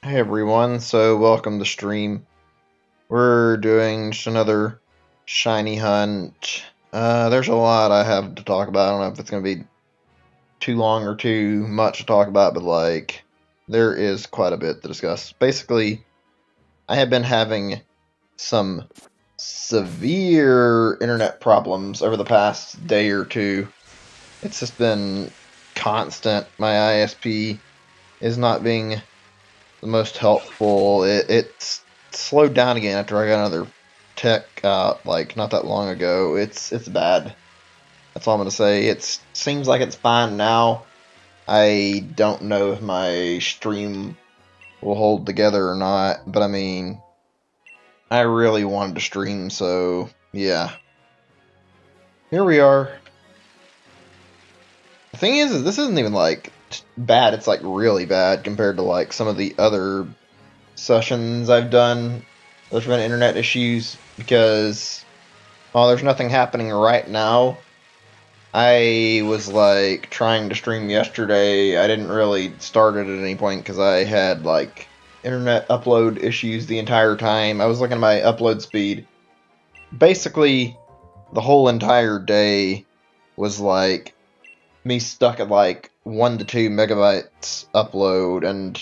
Hey everyone, so welcome to stream. We're doing just another shiny hunt. There's a lot I have to talk about. I don't know if it's going to be too long or too much to talk about, but there is quite a bit to discuss. Basically, I have been having some severe internet problems over the past day or two. It's just been constant. My ISP is not being the most helpful. It's slowed down again after I got another tech out like not that long ago. It's bad. That's all I'm gonna say. It seems like it's fine now. I don't know if my stream will hold together or not, but I mean, I really wanted to stream, so yeah. Here we are. The thing is this isn't even like bad. It's like really bad compared to like some of the other sessions I've done. There's been internet issues because while there's nothing happening right now, I was like trying to stream yesterday. I didn't really start it at any point because I had like internet upload issues the entire time. I was looking at my upload speed. Basically, the whole entire day was like me stuck at like 1 to 2 megabytes upload, and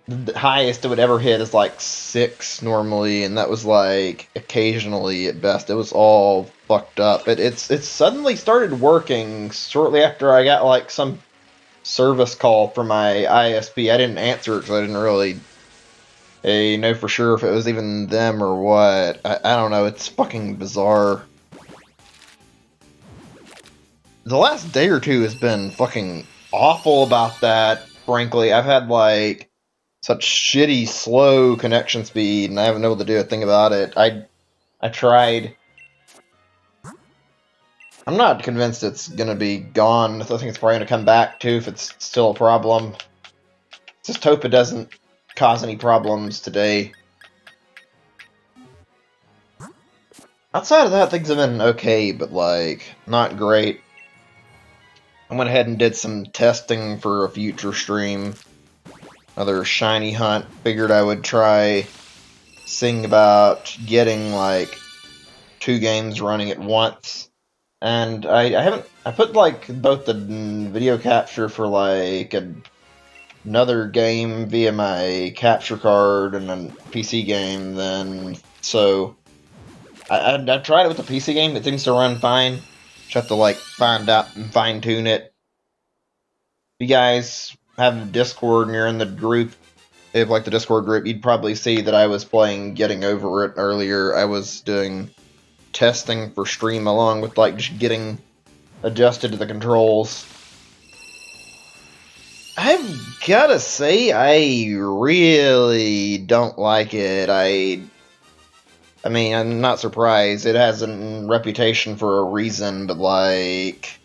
the highest it would ever hit is like 6 normally, and that was like occasionally at best. It was all fucked up. It suddenly started working shortly after I got like some service call from my ISP. I didn't answer it because I didn't really know for sure if it was even them or what. I don't know. It's fucking bizarre. The last day or two has been fucking awful about that, frankly. I've had like such shitty slow connection speed, and I haven't been able to do a thing about it. I tried. I'm not convinced it's gonna be gone. I think it's probably gonna come back too if it's still a problem. Just hope it doesn't cause any problems today. Outside of that, things have been okay, but like not great. I went ahead and did some testing for a future stream. Another shiny hunt. Figured I would try seeing about getting like 2 games running at once. And I put like both the video capture for like another game via my capture card and a PC game then, so I tried it with the PC game. It seems to run fine. Just have to like find out and fine tune it. If you guys have Discord and you're in the group, if like the Discord group, you'd probably see that I was playing Getting Over It earlier. I was doing testing for stream along with like just getting adjusted to the controls. I've gotta say, I really don't like it. I mean, I'm not surprised. It has a reputation for a reason, but like,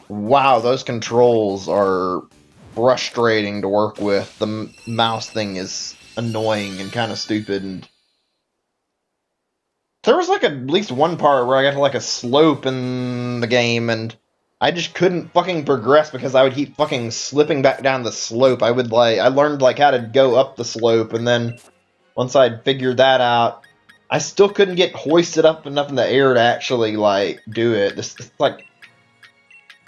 wow, those controls are frustrating to work with. The mouse thing is annoying and kind of stupid. And there was like at least one part where I got to like a slope in the game, and I just couldn't fucking progress because I would keep fucking slipping back down the slope. I learned like how to go up the slope, and then once I'd figured that out, I still couldn't get hoisted up enough in the air to actually like do it. This like,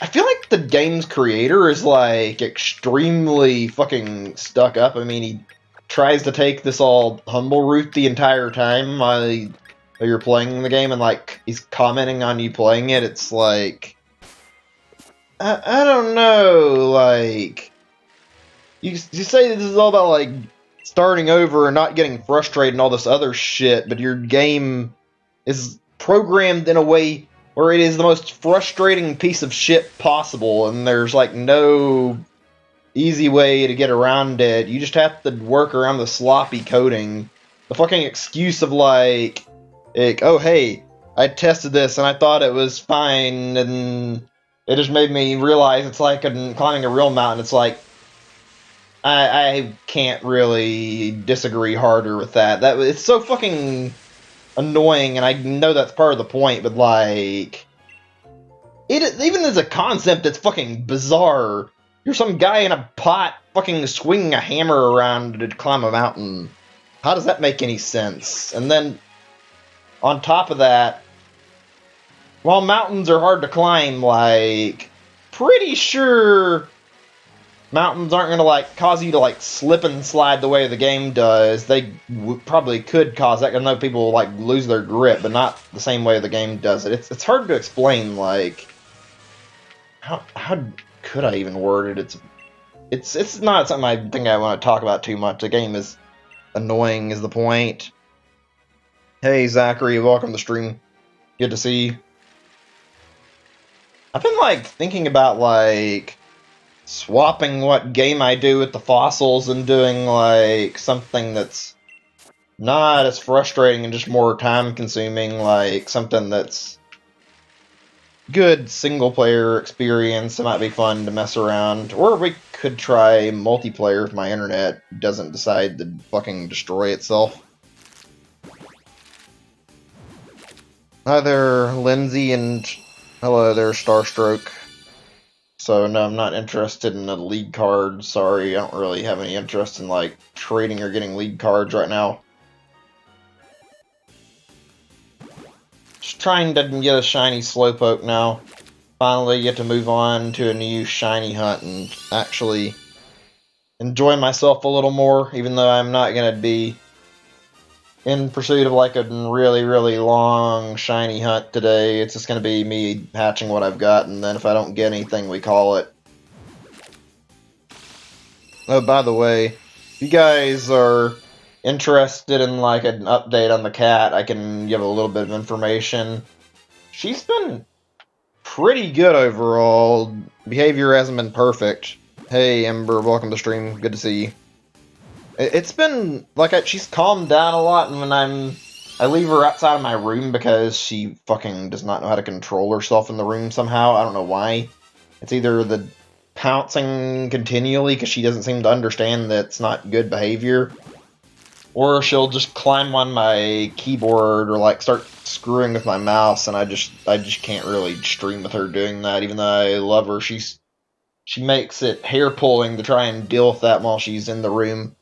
I feel like the game's creator is like extremely fucking stuck up. I mean, he tries to take this all humble route the entire time while you're playing the game, and like he's commenting on you playing it. It's like, I don't know, like you say this is all about like starting over and not getting frustrated and all this other shit, but your game is programmed in a way where it is the most frustrating piece of shit possible, and there's like no easy way to get around it. You just have to work around the sloppy coding. The fucking excuse of like, oh hey, I tested this and I thought it was fine, and it just made me realize it's like climbing a real mountain. It's like, I can't really disagree harder with that. It's so fucking annoying, and I know that's part of the point, but like, it even as a concept, it's fucking bizarre. You're some guy in a pot fucking swinging a hammer around to climb a mountain. How does that make any sense? And then, on top of that, while mountains are hard to climb, like, pretty sure mountains aren't going to, like, cause you to, like, slip and slide the way the game does. They probably could cause that, because I know people, like, lose their grip, but not the same way the game does it. It's hard to explain, like, how could I even word it? It's not something I think I want to talk about too much. The game is annoying is the point. Hey, Zachary, welcome to the stream. Good to see you. I've been, like, thinking about, like, swapping what game I do with the fossils and doing, like, something that's not as frustrating and just more time-consuming, like, something that's good single-player experience. It might be fun to mess around. Or we could try multiplayer if my internet doesn't decide to fucking destroy itself. Hi there, Lindsay, and hello there, Starstroke. So, no, I'm not interested in the league cards. Sorry, I don't really have any interest in, like, trading or getting league cards right now. Just trying to get a shiny Slowpoke now. Finally get to move on to a new shiny hunt and actually enjoy myself a little more, even though I'm not going to be in pursuit of, like, a really, really long shiny hunt today. It's just going to be me hatching what I've got, and then if I don't get anything, we call it. Oh, by the way, if you guys are interested in, like, an update on the cat, I can give a little bit of information. She's been pretty good overall. Behavior hasn't been perfect. Hey, Ember, welcome to the stream. Good to see you. It's been, like, she's calmed down a lot, and when I leave her outside of my room because she fucking does not know how to control herself in the room somehow. I don't know why. It's either the pouncing continually because she doesn't seem to understand that it's not good behavior, or she'll just climb on my keyboard or, like, start screwing with my mouse, and I just can't really stream with her doing that, even though I love her. She makes it hair-pulling to try and deal with that while she's in the room.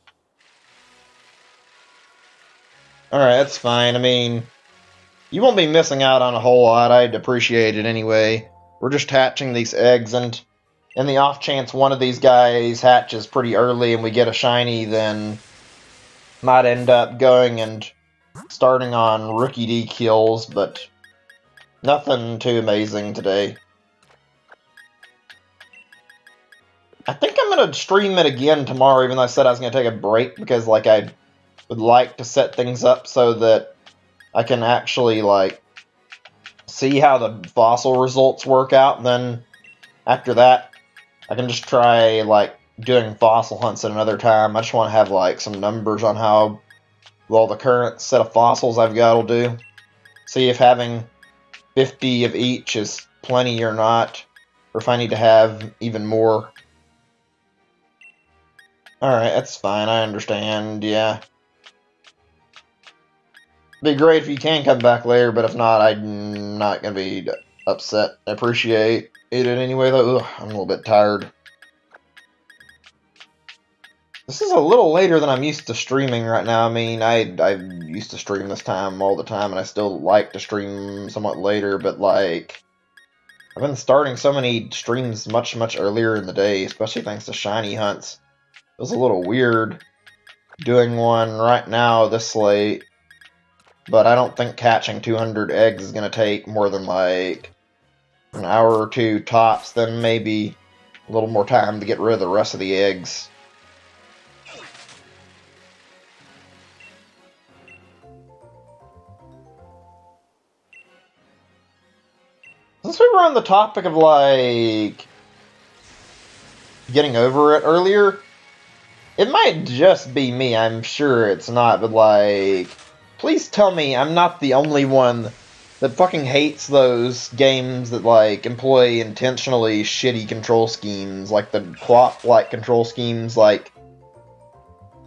Alright, that's fine. I mean, you won't be missing out on a whole lot. I'd appreciate it anyway. We're just hatching these eggs, and in the off chance one of these guys hatches pretty early and we get a shiny, then might end up going and starting on rookie D kills, but nothing too amazing today. I think I'm going to stream it again tomorrow, even though I said I was going to take a break, because, like, I would like to set things up so that I can actually, like, see how the fossil results work out, and then after that, I can just try, like, doing fossil hunts at another time. I just want to have, like, some numbers on how well the current set of fossils I've got will do. See if having 50 of each is plenty or not, or if I need to have even more. Alright, that's fine, I understand, yeah. Be great if you can come back later, but if not, I'm not gonna be upset. I appreciate it anyway, though. Ugh, I'm a little bit tired. This is a little later than I'm used to streaming right now. I mean, I used to stream this time all the time, and I still like to stream somewhat later, but, like, I've been starting so many streams much, much earlier in the day, especially thanks to shiny hunts. It was a little weird doing one right now this late, but I don't think catching 200 eggs is going to take more than, like, an hour or two tops, then maybe a little more time to get rid of the rest of the eggs. Since we were on the topic of, like, getting over it earlier, it might just be me, I'm sure it's not, but, like, please tell me I'm not the only one that fucking hates those games that, like, employ intentionally shitty control schemes, like the QWOP-like control schemes. Like,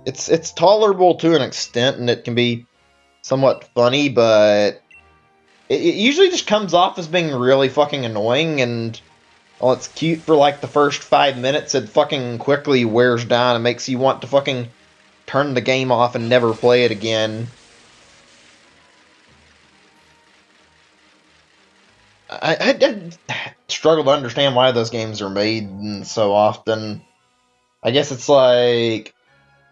it's tolerable to an extent, and it can be somewhat funny, but it usually just comes off as being really fucking annoying, and Well, it's cute for like the first 5 minutes, it fucking quickly wears down and makes you want to fucking turn the game off and never play it again. I struggle to understand why those games are made so often. I guess it's like,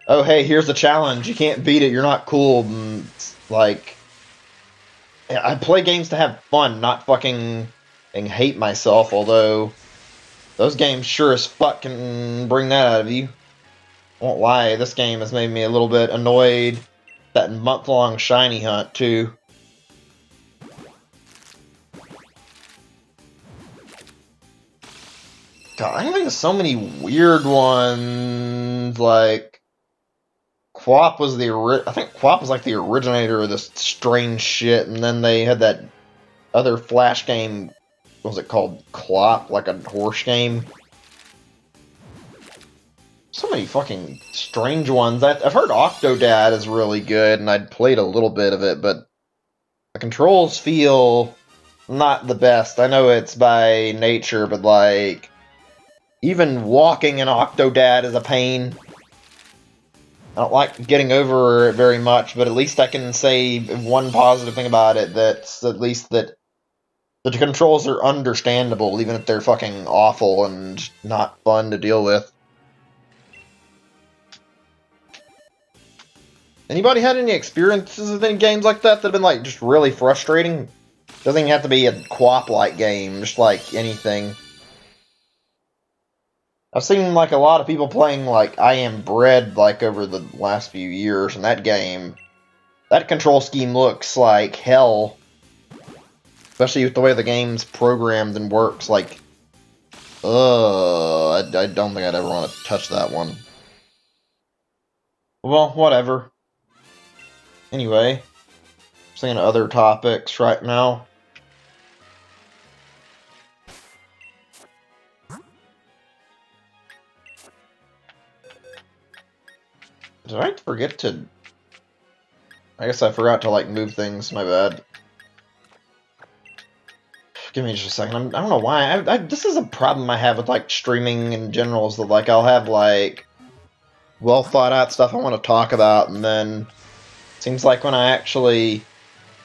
oh hey, here's a challenge, you can't beat it, you're not cool. And it's like, I play games to have fun, not fucking and hate myself, although those games sure as fuck can bring that out of you. Won't lie, this game has made me a little bit annoyed. That month-long shiny hunt, too. God, I'm having so many weird ones, like... Quap was I think Quap was like the originator of this strange shit, and then they had that other Flash game, what was it called? Clop, like a horse game. So many fucking strange ones. I've heard Octodad is really good, and I'd played a little bit of it, but the controls feel not the best. I know it's by nature, but like, even walking in Octodad is a pain. I don't like getting over it very much, but at least I can say one positive thing about it, that's at least that the controls are understandable, even if they're fucking awful and not fun to deal with. Anybody had any experiences with any games like that that have been like just really frustrating? Doesn't even have to be a Quap-like game, just like anything. I've seen like a lot of people playing like I Am Bread like over the last few years, and that control scheme looks like hell. Especially with the way the game's programmed and works, like, I don't think I'd ever want to touch that one. Well, whatever. Anyway, seeing other topics right now. Did I forget to... I guess I forgot to, like, move things, my bad. Give me just a second. I don't know why. This is a problem I have with, like, streaming in general, is that, like, I'll have, like, well thought out stuff I want to talk about, and then it seems like when I actually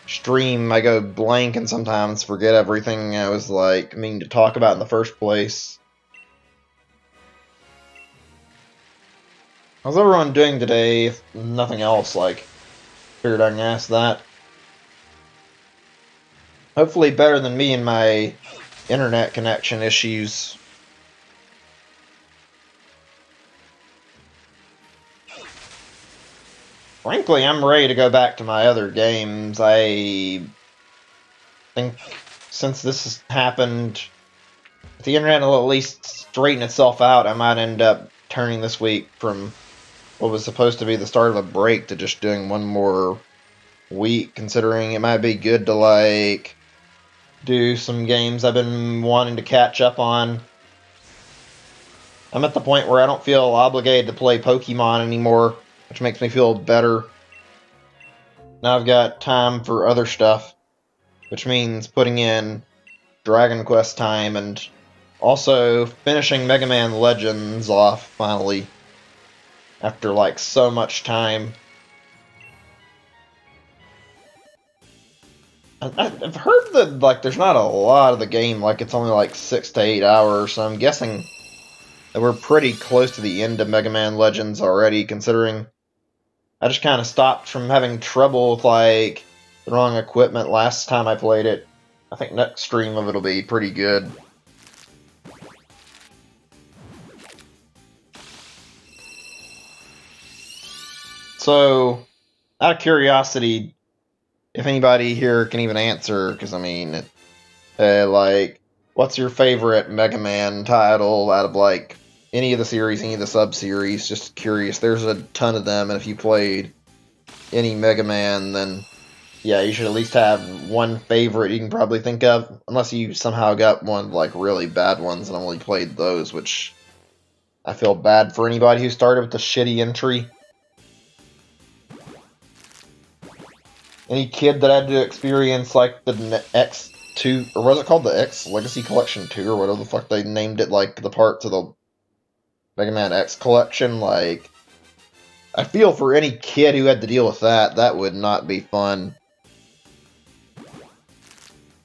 stream, I go blank and sometimes forget everything I was, like, meaning to talk about in the first place. How's everyone doing today, if nothing else? Like, figured I can ask that. Hopefully better than me and my internet connection issues. Frankly, I'm ready to go back to my other games. I think since this has happened, if the internet will at least straighten itself out, I might end up turning this week from what was supposed to be the start of a break to just doing one more week, considering it might be good to, like, do some games I've been wanting to catch up on. I'm at the point where I don't feel obligated to play Pokemon anymore, which makes me feel better. Now I've got time for other stuff, which means putting in Dragon Quest time and also finishing Mega Man Legends off, finally, after, like, so much time. I've heard that, like, there's not a lot of the game, like, it's only, like, 6 to 8 hours, so I'm guessing that we're pretty close to the end of Mega Man Legends already, considering I just kind of stopped from having trouble with, like, the wrong equipment last time I played it. I think next stream of it will be pretty good. So, out of curiosity, if anybody here can even answer, because, I mean, like, what's your favorite Mega Man title out of, like, any of the series, any of the sub-series? Just curious. There's a ton of them, and if you played any Mega Man, then yeah, you should at least have one favorite you can probably think of, unless you somehow got one of, like, really bad ones and only played those, which I feel bad for anybody who started with the shitty entry. Any kid that had to experience, like, the 2, or was it called the X Legacy Collection 2, or whatever the fuck they named it, like, the parts of the Mega Man X collection, like, I feel for any kid who had to deal with that, that would not be fun.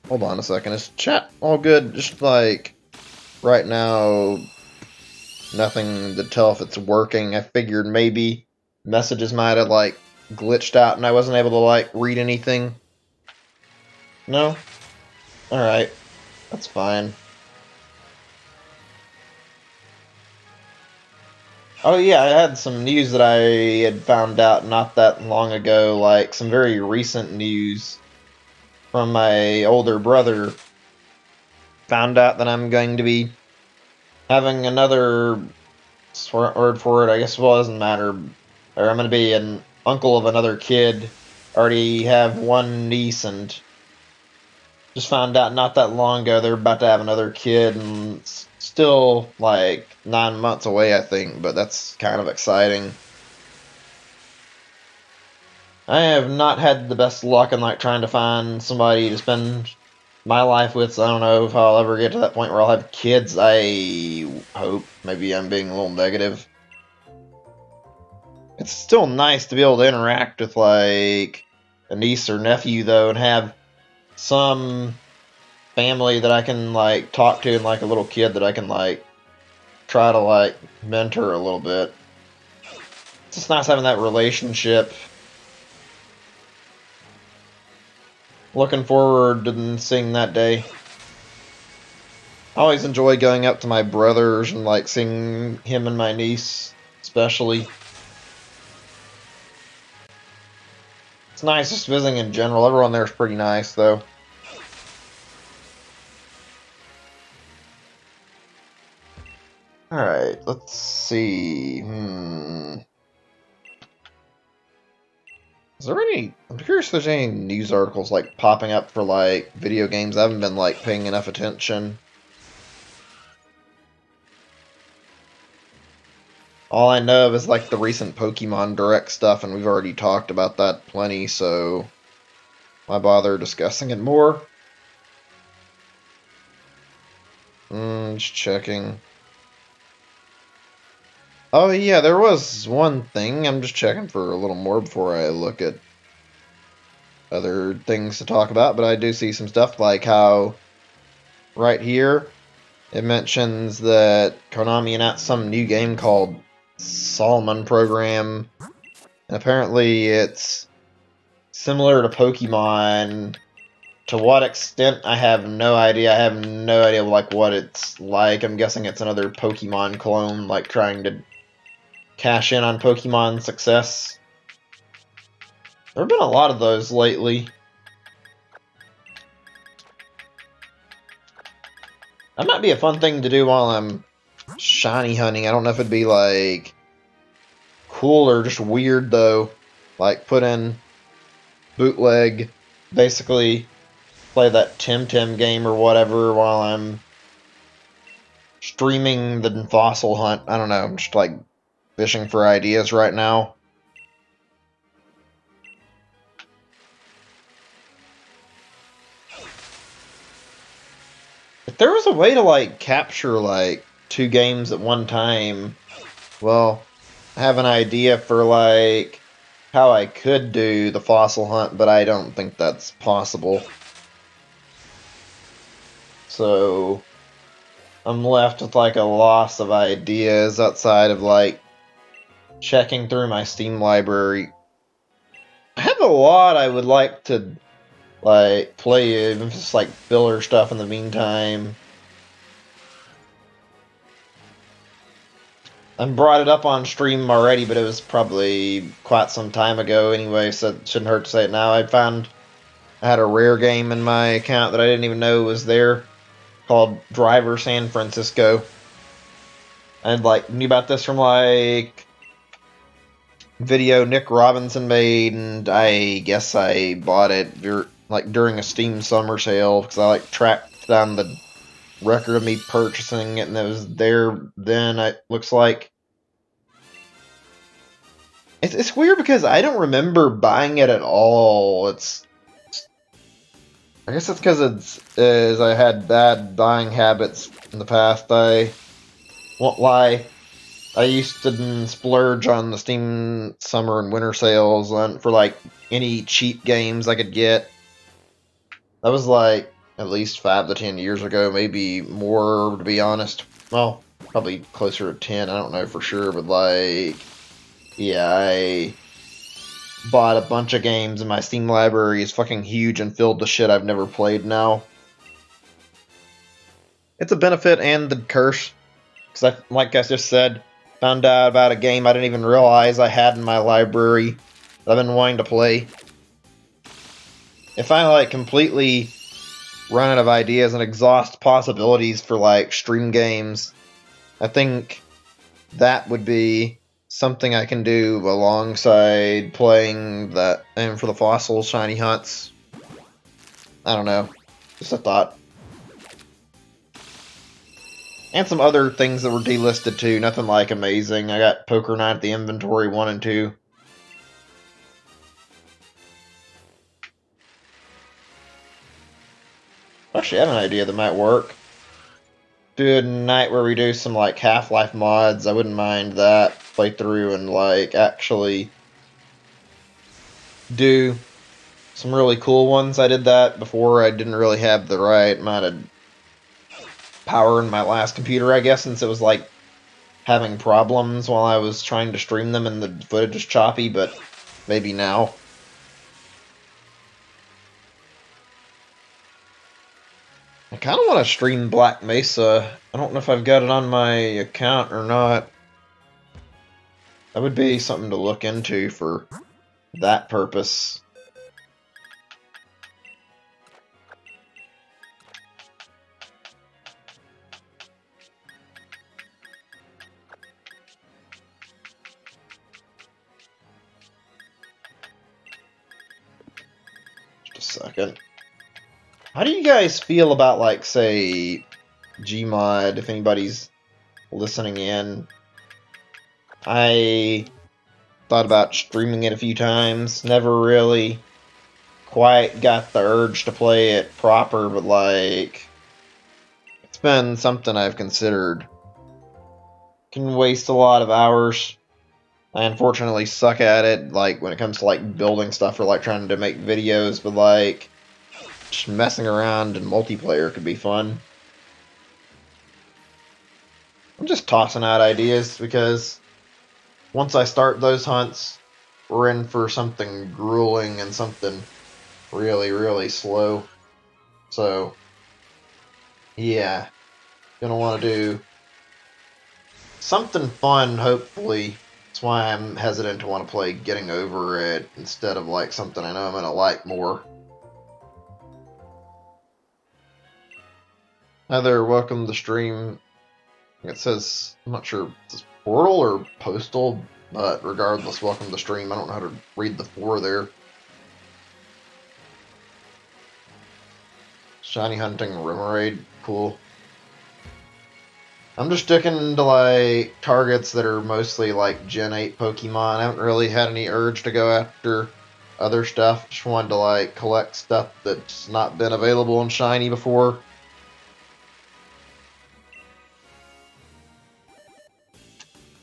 Hold on a second, is chat all good? Just, like, right now, nothing to tell if it's working. I figured maybe messages might have, like, glitched out and I wasn't able to, like, read anything. No? Alright. That's fine. Oh yeah, I had some news that I had found out not that long ago, like some very recent news from my older brother. Found out that I'm going to be having another word for it, I guess, well, it doesn't matter. Or I'm going to be an uncle of another kid. Already have one niece, and just found out not that long ago they're about to have another kid, and it's still like 9 months away, I think, but that's kind of exciting. I have not had the best luck in like trying to find somebody to spend my life with, so I don't know if I'll ever get to that point where I'll have kids. I hope. Maybe I'm being a little negative. It's still nice to be able to interact with like a niece or nephew though, and have some family that I can like talk to, and like a little kid that I can like try to like mentor a little bit. It's just nice having that relationship. Looking forward to seeing that day. I always enjoy going up to my brothers and like seeing him and my niece, especially. It's nice just visiting in general. Everyone there is pretty nice, though. Alright, let's see. Is there any... I'm curious if there's any news articles, like, popping up for, like, video games. I haven't been, like, paying enough attention. All I know of is, like, the recent Pokemon Direct stuff, and we've already talked about that plenty, so... why bother discussing it more? Just checking. Oh yeah, there was one thing. I'm just checking for a little more before I look at other things to talk about, but I do see some stuff like how right here it mentions that Konami announced some new game called Solomon Program, and apparently it's similar to Pokemon. To what extent, I have no idea. I have no idea like what it's like. I'm guessing it's another Pokemon clone, like trying to cash in on Pokemon success. There have been a lot of those lately. That might be a fun thing to do while I'm shiny hunting. I don't know if it'd be like cool or just weird though. Like put in bootleg, basically play that Tim game or whatever while I'm streaming the fossil hunt. I don't know. I'm just like fishing for ideas right now. If there was a way to like capture like 2 games at one time, well, I have an idea for like how I could do the fossil hunt, but I don't think that's possible. So I'm left with like a loss of ideas outside of like checking through my Steam library. I have a lot I would like to like play, even if it's like filler stuff in the meantime. I brought it up on stream already, but it was probably quite some time ago anyway, so it shouldn't hurt to say it now. I found I had a rare game in my account that I didn't even know was there, called Driver San Francisco. I like knew about this from like video Nick Robinson made, and I guess I bought it like during a Steam summer sale because I like tracked down the record of me purchasing it, and it was there then. It looks like it's weird because I don't remember buying it at all. I guess it's because I had bad buying habits in the past. I won't lie. I used to splurge on the Steam summer and winter sales for like any cheap games I could get. That was like at least 5 to 10 years ago, maybe more to be honest. Well, probably closer to 10. I don't know for sure, but like, yeah, I bought a bunch of games and my Steam library is fucking huge and filled with shit I've never played now. It's a benefit and the curse. Because, like I just said, found out about a game I didn't even realize I had in my library that I've been wanting to play. If I, like, completely run out of ideas and exhaust possibilities for, like, stream games, I think that would be something I can do alongside playing that and for the fossil shiny hunts. I don't know. Just a thought. And some other things that were delisted too. Nothing like amazing. I got Poker Night at the inventory 1 and 2. Actually, I have an idea that might work. Do a night where we do some like Half-Life mods. I wouldn't mind that. Play through and like actually do some really cool ones. I did that before. I didn't really have the right amount of power in my last computer, I guess, since it was like having problems while I was trying to stream them and the footage is choppy, but maybe now. I kind of want to stream Black Mesa. I don't know if I've got it on my account or not. That would be something to look into for that purpose. Just a second. How do you guys feel about, like, say, Gmod, if anybody's listening in? I thought about streaming it a few times. Never really quite got the urge to play it proper, but, like, it's been something I've considered. Can waste a lot of hours. I unfortunately suck at it, like, when it comes to, like, building stuff or, like, trying to make videos, but, like, just messing around in multiplayer could be fun. I'm just tossing out ideas because once I start those hunts, we're in for something grueling and something really, really slow. So, yeah, gonna want to do something fun, hopefully. That's why I'm hesitant to want to play Getting Over It instead of like something I know I'm gonna like more. Hi there, welcome to the stream. It says, I'm not sure if it's Portal or Postal, but regardless, welcome to the stream. I don't know how to read the 4 there. Shiny Hunting Remoraid, cool. I'm just sticking to like targets that are mostly like Gen 8 Pokemon. I haven't really had any urge to go after other stuff. Just wanted to like collect stuff that's not been available in Shiny before.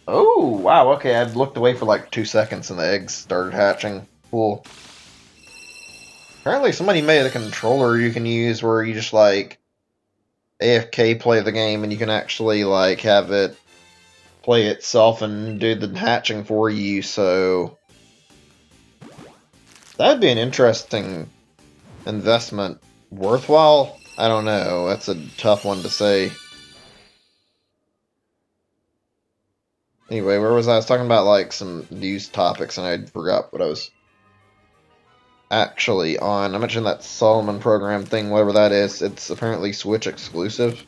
Oh, wow, okay, I looked away for like 2 seconds and the eggs started hatching. Cool. Apparently somebody made a controller you can use where you just like AFK play the game and you can actually like have it play itself and do the hatching for you, so that'd be an interesting investment. Worthwhile? I don't know. That's a tough one to say. Anyway, where was I? I was talking about like some news topics and I forgot what I was actually on. I mentioned that Solomon program thing, whatever that is. It's apparently Switch exclusive.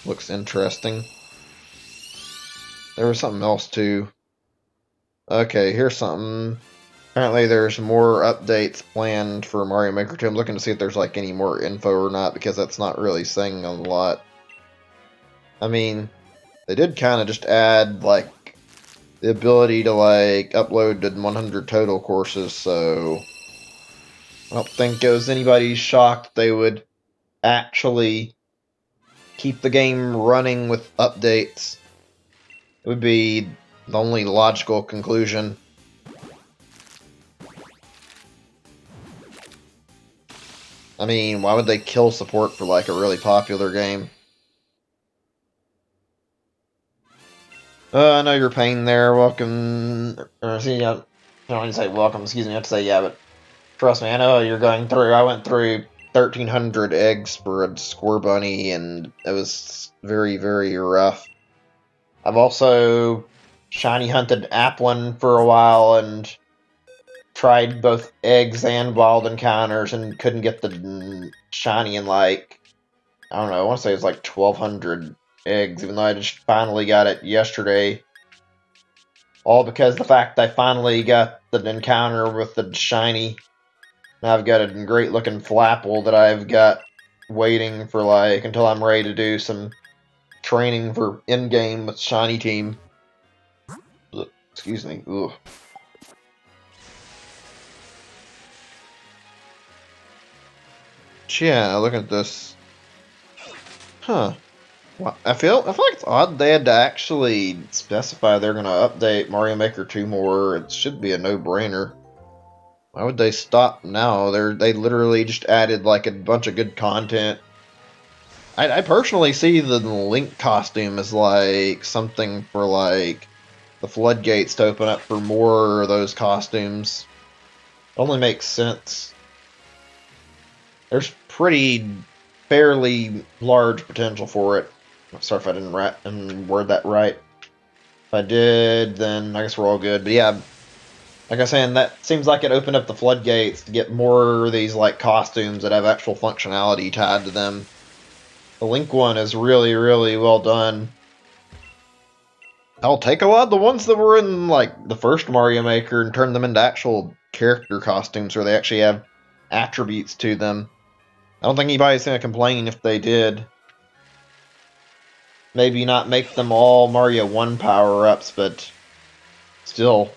Looks interesting. There was something else too. Okay, here's something. Apparently there's more updates planned for Mario Maker 2. I'm looking to see if there's like any more info or not, because that's not really saying a lot. I mean, they did kind of just add like the ability to like upload to 100 total courses, so I don't think it was anybody's shock that they would actually keep the game running with updates. It would be the only logical conclusion. I mean, why would they kill support for like a really popular game? I know your pain there. Welcome. See, I don't want to say welcome. Excuse me. I have to say yeah, but trust me, I know you're going through. I went through 1,300 eggs for a score bunny, and it was very, very rough. I've also shiny hunted Applin for a while and tried both eggs and wild encounters and couldn't get the shiny in like, I don't know, I want to say it's like 1,200 eggs, even though I just finally got it yesterday. All because the fact I finally got the encounter with the shiny. Now I've got a great looking Flapple that I've got waiting for like until I'm ready to do some training for in-game with shiny team. Ugh, excuse me. Ugh. Yeah, look at this. Huh. Well, I feel like it's odd they had to actually specify they're gonna update Mario Maker 2 more. It should be a no-brainer. Why would they stop now? They literally just added like a bunch of good content. I personally see the Link costume as like something for like the floodgates to open up for more of those costumes. It only makes sense. There's pretty fairly large potential for it. Sorry if I didn't word that right. If I did, then I guess we're all good. But yeah, like I was saying, that seems like it opened up the floodgates to get more of these like costumes that have actual functionality tied to them. The Link one is really, really well done. I'll take a lot of the ones that were in like the first Mario Maker and turn them into actual character costumes where they actually have attributes to them. I don't think anybody's gonna complain if they did. Maybe not make them all Mario 1 power-ups, but still.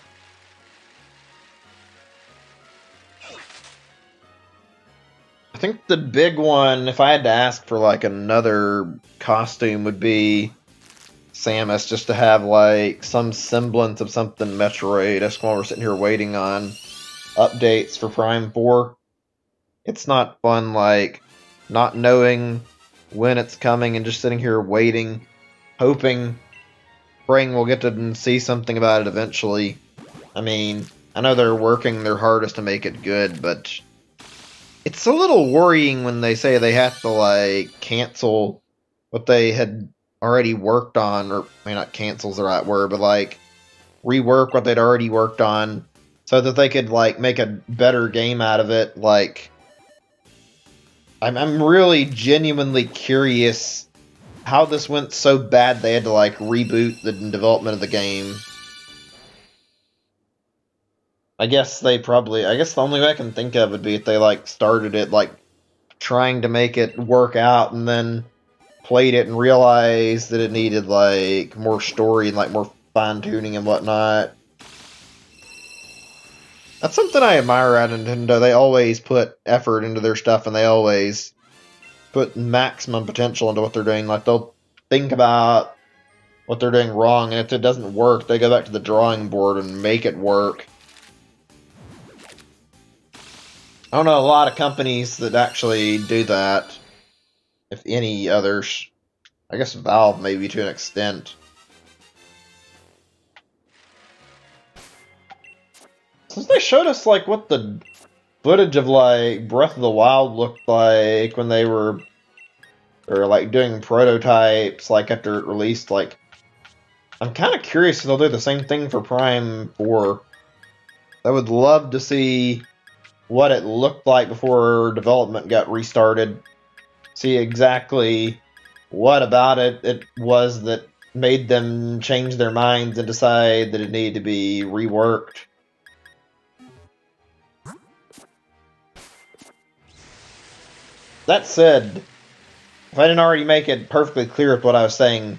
I think the big one, if I had to ask for like another costume, would be Samus, just to have like some semblance of something Metroid. That's why we're sitting here waiting on updates for Prime 4. It's not fun, like, not knowing when it's coming and just sitting here waiting, hoping, praying we'll get to see something about it eventually. I mean, I know they're working their hardest to make it good, but it's a little worrying when they say they have to, like, cancel what they had already worked on, or, I mean, not cancel's the right word, but, like, rework what they'd already worked on so that they could, like, make a better game out of it. Like, I'm really genuinely curious how this went so bad they had to, like, reboot the development of the game. I guess the only way I can think of would be if they, like, started it, like, trying to make it work out and then played it and realized that it needed, like, more story and, like, more fine-tuning and whatnot. That's something I admire at Nintendo. They always put effort into their stuff and they always put maximum potential into what they're doing. Like, they'll think about what they're doing wrong, and if it doesn't work, they go back to the drawing board and make it work. I don't know a lot of companies that actually do that, if any others. I guess Valve maybe to an extent. Since they showed us like what the footage of like Breath of the Wild looked like when they were or like doing prototypes like after it released, like I'm kind of curious if they'll do the same thing for Prime 4. I would love to see what it looked like before development got restarted. See exactly what about it was that made them change their minds and decide that it needed to be reworked. That said, if I didn't already make it perfectly clear with what I was saying,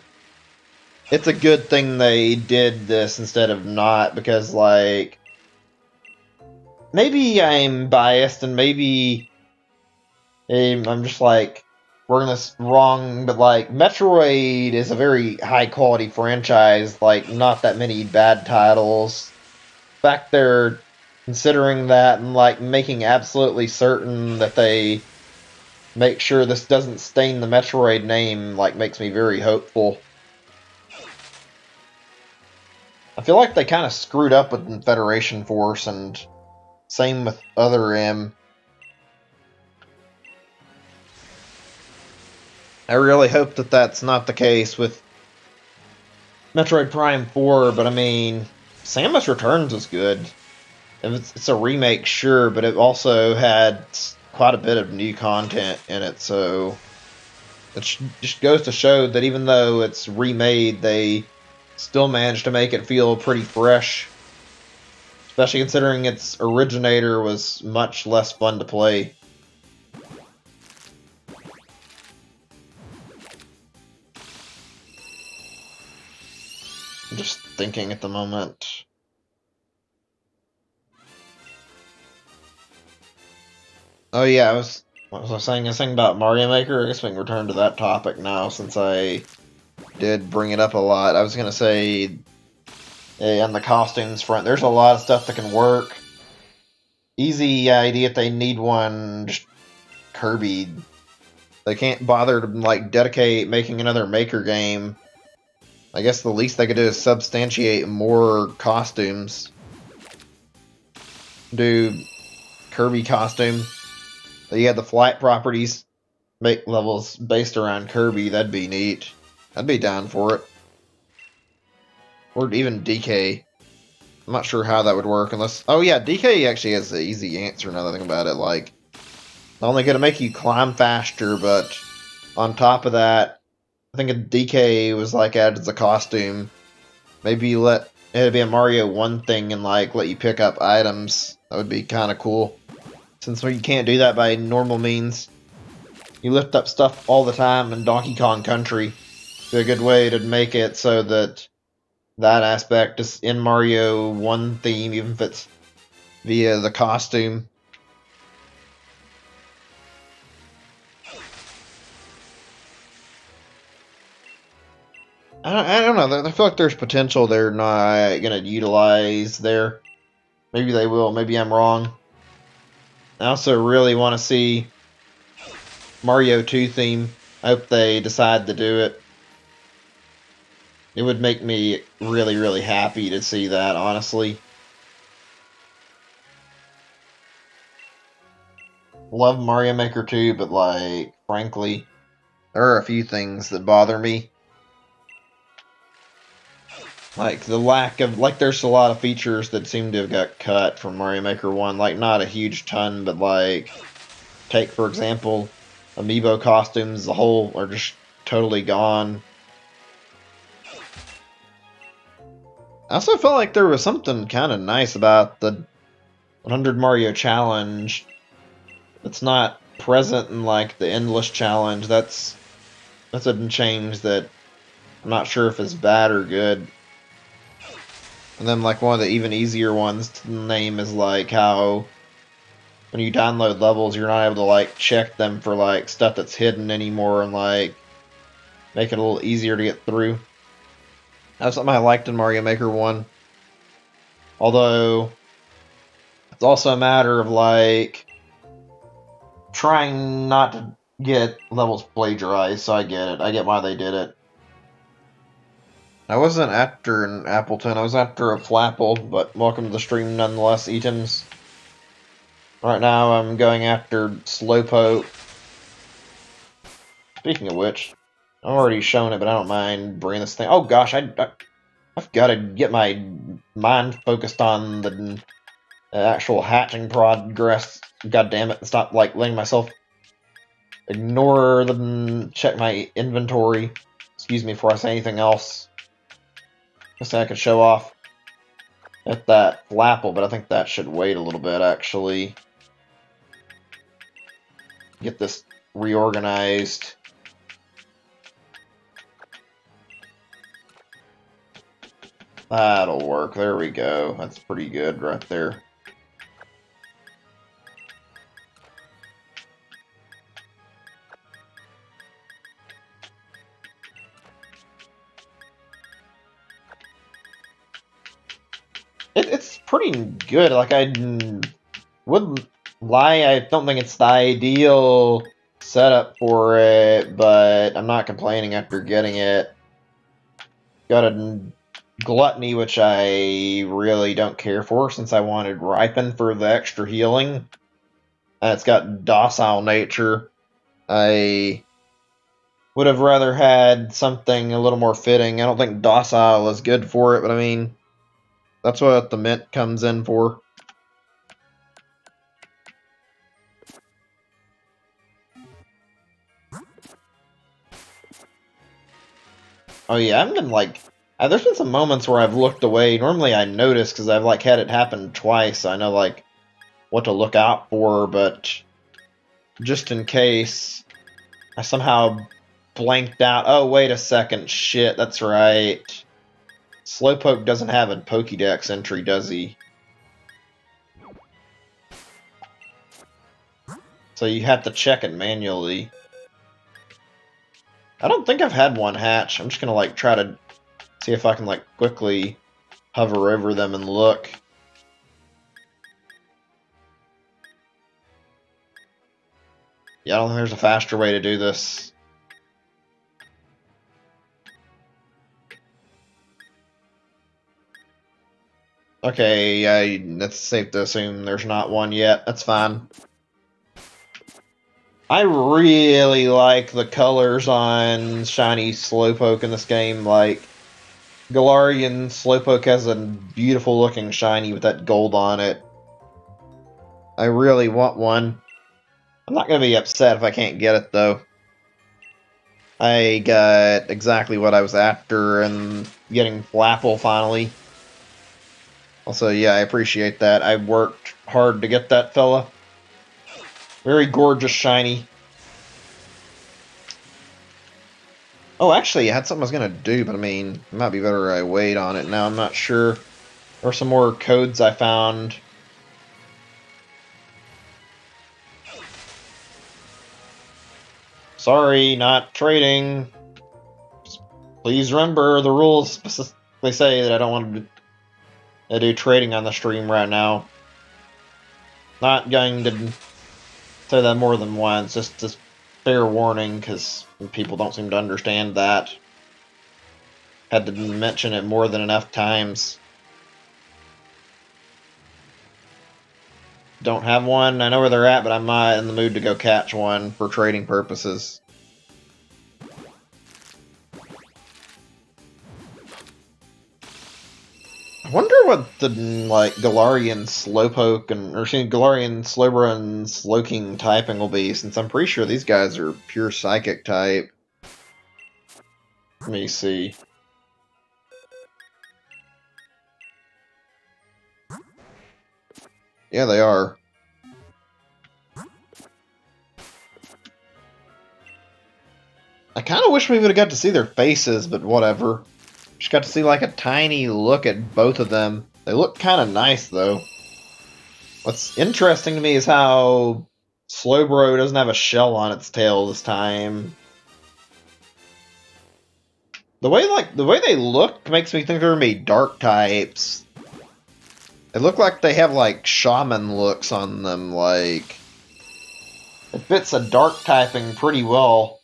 it's a good thing they did this instead of not, because, like, maybe I'm biased and maybe I'm just like wording this wrong, but like Metroid is a very high quality franchise, like not that many bad titles. In fact, they're considering that and like making absolutely certain that they make sure this doesn't stain the Metroid name, like makes me very hopeful. I feel like they kind of screwed up with Federation Force, and same with other M. I really hope that that's not the case with Metroid Prime 4, but I mean, Samus Returns is good. It's a remake, sure, but it also had quite a bit of new content in it, so it just goes to show that even though it's remade, they still managed to make it feel pretty fresh, especially considering its originator was much less fun to play. I'm just thinking at the moment. Oh yeah, what was I saying? I was saying about Mario Maker. I guess we can return to that topic now since I did bring it up a lot. I was gonna say, on the costumes front, there's a lot of stuff that can work. Easy idea if they need one. Just Kirby. They can't bother to like dedicate making another Maker game. I guess the least they could do is substantiate more costumes. Do Kirby costume. You had the flight properties make levels based around Kirby. That'd be neat. I'd be down for it. Or even DK. I'm not sure how that would work unless... Oh yeah, DK actually has the easy answer now that I think about it. Like, not only going to make you climb faster, but on top of that, I think a DK was like added as a costume. Maybe let it be a Mario 1 thing and like let you pick up items. That would be kind of cool. Since you can't do that by normal means. You lift up stuff all the time in Donkey Kong Country. Be a good way to make it so that that aspect is in Mario 1 theme, even if it's via the costume. I don't know. I feel like there's potential they're not going to utilize there. Maybe they will. Maybe I'm wrong. I also really want to see Mario 2 theme. I hope they decide to do it. It would make me really, really happy to see that, honestly. Love Mario Maker 2, but like, frankly, there are a few things that bother me. Like the lack of, like, there's a lot of features that seem to have got cut from Mario Maker 1. Like, not a huge ton, but like, take for example, amiibo costumes as a whole are just totally gone. I also felt like there was something kind of nice about the 100 Mario Challenge that's not present in like the Endless Challenge. That's a change that I'm not sure if it's bad or good. And then like one of the even easier ones to name is like how when you download levels you're not able to like check them for like stuff that's hidden anymore and like make it a little easier to get through. That's something I liked in Mario Maker 1. Although it's also a matter of like trying not to get levels plagiarized, so I get it. I get why they did it. I wasn't after an Appleton, I was after a Flapple, but welcome to the stream nonetheless, Etams. Right now I'm going after Slowpoke. Speaking of which, I've already shown it, but I don't mind bringing this thing. Oh gosh, I've got to get my mind focused on the actual hatching progress. God damn it, stop like letting myself ignore them, check my inventory. Excuse me before I say anything else. Guess I could show off at that Flapple, but I think that should wait a little bit, actually. Get this reorganized. That'll work. There we go. That's pretty good right there. It's pretty good. Like, I wouldn't lie, I don't think it's the ideal setup for it, but I'm not complaining after getting it. Got a Gluttony, which I really don't care for, since I wanted Ripen for the extra healing. It's got Docile Nature. I would have rather had something a little more fitting. I don't think Docile is good for it, but I mean, that's what the Mint comes in for. Oh yeah, I've been like, there's been some moments where I've looked away. Normally I notice because I've like had it happen twice. So I know like what to look out for, but just in case I somehow blanked out. Oh wait a second, shit, that's right. Slowpoke doesn't have a Pokédex entry, does he? So you have to check it manually. I don't think I've had one hatch. I'm just gonna like try to see if I can like quickly hover over them and look. Yeah, I don't think there's a faster way to do this. Okay, that's safe to assume there's not one yet. That's fine. I really like the colors on shiny Slowpoke in this game. Like, Galarian Slowpoke has a beautiful looking shiny with that gold on it. I really want one. I'm not going to be upset if I can't get it, though. I got exactly what I was after and getting Flapple finally. Also, yeah, I appreciate that. I worked hard to get that fella. Very gorgeous shiny. Oh, actually, I had something I was going to do, but I mean, it might be better I wait on it now. I'm not sure. There were some more codes I found. Sorry, not trading. Please remember the rules specifically say that I don't want to do trading on the stream right now. Not going to say that more than once, just fair warning, because people don't seem to understand that. Had to mention it more than enough times. Don't have one. I know where they're at, but I'm not in the mood to go catch one for trading purposes. I wonder what the like Galarian Slowpoke Galarian Slowbro and Slowking typing will be, since I'm pretty sure these guys are pure Psychic type. Let me see. Yeah, they are. I kind of wish we would have got to see their faces, but whatever. Just got to see like a tiny look at both of them. They look kind of nice, though. What's interesting to me is how Slowbro doesn't have a shell on its tail this time. The way they look makes me think they're gonna be dark types. They look like they have like shaman looks on them, like it fits a dark typing pretty well.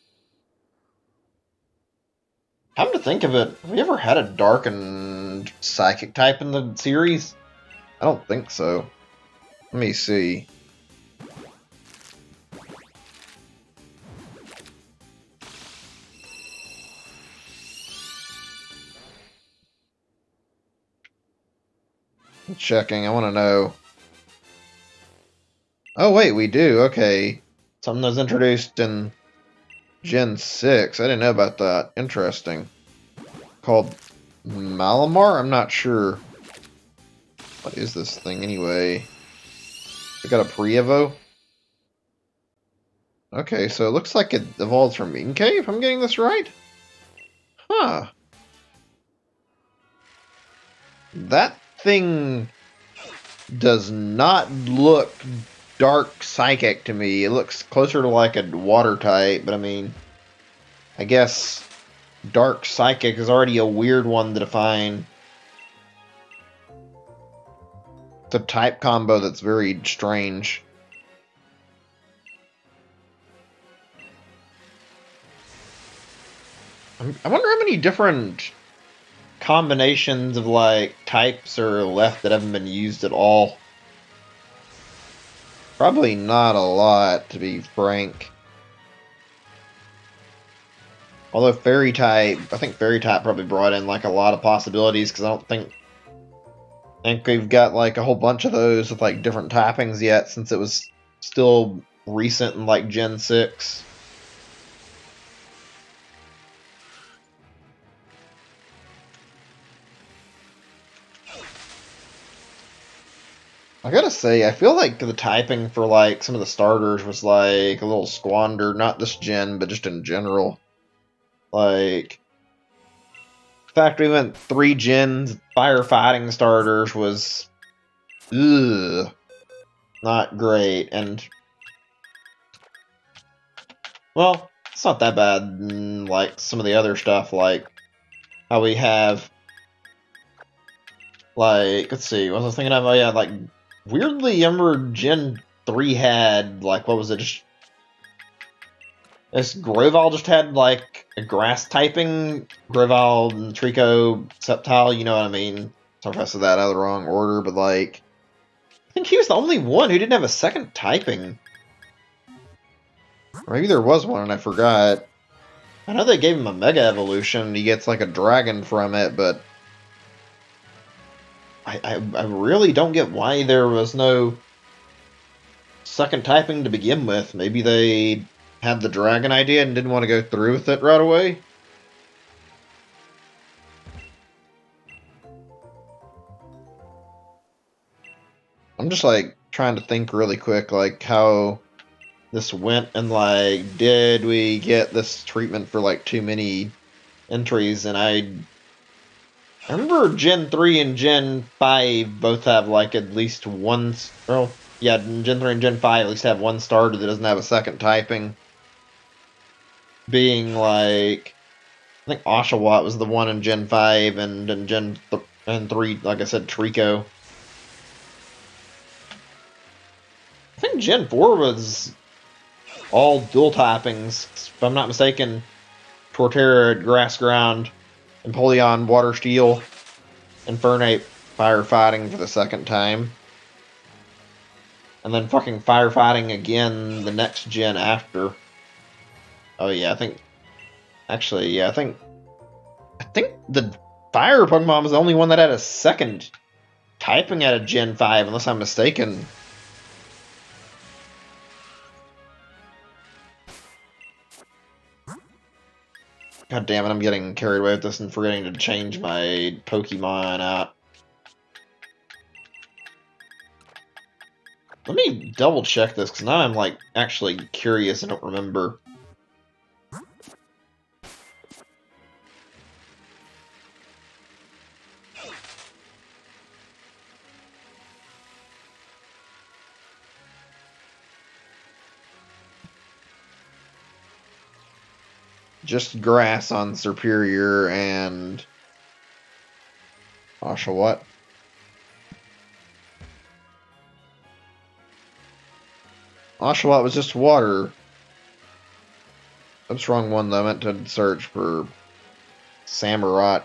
Come to think of it, have we ever had a dark and psychic type in the series? I don't think so. Let me see. I'm checking, I want to know. Oh wait, we do, okay. Something that was introduced in Gen 6. I didn't know about that. Interesting. Called Malamar? I'm not sure. What is this thing anyway? We got a Pre-Evo? Okay, so it looks like it evolves from Inkay, if I'm getting this right? Huh. That thing does not look dark psychic to me. It looks closer to like a water type, but I mean, I guess dark psychic is already a weird one to define. It's a type combo that's very strange. I wonder how many different combinations of, like, types are left that haven't been used at all. Probably not a lot, to be frank. Although Fairy type, I think Fairy type probably brought in, like, a lot of possibilities, because I don't think we've got, like, a whole bunch of those with, like, different typings yet, since it was still recent in, like, Gen 6. I gotta say, I feel like the typing for, like, some of the starters was, like, a little squandered, not this gen, but just in general. Like, the fact we went 3 gens, firefighting starters was, ugh, not great, and, well, it's not that bad, like, some of the other stuff, like, how we have, like, let's see, what was I thinking of? Oh, yeah, like, weirdly, I remember Gen 3 had, like, what was it, just this Grovyle just had, like, a grass typing. Grovyle and Trico Sceptile, you know what I mean? Sorry if I said that out of the wrong order, but, like, I think he was the only one who didn't have a second typing. Or maybe there was one and I forgot. I know they gave him a Mega Evolution, he gets, like, a dragon from it, but I really don't get why there was no second typing to begin with. Maybe they had the dragon idea and didn't want to go through with it right away? I'm just, like, trying to think really quick, like, how this went, and, like, did we get this treatment for, like, too many entries? And I remember Gen 3 and Gen 5 both have, like, at least one, well, yeah, Gen 3 and Gen 5 at least have one starter that doesn't have a second typing. Being, like, I think Oshawott was the one in Gen 5, and in Gen 3, like I said, Trico. I think Gen 4 was all dual typings, if I'm not mistaken. Torterra, Grass Ground, Empoleon, Water Steel, Infernape, Firefighting for the second time. And then fucking Firefighting again the next gen after. Oh yeah, I think... Actually, yeah, I think the Fire Pokemon was the only one that had a second typing at a Gen 5, unless I'm mistaken. God damn it, I'm getting carried away with this and forgetting to change my Pokemon out. Let me double check this, because now I'm, like, actually curious. I don't remember. Just grass on Superior and Oshawott. Oshawott was just water. That's the wrong one, though. I meant to search for Samurott.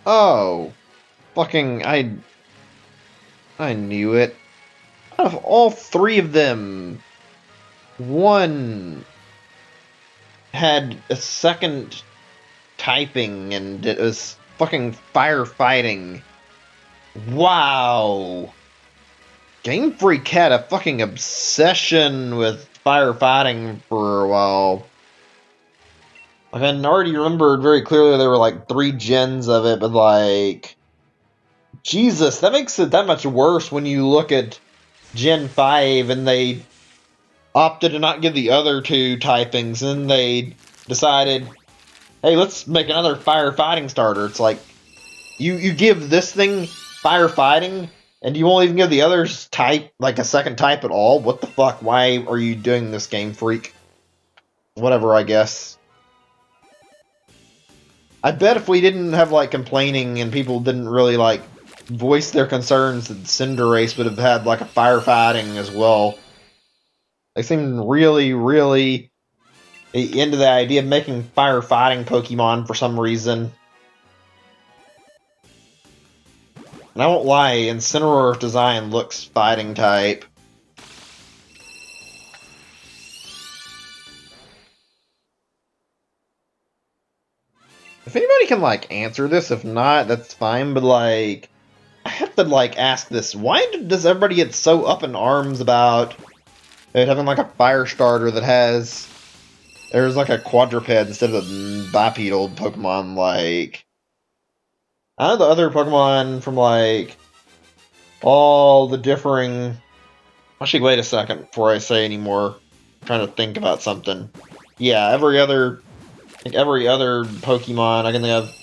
Oh. Fucking, I knew it. Out of all 3 of them, one had a second typing, and it was fucking firefighting. Wow. Game Freak had a fucking obsession with firefighting for a while. Like, I already remembered very clearly there were, like, 3 gens of it, but, like, Jesus, that makes it that much worse when you look at Gen 5 and they opted to not give the other 2 typings, and they decided, hey, let's make another firefighting starter. It's like, you give this thing firefighting, and you won't even give the others type, like, a second type at all? What the fuck? Why are you doing this, Game Freak? Whatever, I guess. I bet if we didn't have, like, complaining and people didn't really, like, voice their concerns, that Cinderace would have had, like, a firefighting as well. They seem really, really into the idea of making firefighting Pokemon for some reason. And I won't lie, Incineroar's design looks fighting type. If anybody can, like, answer this, if not, that's fine, but, like, I have to, like, ask this. Why does everybody get so up in arms about it having, like, a fire starter that has... There's, like, a quadruped instead of a bipedal Pokemon, like... I know the other Pokemon from, like, all the differing... Actually, wait a second before I say any more. I'm trying to think about something. Yeah, every other Pokemon I can think of,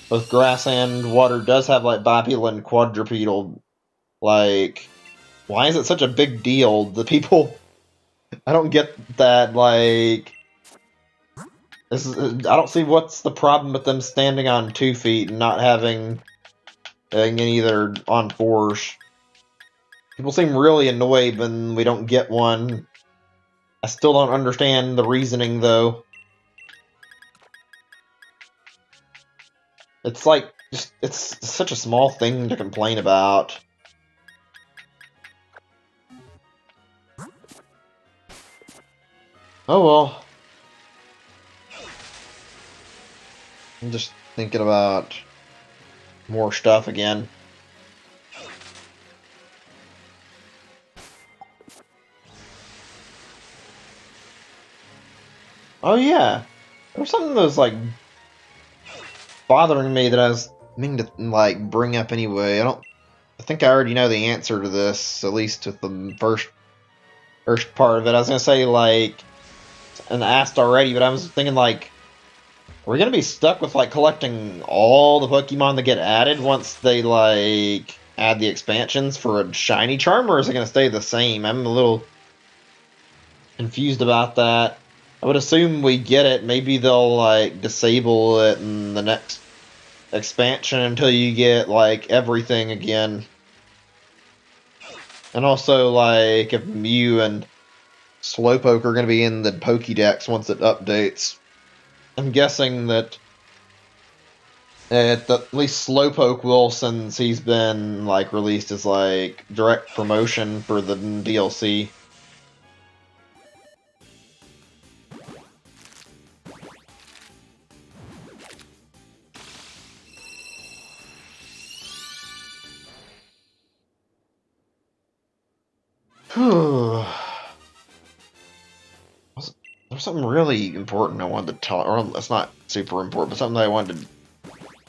both grass and water, does have, like, bipedal and quadrupedal. Like, why is it such a big deal? The people... I don't get that, like... I don't see what's the problem with them standing on 2 feet and not having any either on 4s. People seem really annoyed when we don't get one. I still don't understand the reasoning, though. It's like, just, it's such a small thing to complain about. Oh well. I'm just thinking about more stuff again. Oh yeah. There was something that was, like, bothering me that I was meaning to, like, bring up anyway. I think I already know the answer to this, at least with the first part of it. I was gonna say, like, and asked already, but I was thinking, like, we're gonna be stuck with, like, collecting all the Pokemon that get added once they, like, add the expansions for a shiny charm, or is it gonna stay the same? I'm a little confused about that. I would assume we get it. Maybe they'll, like, disable it in the next expansion until you get, like, everything again. And also, like, if Mew and Slowpoke are going to be in the Pokédex once it updates. I'm guessing that at least Slowpoke will, since he's been, like, released as, like, direct promotion for the DLC. There's something really important I wanted to talk, or it's not super important, but something that I wanted to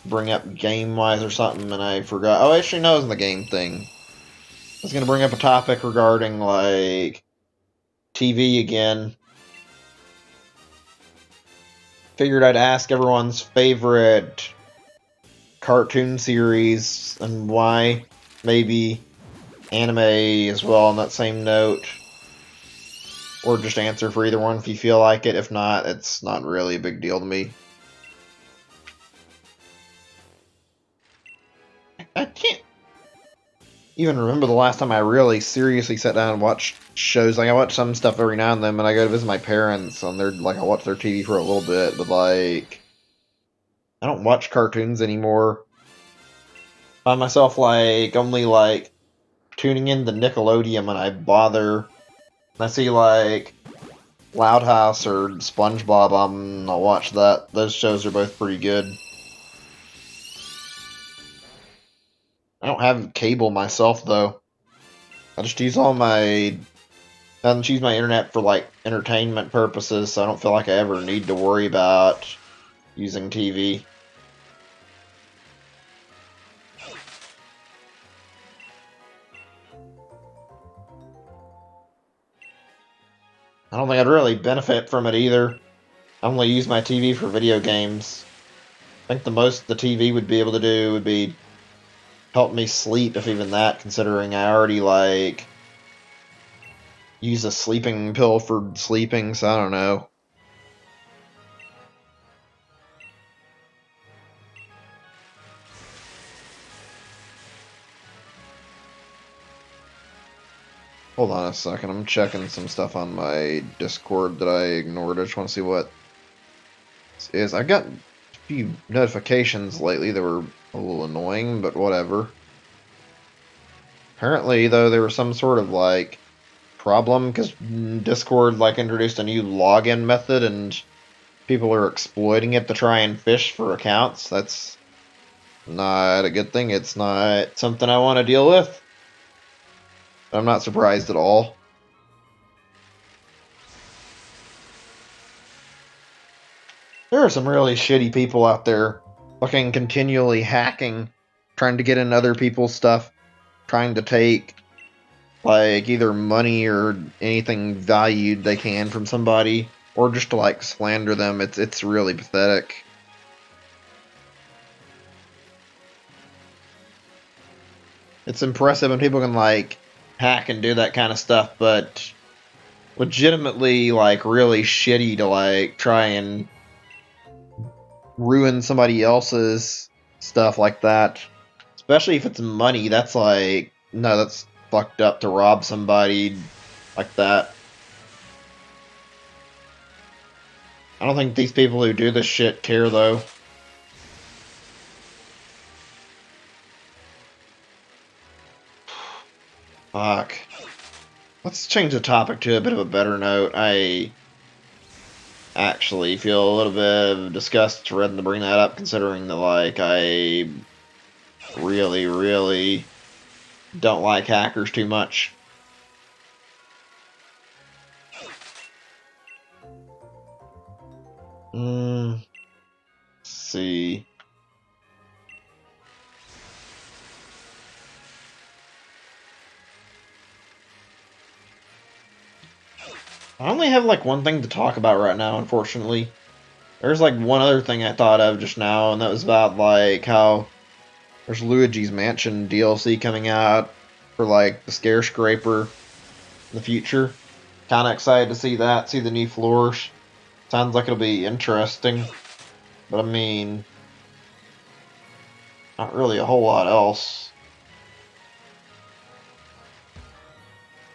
bring up game-wise or something, and I forgot. Oh, actually, no, it was in the game thing. I was going to bring up a topic regarding, like, TV again. Figured I'd ask everyone's favorite cartoon series and why. Maybe anime as well on that same note. Or just answer for either one if you feel like it. If not, it's not really a big deal to me. I can't even remember the last time I really seriously sat down and watched shows. Like, I watch some stuff every now and then when I go to visit my parents, and they're like, I watch their TV for a little bit, but, like, I don't watch cartoons anymore. I find myself, like, only, like, tuning in to Nickelodeon when I bother. I see, like, Loud House or SpongeBob, I'll watch that. Those shows are both pretty good. I don't have cable myself, though. I just use I just use my internet for, like, entertainment purposes, so I don't feel like I ever need to worry about using TV. I don't think I'd really benefit from it either. I only use my TV for video games. I think the most the TV would be able to do would be help me sleep, if even that, considering I already, like, use a sleeping pill for sleeping, so I don't know. Hold on a second, I'm checking some stuff on my Discord that I ignored. I just want to see what this is. I got a few notifications lately that were a little annoying, but whatever. Apparently, though, there was some sort of, like, problem, because Discord, like, introduced a new login method, and people are exploiting it to try and fish for accounts. That's not a good thing. It's not something I want to deal with. I'm not surprised at all. There are some really shitty people out there fucking continually hacking, trying to get in other people's stuff, trying to take like either money or anything valued they can from somebody, or just to like slander them. It's really pathetic. It's impressive when people can like hack and do that kind of stuff, but legitimately like really shitty to like try and ruin somebody else's stuff like that. Especially if it's money, that's like, no, that's fucked up to rob somebody like that. I don't think these people who do this shit care, though. Fuck. Let's change the topic to a bit of a better note. I actually feel a little bit of disgust rather than bring that up, considering that, like, I really, really don't like hackers too much. Let's see. I only have, like, one thing to talk about right now, unfortunately. There's, like, one other thing I thought of just now, and that was about, like, how there's Luigi's Mansion DLC coming out for, like, the Scarescraper in the future. Kinda excited to see that, see the new floors. Sounds like it'll be interesting. But I mean, not really a whole lot else.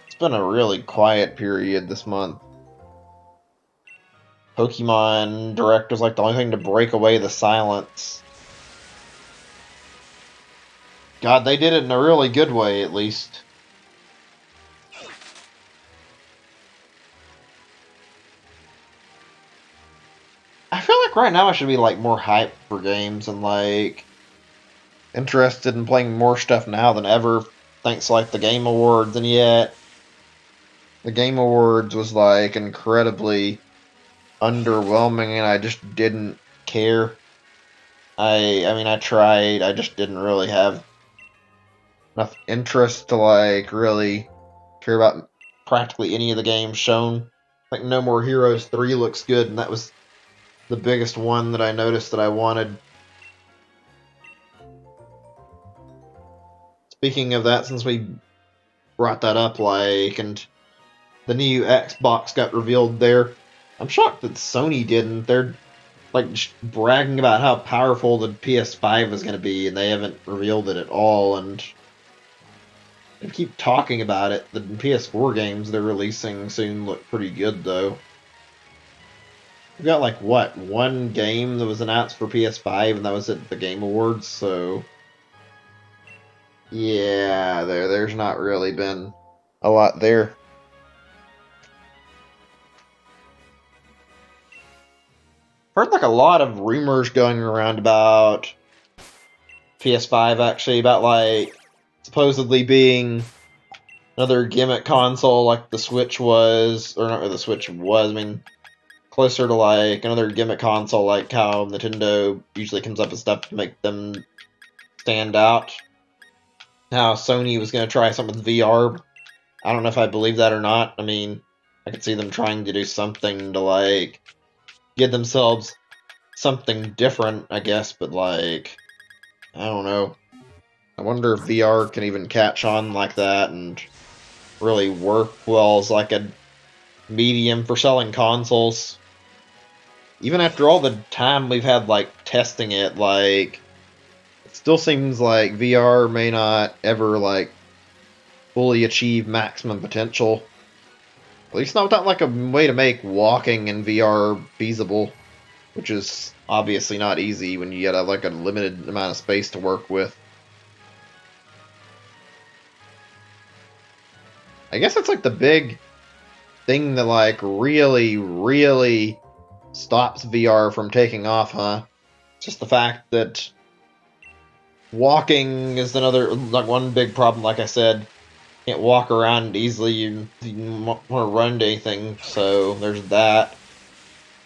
It's been a really quiet period this month. Pokemon Direct was like the only thing to break away the silence. God, they did it in a really good way, at least. I feel like right now I should be like more hyped for games and like interested in playing more stuff now than ever, thanks to like the Game Awards, and yet the Game Awards was like incredibly underwhelming and I just didn't care. I mean I tried, I just didn't really have enough interest to like really care about practically any of the games shown. Like No More Heroes 3 looks good, and that was the biggest one that I noticed that I wanted. Speaking of that, since we brought that up, like, and the new Xbox got revealed there, I'm shocked that Sony didn't. They're like just bragging about how powerful the PS5 is going to be, and they haven't revealed it at all. And they keep talking about it. The PS4 games they're releasing soon look pretty good, though. We got like what, one game that was announced for PS5, and that was at the Game Awards. So yeah, there's not really been a lot there. Heard like a lot of rumors going around about PS5 actually, about like supposedly being another gimmick console like the Switch was, or not really the Switch was, I mean closer to like another gimmick console like how Nintendo usually comes up with stuff to make them stand out. How Sony was going to try something with VR. I don't know if I believe that or not. I mean, I could see them trying to do something to like give themselves something different, I guess, but like I don't know. I wonder if VR can even catch on like that and really work well as like a medium for selling consoles. Even after all the time we've had like testing it, like it still seems like VR may not ever like fully achieve maximum potential. At least not without like a way to make walking in VR feasible, which is obviously not easy when you get like a limited amount of space to work with. I guess that's like the big thing that like really stops VR from taking off, huh? Just the fact that walking is another like one big problem. Like I said, can't walk around easily. You want to run to anything, so there's that.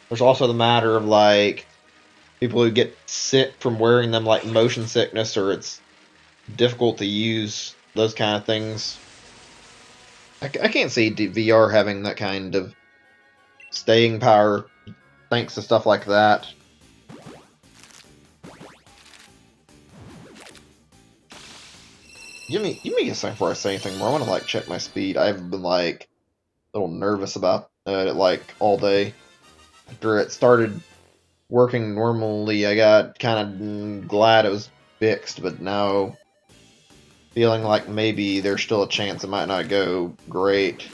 There's also the matter of like people who get sick from wearing them, like motion sickness, or it's difficult to use those kind of things. I can't see VR having that kind of staying power thanks to stuff like that. Give me a second before I say anything more. I want to like check my speed. I've been like a little nervous about it like all day. After it started working normally, I got kind of glad it was fixed, but now feeling like maybe there's still a chance it might not go great.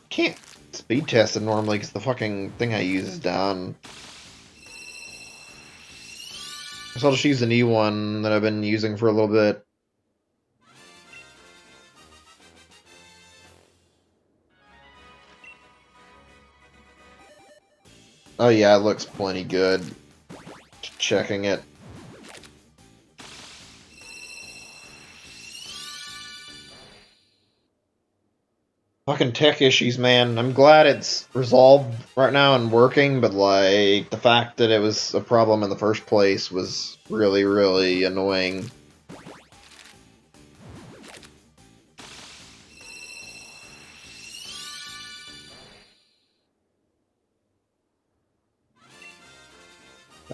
Can't speed test it normally because the fucking thing I use is down. So I'll just use the new one that I've been using for a little bit. Oh yeah, it looks plenty good. Checking it. Fucking tech issues, man. I'm glad it's resolved right now and working, but like the fact that it was a problem in the first place was really annoying.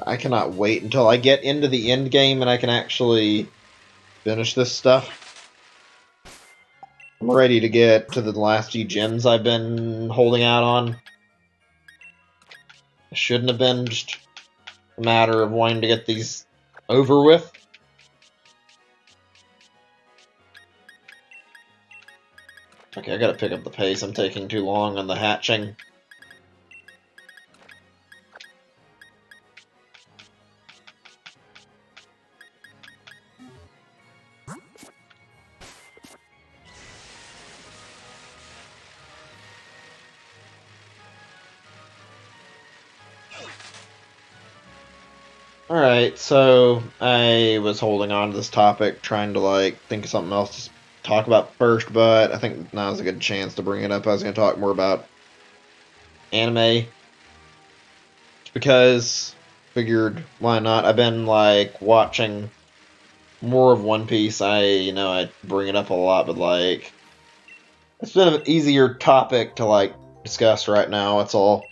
I cannot wait until I get into the end game and I can actually finish this stuff. I'm ready to get to the last few gems I've been holding out on. It shouldn't have been just a matter of wanting to get these over with. Okay, I gotta pick up the pace. I'm taking too long on the hatching. Alright, so I was holding on to this topic, trying to like think of something else to talk about first, but I think now's a good chance to bring it up. I was going to talk more about anime, because figured why not. I've been like watching more of One Piece. I bring it up a lot, but like it's been an easier topic to like discuss right now. That's all.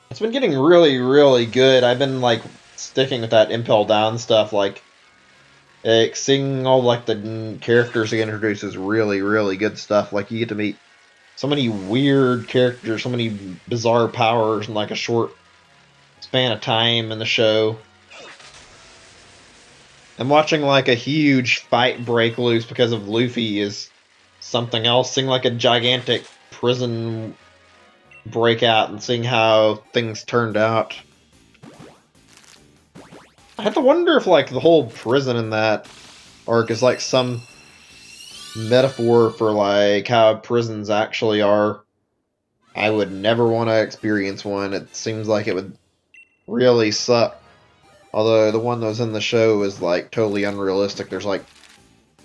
It's been getting really good. I've been like sticking with that Impel Down stuff, like seeing all like the characters they introduce is really good stuff. Like you get to meet so many weird characters, so many bizarre powers in like a short span of time in the show. And watching like a huge fight break loose because of Luffy is something else. Seeing like a gigantic prison breakout and seeing how things turned out. I have to wonder if like the whole prison in that arc is like some metaphor for like how prisons actually are. I would never want to experience one. It seems like it would really suck. Although the one that was in the show is like totally unrealistic. There's like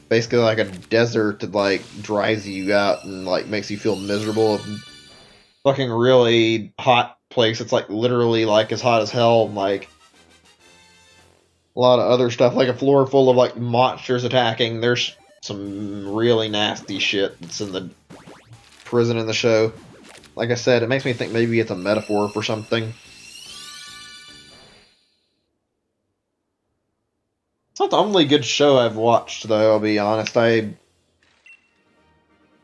basically like a desert that like dries you out and like makes you feel miserable. Fucking really hot place. It's like literally like as hot as hell. And, like a lot of other stuff, like a floor full of like monsters attacking. There's some really nasty shit that's in the prison in the show. Like I said, it makes me think maybe it's a metaphor for something. It's not the only good show I've watched, though, I'll be honest.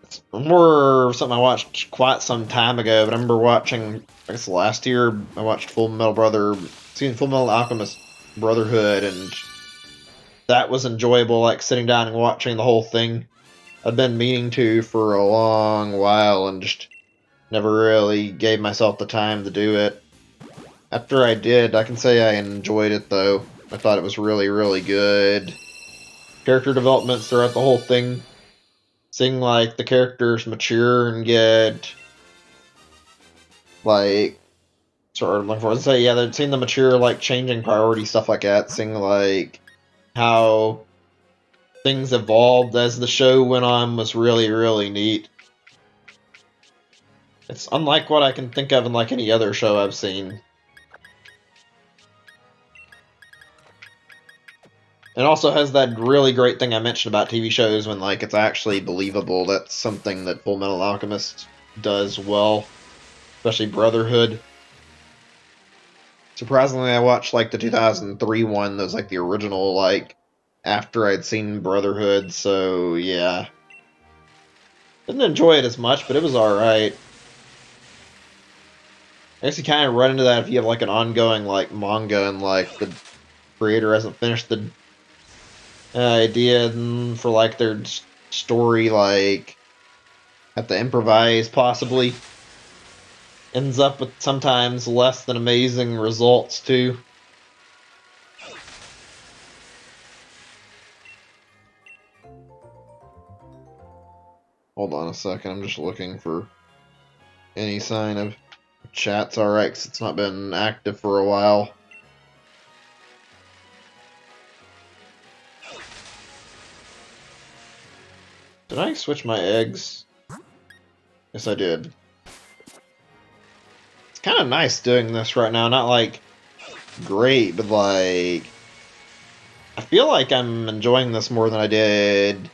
It's more something I watched quite some time ago, but I remember watching, I guess last year, I watched Full Metal Alchemist Brotherhood, and that was enjoyable, like sitting down and watching the whole thing. I'd been meaning to for a long while and just never really gave myself the time to do it. After I did, I can say I enjoyed it, though. I thought it was really, really good. Character developments throughout the whole thing. Seeing, like, the characters mature and get, like, sort of looking forward to say, yeah, seeing the mature, like, changing priorities, stuff like that. Seeing, like, how things evolved as the show went on was really, really neat. It's unlike what I can think of in, like, any other show I've seen. It also has that really great thing I mentioned about TV shows when, like, it's actually believable. That's something that Full Metal Alchemist does well, especially Brotherhood. Surprisingly, I watched, like, the 2003 one that was, like, the original, like, after I'd seen Brotherhood, so, yeah. Didn't enjoy it as much, but it was alright. I guess you kind of run into that if you have, like, an ongoing, like, manga and, like, the creator hasn't finished the idea for, like, their story, like, have to improvise, possibly. Ends up with sometimes less than amazing results, too. Hold on a second, I'm just looking for any sign of chat's alright, because it's not been active for a while. Did I switch my eggs? Yes, I did. It's kind of nice doing this right now, not like great, but like I feel like I'm enjoying this more than I did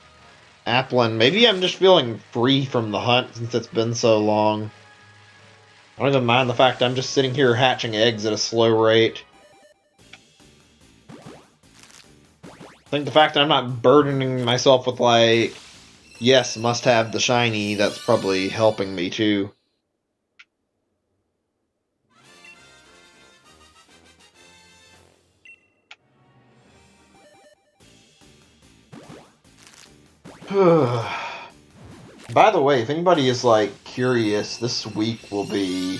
Applin. Maybe I'm just feeling free from the hunt since it's been so long. I don't even mind the fact I'm just sitting here hatching eggs at a slow rate. I think the fact that I'm not burdening myself with, like, yes, must have the shiny, that's probably helping me too. By the way, if anybody is, like, curious, this week will be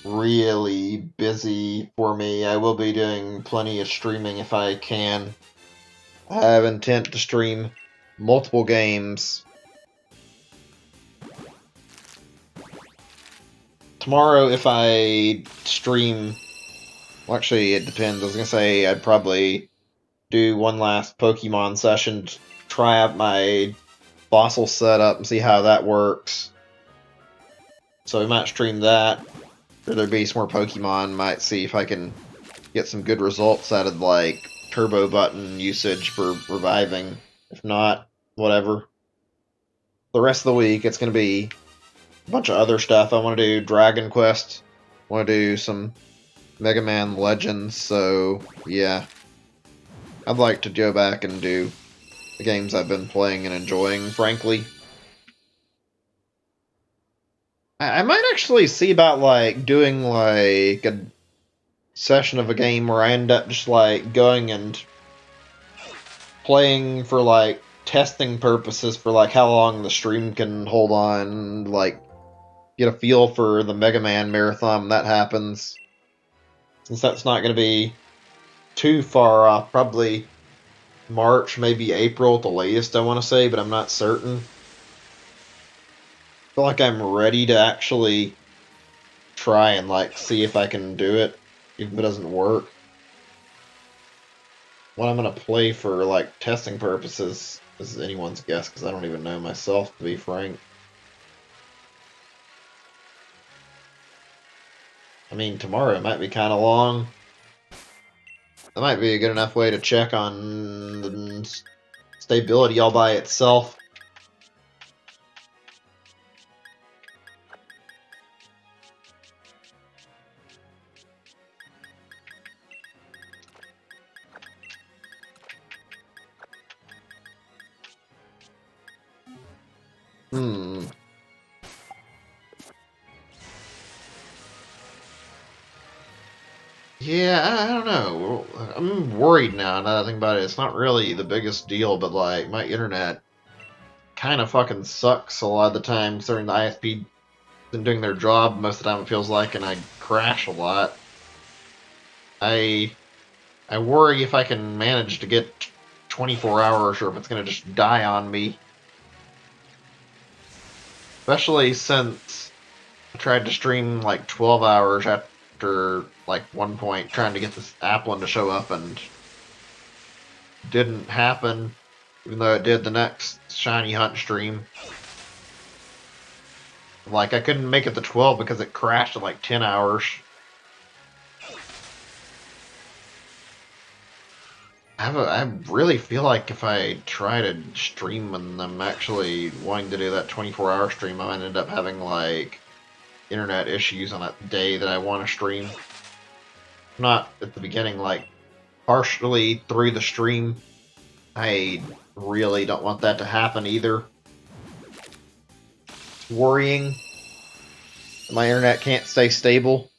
really busy for me. I will be doing plenty of streaming if I can. I have intent to stream multiple games. Tomorrow, if I stream... Well, actually, it depends. I was gonna say I'd probably do one last Pokemon session, try out my fossil setup and see how that works. So we might stream that. Or there'll be some more Pokemon. Might see if I can get some good results out of, like, turbo button usage for reviving. If not, whatever. The rest of the week, it's going to be a bunch of other stuff. I want to do Dragon Quest. I want to do some Mega Man Legends, so yeah. I'd like to go back and do the games I've been playing and enjoying, frankly. I might actually see about, like, doing, like, a session of a game where I end up just, like, going and playing for, like, testing purposes for, like, how long the stream can hold on, like, get a feel for the Mega Man marathon when that happens. Since that's not going to be too far off, probably March, maybe April at the latest, I want to say, but I'm not certain. I feel like I'm ready to actually try and, like, see if I can do it, even if it doesn't work. What I'm going to play for, like, testing purposes is anyone's guess, because I don't even know myself, to be frank. I mean, tomorrow might be kind of long. That might be a good enough way to check on the stability all by itself. Yeah, I don't know. I'm worried now that I think about it. It's not really the biggest deal, but like my internet kind of fucking sucks a lot of the time, considering the ISP isn't doing their job most of the time it feels like, and I crash a lot. I I worry if I can manage to get 24 hours or if it's gonna just die on me. Especially since I tried to stream like 12 hours after like one point trying to get this Applin to show up and didn't happen, even though it did the next shiny hunt stream. Like I couldn't make it to 12 because it crashed at like 10 hours. I really feel like if I try to stream and I'm actually wanting to do that 24-hour stream, I might end up having like internet issues on that day that I want to stream. Not at the beginning, like partially through the stream. I really don't want that to happen either. It's worrying. My internet can't stay stable.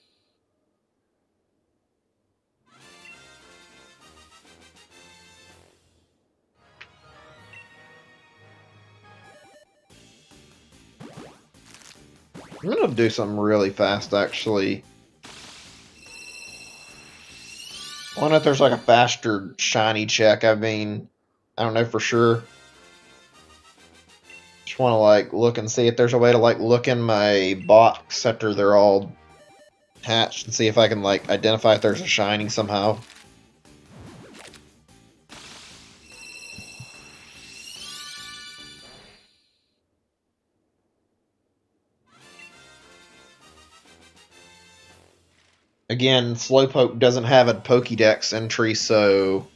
I'm gonna do something really fast, actually. I wonder if there's like a faster shiny check. I mean, I don't know for sure. Just want to like look and see if there's a way to like look in my box after they're all hatched and see if I can like identify if there's a shiny somehow. Again, Slowpoke doesn't have a Pokédex entry, so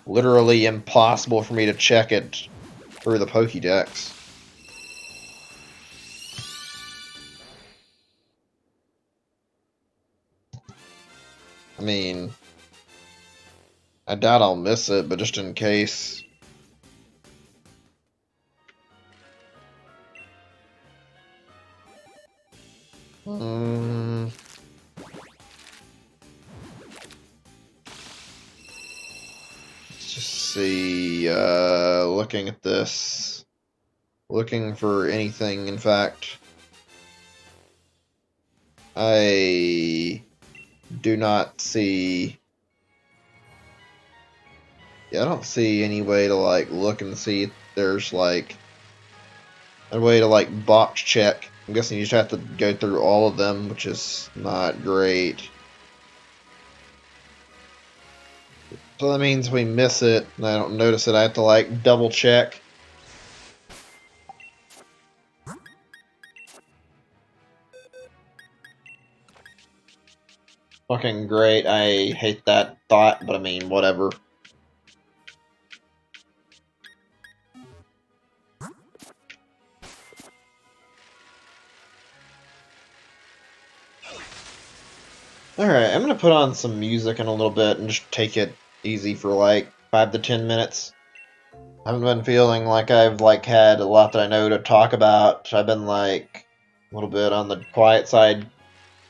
literally impossible for me to check it through the Pokédex. I mean, I doubt I'll miss it, but just in case. Let's just see. Looking at this. Looking for anything, in fact. I do not see. Yeah, I don't see any way to like look and see if there's like a way to like box check. I'm guessing you just have to go through all of them, which is not great. So that means we miss it and I don't notice it. I have to like double check. Fucking great. I hate that thought, but I mean, whatever. Alright, I'm gonna put on some music in a little bit and just take it easy for like 5 to 10 minutes. I haven't been feeling like I've like had a lot that I know to talk about. I've been like a little bit on the quiet side.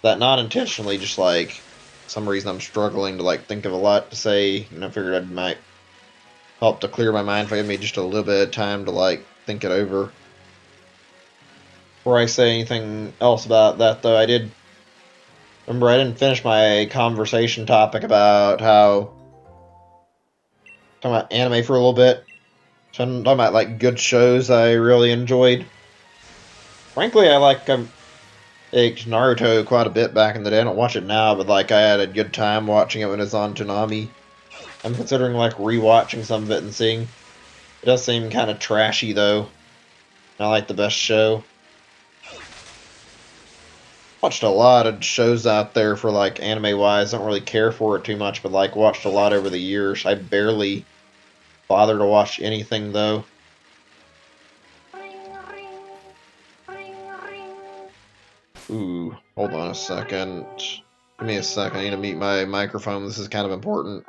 That not intentionally, just like some reason I'm struggling to like think of a lot to say, and I figured I might help to clear my mind if I give me just a little bit of time to like think it over. Before I say anything else about that, though, I did remember I didn't finish my conversation topic about how talking about anime for a little bit. So I'm talking about like good shows I really enjoyed. Frankly, I like Naruto quite a bit back in the day. I don't watch it now, but like I had a good time watching it when it was on Toonami. I'm considering like rewatching some of it and seeing. It does seem kind of trashy though. Not like the best show. Watched a lot of shows out there for like anime wise. Don't really care for it too much, but like watched a lot over the years. I barely bother to watch anything though. Ooh, hold on a second. Give me a second. I need to mute my microphone. This is kind of important.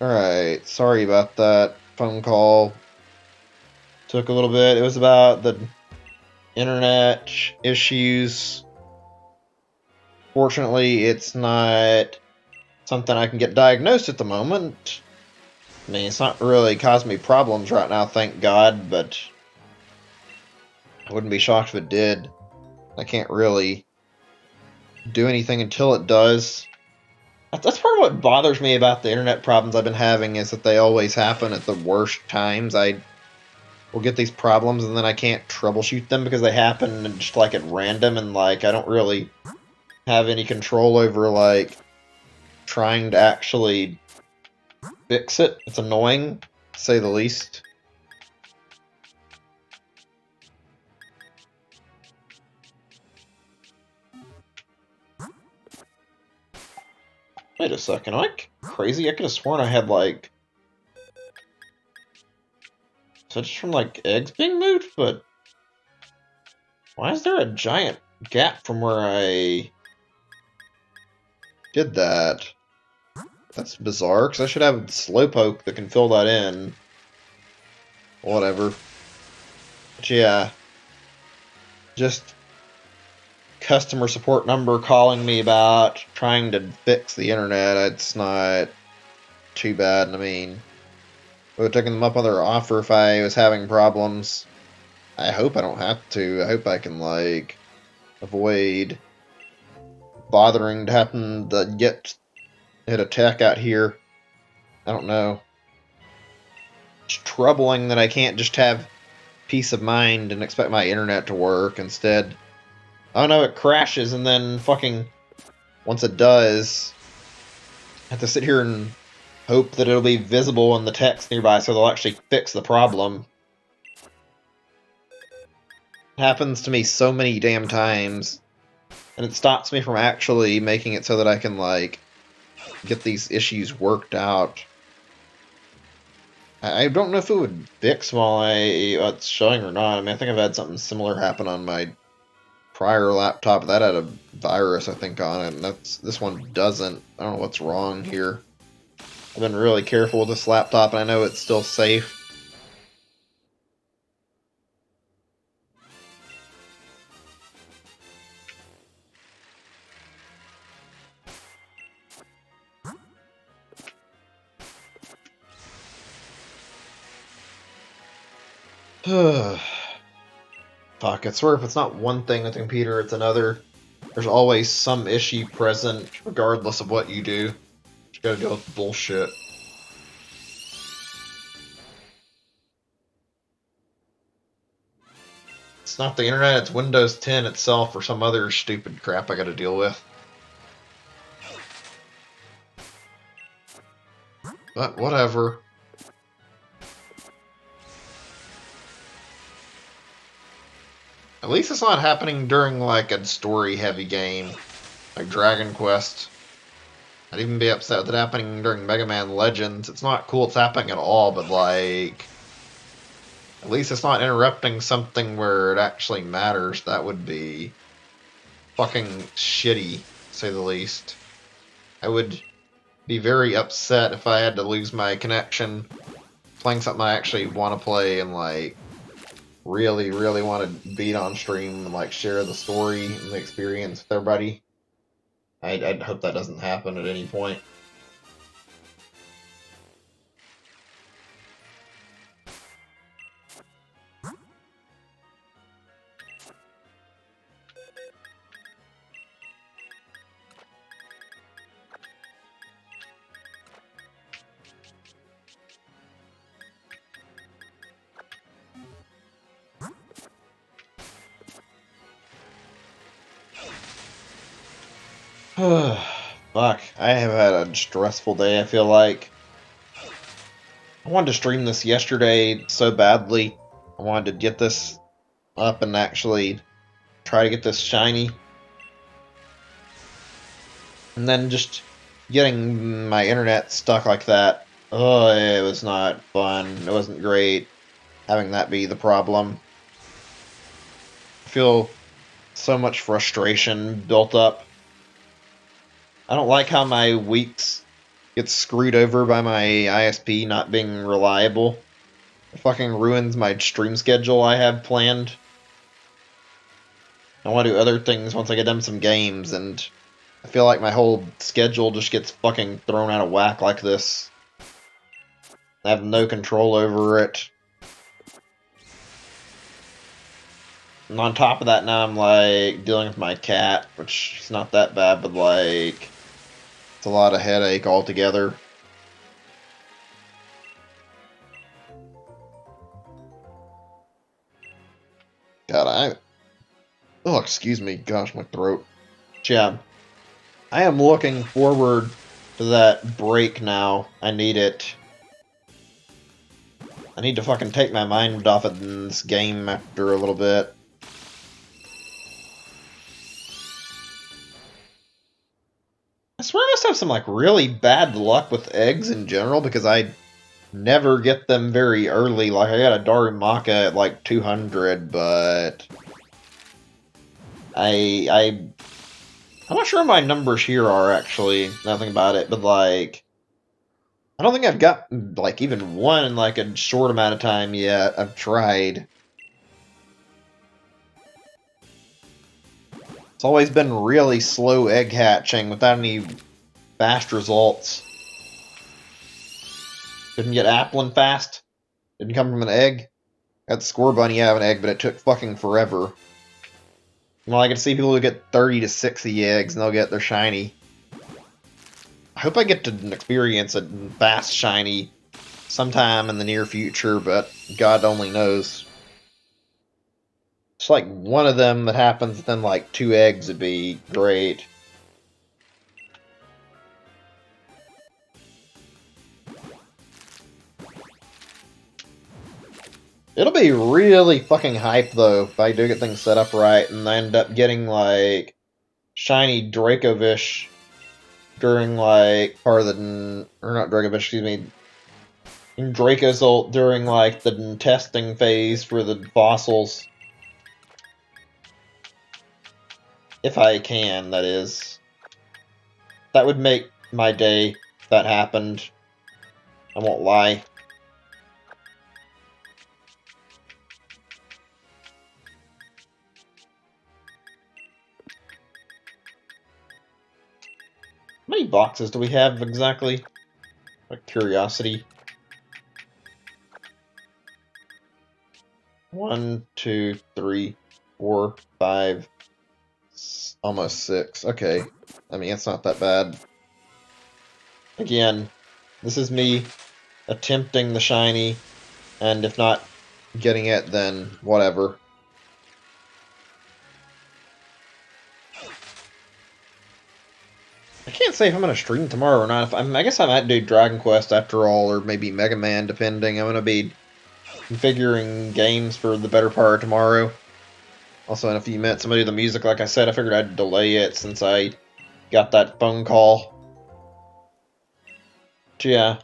Alright, sorry about that phone call. Took a little bit. It was about the internet issues. Fortunately, it's not something I can get diagnosed at the moment. I mean, it's not really causing me problems right now, thank God, but I wouldn't be shocked if it did. I can't really do anything until it does. That's part of what bothers me about the internet problems I've been having, is that they always happen at the worst times. I will get these problems and then I can't troubleshoot them because they happen just like at random, and like I don't really have any control over like trying to actually fix it. It's annoying, to say the least. Wait a second, am I crazy? I could have sworn I had like... Is that just from like eggs being moved? But why is there a giant gap from where I did that? That's bizarre, because I should have a Slowpoke that can fill that in. Whatever. But yeah. Just customer support number calling me about trying to fix the internet. It's not too bad. I mean, I would have taken them up on their offer if I was having problems. I hope I don't have to. I hope I can, like, avoid bothering to happen to hit a tech out here. I don't know. It's troubling that I can't just have peace of mind and expect my internet to work. Instead, oh no, it crashes, and then fucking, once it does, I have to sit here and hope that it'll be visible in the text nearby so they'll actually fix the problem. It happens to me so many damn times, and it stops me from actually making it so that I can, like, get these issues worked out. I don't know if it would fix while it's showing or not. I mean, I think I've had something similar happen on my prior laptop. That had a virus, I think, on it, and this one doesn't. I don't know what's wrong here. I've been really careful with this laptop, and I know it's still safe. Fuck, I swear if it's not one thing with the computer, it's another. There's always some issue present, regardless of what you do. Just gotta deal with bullshit. It's not the internet, it's Windows 10 itself or some other stupid crap I gotta deal with. But whatever. At least it's not happening during like a story-heavy game, like Dragon Quest. I'd even be upset with it happening during Mega Man Legends. It's not cool it's happening at all, but like, at least it's not interrupting something where it actually matters. That would be fucking shitty, to say the least. I would be very upset if I had to lose my connection playing something I actually want to play and like really, really want to beat on stream and like share the story and the experience with everybody. I'd hope that doesn't happen at any point. Fuck, I have had a stressful day, I feel like. I wanted to stream this yesterday so badly. I wanted to get this up and actually try to get this shiny. And then just getting my internet stuck like that, oh, it was not fun. It wasn't great having that be the problem. I feel so much frustration built up. I don't like how my weeks gets screwed over by my ISP not being reliable. It fucking ruins my stream schedule I have planned. I want to do other things once I get done some games, and I feel like my whole schedule just gets fucking thrown out of whack like this. I have no control over it. And on top of that, now I'm like dealing with my cat, which is not that bad, but like it's a lot of headache altogether. God, oh, excuse me, gosh, my throat. Yeah, I am looking forward to that break now. I need it. I need to fucking take my mind off of this game after a little bit. I swear I must have some like really bad luck with eggs in general because I never get them very early. Like I got a Darumaka at like 200, but I'm not sure what my numbers here are actually. Nothing about it, but like I don't think I've got like even one in like a short amount of time yet. I've tried. It's always been really slow egg hatching without any fast results. Didn't get Applin fast. Didn't come from an egg. Got the Score Bunny out of an egg, but it took fucking forever. Well, I can see people who get 30 to 60 eggs and they'll get their shiny. I hope I get to experience a fast shiny sometime in the near future, but God only knows. It's like one of them that happens within like 2 eggs would be great. It'll be really fucking hype though if I do get things set up right and I end up getting like shiny Dracovish during like part of the, or not Dracovish, excuse me, Dracozolt during like the testing phase for the fossils. If I can, that is. That would make my day if that happened. I won't lie. How many boxes do we have exactly? A curiosity. 1, 2, 3, 4, 5, almost 6. Okay. I mean, it's not that bad. Again, this is me attempting the shiny, and if not getting it, then whatever. I can't say if I'm going to stream tomorrow or not. I guess I might do Dragon Quest after all, or maybe Mega Man, depending. I'm going to be configuring games for the better part of tomorrow. Also, in a few minutes, I'm going to do the music. Like I said, I figured I'd delay it since I got that phone call. But yeah.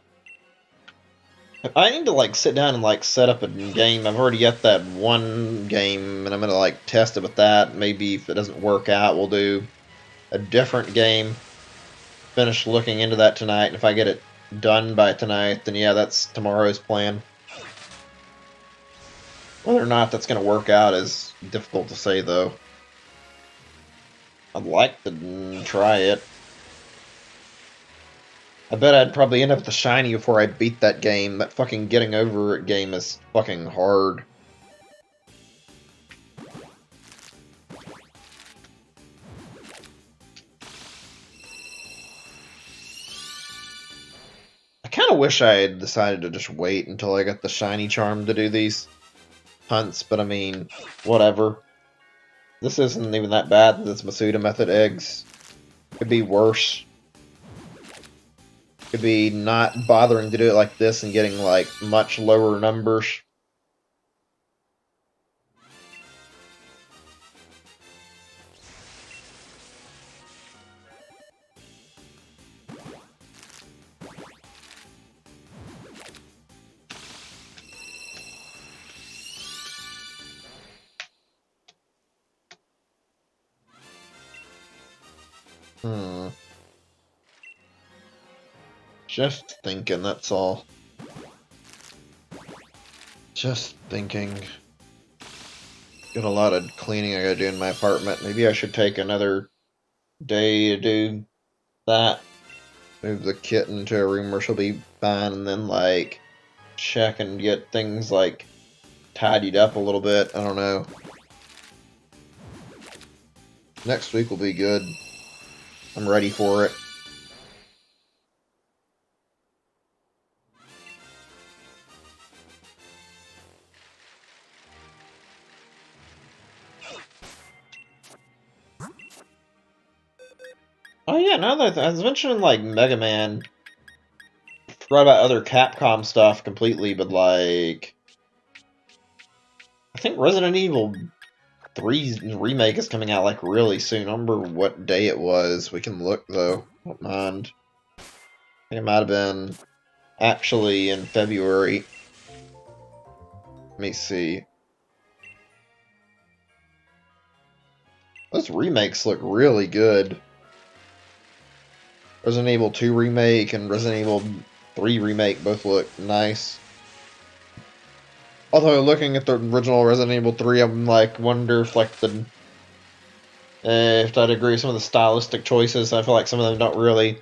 I need to, like, sit down and, like, set up a game. I've already got that one game, and I'm going to, like, test it with that. Maybe if it doesn't work out, we'll do a different game. Finish looking into that tonight, and if I get it done by tonight, then yeah, that's tomorrow's plan. Whether or not that's going to work out is difficult to say, though. I'd like to try it. I bet I'd probably end up with the shiny before I beat that game. That fucking getting over it game is fucking hard. I kind of wish I had decided to just wait until I got the shiny charm to do these hunts, but I mean, whatever. This isn't even that bad, this Masuda method eggs. Could be worse. Could be not bothering to do it like this and getting, like, much lower numbers. Hmm. Just thinking, that's all. Just thinking. Got a lot of cleaning I gotta do in my apartment. Maybe I should take another day to do that. Move the kitten to a room where she'll be fine, and then, like, check and get things, like, tidied up a little bit. I don't know. Next week will be good. I'm ready for it. Oh yeah, now that I was mentioning, like, Mega Man, forgot about other Capcom stuff completely, but, like, I think Resident Evil 3's remake is coming out, like, really soon. I don't remember what day it was. We can look, though. Don't mind. I think it might have been actually in February. Let me see. Those remakes look really good. Resident Evil 2 remake and Resident Evil 3 remake both look nice. Although looking at the original Resident Evil 3, I'm like, wonder if like if I'd agree with some of the stylistic choices. I feel like some of them don't really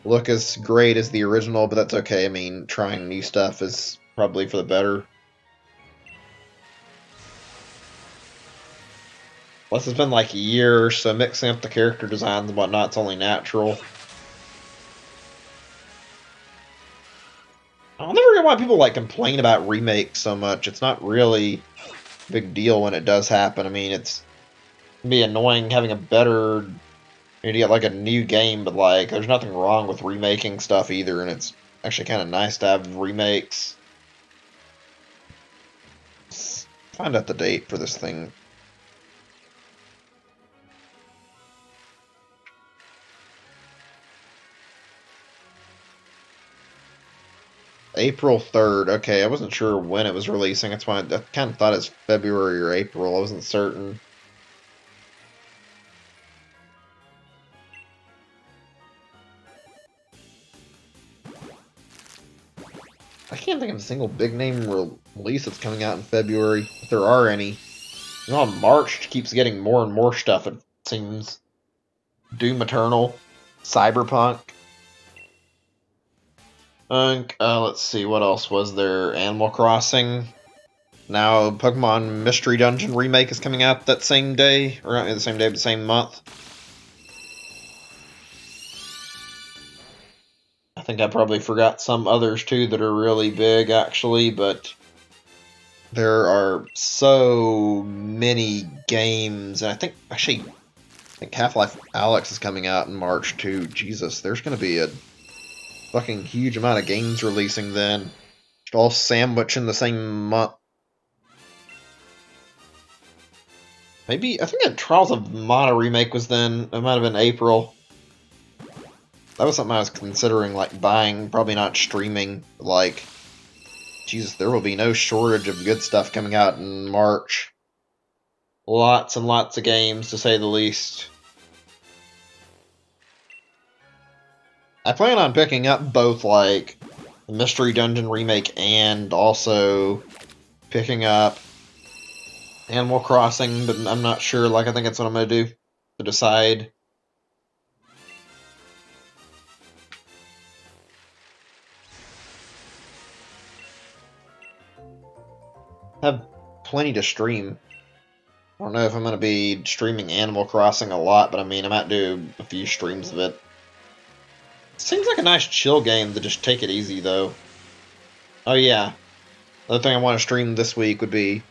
look as great as the original, but that's okay. I mean, trying new stuff is probably for the better. Plus, it's been like a year, so mixing up the character designs and whatnot's only natural. I'll never get why people like complain about remakes so much. It's not really a big deal when it does happen. I mean, it's can be annoying having a better, you get like a new game, but like there's nothing wrong with remaking stuff either, and it's actually kind of nice to have remakes. Let's find out the date for this thing. April 3rd. Okay, I wasn't sure when it was releasing. That's why I kind of thought it's February or April. I wasn't certain. I can't think of a single big name release that's coming out in February, if there are any. You know, March keeps getting more and more stuff, it seems. Doom Eternal, Cyberpunk. Let's see, what else was there? Animal Crossing. Now, Pokemon Mystery Dungeon Remake is coming out that same day, or not the same day, but the same month. I think I probably forgot some others too that are really big, actually, but there are so many games, and I think Half-Life Alyx is coming out in March too. Jesus, there's going to be a fucking huge amount of games releasing then, all sandwiched in the same month. Maybe, I think that Trials of Mana remake was then. It might have been April. That was something I was considering, like, buying. Probably not streaming. Like, Jesus, there will be no shortage of good stuff coming out in March. Lots and lots of games, to say the least. I plan on picking up both, like, the Mystery Dungeon remake and also picking up Animal Crossing, but I'm not sure. Like, I think that's what I'm going to do to decide. I have plenty to stream. I don't know if I'm going to be streaming Animal Crossing a lot, but I mean, I might do a few streams of it. Seems like a nice chill game to just take it easy, though. Oh yeah, the other thing I want to stream this week would be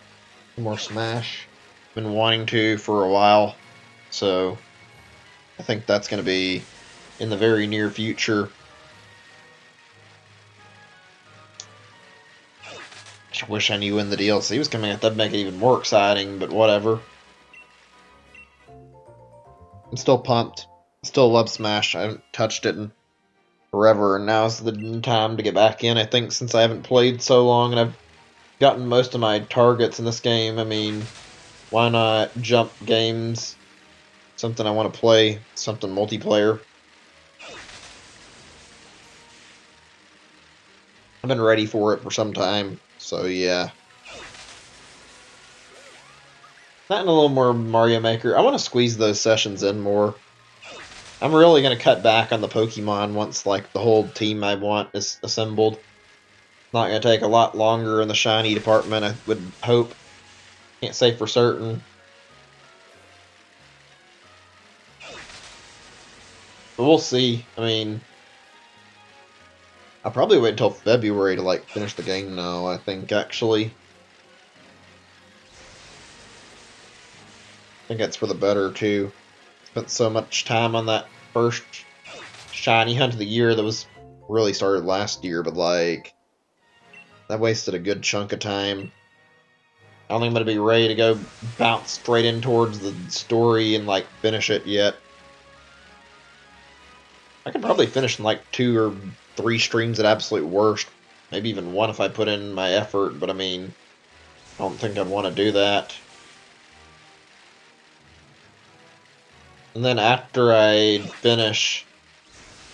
more Smash. Been wanting to for a while, so I think that's going to be in the very near future. Just wish I knew when the DLC was coming out. That'd make it even more exciting, but whatever. I'm still pumped. Still love Smash. I haven't touched it in forever, and now's the time to get back in, I think, since I haven't played so long, and I've gotten most of my targets in this game. I mean, why not jump games? Something I want to play, something multiplayer. I've been ready for it for some time, so yeah. That and a little more Mario Maker. I want to squeeze those sessions in more. I'm really going to cut back on the Pokemon once, like, the whole team I want is assembled. Not going to take a lot longer in the shiny department, I would hope. Can't say for certain. But we'll see. I mean, I'll probably wait until February to, like, finish the game now, I think, actually. I think that's for the better, too. Spent so much time on that first shiny hunt of the year that was really started last year, but, like, that wasted a good chunk of time. I don't think I'm going to be ready to go bounce straight in towards the story and, like, finish it yet. I could probably finish in, like, 2 or 3 streams at absolute worst. Maybe even 1 if I put in my effort, but I mean, I don't think I'd want to do that. And then after I finish,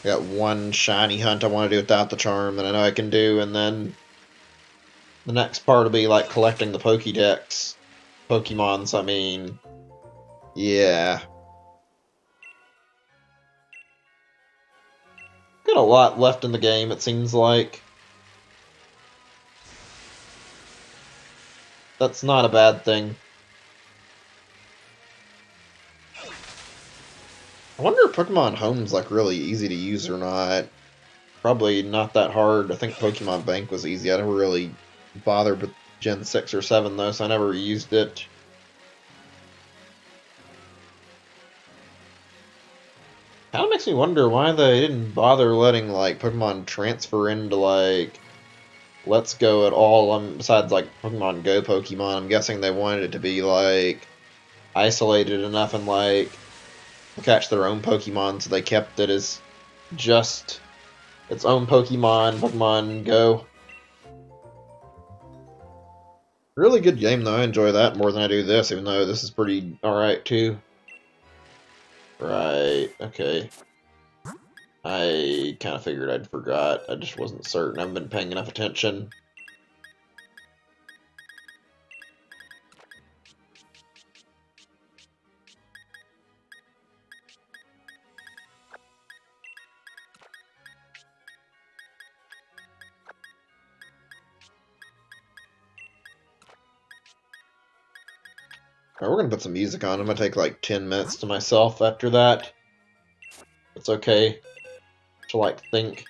I got 1 shiny hunt I want to do without the charm that I know I can do, and then the next part will be, like, collecting the Pokédex Pokemons, I mean, yeah. Got a lot left in the game, it seems like. That's not a bad thing. I wonder if Pokemon Home's, like, really easy to use or not. Probably not that hard. I think Pokemon Bank was easy. I never really bothered with Gen 6 or 7, though, so I never used it. Kinda makes me wonder why they didn't bother letting, like, Pokemon transfer into, like, Let's Go at all, besides, like, Pokemon Go Pokemon. I'm guessing they wanted it to be, like, isolated enough and, like, catch their own Pokemon, so they kept it as just its own Pokemon Go. Really good game, though. I enjoy that more than I do this, even though this is pretty alright, too. Right, okay. I kind of figured I'd forgot. I just wasn't certain. I haven't been paying enough attention. Alright, we're gonna put some music on. I'm gonna take like 10 minutes to myself after that. It's okay to, like, think.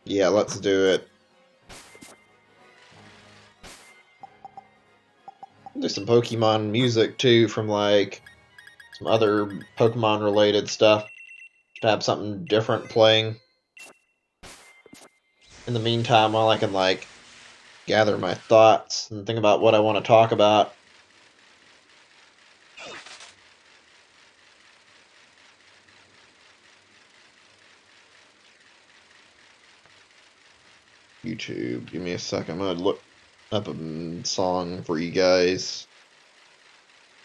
Yeah, let's do it. Do some Pokemon music too from, like, some other Pokemon related stuff. To have something different playing. In the meantime, while I can, like, gather my thoughts and think about what I want to talk about. YouTube, give me a second. I'm gonna look up a song for you guys.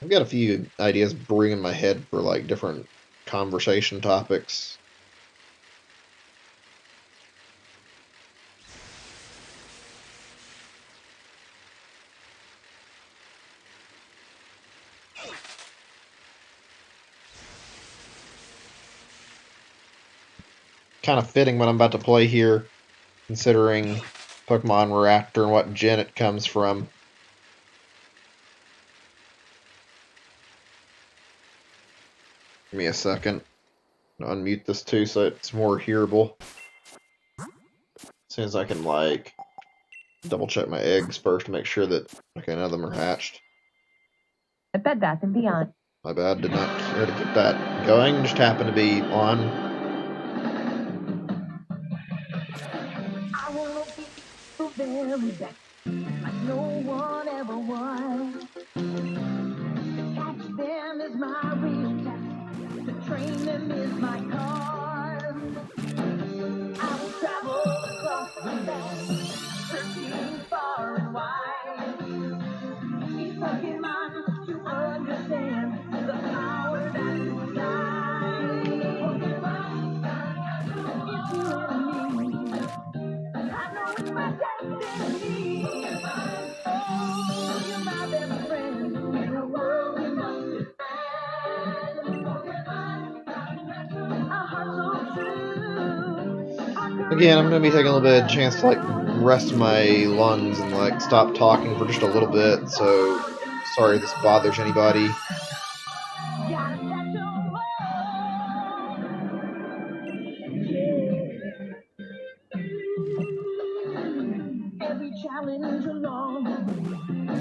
I've got a few ideas brewing in my head for, like, different conversation topics. Kind of fitting what I'm about to play here, considering Pokemon Raptor and what gen it comes from. Give me a second. I'll unmute this too so it's more hearable. As soon as I can, like, double check my eggs first to make sure that, okay, none of them are hatched. At Bed Bath & Beyond. My bad, did not care to get that going, just happened to be on. I wanna be the very best, like no one ever was. To catch them is my real test, to train them is my cause. I will travel across the land, searching far and wide. Again, I'm gonna be taking a little bit of chance to like rest my lungs and like stop talking for just a little bit. So sorry if this bothers anybody. Every challenge along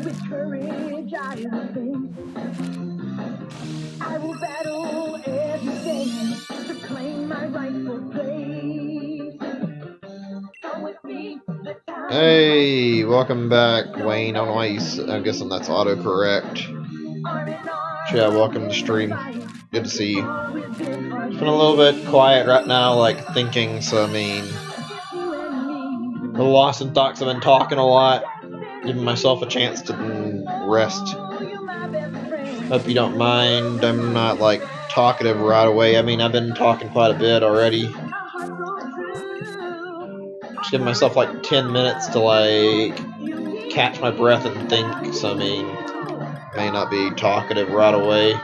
with courage I will face. I will battle every day to claim my rightful place. Come with me, the time. Hey, welcome back, Wayne. I don't know why I'm guessing that's autocorrect. Yeah, welcome to stream. Good to see you. It's been a little bit quiet right now, like thinking, so I mean, a little lost in thoughts. I've been talking a lot, giving myself a chance to rest. Hope you don't mind. I'm not like talkative right away. I mean, I've been talking quite a bit already. Just giving myself like 10 minutes to like catch my breath and think. So I mean, may not be talkative right away.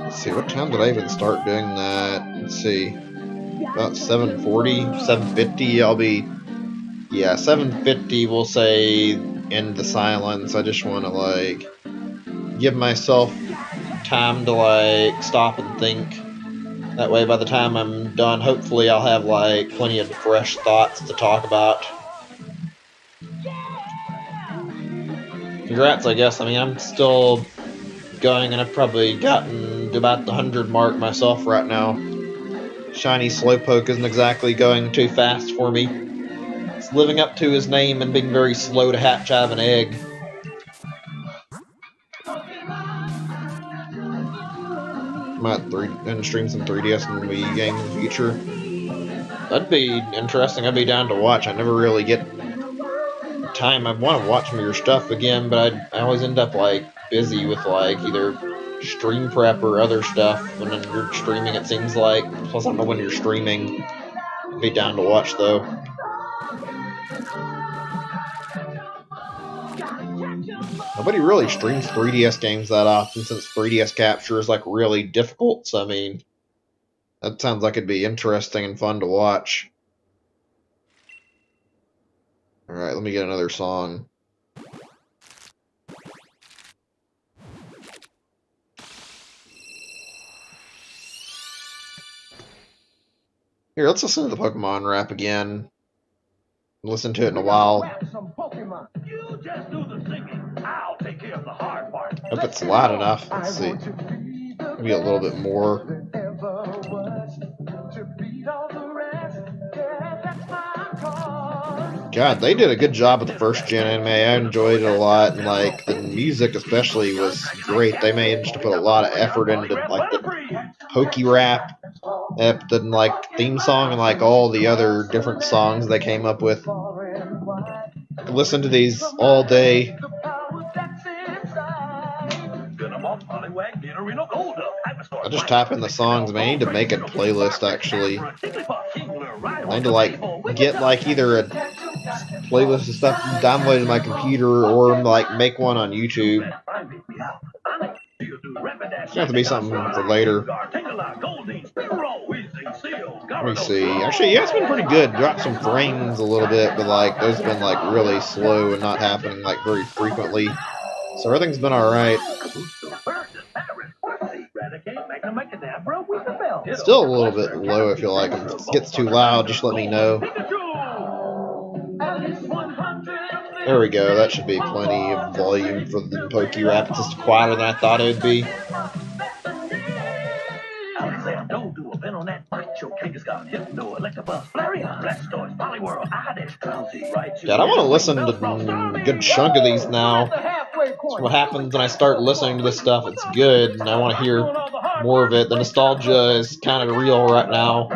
Let's see, what time did I even start doing that? Let's see, about 7:40, 7:50. I'll be, yeah, 7:50. We'll say end the silence. I just want to like give myself time to like stop and think. That way, by the time I'm done, hopefully I'll have like plenty of fresh thoughts to talk about. Congrats, I guess. I mean, I'm still going, and I've probably gotten to about the 100 mark myself right now. Shiny Slowpoke isn't exactly going too fast for me. It's living up to his name and being very slow to hatch out of an egg. Might stream some 3DS and Wii games in the future. That'd be interesting. I'd be down to watch. I never really get time. I want to watch some of your stuff again, but I always end up like busy with like either stream prep or other stuff. When you're streaming, it seems like. Plus, I don't know when you're streaming. I'd be down to watch though. Nobody really streams 3DS games that often since 3DS capture is like really difficult. So I mean, that sounds like it'd be interesting and fun to watch. Alright, let me get another song. Here, let's listen to the Pokemon rap again. Listen to it in a while. You just do the singing. I'll take care of the hard part. Hope it's loud enough. Let's see. Maybe a little bit more. God, they did a good job with the first gen anime. I enjoyed it a lot, and like the music especially was great. They managed to put a lot of effort into like the Poke rap, the like theme song, and like all the other different songs they came up with. I could listen to these all day. I just type in the songs, man. I need to make a playlist actually. I need to like get like either a playlist of stuff downloaded to my computer or like make one on YouTube. It's gonna have to be something for later. Let me see. Actually, yeah, it's been pretty good. Dropped some frames a little bit, but like those have been like really slow and not happening like very frequently. So everything's been alright. Still a little bit low, I feel like. If it gets too loud, just let me know. There we go. That should be plenty of volume for the Poke rap. It's just quieter than I thought it would be. God, I want to listen to a good chunk of these now. That's what happens when I start listening to this stuff. It's good, and I want to hear more of it. The nostalgia is kind of real right now.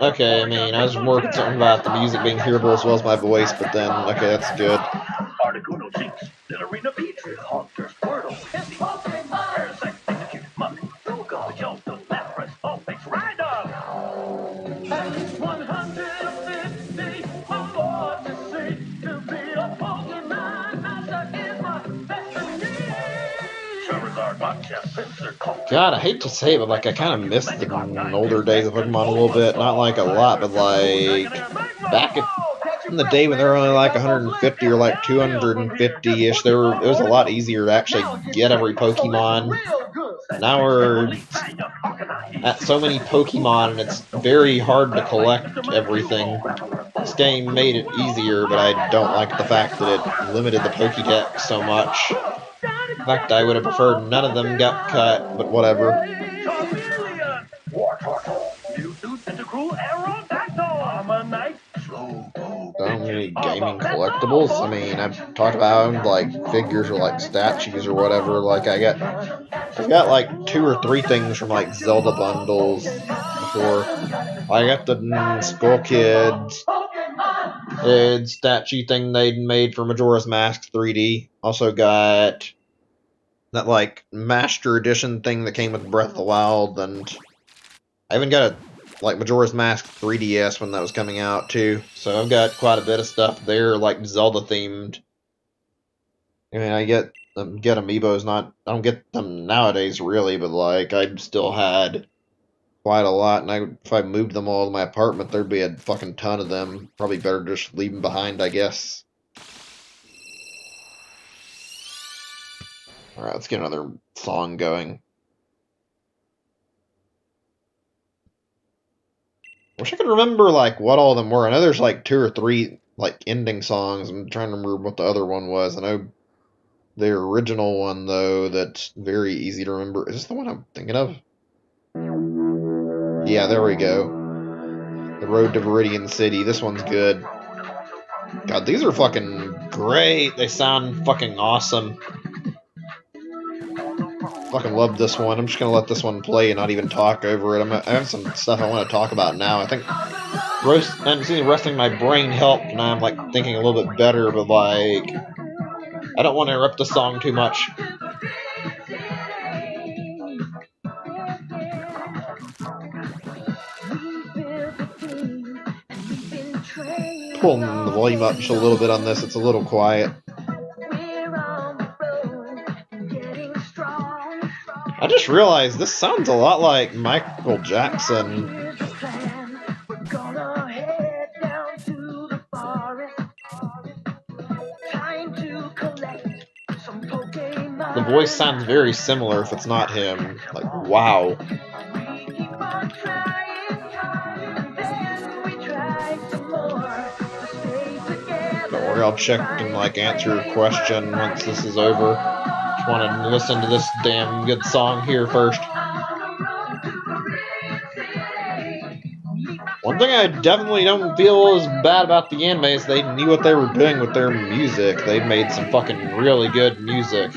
Okay, I mean, I was more concerned about the music being hearable as well as my voice, but then, okay, that's good. God, I hate to say it, but like I kind of miss the older days of Pokemon a little bit. Not like a lot, but like back in the day when there were only like 150 or like 250-ish, it was a lot easier to actually get every Pokemon. Now we're at so many Pokemon, and it's very hard to collect everything. This game made it easier, but I don't like the fact that it limited the Pokédex so much. In fact, I would have preferred none of them got cut, but whatever. So many gaming collectibles. I mean, I've talked about like figures or like statues or whatever. Like I've got like 2 or 3 things from like Zelda bundles before. I got the Skull Kids statue thing they'd made for Majora's Mask 3D. Also got that like Master Edition thing that came with Breath of the Wild, and I even got a like Majora's Mask 3DS when that was coming out too. So I've got quite a bit of stuff there, like Zelda themed. I mean, I get amiibos. I don't get them nowadays really, but like I still had quite a lot, and if I moved them all to my apartment, there'd be a fucking ton of them. Probably better just leave them behind, I guess. Alright, let's get another song going. Wish I could remember, like, what all of them were. I know there's, like, 2 or 3, like, ending songs. I'm trying to remember what the other one was. I know the original one, though, that's very easy to remember. Is this the one I'm thinking of? Yeah, there we go. The Road to Viridian City. This one's good. God, these are fucking great. They sound fucking awesome. Fucking love this one. I'm just gonna let this one play and not even talk over it. I have some stuff I want to talk about now. I think I'm seeing resting my brain helped, and I'm like thinking a little bit better. But like, I don't want to interrupt the song too much. Pulling the volume up just a little bit on this. It's a little quiet. I just realized this sounds a lot like Michael Jackson. The voice sounds very similar if it's not him. Like, wow. Don't worry, I'll check and like answer your question once this is over. Just want to listen to this damn good song here first. One thing I definitely don't feel is bad about the anime is they knew what they were doing with their music. They made some fucking really good music.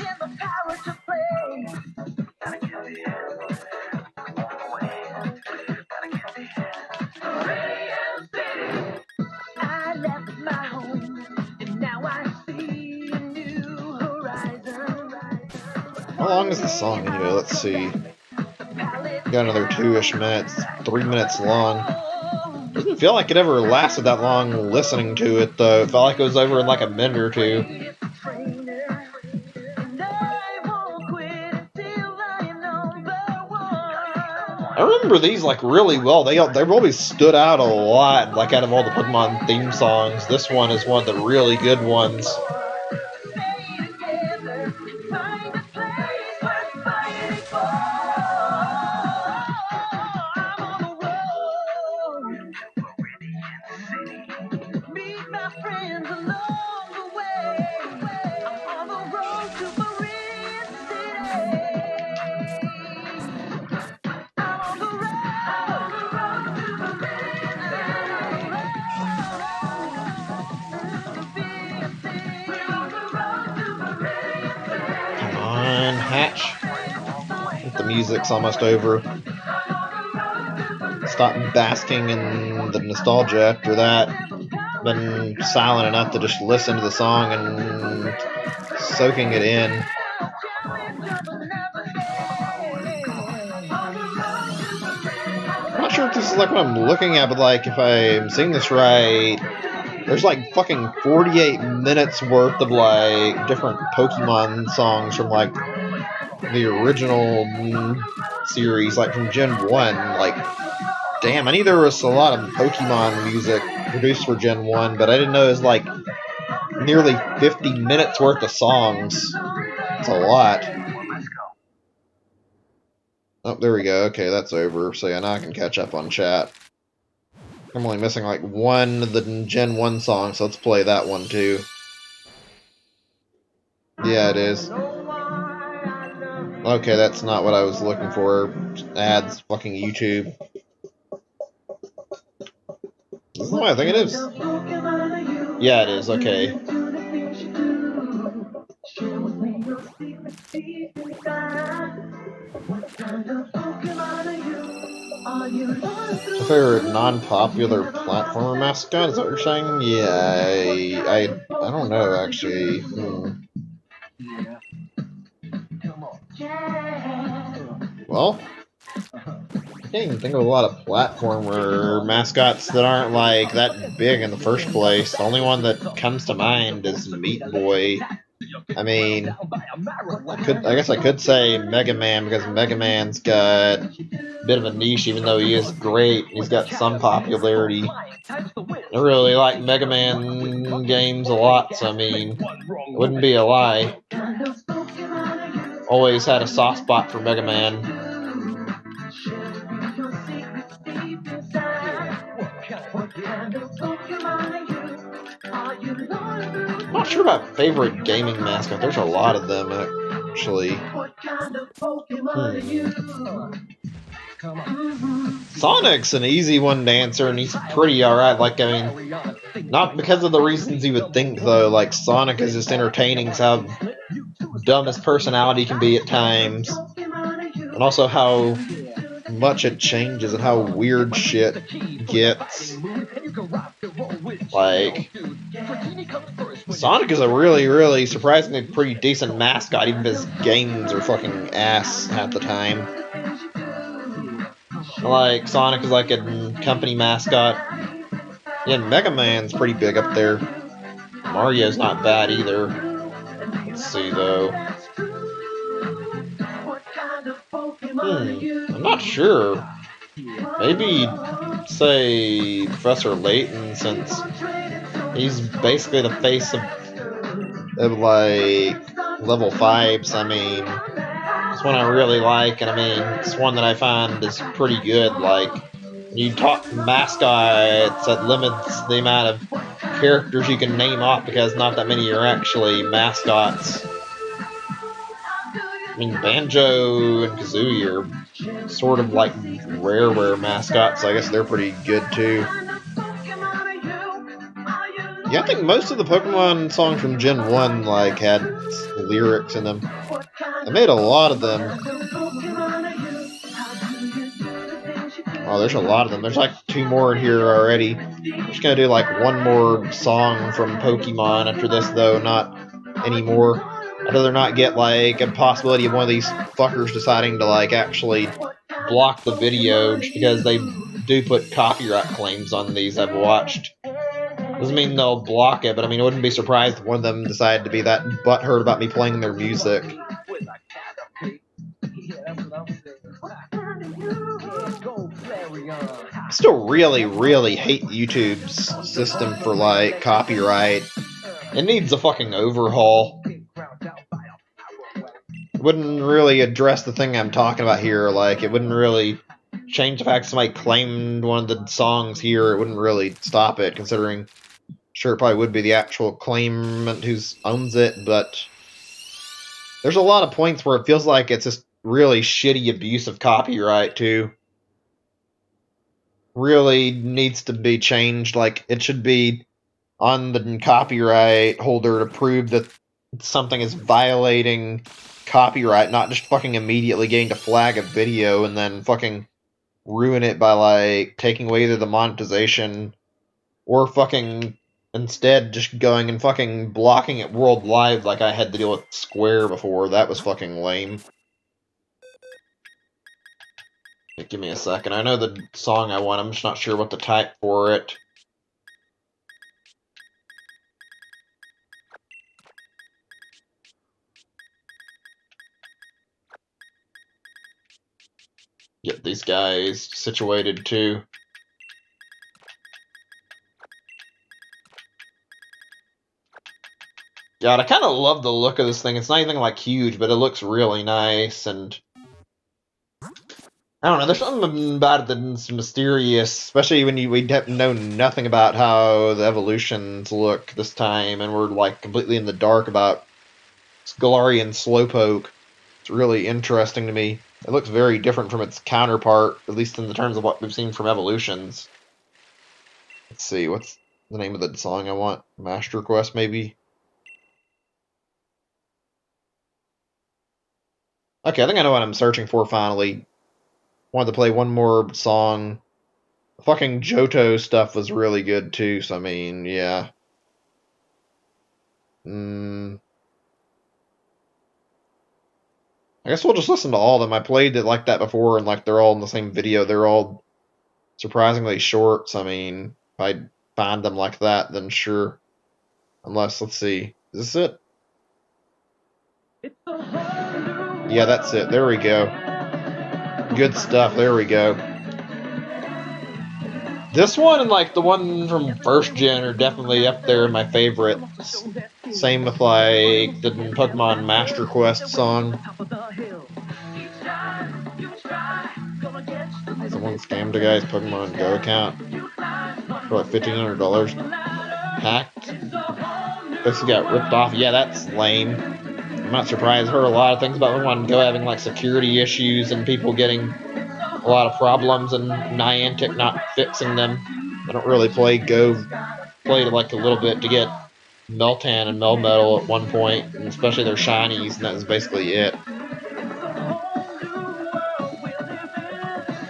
How long is the song anyway? Let's see. Got another 2-ish minutes, 3 minutes long. Doesn't feel like it ever lasted that long listening to it though. It felt like it was over in like a minute or 2. I remember these like really well. They've always stood out a lot. Like out of all the Pokemon theme songs, this one is one of the really good ones. Hatch. I think the music's almost over. Stop basking in the nostalgia after that. Been silent enough to just listen to the song and soaking it in. I'm not sure if this is like what I'm looking at, but like if I'm seeing this right, there's like fucking 48 minutes worth of like different Pokemon songs from like the original series, like from Gen 1, like, damn, I knew there was a lot of Pokemon music produced for Gen 1, but I didn't know it was like nearly 50 minutes worth of songs. That's a lot. Oh, there we go. Okay, that's over. So yeah, now I can catch up on chat. I'm only missing like one of the Gen 1 song, so let's play that one too. Yeah, it is. Okay, that's not what I was looking for. Ads, fucking YouTube. This is what I think it is. Yeah, it is. Okay. My favorite non-popular platformer mascot? Is that what you're saying? Yeah, I don't know actually. Well, I can't even think of a lot of platformer mascots that aren't like that big in the first place. The only one that comes to mind is Meat Boy. I mean, I guess I could say Mega Man because Mega Man's got a bit of a niche, even though he is great. He's got some popularity. I really like Mega Man games a lot, so I mean, it wouldn't be a lie. Always had a soft spot for Mega Man. I'm not sure about favorite gaming mascot. There's a lot of them, actually. Sonic's an easy one to answer, and he's pretty alright. Like, I mean, not because of the reasons you would think, though. Like, Sonic is just entertaining, so how dumb his personality can be at times. And also how much it changes and how weird shit gets. Like, Sonic is a really, really surprisingly pretty decent mascot, even if his games are fucking ass half the time. Like, Sonic is like a company mascot. Yeah, Mega Man's pretty big up there. Mario's not bad either. Let's see, though. I'm not sure. Maybe say Professor Layton, since he's basically the face of like level 5s. I mean, it's one I really like, and I mean, it's one that I find is pretty good. Like, when you talk mascots, it limits the amount of characters you can name off because not that many are actually mascots. I mean, Banjo and Kazooie are sort of like rare mascots, so I guess they're pretty good too. Yeah, I think most of the Pokemon songs from Gen 1 like had lyrics in them. I made a lot of them. Oh, there's a lot of them. There's like 2 more in here already. I'm just gonna do like one more song from Pokemon after this, though, not anymore. I'd rather not get like a possibility of one of these fuckers deciding to like actually block the video just because they do put copyright claims on these I've watched. Doesn't mean they'll block it, but I mean, I wouldn't be surprised if one of them decided to be that butthurt about me playing their music. I still really, really hate YouTube's system for like copyright. It needs a fucking overhaul. It wouldn't really address the thing I'm talking about here. Like, it wouldn't really change the fact somebody claimed one of the songs here. It wouldn't really stop it, considering sure it probably would be the actual claimant who owns it, but there's a lot of points where it feels like it's just really shitty abuse of copyright too. Really needs to be changed. Like, it should be on the copyright holder to prove that something is violating copyright, not just fucking immediately getting to flag a video and then fucking ruin it by like taking away either the monetization or fucking instead just going and fucking blocking it worldwide like I had to deal with Square before. That was fucking lame. Give me a second. I know the song I want. I'm just not sure what to type for it. Get these guys situated too. God, I kind of love the look of this thing. It's not anything like huge, but it looks really nice, and I don't know, there's something about it that's mysterious, especially when we know nothing about how the evolutions look this time, and we're like completely in the dark about Galarian Slowpoke. It's really interesting to me. It looks very different from its counterpart, at least in the terms of what we've seen from evolutions. Let's see, what's the name of the song I want? Master Quest, maybe? Okay, I think I know what I'm searching for finally. Wanted to play one more song. The fucking Johto stuff was really good too, so I mean, yeah. I guess we'll just listen to all of them. I played it like that before, and like they're all in the same video. They're all surprisingly short, so I mean, if I find them like that, then sure. Unless, let's see, is this it? Yeah, that's it. There we go. Good stuff. There we go. This one and like the one from first gen are definitely up there in my favorites. Same with like the Pokemon Master Quest song. Someone scammed a guy's Pokemon Go account for like $1,500. Hacked. This got ripped off. Yeah, that's lame. I'm not surprised. I've heard a lot of things about Pokemon Go having like security issues and people getting a lot of problems and Niantic not fixing them. I don't really play Go. Played like a little bit to get Meltan and Melmetal at one point, and especially their shinies, and that was basically it.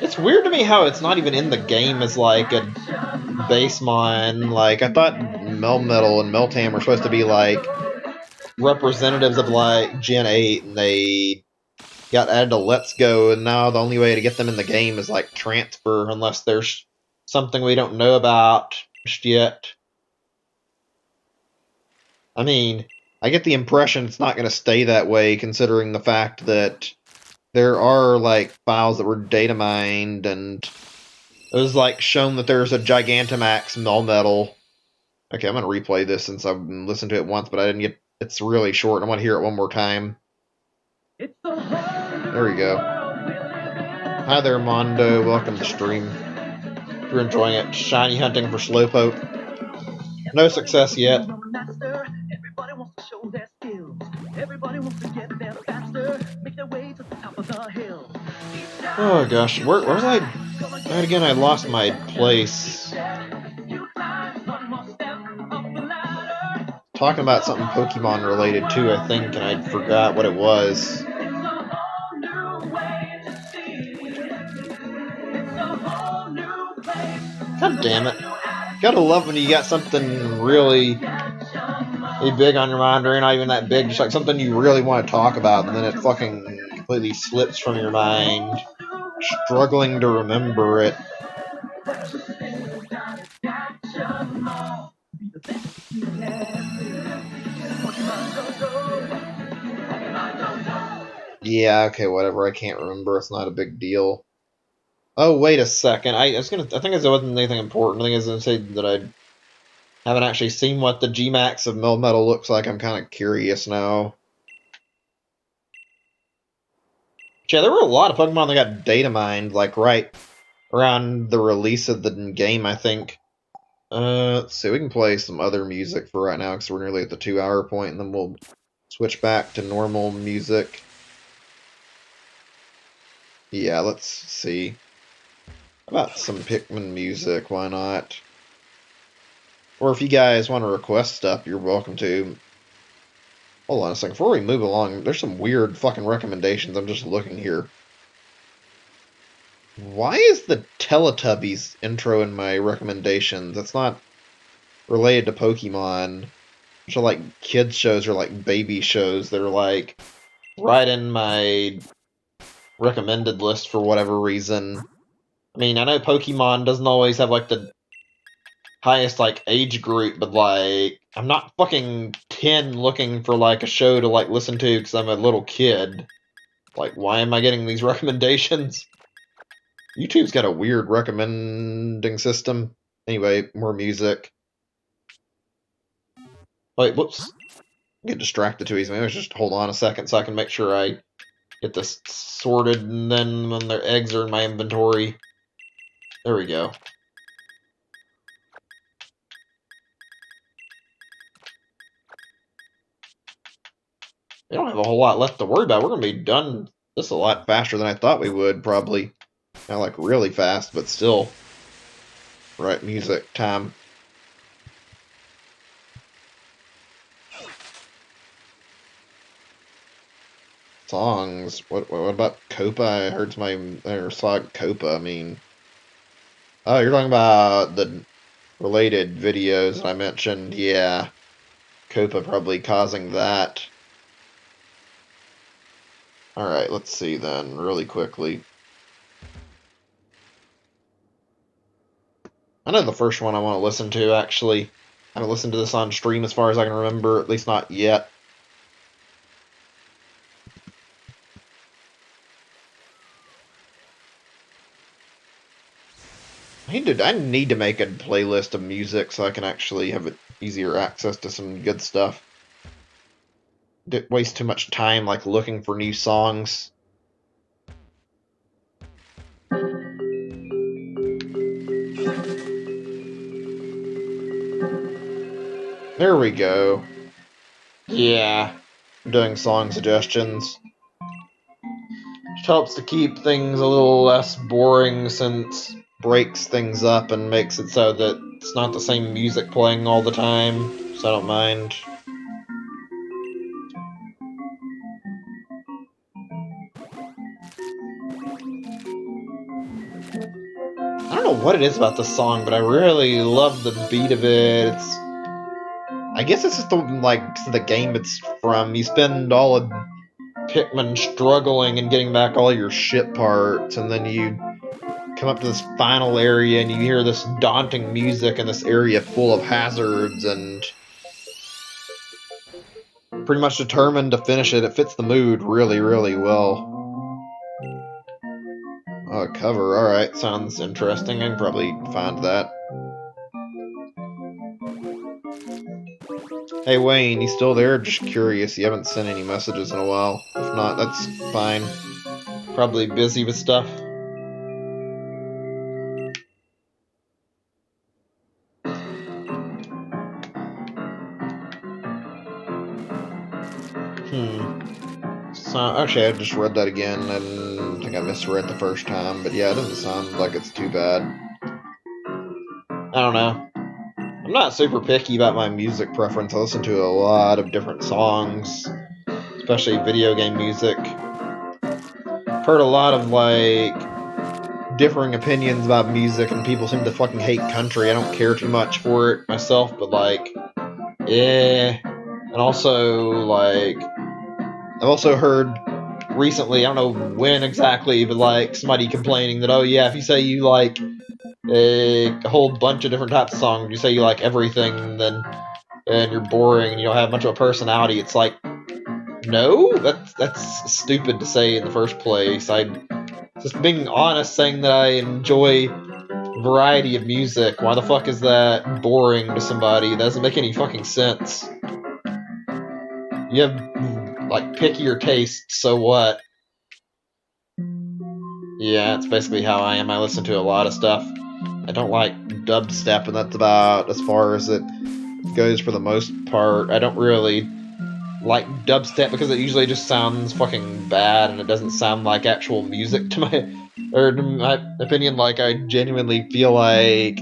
It's weird to me how it's not even in the game as like a Basemon. Like, I thought Melmetal and Meltan were supposed to be like representatives of like Gen 8, and they got added to Let's Go, and now the only way to get them in the game is like transfer, unless there's something we don't know about just yet. I mean, I get the impression it's not going to stay that way, considering the fact that there are like files that were data mined, and it was like shown that there's a Gigantamax Melmetal. Okay, I'm going to replay this since I've listened to it once, but I didn't get. It's really short, and I want to hear it one more time. There we go. Hi there, Mondo. Welcome to the stream. If you're enjoying it, shiny hunting for Slowpoke. No success yet. Oh gosh, where was I? And again, I lost my place. Talking about something Pokemon related too, I think, and I forgot what it was. God damn it. Gotta love when you got something really big on your mind, or not even that big, just like something you really want to talk about, and then it fucking completely slips from your mind. Struggling to remember it. Yeah, okay, whatever. I can't remember. It's not a big deal. Oh, wait a second. I think it wasn't anything important. I think I was gonna say that I haven't actually seen what the Gmax of Melmetal looks like. I'm kind of curious now. Yeah, there were a lot of Pokemon that got data mined, like right around the release of the game, I think. Let's see, we can play some other music for right now because we're nearly at the 2-hour point, and then we'll switch back to normal music. Yeah, let's see. How about some Pikmin music? Why not? Or if you guys want to request stuff, you're welcome to. Hold on a second. Before we move along, there's some weird fucking recommendations. I'm just looking here. Why is the Teletubbies intro in my recommendations? That's not related to Pokemon. Which are like kids shows or like baby shows that are like right in my recommended list for whatever reason. I mean, I know Pokemon doesn't always have like the highest like age group, but like I'm not fucking 10 looking for like a show to like listen to because I'm a little kid. Like, why am I getting these recommendations? YouTube's got a weird recommending system. Anyway, more music. Wait, whoops. I get distracted too easily. Maybe I should just hold on a second so I can make sure I get this sorted, and then when their eggs are in my inventory. There we go. We don't have a whole lot left to worry about. We're going to be done this a lot faster than I thought we would, probably. Not like really fast, but still. Right, music time. Songs. What about Copa? I heard somebody or saw Copa. I mean, oh, you're talking about the related videos I mentioned. Yeah, Copa probably causing that. All right, let's see then, really quickly. I know the first one I want to listen to, actually. I haven't listened to this on stream as far as I can remember, at least not yet. I need to make a playlist of music so I can actually have easier access to some good stuff. Didn't waste too much time like looking for new songs. There we go. Yeah, I'm doing song suggestions. Just helps to keep things a little less boring since breaks things up and makes it so that it's not the same music playing all the time, so I don't mind. I don't know what it is about this song, but I really love the beat of it. I guess it's just the game it's from. You spend all of Pikmin struggling and getting back all your shit parts, and then you come up to this final area and you hear this daunting music in this area full of hazards, and pretty much determined to finish it. It fits the mood really, really well. Oh, cover, alright, sounds interesting. I can probably find that. Hey Wayne, you still there? Just curious, you haven't sent any messages in a while. If not, that's fine. Probably busy with stuff. So, actually, I just read that again. I didn't think I misread the first time, but yeah, it doesn't sound like it's too bad. I don't know. I'm not super picky about my music preference. I listen to a lot of different songs, especially video game music. I've heard a lot of, differing opinions about music, and people seem to fucking hate country. I don't care too much for it myself, but, eh. And also, I've also heard recently, I don't know when exactly, but somebody complaining that, oh yeah, if you say you like a whole bunch of different types of songs, you say you like everything, and you're boring and you don't have much of a personality, it's like, no, that's stupid to say in the first place. I just being honest, saying that I enjoy variety of music. Why the fuck is that boring to somebody? That doesn't make any fucking sense. You have pickier tastes, so what? Yeah, it's basically how I am. I listen to a lot of stuff. I don't like dubstep, and that's about as far as it goes for the most part. I don't really like dubstep because it usually just sounds fucking bad, and it doesn't sound like actual music to my opinion. I genuinely feel like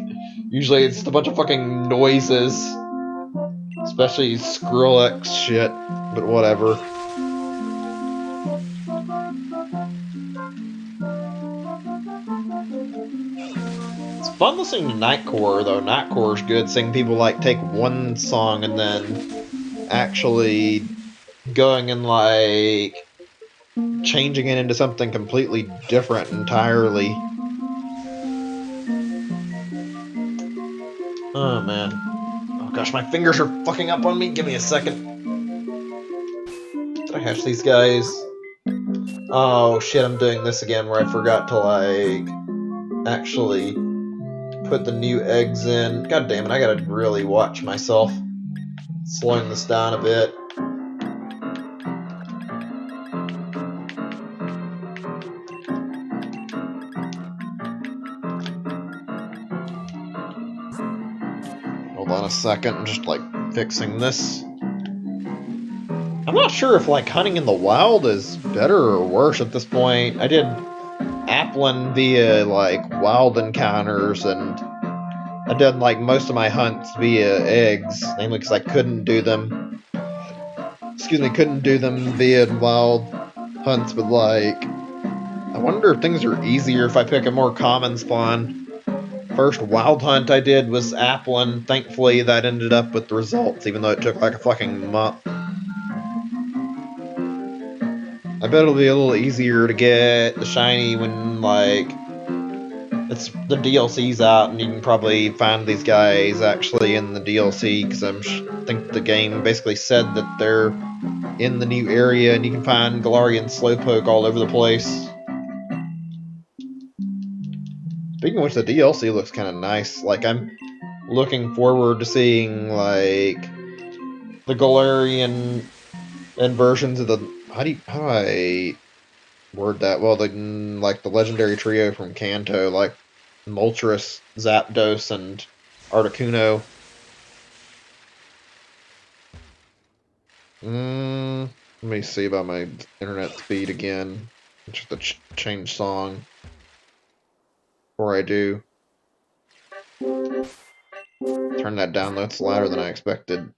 usually it's just a bunch of fucking noises, especially Skrillex shit, but whatever. It's fun listening to Nightcore, though. Nightcore is good, seeing people take one song and then actually going and changing it into something completely different entirely. Oh man. Oh gosh, my fingers are fucking up on me. Give me a second. Did I hatch these guys? Oh shit, I'm doing this again where I forgot to actually put the new eggs in. God damn it, I gotta really watch myself. Slowing this down a bit. Hold on a second, I'm just like fixing this. I'm not sure if like hunting in the wild is better or worse at this point. I did Applin via like wild encounters, and I did like most of my hunts via eggs, namely because I couldn't do them. Couldn't do them via wild hunts, but like, I wonder if things are easier if I pick a more common spawn. First wild hunt I did was Applin. Thankfully, that ended up with the results, even though it took like a fucking month. I bet it'll be a little easier to get the shiny when, like, it's the DLC's out, and you can probably find these guys actually in the DLC, because I think the game basically said that they're in the new area, and you can find Galarian Slowpoke all over the place. Speaking of which, the DLC looks kind of nice. Like, I'm looking forward to seeing, like, the Galarian inversions of the... How do I word that? Well, the legendary trio from Kanto, like Moltres, Zapdos, and Articuno. Let me see about my internet speed again. Just to change song before I do. Turn that down, that's louder than I expected.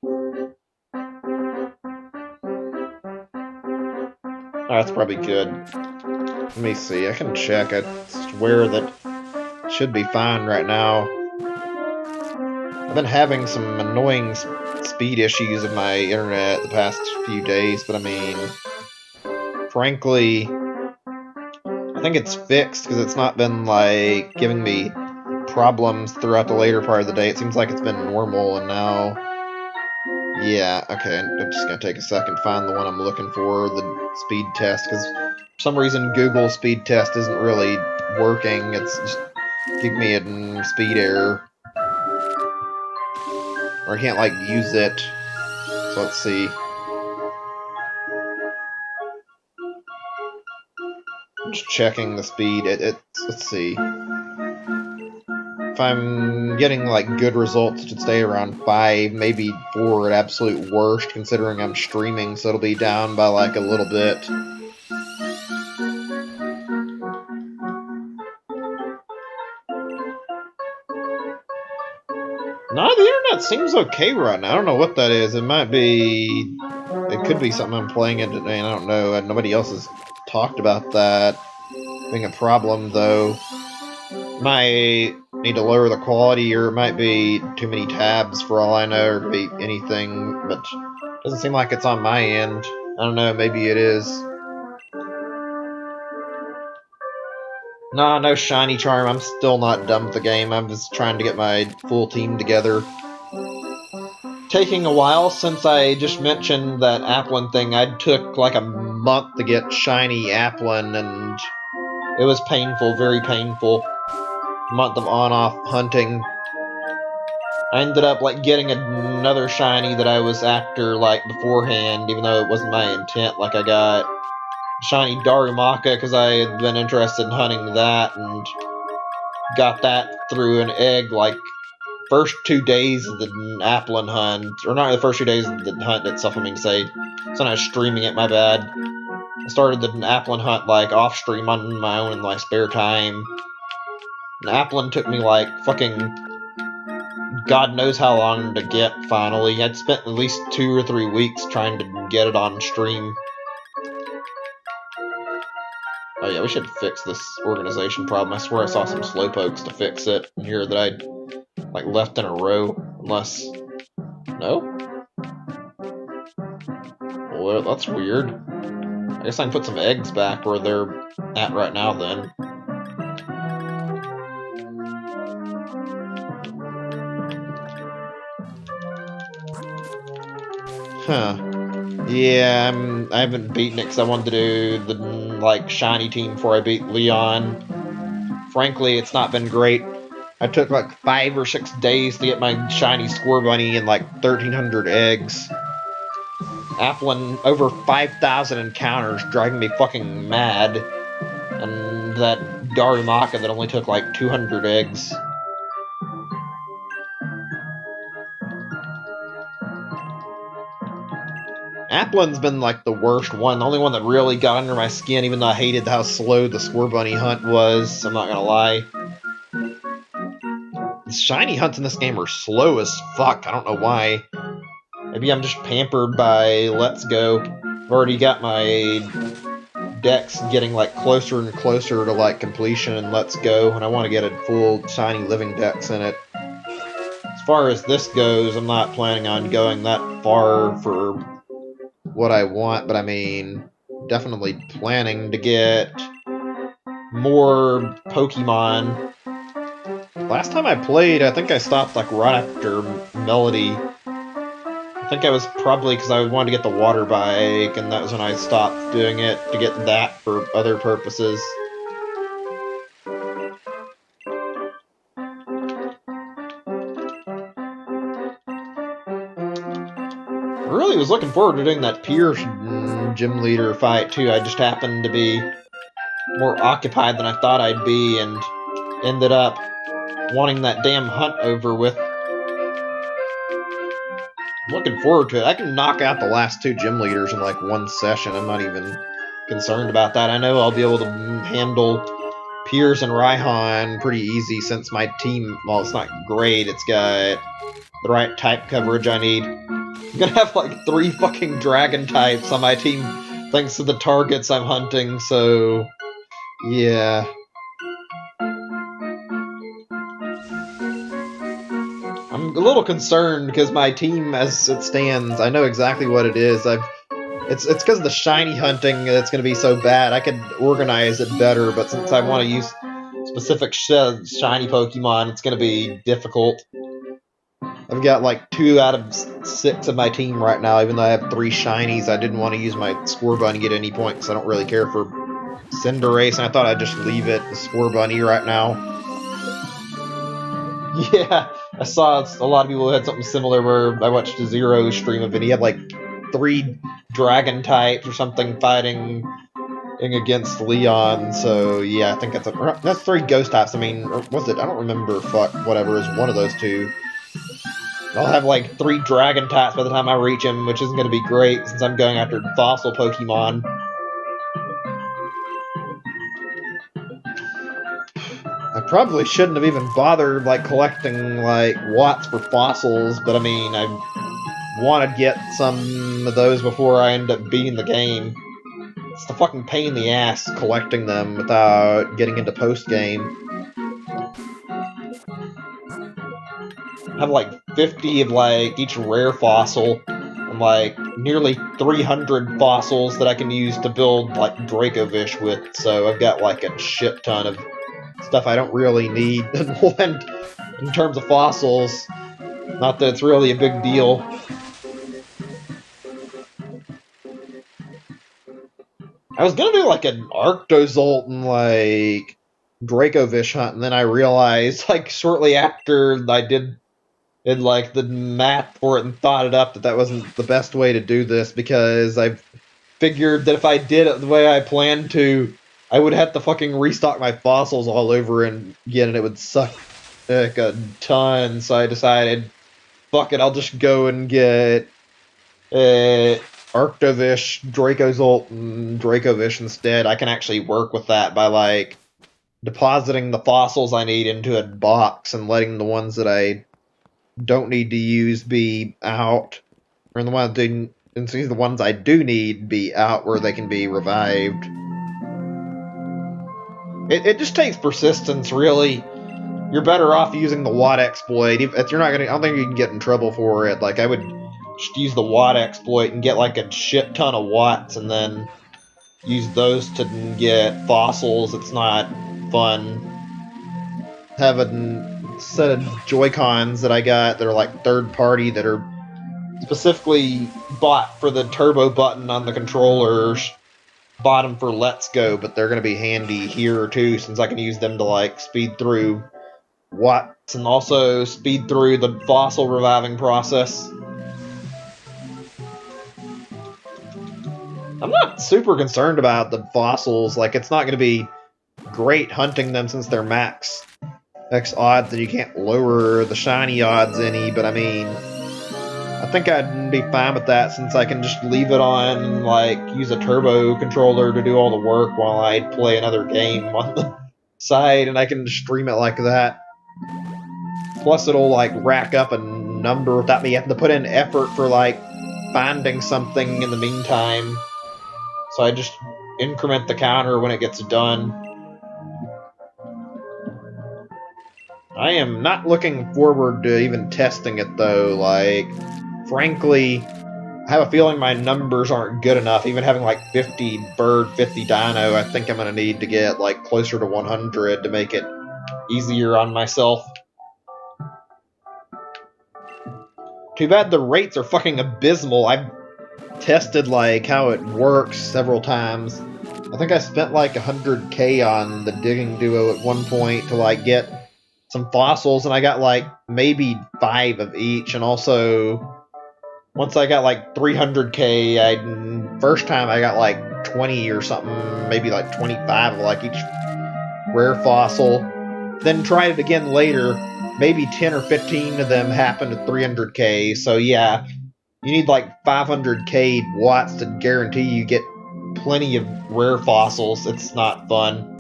Oh, that's probably good. Let me see, I can check. I swear that it should be fine right now. I've been having some annoying speed issues with my internet the past few days, but I mean, frankly, I think it's fixed because it's not been like giving me problems throughout the later part of the day. It seems like it's been normal, and now, yeah, okay, I'm just gonna take a second to find the one I'm looking for, the speed test, because for some reason Google speed test isn't really working. It's just giving me a speed error, or I can't like use it. So let's see. I'm just checking the speed. Let's see. If I'm getting like good results, it should stay around 5, maybe 4 at absolute worst, considering I'm streaming, so it'll be down by like a little bit. No, the internet seems okay right now. I don't know what that is. It could be something I'm playing in today, and I don't know. Nobody else has talked about that being a problem, though. Might need to lower the quality, or it might be too many tabs for all I know, or it could be anything, but it doesn't seem like it's on my end. I don't know, maybe it is. Nah, no shiny charm. I'm still not done with the game. I'm just trying to get my full team together. Taking a while since I just mentioned that Applin thing. I took like a month to get shiny Applin, and it was painful, very painful. Month of on-off hunting. I ended up like getting another shiny that I was after like beforehand, even though it wasn't my intent. Like I got shiny Darumaka because I had been interested in hunting that, and got that through an egg like first 2 days of the Applin hunt, or not the first 2 days of the hunt itself, I mean to say. So when I was streaming it, my bad. I started the Applin hunt like off stream on my own in my spare time. And Applin took me like fucking God knows how long to get finally. I'd spent at least 2 or 3 weeks trying to get it on stream. Oh yeah, we should fix this organization problem. I swear I saw some slowpokes to fix it here that I'd like left in a row. Unless... No? Well, that's weird. I guess I can put some eggs back where they're at right now then. Huh. Yeah, I haven't beaten it because I wanted to do the like shiny team before I beat Leon frankly, it's not been great. I took like 5 or 6 days to get my shiny Scorbunny and like 1,300 eggs. Applin over 5,000 encounters, driving me fucking mad. And that Darumaka that only took like 200 eggs. Applin's been like the worst one, the only one that really got under my skin, even though I hated how slow the Scorbunny hunt was, I'm not gonna lie. The shiny hunts in this game are slow as fuck, I don't know why. Maybe I'm just pampered by Let's Go. I've already got my decks getting like closer and closer to like completion in Let's Go, and I want to get a full shiny living dex in it. As far as this goes, I'm not planning on going that far for what I want, but I mean, definitely planning to get more Pokemon. Last time I played, I think I stopped like right after Melody. I think I was probably because I wanted to get the water bike, and that was when I stopped doing it to get that for other purposes. I really was looking forward to doing that Pierce gym leader fight too. I just happened to be more occupied than I thought I'd be, and ended up wanting that damn hunt over with. I'm looking forward to it. I can knock out the last 2 gym leaders in like one session. I'm not even concerned about that. I know I'll be able to handle Piers and Raihan pretty easy since my team, well, it's not great. It's got the right type coverage I need. I'm gonna have like 3 fucking dragon types on my team thanks to the targets I'm hunting, so yeah. I'm a little concerned because my team as it stands, I know exactly what it is. It's because of the shiny hunting that's going to be so bad. I could organize it better, but since I want to use specific shiny Pokemon, it's going to be difficult. I've got like 2 out of 6 of my team right now, even though I have 3 shinies. I didn't want to use my Scorbunny at any point because I don't really care for Cinderace, and I thought I'd just leave it the Scorbunny right now. Yeah, I saw a lot of people had something similar where I watched a Zero stream of it. He had like 3 dragon types or something fighting against Leon, so yeah, I think that's 3 ghost types. I mean, or was it? I don't remember. Fuck, whatever is one of those 2. I'll have like 3 dragon types by the time I reach him, which isn't going to be great since I'm going after fossil Pokemon. I probably shouldn't have even bothered like collecting like watts for fossils, but I mean, I want to get some of those before I end up beating the game. It's the fucking pain in the ass collecting them without getting into post-game. I have like 50 of like each rare fossil, and like nearly 300 fossils that I can use to build like Dracovish with, so I've got like a shit ton of stuff I don't really need in terms of fossils. Not that it's really a big deal. I was gonna do like an Arctozolt and like Dracovish hunt, and then I realized like shortly after I did like the math for it and thought it up that wasn't the best way to do this, because I figured that if I did it the way I planned to, I would have to fucking restock my fossils all over again, and it would suck like a ton. So I decided, fuck it, I'll just go and get Arctovish, Dracozolt, and Dracovish instead. I can actually work with that by like depositing the fossils I need into a box and letting the ones that I don't need to use be out, or the ones I do need be out where they can be revived. It just takes persistence, really. You're better off using the Watt exploit. If you're not gonna, I don't think you can get in trouble for it. Like I would just use the Watt exploit and get like a shit ton of watts, and then use those to get fossils. It's not fun. Have a set of Joy-Cons that I got that are like third party that are specifically bought for the turbo button on the controllers. bought them for Let's Go, but they're going to be handy here too, since I can use them to like speed through Watts and also speed through the fossil reviving process. I'm not super concerned about the fossils. Like, it's not going to be great hunting them since they're max X odds and you can't lower the shiny odds any, but I mean, I think I'd be fine with that since I can just leave it on and like use a turbo controller to do all the work while I play another game on the side, and I can stream it like that. Plus it'll like rack up a number without me having to put in effort for like finding something in the meantime. So I just increment the counter when it gets done. I am not looking forward to even testing it though. Like, frankly, I have a feeling my numbers aren't good enough. Even having like 50 bird, 50 dino, I think I'm going to need to get like closer to 100 to make it easier on myself. Too bad the rates are fucking abysmal. I've tested like how it works several times. I think I spent like 100k on the digging duo at one point to like get some fossils, and I got like maybe 5 of each, and also once I got like 300k, first time I got like 20 or something, maybe like 25 of like each rare fossil. Then tried it again later, maybe 10 or 15 of them happened to 300k. So yeah, you need like 500k watts to guarantee you get plenty of rare fossils. It's not fun.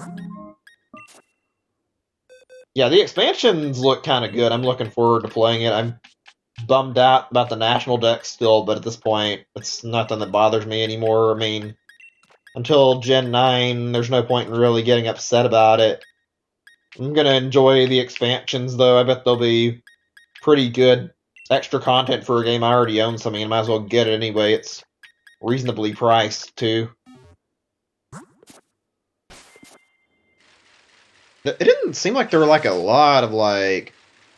Yeah, the expansions look kind of good. I'm looking forward to playing it. I'm bummed out about the national deck still, but at this point, it's nothing that bothers me anymore. I mean, until Gen 9, there's no point in really getting upset about it. I'm gonna enjoy the expansions, though. I bet they'll be pretty good. Extra content for a game I already own, so I mean, I might as well get it anyway. It's reasonably priced, too. It didn't seem like there were, like, a lot of, like,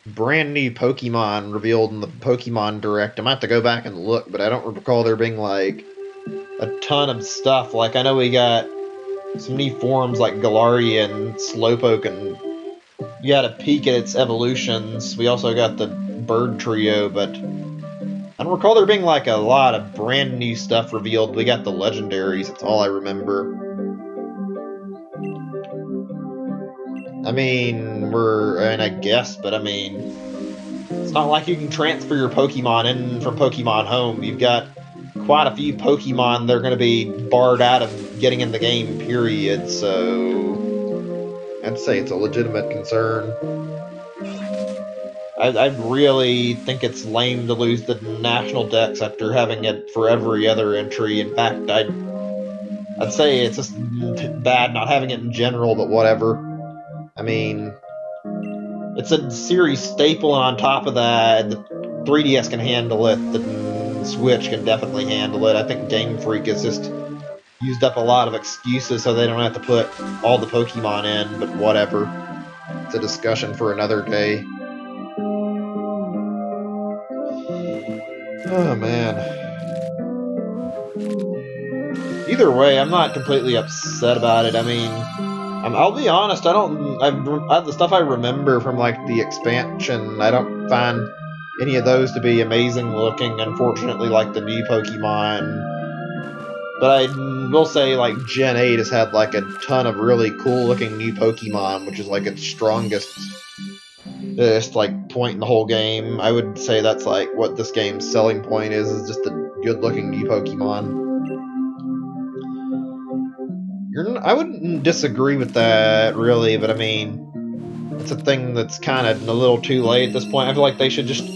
brand new Pokemon revealed in the Pokemon Direct. I might have to go back and look, but I don't recall there being, like, a ton of stuff. Like, I know we got some new forms like Galarian, Slowpoke, and you had a peek at its evolutions. We also got the bird trio, but I don't recall there being like a lot of brand new stuff revealed. We got the legendaries, that's all I remember. I mean, I guess, but I mean, it's not like you can transfer your Pokemon in from Pokemon Home. You've got quite a few Pokemon that are going to be barred out of getting in the game, period, so I'd say it's a legitimate concern. I really think it's lame to lose the national dex after having it for every other entry. In fact, I'd say it's just bad not having it in general, but whatever. I mean, it's a series staple, and on top of that, the 3DS can handle it, the Switch can definitely handle it. I think Game Freak has just used up a lot of excuses so they don't have to put all the Pokemon in, but whatever. It's a discussion for another day. Oh, man. Either way, I'm not completely upset about it. I mean, I'll be honest. The stuff I remember from like the expansion. I don't find any of those to be amazing looking. Unfortunately, like the new Pokemon. But I will say, like Gen 8 has had like a ton of really cool looking new Pokemon, which is like its strongest, like point in the whole game. I would say that's like what this game's selling point is just the good looking new Pokemon. I wouldn't disagree with that, really, but I mean, it's a thing that's kind of a little too late at this point. I feel like they should just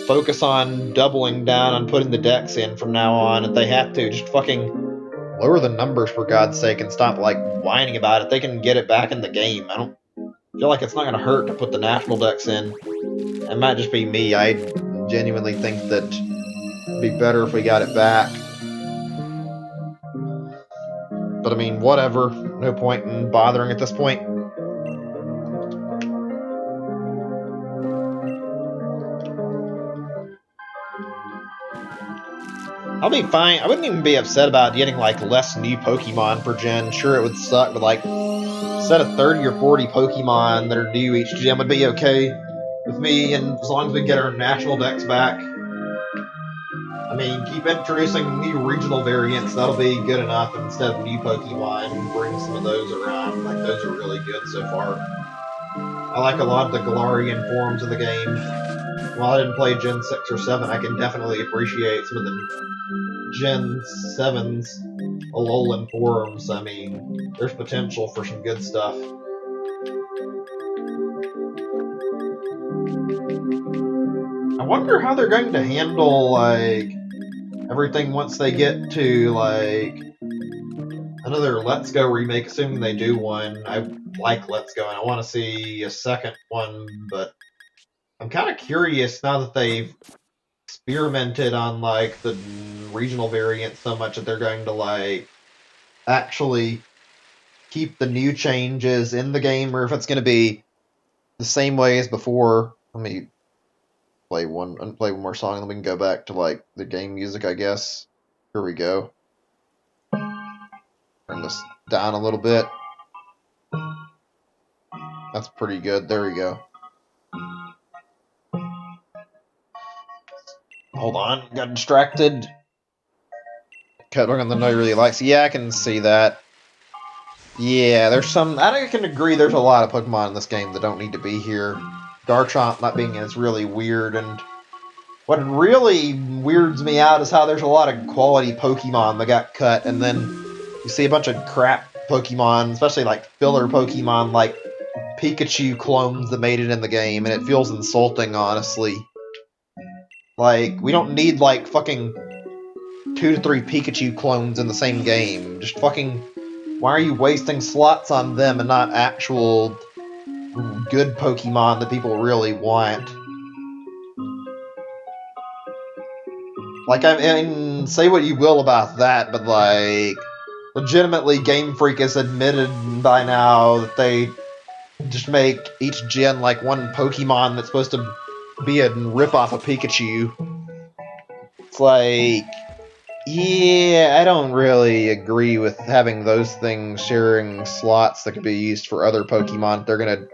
focus on doubling down on putting the decks in from now on. If they have to, just fucking lower the numbers for God's sake and stop, like, whining about it. They can get it back in the game. I don't feel like it's not going to hurt to put the national decks in. It might just be me. I genuinely think that it'd be better if we got it back. But I mean, whatever. No point in bothering at this point. I'll be fine. I wouldn't even be upset about getting, like, less new Pokemon per gen. Sure, it would suck, but, like, instead of 30 or 40 Pokemon that are new each gen would be okay with me, and as long as we get our national decks back. I mean, keep introducing new regional variants, that'll be good enough instead of new Pokemon. Bring some of those around. Like, those are really good so far. I like a lot of the Galarian forms of the game. While I didn't play Gen 6 or 7, I can definitely appreciate some of the Gen 7's Alolan forms. I mean, there's potential for some good stuff. I wonder how they're going to handle, like, everything once they get to, like, another Let's Go remake, assuming they do one. I like Let's Go, and I want to see a second one, but I'm kind of curious now that they've experimented on, like, the regional variants so much that they're going to, like, actually keep the new changes in the game, or if it's going to be the same way as before. Let me play one more song, and then we can go back to, like, the game music, I guess. Here we go. Turn this down a little bit. That's pretty good. There we go. Hold on, got distracted. Cut on the no really likes. Yeah, I can see that. Yeah, there's some. I can agree. There's a lot of Pokemon in this game that don't need to be here. Garchomp not being is really weird, and what really weirds me out is how there's a lot of quality Pokemon that got cut, and then you see a bunch of crap Pokemon, especially like filler Pokemon like Pikachu clones that made it in the game, and it feels insulting, honestly. Like, we don't need, like, fucking 2 to 3 Pikachu clones in the same game. Just fucking... Why are you wasting slots on them and not actual good Pokemon that people really want? Like, I mean, say what you will about that, but, like, legitimately Game Freak has admitted by now that they just make each gen, like, one Pokemon that's supposed to be a ripoff of Pikachu. It's like... Yeah, I don't really agree with having those things sharing slots that could be used for other Pokemon if they're gonna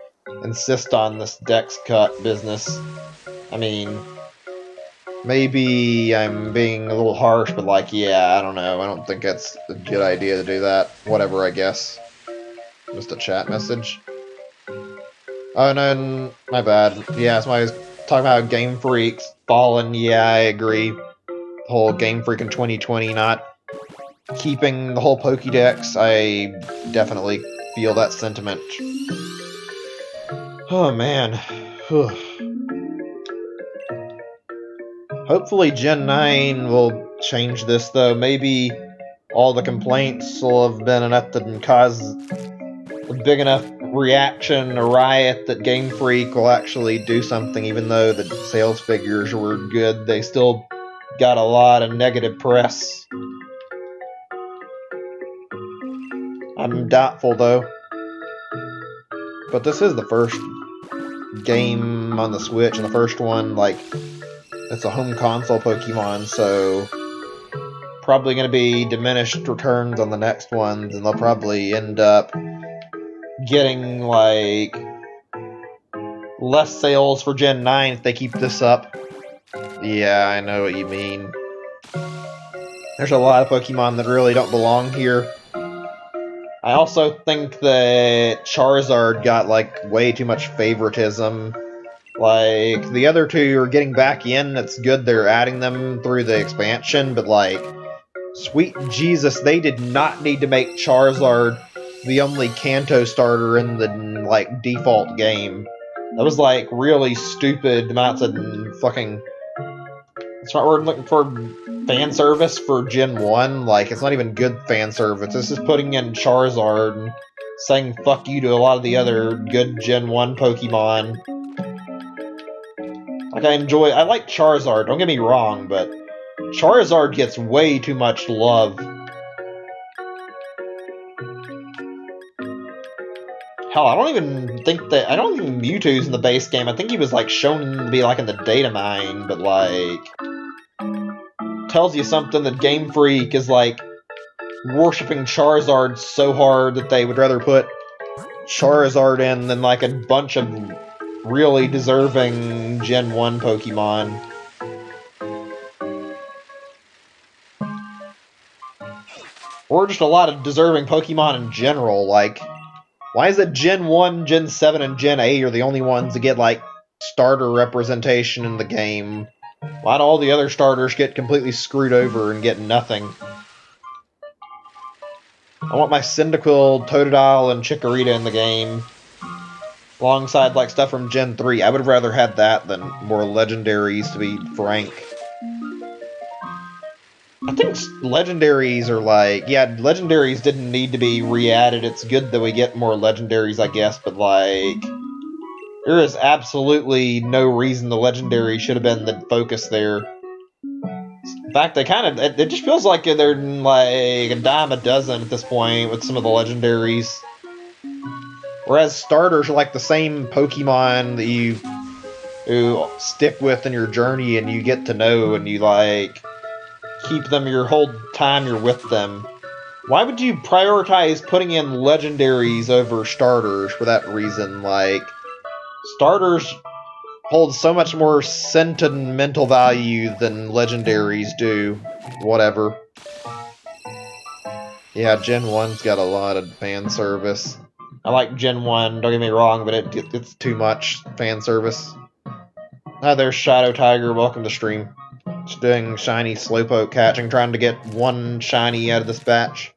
insist on this Dex cut business. I mean, maybe I'm being a little harsh, but like, yeah, I don't know. I don't think it's a good idea to do that. Whatever, I guess. Just a chat message. Oh, no, my bad. Yeah, somebody's talking about Game Freak's Fallen. Yeah, I agree. The whole Game Freak in 2020 not keeping the whole Pokédex, I definitely feel that sentiment. Oh man. Hopefully Gen 9 will change this, though. Maybe all the complaints will have been enough to cause a big enough reaction, a riot, that Game Freak will actually do something. Even though the sales figures were good, they still got a lot of negative press. I'm doubtful, though. But this is the first game on the Switch, and the first one, like, it's a home console Pokemon, so probably going to be diminished returns on the next ones, and they'll probably end up getting, like, less sales for Gen 9 if they keep this up. Yeah, I know what you mean. There's a lot of Pokemon that really don't belong here. I also think that Charizard got, like, way too much favoritism. Like, the other two are getting back in. It's good they're adding them through the expansion, but, like, sweet Jesus, they did not need to make Charizard the only Kanto starter in the, like, default game. That was, like, really stupid amounts of fucking... It's not we're looking for fan service for Gen 1. Like, it's not even good fan service. This is putting in Charizard and saying fuck you to a lot of the other good Gen 1 Pokemon. Like, I like Charizard, don't get me wrong, but Charizard gets way too much love. Hell, I don't think Mewtwo's in the base game. I think he was, like, shown to be, like, in the data mine, but, like, tells you something that Game Freak is like worshipping Charizard so hard that they would rather put Charizard in than like a bunch of really deserving Gen 1 Pokemon. Or just a lot of deserving Pokemon in general. Like, why is it Gen 1, Gen 7, and Gen 8 are the only ones that get like starter representation in the game? Why do all the other starters get completely screwed over and get nothing? I want my Cyndaquil, Totodile, and Chikorita in the game. Alongside like stuff from Gen 3. I would have rather had that than more legendaries, to be frank. I think legendaries are like, yeah, legendaries didn't need to be re-added. It's good that we get more legendaries, I guess, but like, there is absolutely no reason the legendary should have been the focus there. In fact, they kind of, it just feels like they're like a dime a dozen at this point with some of the legendaries. Whereas starters are like the same Pokemon that you stick with in your journey and you get to know and you like keep them your whole time you're with them. Why would you prioritize putting in legendaries over starters for that reason? Like, starters hold so much more sentimental value than legendaries do. Whatever. Yeah, Gen 1's got a lot of fan service. I like Gen 1, don't get me wrong, but it's too much fan service. Hi there, Shadow Tiger. Welcome to stream. Just doing shiny Slowpoke catching, trying to get one shiny out of this batch.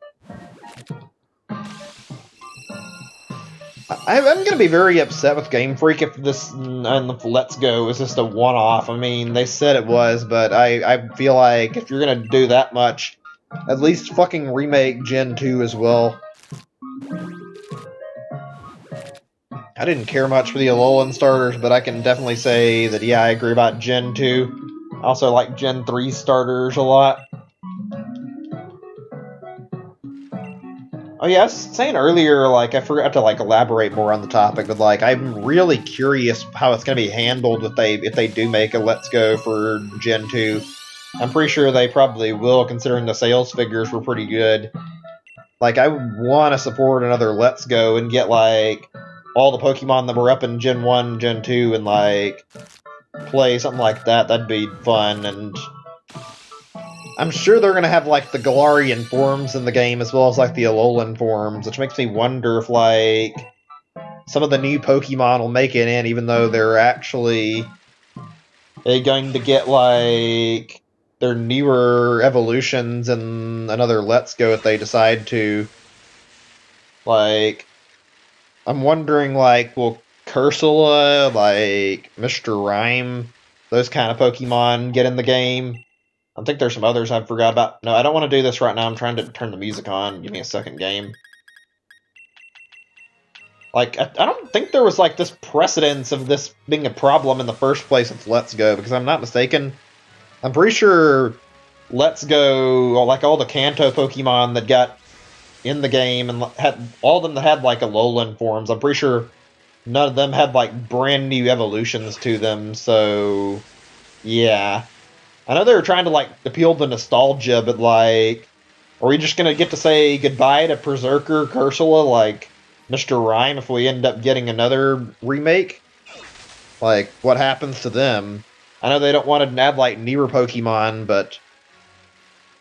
I'm going to be very upset with Game Freak if this and the Let's Go is just a one-off. I mean, they said it was, but I feel like if you're going to do that much, at least fucking remake Gen 2 as well. I didn't care much for the Alolan starters, but I can definitely say that, yeah, I agree about Gen 2. I also like Gen 3 starters a lot. Oh yeah, I was saying earlier, like, I forgot to, like, elaborate more on the topic, but, like, I'm really curious how it's going to be handled if they do make a Let's Go for Gen 2. I'm pretty sure they probably will, considering the sales figures were pretty good. Like, I would want to support another Let's Go and get, like, all the Pokemon that were up in Gen 1, Gen 2, and, like, play something like that. That'd be fun, and I'm sure they're going to have, like, the Galarian forms in the game, as well as, like, the Alolan forms, which makes me wonder if, like, some of the new Pokemon will make it in, even though they're actually going to get, like, their newer evolutions in another Let's Go if they decide to. Like, I'm wondering, like, will Cursula, like, Mr. Rhyme, those kind of Pokemon get in the game? I think there's some others I forgot about. No, I don't want to do this right now. I'm trying to turn the music on. Give me a second, game. Like, I don't think there was, like, this precedence of this being a problem in the first place with Let's Go, because I'm not mistaken. I'm pretty sure Let's Go, or like all the Kanto Pokemon that got in the game, and had all of them that had, like, Alolan forms, I'm pretty sure none of them had, like, brand new evolutions to them, so yeah. I know they were trying to, like, appeal to nostalgia, but, like, are we just gonna get to say goodbye to Berserker, Cursula, like, Mr. Rhyme if we end up getting another remake? Like, what happens to them? I know they don't want to add, like, newer Pokemon, but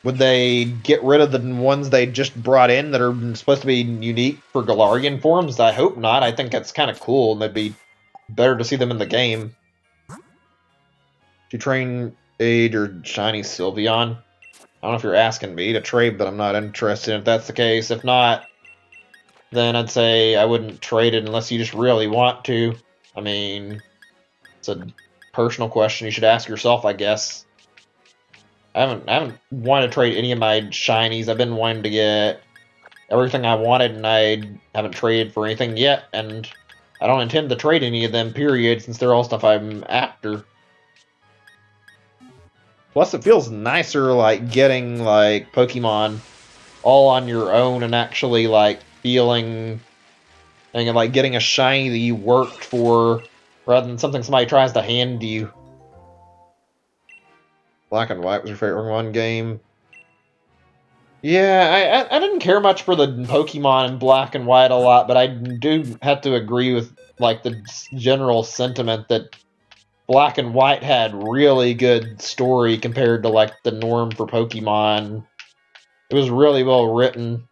would they get rid of the ones they just brought in that are supposed to be unique for Galarian forms? I hope not. I think that's kind of cool, and it'd be better to see them in the game. To train Age or Shiny Sylveon? I don't know if you're asking me to trade, but I'm not interested if that's the case. If not, then I'd say I wouldn't trade it unless you just really want to. I mean, it's a personal question you should ask yourself, I guess. I haven't wanted to trade any of my shinies. I've been wanting to get everything I wanted, and I haven't traded for anything yet, and I don't intend to trade any of them, period, since they're all stuff I'm after. Plus, it feels nicer, like, getting, like, Pokemon all on your own and actually, like, feeling and, like, getting a shiny that you worked for rather than something somebody tries to hand you. Black and White was your favorite one game. Yeah, I didn't care much for the Pokemon in Black and White a lot, but I do have to agree with like the general sentiment that Black and White had really good story compared to like the norm for Pokemon. It was really well written.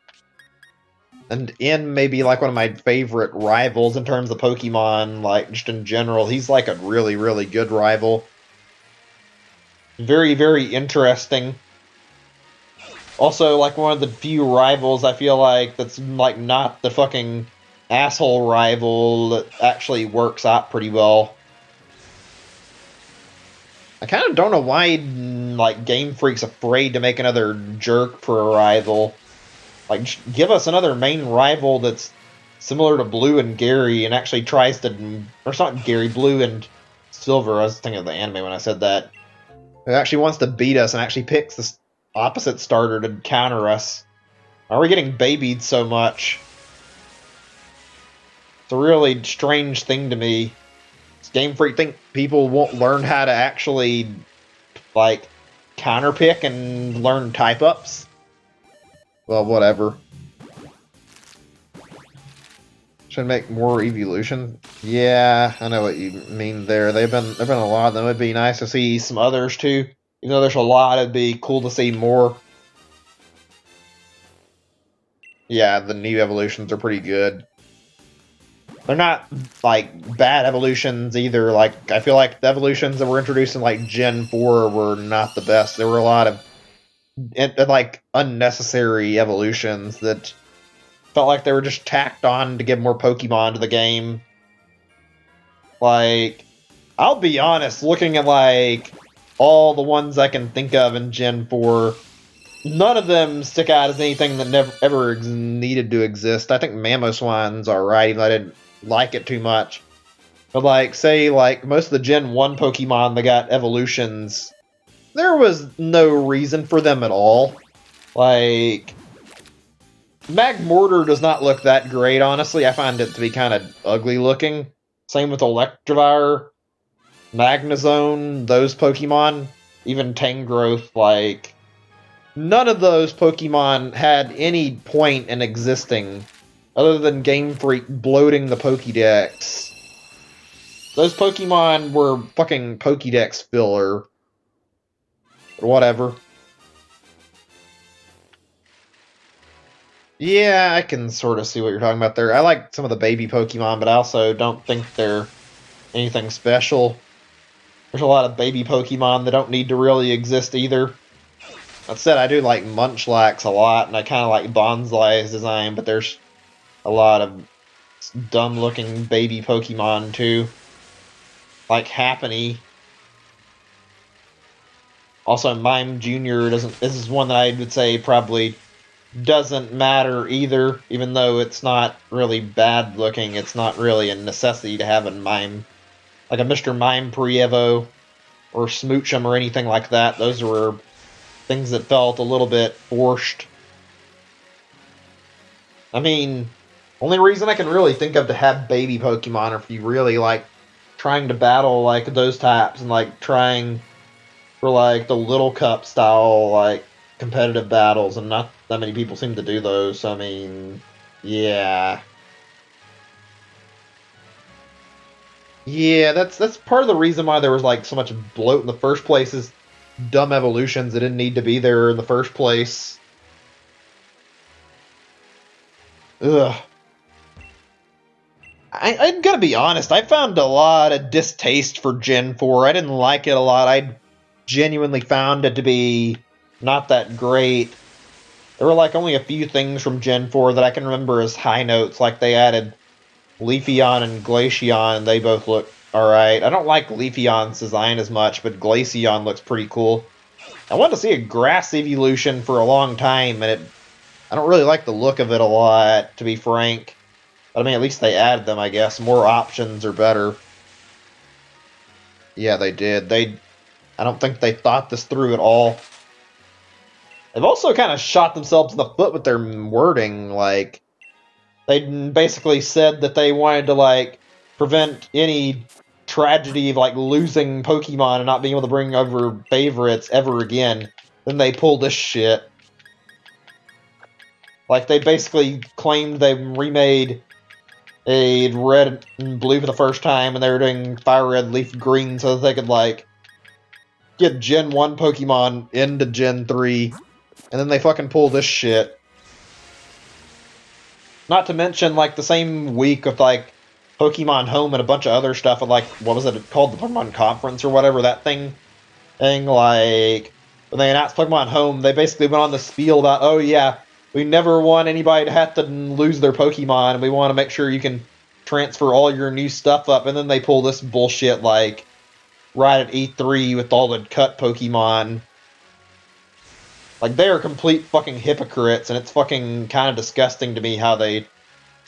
And in maybe like one of my favorite rivals in terms of Pokemon, like just in general, he's like a really, really good rival. Very, very interesting. Also, like one of the few rivals I feel like that's like not the fucking asshole rival that actually works out pretty well. I kind of don't know why like Game Freak's afraid to make another jerk for a rival. Like, just give us another main rival that's similar to Blue and Gary and actually tries to, or it's not Gary, Blue and Silver. I was thinking of the anime when I said that. Who actually wants to beat us and actually picks the opposite starter to counter us. Why are we getting babied so much? It's a really strange thing to me. Does Game Freak think people won't learn how to actually, like, counterpick and learn type-ups? Well, whatever. Should make more evolution. Yeah, I know what you mean there. There've been a lot of them. It'd be nice to see some others too. Even though there's a lot, it'd be cool to see more. Yeah, the new evolutions are pretty good. They're not like bad evolutions either. Like I feel like the evolutions that were introduced in like Gen 4 were not the best. There were a lot of like unnecessary evolutions that felt like they were just tacked on to give more Pokemon to the game. Like, I'll be honest, looking at like all the ones I can think of in Gen 4, none of them stick out as anything that never ever needed to exist. I think Mamoswine's alright, even though I didn't like it too much. But like, say like most of the Gen 1 Pokemon that got evolutions, there was no reason for them at all. Like, Magmortar does not look that great, honestly. I find it to be kind of ugly looking. Same with Electivire, Magnezone, those Pokemon, even Tangrowth, like, none of those Pokemon had any point in existing other than Game Freak bloating the Pokédex. Those Pokemon were fucking Pokédex filler. Or whatever. Yeah, I can sort of see what you're talking about there. I like some of the baby Pokemon, but I also don't think they're anything special. There's a lot of baby Pokemon that don't need to really exist either. That said, I do like Munchlax a lot, and I kind of like Bonsai's design, but there's a lot of dumb-looking baby Pokemon, too. Like Happiny. Also, Mime Jr. doesn't... This is one that I would say probably doesn't matter either, even though it's not really bad-looking. It's not really a necessity to have a Mime. Like a Mr. Mime pre-Evo, or Smoochum, or anything like that. Those were things that felt a little bit forced. I mean, only reason I can really think of to have baby Pokemon are if you really like trying to battle like those types and like trying for like the Little Cup style like competitive battles, and not that many people seem to do those. So, I mean, yeah. Yeah, that's part of the reason why there was like so much bloat in the first place is dumb evolutions that didn't need to be there in the first place. Ugh. I'm gonna be honest, I found a lot of distaste for Gen 4. I didn't like it a lot. I genuinely found it to be not that great. There were like only a few things from Gen 4 that I can remember as high notes, like they added Leafeon and Glaceon, and they both look alright. I don't like Leafeon's design as much, but Glaceon looks pretty cool. I wanted to see a grass evolution for a long time, and I don't really like the look of it a lot, to be frank. But I mean, at least they added them, I guess. More options are better. Yeah, they did. I don't think they thought this through at all. They've also kind of shot themselves in the foot with their wording. Like, they basically said that they wanted to, like, prevent any tragedy of like losing Pokemon and not being able to bring over favorites ever again, then they pull this shit. Like, they basically claimed they remade a Red and Blue for the first time, and they were doing Fire Red, Leaf Green so that they could, like, get Gen 1 Pokemon into Gen 3, and then they fucking pull this shit. Not to mention, like, the same week with, like, Pokemon Home and a bunch of other stuff, with, like, what was it called? The Pokemon Conference or whatever, that thing, like, when they announced Pokemon Home, they basically went on the spiel about, oh yeah, we never want anybody to have to lose their Pokemon, and we want to make sure you can transfer all your new stuff up, and then they pull this bullshit, like, right at E3 with all the cut Pokemon. Like, they are complete fucking hypocrites, and it's fucking kind of disgusting to me how they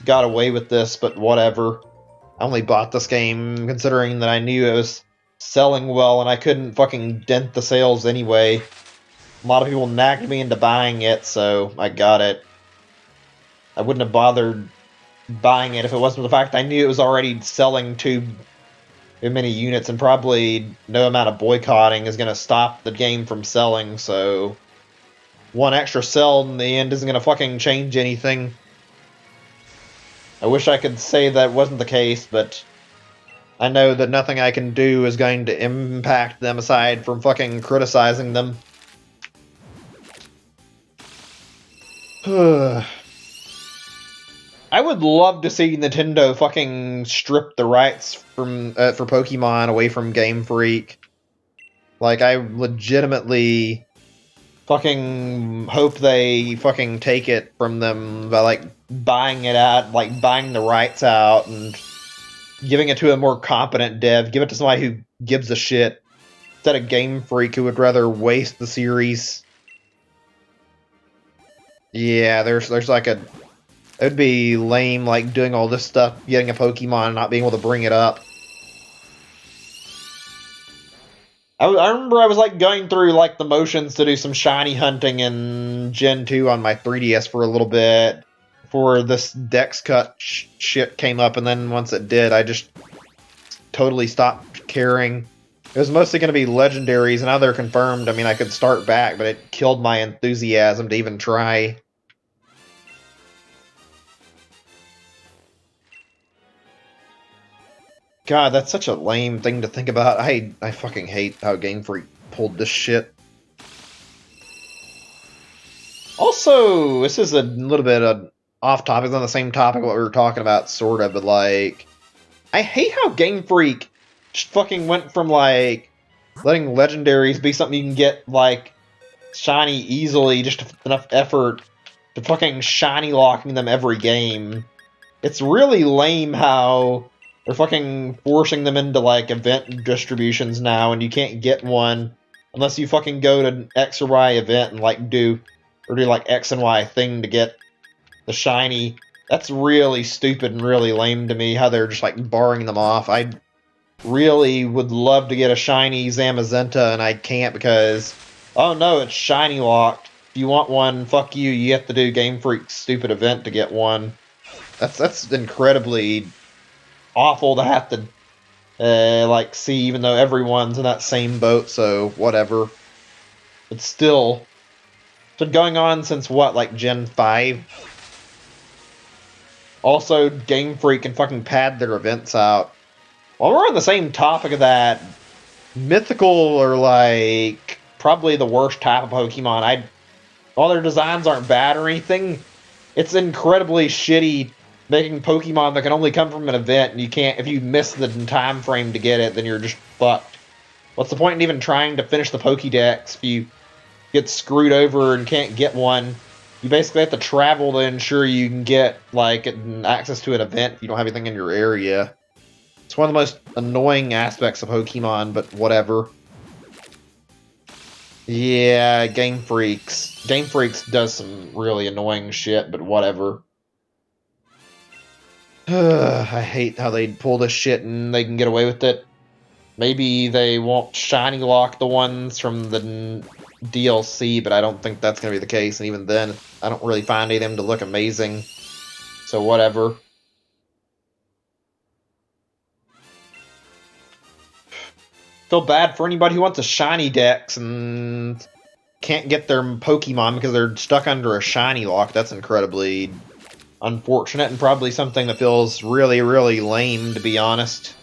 got away with this, but whatever. I only bought this game considering that I knew it was selling well, and I couldn't fucking dent the sales anyway. A lot of people nagged me into buying it, so I got it. I wouldn't have bothered buying it if it wasn't for the fact I knew it was already selling too many units, and probably no amount of boycotting is going to stop the game from selling, so one extra sell in the end isn't going to fucking change anything. I wish I could say that wasn't the case, but I know that nothing I can do is going to impact them aside from fucking criticizing them. I would love to see Nintendo fucking strip the rights from for Pokemon away from Game Freak. Like, I legitimately fucking hope they fucking take it from them by, like, buying it out, like, buying the rights out and giving it to a more competent dev. Give it to somebody who gives a shit instead of Game Freak, who would rather waste the series. Yeah, there's like a... It would be lame, like, doing all this stuff, getting a Pokemon and not being able to bring it up. I remember I was, like, going through, like, the motions to do some shiny hunting in Gen 2 on my 3DS for a little bit before this Dex cut shit came up, and then once it did, I just totally stopped caring. It was mostly going to be legendaries, and now they're confirmed. I mean, I could start back, but it killed my enthusiasm to even try. God, that's such a lame thing to think about. I fucking hate how Game Freak pulled this shit. Also, this is a little bit off topic, on the same topic what we were talking about, sort of, but like, I hate how Game Freak just fucking went from like letting legendaries be something you can get like shiny easily, just enough effort, to fucking shiny locking them every game. It's really lame how they're fucking forcing them into, like, event distributions now, and you can't get one unless you fucking go to X or Y event and, like, do like, X and Y thing to get the shiny. That's really stupid and really lame to me, how they're just, like, barring them off. I really would love to get a shiny Zamazenta, and I can't because, oh no, it's shiny locked. If you want one, fuck you, you have to do Game Freak's stupid event to get one. That's incredibly awful to have to, like, see, even though everyone's in that same boat, so whatever. But still, it's been going on since, what, like, Gen 5? Also, Game Freak can fucking pad their events out. While we're on the same topic of that, Mythical are, like, probably the worst type of Pokemon. While their designs aren't bad or anything, it's incredibly shitty making Pokemon that can only come from an event, and you can't, if you miss the time frame to get it, then you're just fucked. What's the point in even trying to finish the Pokédex if you get screwed over and can't get one? You basically have to travel to ensure you can get, like, access to an event if you don't have anything in your area. It's one of the most annoying aspects of Pokemon, but whatever. Yeah, Game Freaks. Game Freaks does some really annoying shit, but whatever. I hate how they pull this shit and they can get away with it. Maybe they won't shiny lock the ones from the DLC, but I don't think that's going to be the case. And even then, I don't really find any of them to look amazing. So whatever. feel bad for anybody who wants a shiny dex and can't get their Pokemon because they're stuck under a shiny lock. That's incredibly unfortunate and probably something that feels really, really lame, to be honest.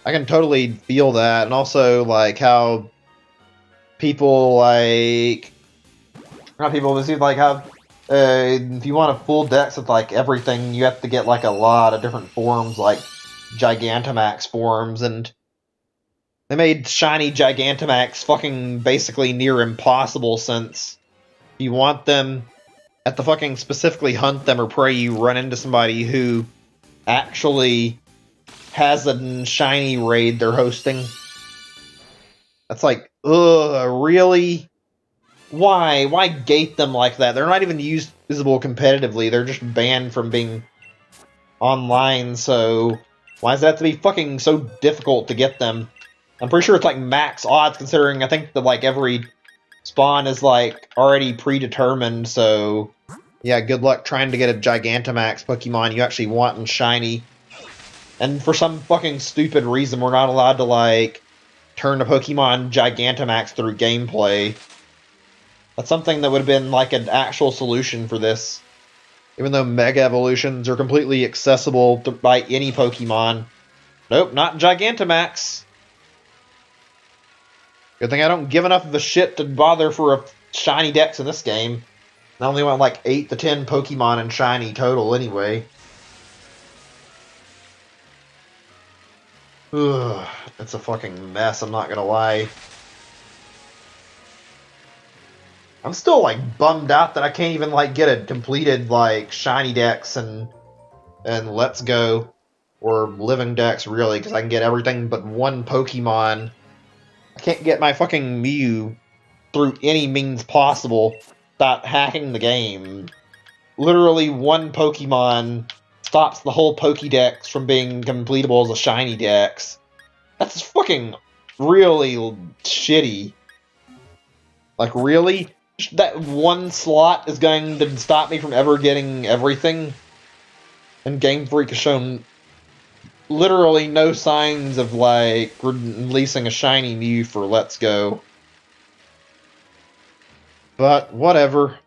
I can totally feel that, and also, like, how people, like... Not people, but see, like, how... if you want a full dex with, like, everything, you have to get, like, a lot of different forms, like Gigantamax forms, and they made shiny Gigantamax fucking basically near impossible, since if you want them, have to fucking specifically hunt them or pray you run into somebody who actually has a shiny raid they're hosting. That's like, ugh, really? Why? Why gate them like that? They're not even usable competitively. They're just banned from being online, so why does it have to be fucking so difficult to get them? I'm pretty sure it's like max odds, considering I think that like every spawn is like already predetermined, so yeah, good luck trying to get a Gigantamax Pokemon you actually want in shiny. And for some fucking stupid reason, we're not allowed to, like, turn a Pokemon Gigantamax through gameplay. That's something that would have been, like, an actual solution for this. Even though Mega Evolutions are completely accessible by any Pokemon. Nope, not Gigantamax. Good thing I don't give enough of a shit to bother for a shiny dex in this game. I only want, like, 8 to 10 Pokemon in shiny total anyway. Ugh, it's a fucking mess, I'm not gonna lie. I'm still, like, bummed out that I can't even, like, get a completed, like, shiny dex and Let's Go, or living dex, really, because I can get everything but one Pokemon. I can't get my fucking Mew through any means possible without hacking the game. Literally, one Pokemon stops the whole Pokédex from being completable as a shiny dex. That's fucking really shitty. Like, really? That one slot is going to stop me from ever getting everything? And Game Freak has shown literally no signs of, like, releasing a shiny Mew for Let's Go. But, whatever.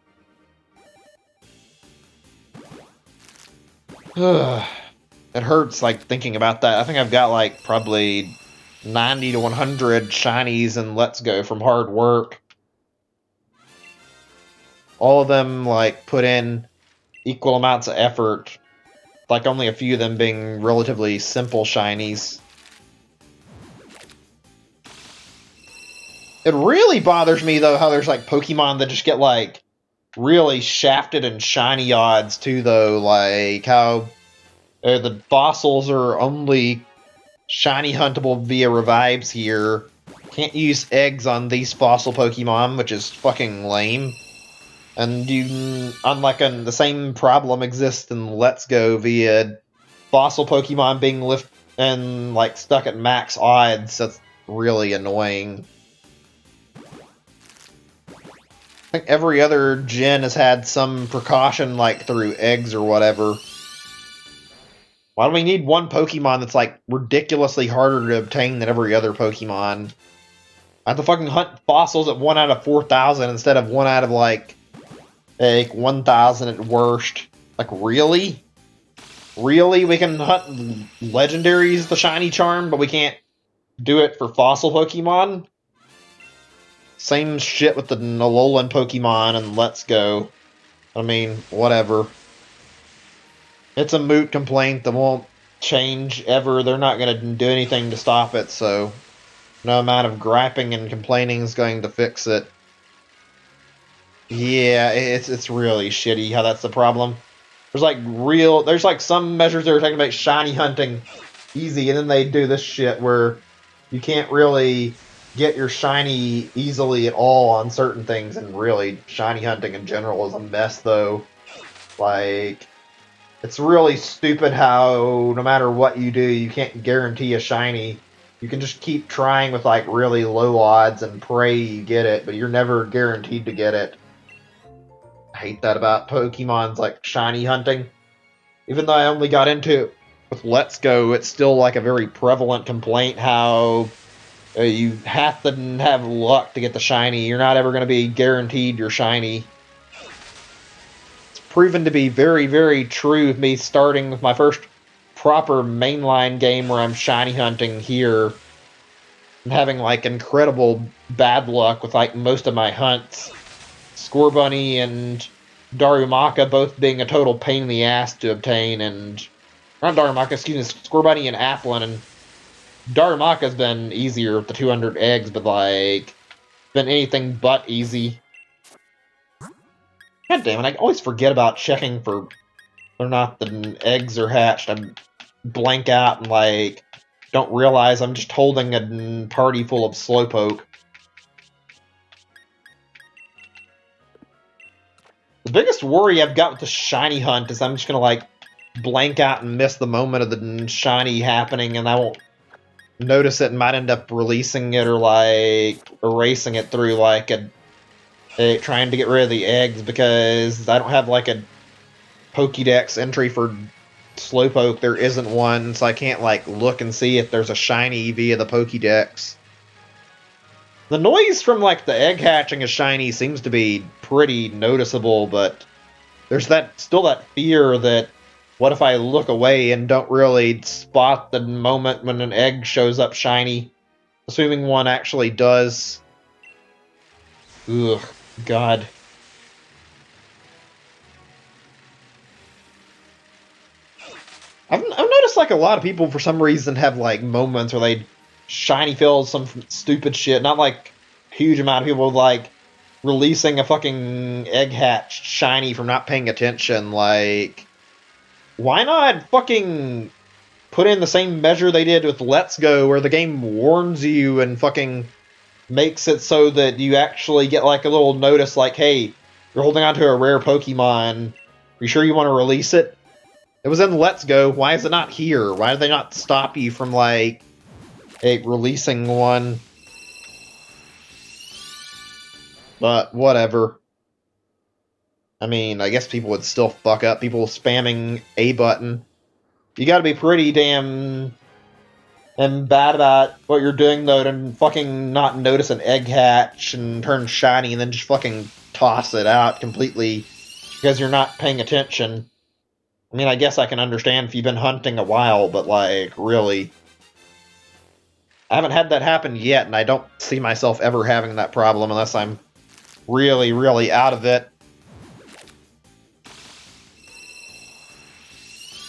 It hurts, like, thinking about that. I think I've got, like, probably 90 to 100 shinies in Let's Go from hard work. All of them, like, put in equal amounts of effort, like only a few of them being relatively simple shinies. It really bothers me, though, how there's, like, Pokemon that just get, like, really shafted and shiny odds, too, though. Like, how the fossils are only shiny huntable via revives here. Can't use eggs on these fossil Pokemon, which is fucking lame. And you, unlike the same problem exists in Let's Go via fossil Pokemon being and like stuck at max odds. That's really annoying. I think every other gen has had some precaution, like through eggs or whatever. Why do we need one Pokemon that's like ridiculously harder to obtain than every other Pokemon? I have to fucking hunt fossils at 1 out of 4,000 instead of 1 out of like 1,000 at worst. Like, really? Really? We can hunt legendaries, the shiny charm, but we can't do it for fossil Pokemon? Same shit with the Alolan Pokemon and Let's Go. I mean, whatever. It's a moot complaint that won't change ever. They're not going to do anything to stop it, so no amount of griping and complaining is going to fix it. Yeah, it's really shitty how that's the problem. There's like some measures that are taken to make shiny hunting easy, and then they do this shit where you can't really get your shiny easily at all on certain things, and really, shiny hunting in general is a mess, though. Like, it's really stupid how no matter what you do, you can't guarantee a shiny. You can just keep trying with, like, really low odds and pray you get it, but you're never guaranteed to get it. I hate that about Pokemon's, like, shiny hunting. Even though I only got into with Let's Go, it's still like a very prevalent complaint how you have to have luck to get the shiny. You're not ever going to be guaranteed your shiny. It's proven to be very, very true with me starting with my first proper mainline game where I'm shiny hunting here and having like incredible bad luck with like most of my hunts. Scorbunny and Darumaka both being a total pain in the ass to obtain, and not Darumaka, excuse me, Scorbunny and Applin, and Darumaka's been easier with the 200 eggs, but like been anything but easy. God damn it, I always forget about checking for whether or not the eggs are hatched. I blank out and like don't realize I'm just holding a party full of Slowpoke. The biggest worry I've got with the shiny hunt is I'm just gonna like blank out and miss the moment of the shiny happening, and I won't notice it and might end up releasing it or like erasing it through like trying to get rid of the eggs because I don't have like a Pokédex entry for Slowpoke. There isn't one, so I can't like look and see if there's a shiny via the Pokédex. The noise from like the egg hatching a shiny seems to be pretty noticeable, but there's still that fear that what if I look away and don't really spot the moment when an egg shows up shiny, assuming one actually does. Ugh, God. I've noticed like a lot of people for some reason have like moments where they shiny fill some stupid shit. Not like a huge amount of people like releasing a fucking egg hatched shiny from not paying attention. Like, why not fucking put in the same measure they did with Let's Go, where the game warns you and fucking makes it so that you actually get like a little notice like, hey, you're holding onto a rare Pokemon. Are you sure you want to release it? It was in Let's Go. Why is it not here? Why did they not stop you from, like, releasing one? But, whatever. I mean, I guess people would still fuck up. People spamming A button. You gotta be pretty damn bad about what you're doing, though, to fucking not notice an egg hatch and turn shiny and then just fucking toss it out completely because you're not paying attention. I mean, I guess I can understand if you've been hunting a while, but, like, really. I haven't had that happen yet, and I don't see myself ever having that problem unless I'm really, really out of it.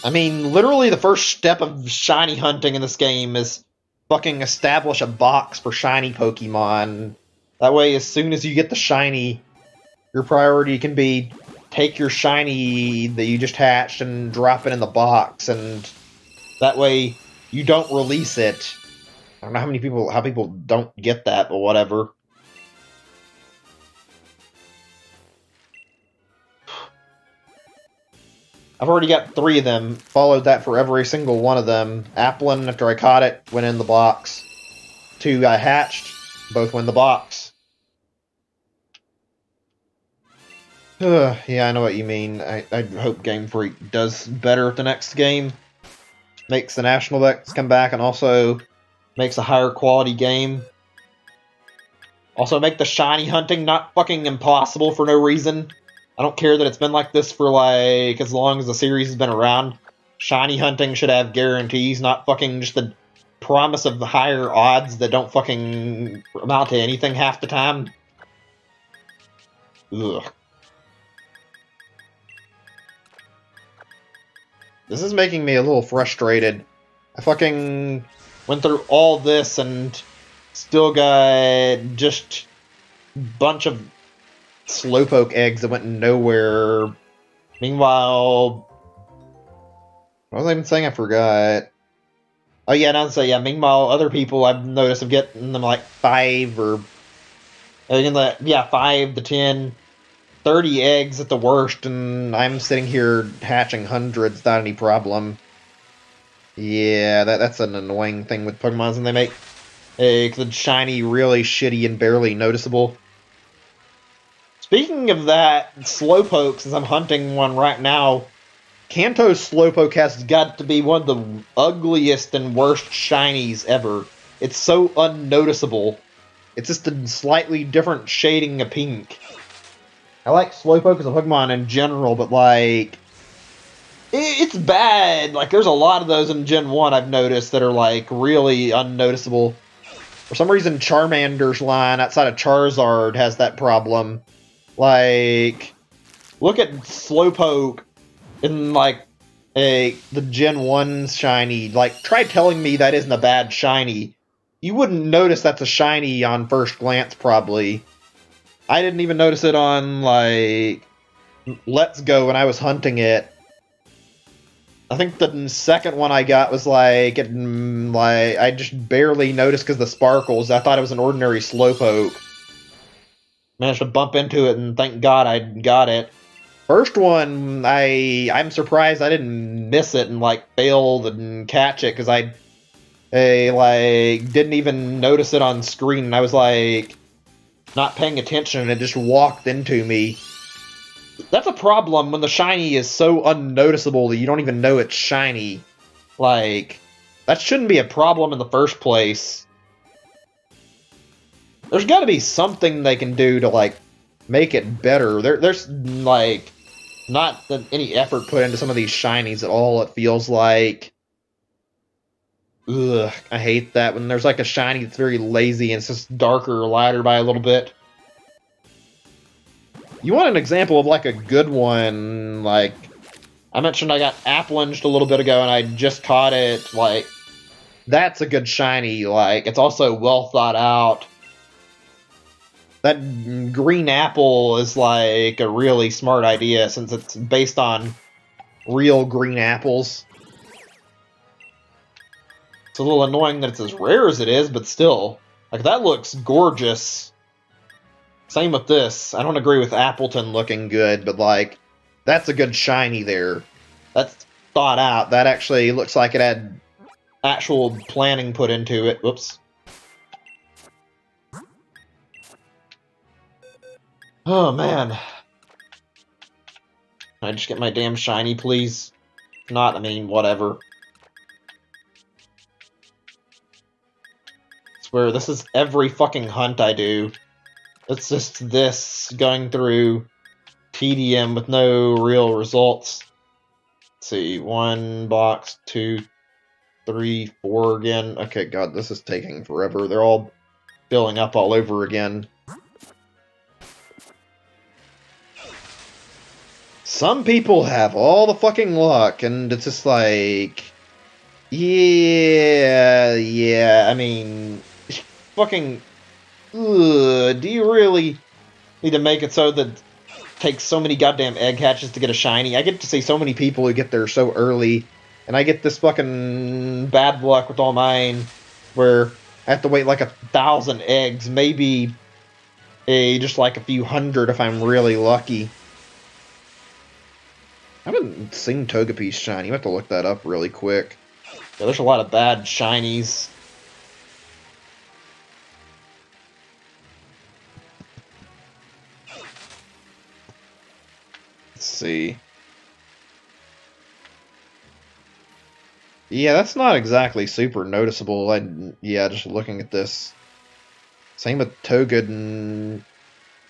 I mean, literally the first step of shiny hunting in this game is fucking establish a box for shiny Pokemon. That way, as soon as you get the shiny, your priority can be take your shiny that you just hatched and drop it in the box, and that way you don't release it. I don't know how people don't get that, but whatever. I've already got 3 of them. Followed that for every single one of them. Applin, after I caught it, went in the box. 2 I hatched. Both went in the box. Yeah, I know what you mean. I hope Game Freak does better at the next game. Makes the National decks come back and also makes a higher quality game. Also make the shiny hunting not fucking impossible for no reason. I don't care that it's been like this for like as long as the series has been around. Shiny hunting should have guarantees, not fucking just the promise of the higher odds that don't fucking amount to anything half the time. Ugh. This is making me a little frustrated. I fucking went through all this and still got just a bunch of Slowpoke eggs that went nowhere. Meanwhile, what was I even saying? I forgot. Oh yeah, now to say, yeah, meanwhile, other people I've noticed of getting them like 5 or, 5 to 10, 30 eggs at the worst, and I'm sitting here hatching hundreds without any problem. Yeah, that's an annoying thing with Pokemon, and they make the shiny really shitty and barely noticeable. Speaking of that, Slowpoke, since I'm hunting one right now, Kanto's Slowpoke has got to be one of the ugliest and worst shinies ever. It's so unnoticeable. It's just a slightly different shading of pink. I like Slowpoke as a Pokemon in general, but like, it's bad. Like, there's a lot of those in Gen 1 I've noticed that are like really unnoticeable. For some reason, Charmander's line outside of Charizard has that problem. Like, look at Slowpoke in like the Gen 1 shiny. Like, try telling me that isn't a bad shiny. You wouldn't notice that's a shiny on first glance, probably. I didn't even notice it on, like, Let's Go when I was hunting it. I think the second one I got was like, I just barely noticed because the sparkles. I thought it was an ordinary Slowpoke. Managed to bump into it, and thank God I got it. First one, I'm surprised I didn't miss it and like failed and catch it because I like didn't even notice it on screen. And I was like not paying attention and it just walked into me. That's a problem when the shiny is so unnoticeable that you don't even know it's shiny. Like, that shouldn't be a problem in the first place. There's got to be something they can do to like make it better. There's like not any effort put into some of these shinies at all, it feels like. Ugh, I hate that when there's like a shiny that's very lazy and it's just darker or lighter by a little bit. You want an example of like a good one, like, I mentioned I got Applinged a little bit ago and I just caught it, like, that's a good shiny, like, it's also well thought out. That green apple is like a really smart idea since it's based on real green apples. It's a little annoying that it's as rare as it is, but still. Like, that looks gorgeous. Same with this. I don't agree with Appleton looking good, but, like, that's a good shiny there. That's thought out. That actually looks like it had actual planning put into it. Whoops. Oh, man. Can I just get my damn shiny, please? If not, I mean, whatever. I swear, this is every fucking hunt I do. It's just this going through tedium with no real results. Let's see, 1 box, 2, 3, 4 again. Okay, God, this is taking forever. They're all filling up all over again. Some people have all the fucking luck, and it's just like, yeah, I mean, fucking, ugh, do you really need to make it so that it takes so many goddamn egg hatches to get a shiny? I get to see so many people who get there so early, and I get this fucking bad luck with all mine, where I have to wait like 1,000 eggs, maybe just like a few hundred if I'm really lucky. I haven't seen Togepi's shiny. You have to look that up really quick. Yeah, there's a lot of bad shinies. Let's see. Yeah, that's not exactly super noticeable. Yeah, just looking at this. Same with Toged and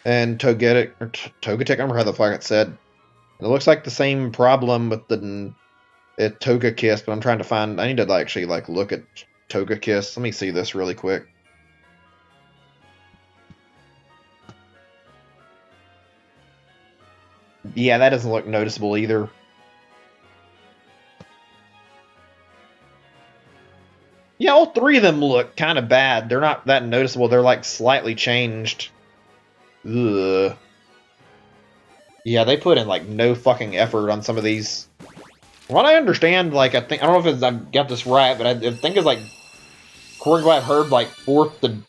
Togetic, or Togetic, I remember how the fuck it said. It looks like the same problem with the Togekiss, but I'm trying to find, I need to actually like look at Togekiss. Let me see this really quick. Yeah, that doesn't look noticeable either. Yeah, all three of them look kind of bad. They're not that noticeable. They're like slightly changed. Ugh. Yeah, they put in like no fucking effort on some of these. What I understand, like, I don't know if I got this right, but I think it's like, according to what I've heard, like first to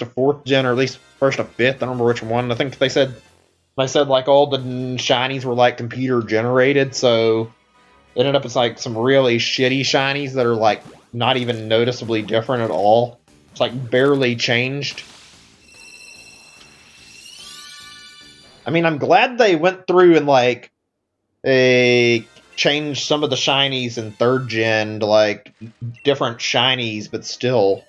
fourth gen, or at least first to fifth. I don't remember which one. I think they said like all the shinies were like computer generated, so it ended up as like some really shitty shinies that are like not even noticeably different at all. It's like barely changed. I mean, I'm glad they went through and like They changed some of the shinies in 3rd gen to, like, different shinies, but still.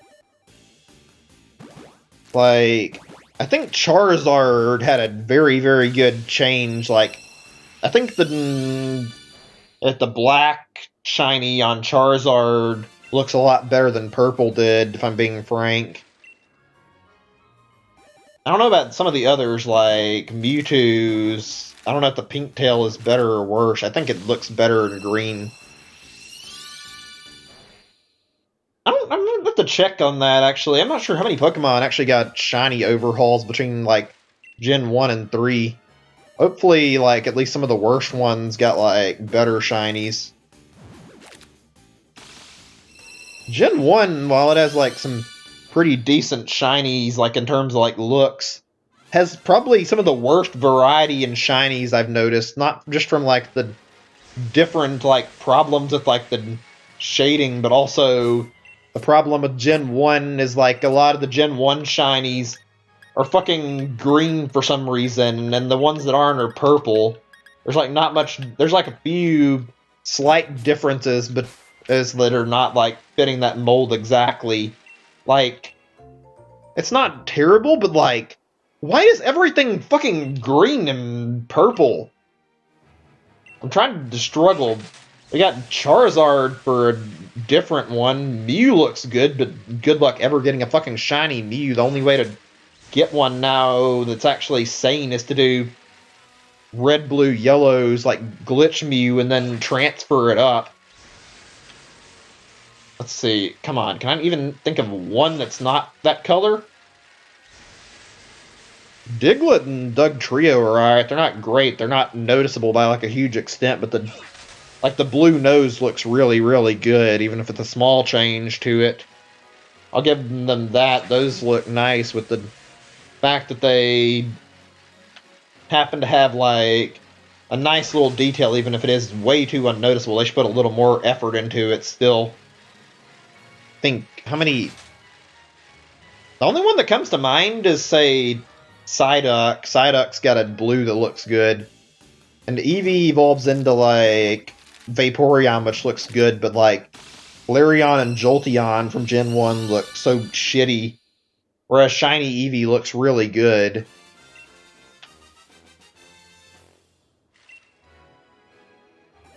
Like, I think Charizard had a very, very good change. Like, I think the black shiny on Charizard looks a lot better than purple did, if I'm being frank. I don't know about some of the others, like Mewtwo's. I don't know if the pink tail is better or worse. I think it looks better in green. I'm gonna have to check on that, actually. I'm not sure how many Pokemon actually got shiny overhauls between, like, Gen 1 and 3. Hopefully, like, at least some of the worst ones got, like, better shinies. Gen 1, while it has, like, some pretty decent shinies, like, in terms of, like, looks, has probably some of the worst variety in shinies I've noticed. Not just from, like, the different, like, problems with, like, the shading, but also the problem with Gen 1 is, like, a lot of the Gen 1 shinies are fucking green for some reason, and the ones that aren't are purple. There's, like, not much, there's, like, a few slight differences, but as that are not, like, fitting that mold exactly. Like, it's not terrible, but, like, why is everything fucking green and purple? I'm trying to struggle. We got Charizard for a different one. Mew looks good, but good luck ever getting a fucking shiny Mew. The only way to get one now that's actually sane is to do red, blue, yellows, like glitch Mew, and then transfer it up. Let's see. Come on. Can I even think of one that's not that color? Diglett and Dugtrio are alright. They're not great. They're not noticeable by like a huge extent, but the blue nose looks really, really good, even if it's a small change to it. I'll give them that. Those look nice with the fact that they happen to have like a nice little detail, even if it is way too unnoticeable. They should put a little more effort into it still. Think how many. The only one that comes to mind is, say, Psyduck. Psyduck's got a blue that looks good. And Eevee evolves into, like, Vaporeon, which looks good, but, like, Flareon and Jolteon from Gen 1 look so shitty. Whereas Shiny Eevee looks really good.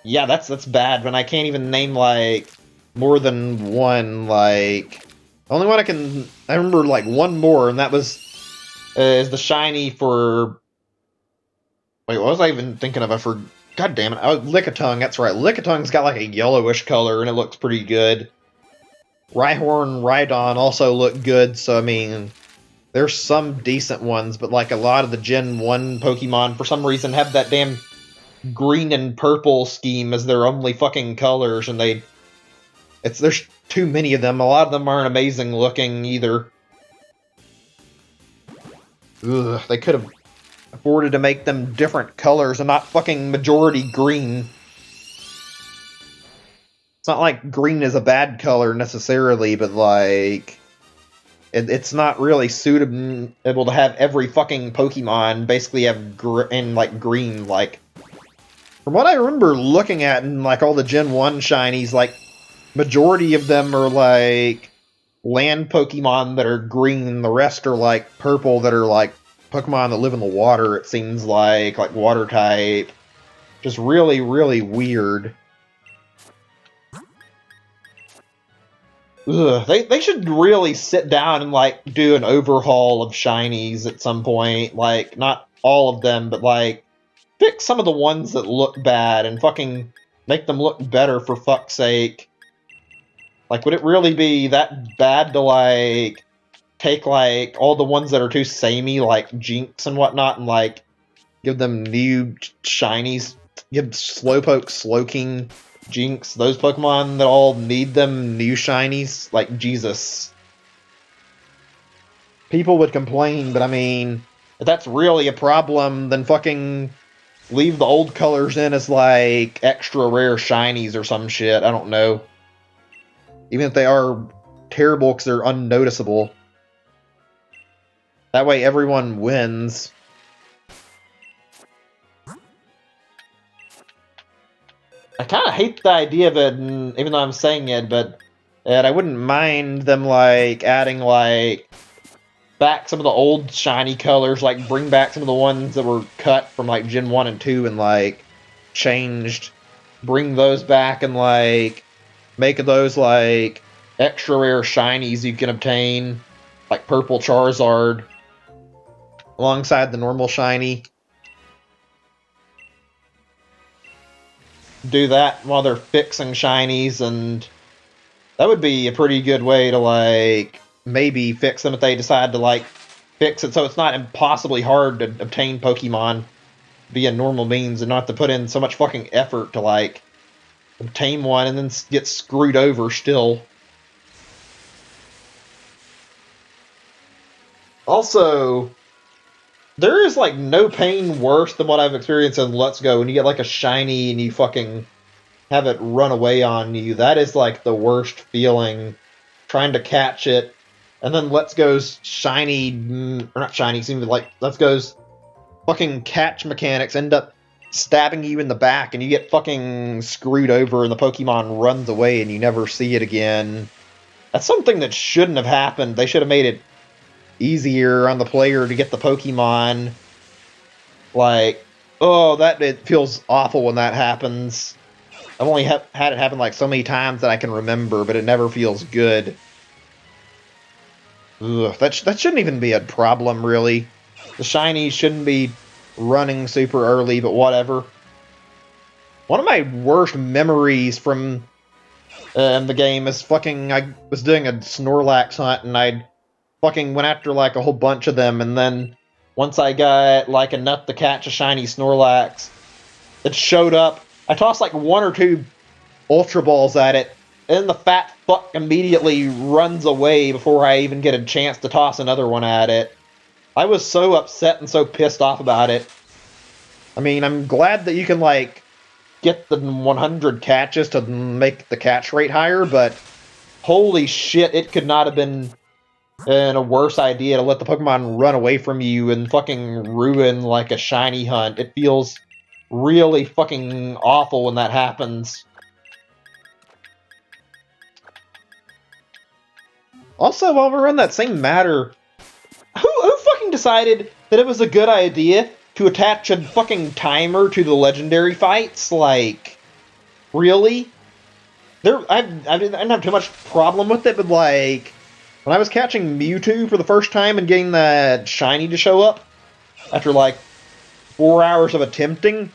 Yeah, that's bad when I can't even name, like, more than one, like... The only one I remember, like, one more, and that was... is the shiny for... Wait, what was I even thinking of? God damn it. Oh, Lickitung, that's right. Lickitung has got, like, a yellowish color, and it looks pretty good. Rhyhorn, Rhydon also look good, so, I mean... There's some decent ones, but, like, a lot of the Gen 1 Pokemon, for some reason, have that damn green and purple scheme as their only fucking colors, and there's too many of them. A lot of them aren't amazing looking either. Ugh, they could have afforded to make them different colors and not fucking majority green. It's not like green is a bad color necessarily, but like it's not really suitable to have every fucking Pokemon basically have like green. Like from what I remember looking at in like all the Gen 1 shinies, like majority of them are like land Pokemon that are green, the rest are like purple that are like Pokemon that live in the water, it seems like water type. Just really, really weird. Ugh, they should really sit down and like do an overhaul of shinies at some point. Like, not all of them, but like pick some of the ones that look bad and fucking make them look better for fuck's sake. Like, would it really be that bad to like take like all the ones that are too samey, like Jinx and whatnot, and like give them new shinies? Give Slowpoke, Slowking, Jinx, those Pokemon that all need them new shinies? Like, Jesus. People would complain, but I mean, if that's really a problem, then fucking leave the old colors in as like extra rare shinies or some shit. I don't know. Even if they are terrible because they're unnoticeable. That way everyone wins. I kind of hate the idea of it, even though I'm saying it, but and I wouldn't mind them like adding like back some of the old shiny colors, like bring back some of the ones that were cut from like Gen 1 and 2 and like changed. Bring those back and like make those like extra rare shinies you can obtain, like purple Charizard alongside the normal shiny. Do that while they're fixing shinies, and that would be a pretty good way to like maybe fix them if they decide to like fix it so it's not impossibly hard to obtain Pokemon via normal means and not have to put in so much fucking effort to like obtain one and then get screwed over still. Also, there is like no pain worse than what I've experienced in Let's Go when you get like a shiny and you fucking have it run away on you. That is like the worst feeling, trying to catch it. And then Let's Go's shiny, or not shiny, seems like Let's Go's fucking catch mechanics end up stabbing you in the back and you get fucking screwed over and the Pokemon runs away and you never see it again. That's something that shouldn't have happened. They should have made it easier on the player to get the Pokemon. Like, oh, that it feels awful when that happens. I've only had it happen like so many times that I can remember, but it never feels good. Ugh, that shouldn't even be a problem, really. The shinies shouldn't be running super early, but whatever. One of my worst memories from the game is fucking. I was doing a Snorlax hunt and I fucking went after like a whole bunch of them, and then once I got like enough to catch a shiny Snorlax, it showed up. I tossed like one or two Ultra Balls at it, and then the fat fuck immediately runs away before I even get a chance to toss another one at it. I was so upset and so pissed off about it. I mean, I'm glad that you can, like, get the 100 catches to make the catch rate higher, but holy shit, it could not have been a worse idea to let the Pokemon run away from you and fucking ruin, like, a shiny hunt. It feels really fucking awful when that happens. Also, while we're on that same matter, who fucking decided that it was a good idea to attach a fucking timer to the legendary fights? Like, really? I didn't have too much problem with it, but like, when I was catching Mewtwo for the first time and getting that shiny to show up after like 4 hours of attempting,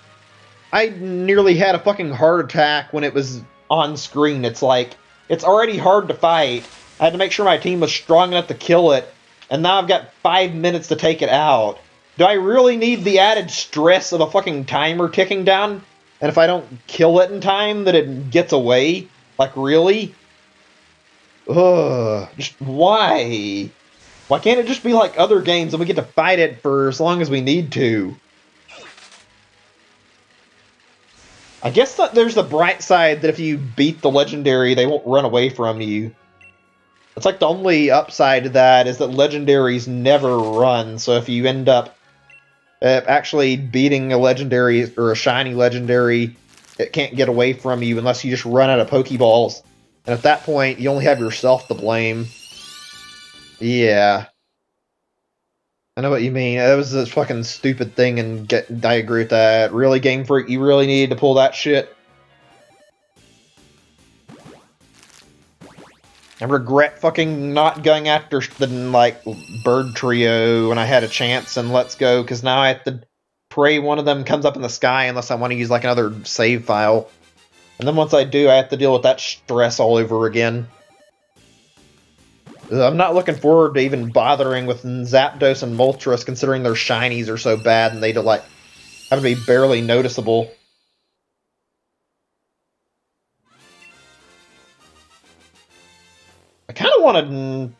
I nearly had a fucking heart attack when it was on screen. It's like, it's already hard to fight. I had to make sure my team was strong enough to kill it, and now I've got 5 minutes to take it out. Do I really need the added stress of a fucking timer ticking down? And if I don't kill it in time, that it gets away? Like, really? Ugh, just why? Why can't it just be like other games and we get to fight it for as long as we need to? I guess that there's the bright side that if you beat the legendary, they won't run away from you. It's like the only upside to that is that legendaries never run, so if you end up actually beating a legendary or a shiny legendary, it can't get away from you unless you just run out of Pokeballs. And at that point, you only have yourself to blame. Yeah. I know what you mean. That was a fucking stupid thing, and I agree with that. Really, Game Freak, you really needed to pull that shit. I regret fucking not going after the, like, bird trio when I had a chance in Let's Go, because now I have to pray one of them comes up in the sky unless I want to use, like, another save file. And then once I do, I have to deal with that stress all over again. I'm not looking forward to even bothering with Zapdos and Moltres, considering their shinies are so bad and they like have to be barely noticeable. I kind of want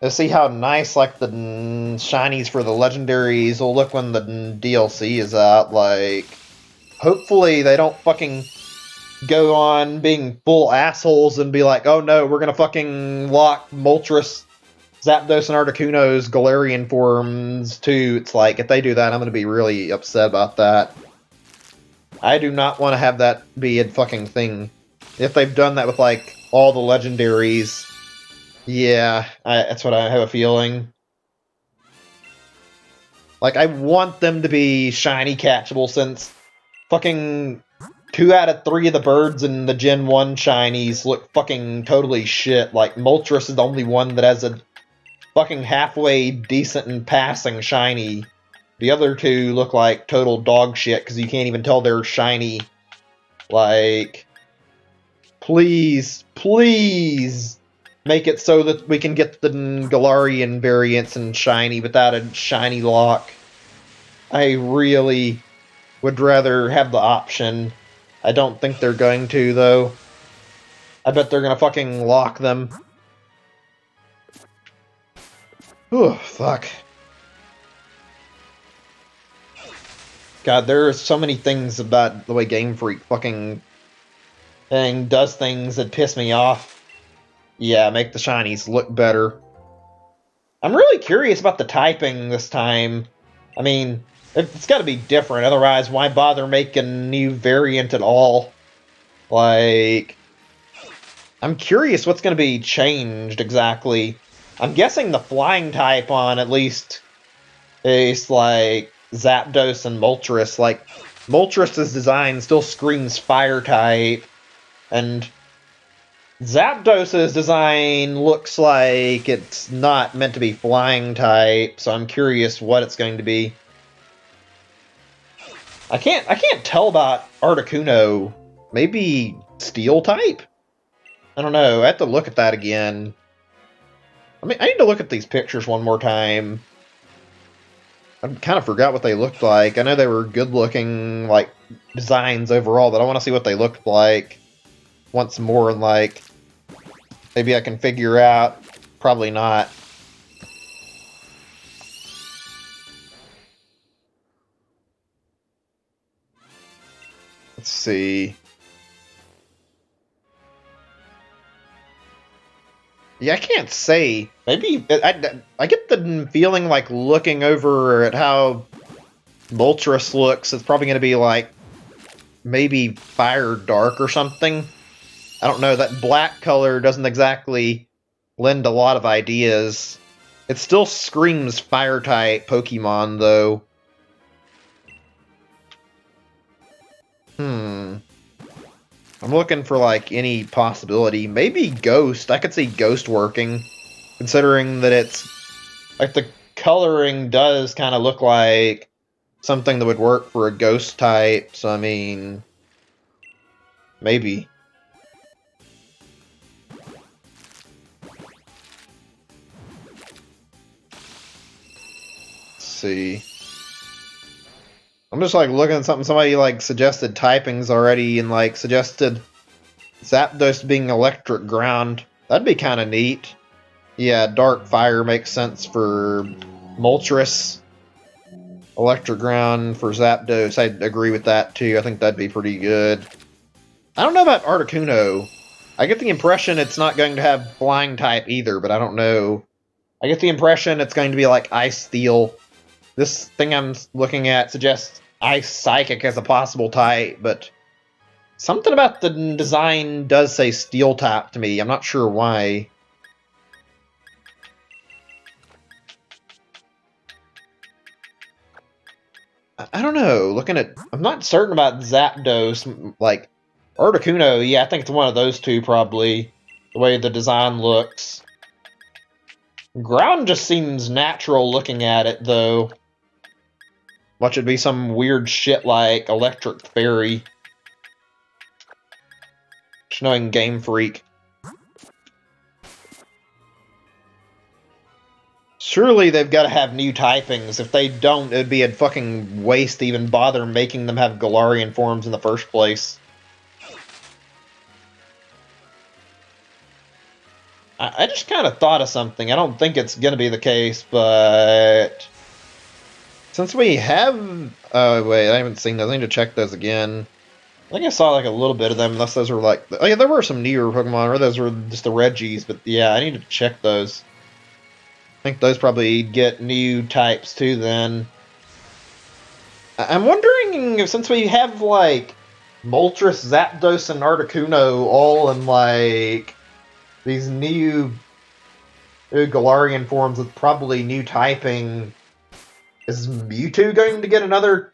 to see how nice like the shinies for the legendaries will look when the DLC is out. Like, hopefully they don't fucking go on being full assholes and be like, oh no, we're gonna fucking lock Moltres, Zapdos, and Articuno's Galarian forms too. It's like, if they do that, I'm gonna be really upset about that. I do not want to have that be a fucking thing. If they've done that with, like, all the legendaries, yeah, that's what I have a feeling. Like, I want them to be shiny catchable since fucking 2 out of 3 of the birds in the Gen 1 shinies look fucking totally shit. Like, Moltres is the only one that has a fucking halfway decent and passing shiny. The other two look like total dog shit because you can't even tell they're shiny. Like, please, please make it so that we can get the Galarian variants and shiny without a shiny lock. I really would rather have the option. I don't think they're going to, though. I bet they're gonna fucking lock them. Ooh, fuck. God, there are so many things about the way Game Freak fucking does things that piss me off. Yeah, make the shinies look better. I'm really curious about the typing this time. I mean, it's gotta be different, otherwise why bother making a new variant at all? Like, I'm curious what's gonna be changed exactly. I'm guessing the flying type on at least is like Zapdos and Moltres. Like, Moltres' design still screams fire type, and Zapdos' design looks like it's not meant to be flying type, so I'm curious what it's going to be. I can't tell about Articuno. Maybe steel type? I don't know. I have to look at that again. I mean, I need to look at these pictures one more time. I kind of forgot what they looked like. I know they were good-looking, like, designs overall, but I want to see what they looked like once more, and, like, maybe I can figure out. Probably not. Let's see. Yeah, I can't say. Maybe I get the feeling like looking over at how Moltres looks, it's probably going to be like maybe fire dark or something. I don't know. That black color doesn't exactly lend a lot of ideas. It still screams fire type Pokemon though. I'm looking for like any possibility. Maybe Ghost. I could see Ghost working, considering that it's like the coloring does kind of look like something that would work for a Ghost type. So I mean, maybe. Let's see. I'm just like looking at something somebody like suggested typings already and like suggested Zapdos being electric ground. That'd be kind of neat. Yeah, dark fire makes sense for Moltres. Electric ground for Zapdos. I'd agree with that too. I think that'd be pretty good. I don't know about Articuno. I get the impression it's not going to have flying type either, but I don't know. I get the impression it's going to be like Ice Steel. This thing I'm looking at suggests Ice Psychic as a possible type, but something about the design does say Steel type to me. I'm not sure why. I don't know. Looking at, I'm not certain about Zapdos. Like Articuno, yeah, I think it's one of those two probably. The way the design looks. Ground just seems natural looking at it though. Watch it be some weird shit like Electric Fairy. Just knowing Game Freak. Surely they've got to have new typings. If they don't, it'd be a fucking waste to even bother making them have Galarian forms in the first place. I just kind of thought of something. I don't think it's going to be the case, but since we have... Oh, wait, I haven't seen those. I need to check those again. I think I saw like a little bit of them, unless those were like... Oh yeah, there were some newer Pokemon, or those were just the Regis, but yeah, I need to check those. I think those probably get new types too then. I'm wondering if since we have like Moltres, Zapdos, and Articuno all in like these new Galarian forms with probably new typing, is Mewtwo going to get another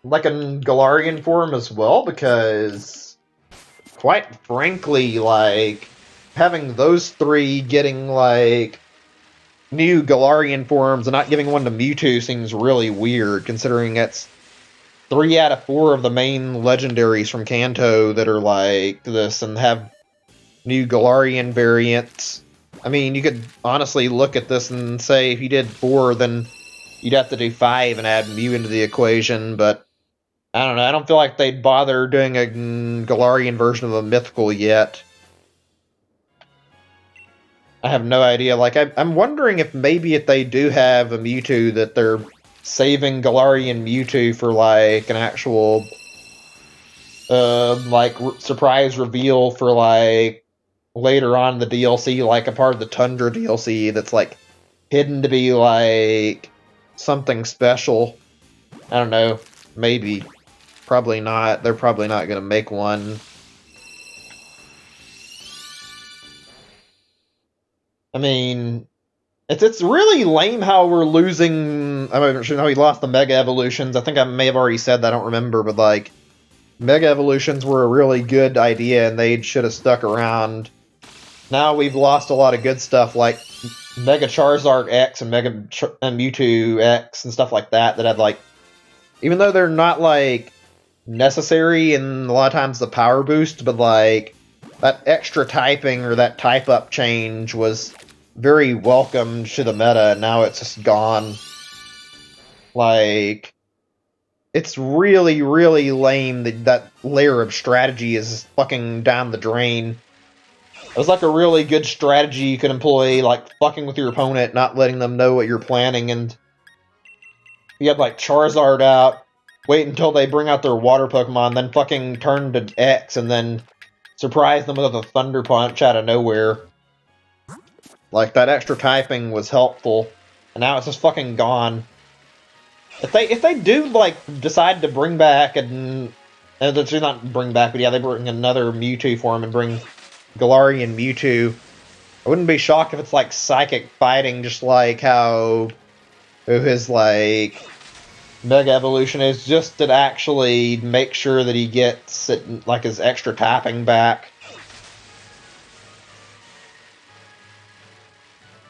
like a Galarian form as well? Because quite frankly, like having those three getting like new Galarian forms and not giving one to Mewtwo seems really weird, considering it's 3 out of 4 of the main legendaries from Kanto that are like this and have new Galarian variants. I mean, you could honestly look at this and say if you did 4, then you'd have to do 5 and add Mew into the equation, but I don't know. I don't feel like they'd bother doing a Galarian version of a mythical yet. I have no idea. Like, I'm wondering if maybe if they do have a Mewtwo that they're saving Galarian Mewtwo for like an actual like surprise reveal for like later on in the DLC, like a part of the Tundra DLC that's like hidden to be like something special. I don't know. Maybe. Probably not. They're probably not going to make one. I mean, it's really lame how we're losing. I don't know. We lost the Mega Evolutions. I think I may have already said that. I don't remember, but like Mega Evolutions were a really good idea, and they should have stuck around. Now we've lost a lot of good stuff like Mega Charizard X and and Mewtwo X and stuff like that that had like, even though they're not like necessary and a lot of times the power boost, but like that extra typing or that type up change was very welcome to the meta, and now it's just gone. Like, it's really, really lame that that layer of strategy is fucking down the drain. It was like a really good strategy you could employ, like fucking with your opponent, not letting them know what you're planning, and you had like Charizard out, wait until they bring out their water Pokemon, then fucking turn to X, and then surprise them with a Thunder Punch out of nowhere. Like, that extra typing was helpful, and now it's just fucking gone. If they do like decide to bring back that's not bring back, but yeah, they bring another Mewtwo form and bring Galarian Mewtwo. I wouldn't be shocked if it's like psychic fighting, just like how his like Mega Evolution is, just to actually make sure that he gets it, like his extra tapping back.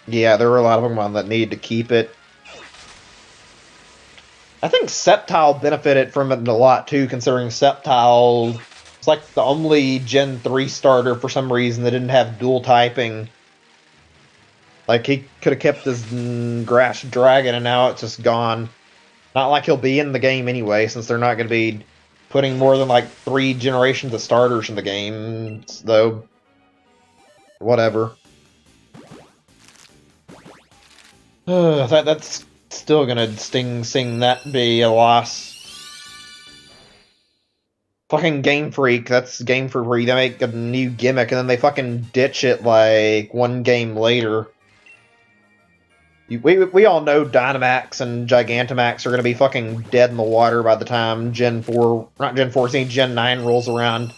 Yeah, there were a lot of Pokemon that need to keep it. I think Sceptile benefited from it a lot too, considering Sceptile was like the only Gen 3 starter for some reason that didn't have dual typing. Like, he could have kept his Grass Dragon, and now it's just gone. Not like he'll be in the game anyway, since they're not going to be putting more than like 3 generations of starters in the game, though. Whatever. That's still gonna sing that be a loss. Fucking Game Freak, that's Game Freak. They make a new gimmick and then they fucking ditch it like one game later. We all know Dynamax and Gigantamax are gonna be fucking dead in the water by the time Gen 4, not Gen 4, Gen 9 rolls around.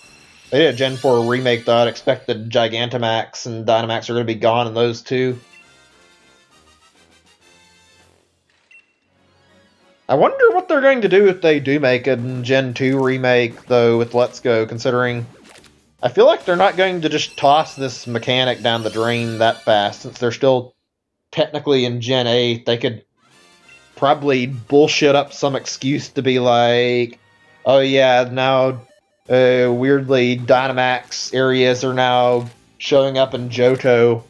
They did a Gen 4 remake though. I'd expect that Gigantamax and Dynamax are gonna be gone in those two. I wonder what they're going to do if they do make a Gen 2 remake, though, with Let's Go, considering I feel like they're not going to just toss this mechanic down the drain that fast, since they're still technically in Gen 8. They could probably bullshit up some excuse to be like, oh yeah, now weirdly Dynamax areas are now showing up in Johto,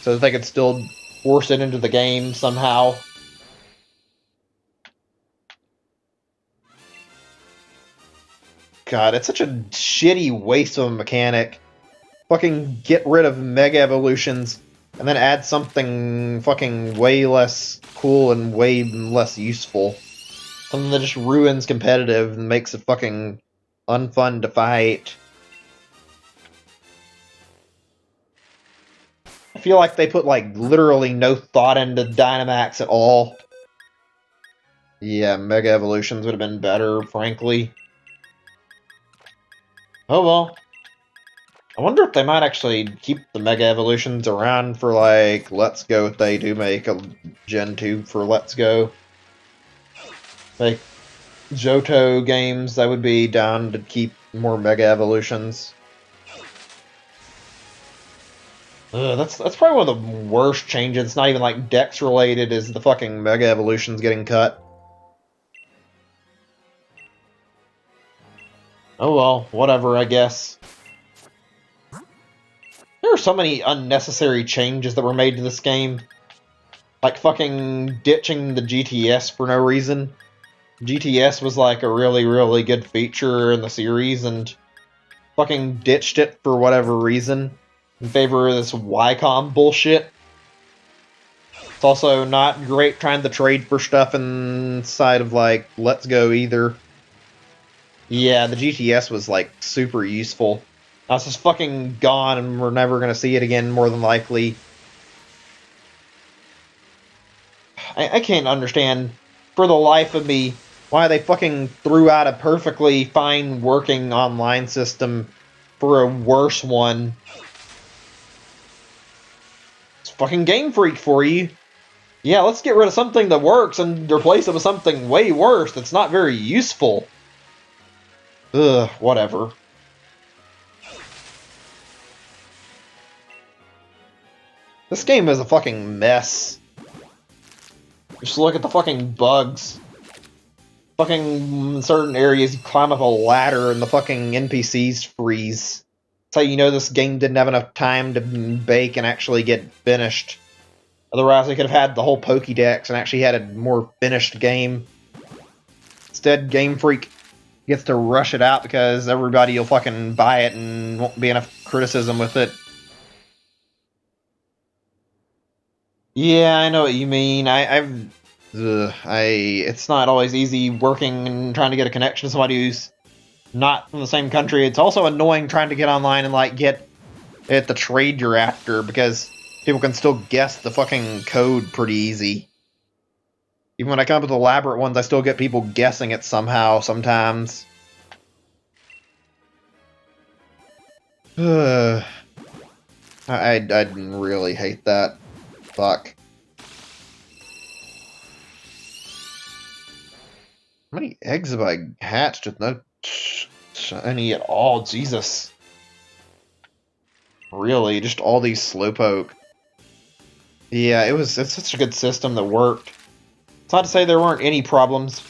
so that they could still force it into the game somehow. God, it's such a shitty waste of a mechanic. Fucking get rid of Mega Evolutions and then add something fucking way less cool and way less useful. Something that just ruins competitive and makes it fucking unfun to fight. I feel like they put like literally no thought into Dynamax at all. Yeah, Mega Evolutions would have been better, frankly. Oh well. I wonder if they might actually keep the Mega Evolutions around for, like, Let's Go if they do make a Gen 2 for Let's Go. Like, Johto games, I would be down to keep more Mega Evolutions. That's probably one of the worst changes. It's not even, like, Dex related, is the fucking Mega Evolutions getting cut. Oh well, whatever, I guess. There are so many unnecessary changes that were made to this game. Like fucking ditching the GTS for no reason. GTS was like a really, really good feature in the series, and fucking ditched it for whatever reason in favor of this YCOM bullshit. It's also not great trying to trade for stuff inside of, like, Let's Go either. Yeah, the GTS was, like, super useful. Now it's just fucking gone, and we're never gonna see it again, more than likely. I can't understand, for the life of me, why they fucking threw out a perfectly fine working online system for a worse one. It's fucking Game Freak for you. Yeah, let's get rid of something that works and replace it with something way worse that's not very useful. Ugh, whatever. This game is a fucking mess. Just look at the fucking bugs. Fucking certain areas you climb up a ladder and the fucking NPCs freeze. That's how you know this game didn't have enough time to bake and actually get finished. Otherwise, they could have had the whole Pokédex and actually had a more finished game. Instead, Game Freak gets to rush it out because everybody will fucking buy it and won't be enough criticism with it. Yeah, I know what you mean. It's not always easy working and trying to get a connection to somebody who's not from the same country. It's also annoying trying to get online and, like, get at the trade you're after, because people can still guess the fucking code pretty easy. Even when I come up with elaborate ones, I still get people guessing it somehow, sometimes. I really hate that. Fuck. How many eggs have I hatched with no any at all? Jesus. Really, just all these Slowpoke. Yeah, it's such a good system that worked. It's not to say there weren't any problems,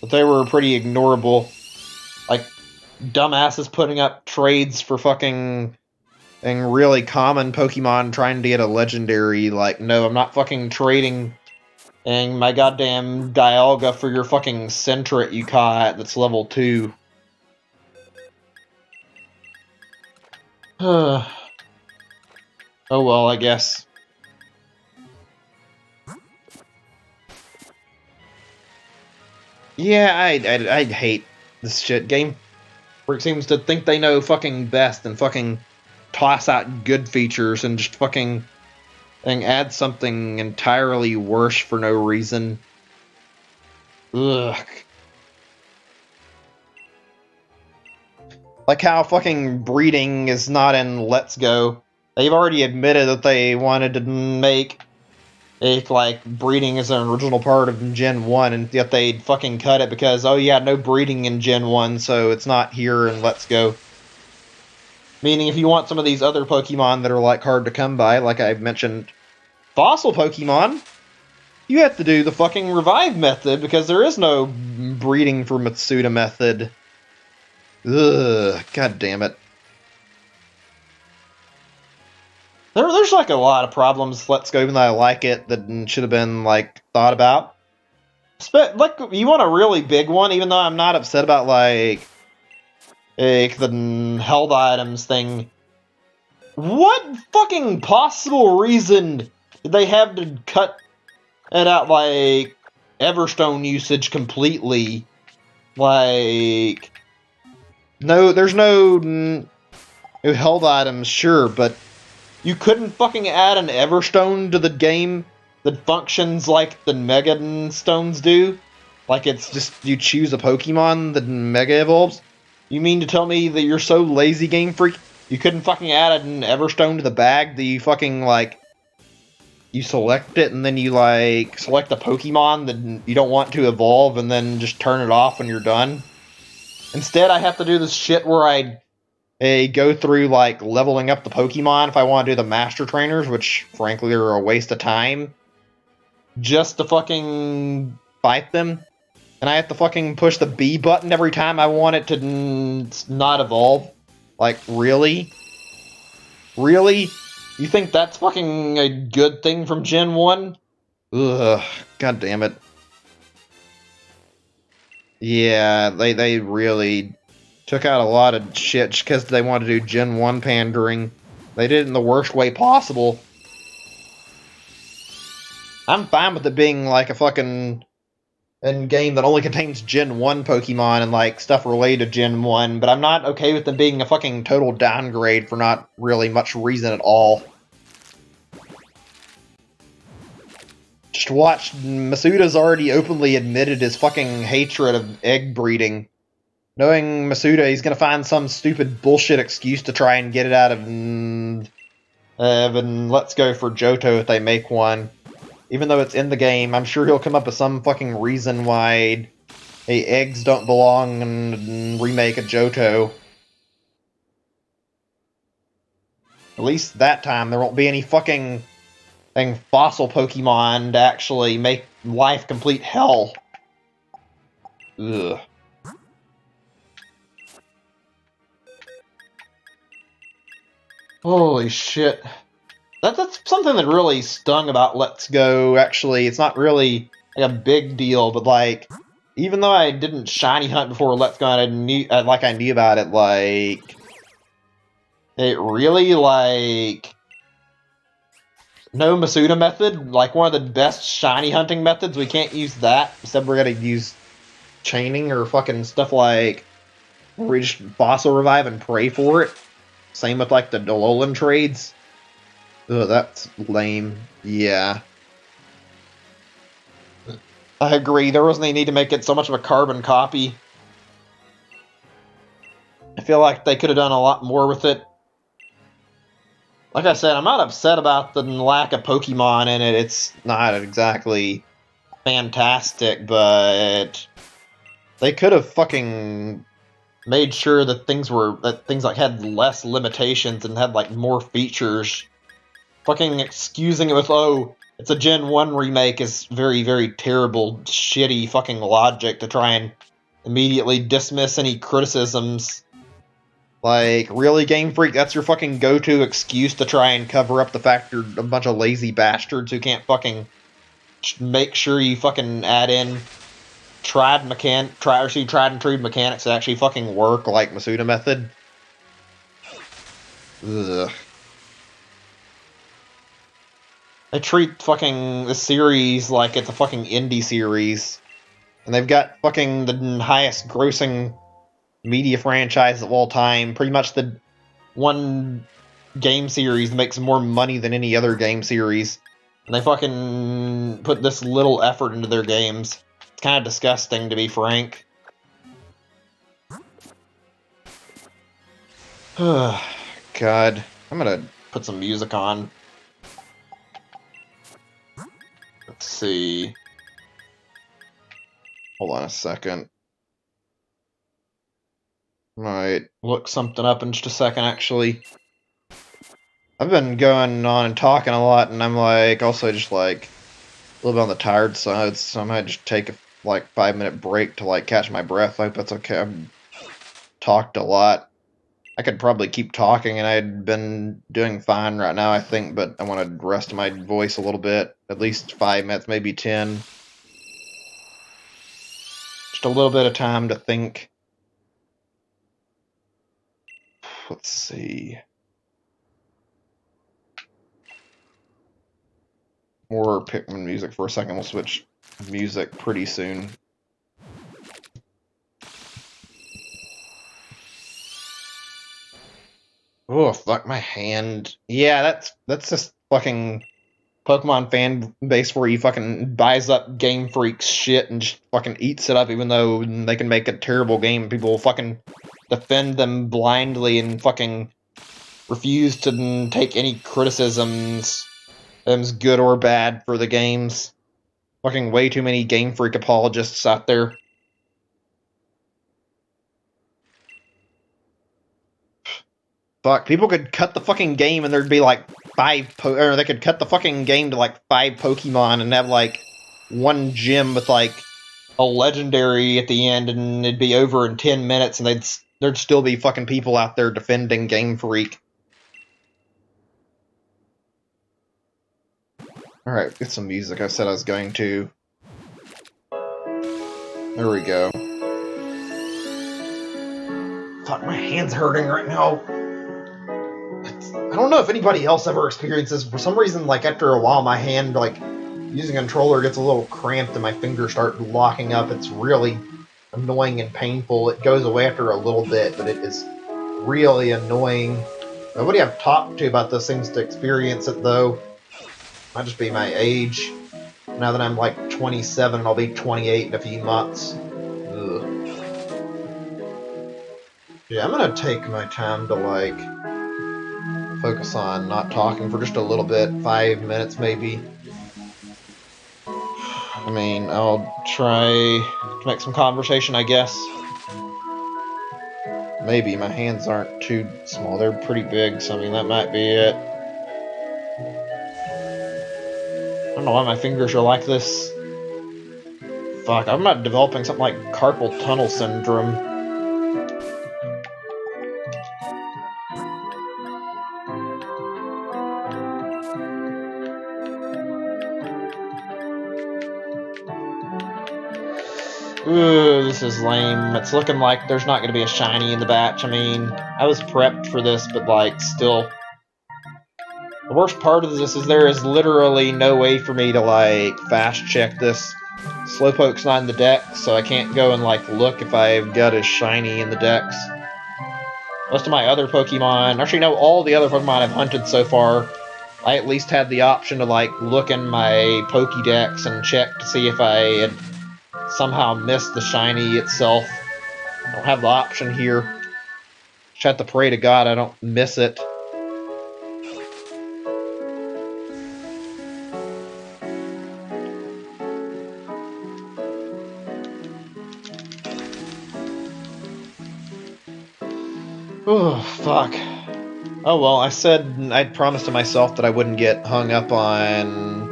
but they were pretty ignorable. Like, dumbasses putting up trades for fucking and really common Pokemon trying to get a legendary. Like, no, I'm not fucking trading and my goddamn Dialga for your fucking Sentret you caught that's level 2. Oh well, I guess. Yeah, I hate this shit. Game Freak seems to think they know fucking best and fucking toss out good features and just fucking and add something entirely worse for no reason. Ugh. Like how fucking breeding is not in Let's Go. They've already admitted that they wanted to make it like breeding is an original part of Gen 1, and yet they'd fucking cut it because, oh yeah, no breeding in Gen 1, so it's not here in Let's Go. Meaning if you want some of these other Pokemon that are, like, hard to come by, like I've mentioned, fossil Pokemon, you have to do the fucking revive method because there is no breeding for Matsuda method. Ugh, god damn it. There's like a lot of problems with Let's Go, even though I like it, that should have been, like, thought about. Like, you want a really big one, even though I'm not upset about, like the held items thing. What fucking possible reason did they have to cut it out, like, Everstone usage completely? Like, no, there's no held items, sure, but you couldn't fucking add an Everstone to the game that functions like the Mega Stones do? Like it's just you choose a Pokemon that Mega Evolves? You mean to tell me that you're so lazy, Game Freak? You couldn't fucking add an Everstone to the bag that you fucking, like, you select it and then you, like, select a Pokemon that you don't want to evolve and then just turn it off when you're done? Instead, I have to do this shit where I go through, like, leveling up the Pokemon if I want to do the Master Trainers, which, frankly, are a waste of time, just to fucking fight them. And I have to fucking push the B button every time I want it to not evolve. Like, really? Really? You think that's fucking a good thing from Gen 1? Ugh, god damn it. Yeah, they really took out a lot of shit just because they wanted to do Gen 1 pandering. They did it in the worst way possible. I'm fine with it being like a fucking game that only contains Gen 1 Pokemon and like stuff related to Gen 1, but I'm not okay with them being a fucking total downgrade for not really much reason at all. Just watch, Masuda's already openly admitted his fucking hatred of egg breeding. Knowing Masuda, he's gonna find some stupid bullshit excuse to try and get it out of Let's Go for Johto if they make one. Even though it's in the game, I'm sure he'll come up with some fucking reason why hey, eggs don't belong in remake of Johto. At least that time there won't be any fucking fossil Pokemon to actually make life complete hell. Ugh. Holy shit. That's something that really stung about Let's Go, actually. It's not really like a big deal, but like, even though I didn't shiny hunt before Let's Go and I knew about it, like, it really, like, no Masuda method, like one of the best shiny hunting methods, we can't use that. Instead we're gonna use chaining or fucking stuff like, where we just fossil revive and pray for it. Same with like the Alolan trades. Ugh, that's lame. Yeah. I agree, there wasn't any need to make it so much of a carbon copy. I feel like they could have done a lot more with it. Like I said, I'm not upset about the lack of Pokemon in it. It's not exactly fantastic, but they could have fucking made sure that things like had less limitations and had like more features. Fucking excusing it with, oh, it's a Gen 1 remake is very, very terrible, shitty fucking logic to try and immediately dismiss any criticisms. Like, really, Game Freak? That's your fucking go-to excuse to try and cover up the fact you're a bunch of lazy bastards who can't fucking make sure you fucking add in tried and true mechanics that actually fucking work, like Masuda method. Ugh. They treat fucking the series like it's a fucking indie series. And they've got fucking the highest grossing media franchise of all time. Pretty much the one game series that makes more money than any other game series. And they fucking put this little effort into their games. It's kind of disgusting, to be frank. God. I'm gonna put some music on. Let's see. Hold on a second. Might look something up in just a second, actually. I've been going on and talking a lot, and I'm like, also just like, a little bit on the tired side, so I might just take a like 5-minute break to like catch my breath. I hope that's okay. I've talked a lot. I could probably keep talking, and I'd been doing fine right now, I think, but I want to rest my voice a little bit. At least 5 minutes, maybe 10. Just a little bit of time to think. Let's see. More Pikmin music for a second. We'll switch music pretty soon. Oh, fuck my hand. Yeah, that's just fucking Pokemon fan base where he fucking buys up Game Freak's shit and just fucking eats it up, even though they can make a terrible game. People will fucking defend them blindly and fucking refuse to take any criticisms, them's good or bad, for the games. Fucking way too many Game Freak apologists out there. Fuck, people could cut the fucking game and there'd be like or they could cut the fucking game to like 5 Pokemon and have like one gym with like a legendary at the end, and it'd be over in 10 minutes, and there'd still be fucking people out there defending Game Freak. Alright, get some music. I said I was going to. There we go. Fuck, my hand's hurting right now. I don't know if anybody else ever experiences. For some reason, like, after a while, my hand, like, using a controller gets a little cramped and my fingers start locking up. It's really annoying and painful. It goes away after a little bit, but it is really annoying. Nobody I've talked to about this seems to experience it, though. Might just be my age. Now that I'm like 27 and I'll be 28 in a few months. Ugh. Yeah, I'm gonna take my time to like focus on not talking for just a little bit, 5 minutes maybe. I mean, I'll try to make some conversation, I guess. Maybe. My hands aren't too small. They're pretty big, so I mean, that might be it. I don't know why my fingers are like this. Fuck, I'm not developing something like carpal tunnel syndrome. Ooh, this is lame. It's looking like there's not going to be a shiny in the batch. I mean, I was prepped for this, but like, still. The worst part of this is there is literally no way for me to like fast check this. Slowpoke's not in the deck, so I can't go and like look if I've got a shiny in the decks. Most of my other Pokemon, actually no, all the other Pokemon I've hunted so far, I at least had the option to like look in my Pokédex and check to see if I had somehow missed the shiny itself. I don't have the option here. Just have to pray to God I don't miss it. Oh, fuck. Oh well, I said I'd promised to myself that I wouldn't get hung up on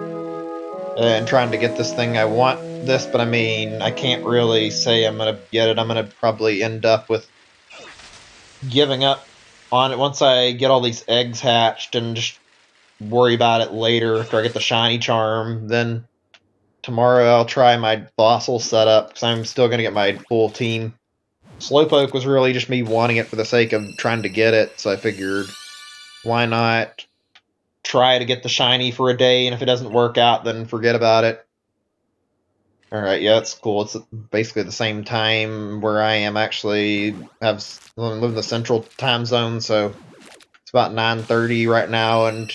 and trying to get this thing. I want this, but I mean, I can't really say I'm gonna get it. I'm gonna probably end up with giving up on it once I get all these eggs hatched and just worry about it later after I get the shiny charm. Then tomorrow I'll try my fossil setup because I'm still gonna get my full team. Slowpoke was really just me wanting it for the sake of trying to get it, so I figured, why not try to get the shiny for a day, and if it doesn't work out, then forget about it. Alright, yeah, that's cool. It's basically the same time where I am. Actually live in the central time zone, so it's about 9:30 right now, and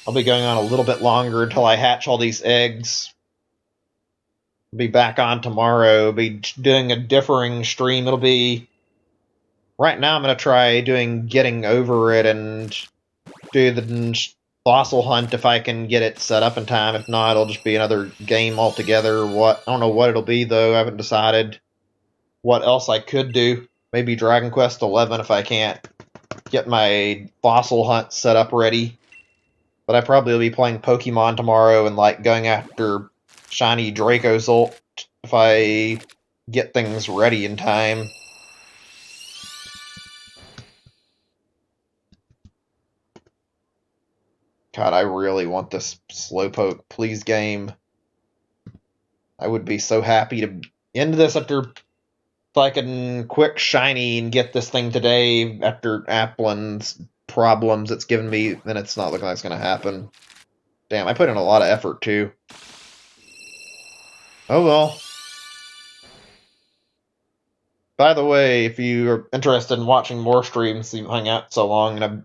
I'll be going on a little bit longer until I hatch all these eggs. I'll be back on tomorrow. I'll be doing a differing stream. It'll be... Right now I'm going to try doing Getting Over It and do the fossil hunt if I can get it set up in time. If not, it'll just be another game altogether. What I don't know what it'll be, though. I haven't decided what else I could do. Maybe Dragon Quest XI if I can't get my fossil hunt set up ready. But I probably will be playing Pokemon tomorrow and like going after shiny Dracozolt if I get things ready in time. God, I really want this Slowpoke, please, game. I would be so happy to end this after if I can quick shiny and get this thing today after Applin's problems it's given me, then it's not looking like it's going to happen. Damn, I put in a lot of effort, too. Oh well. By the way, if you're interested in watching more streams, you've hung out so long, and I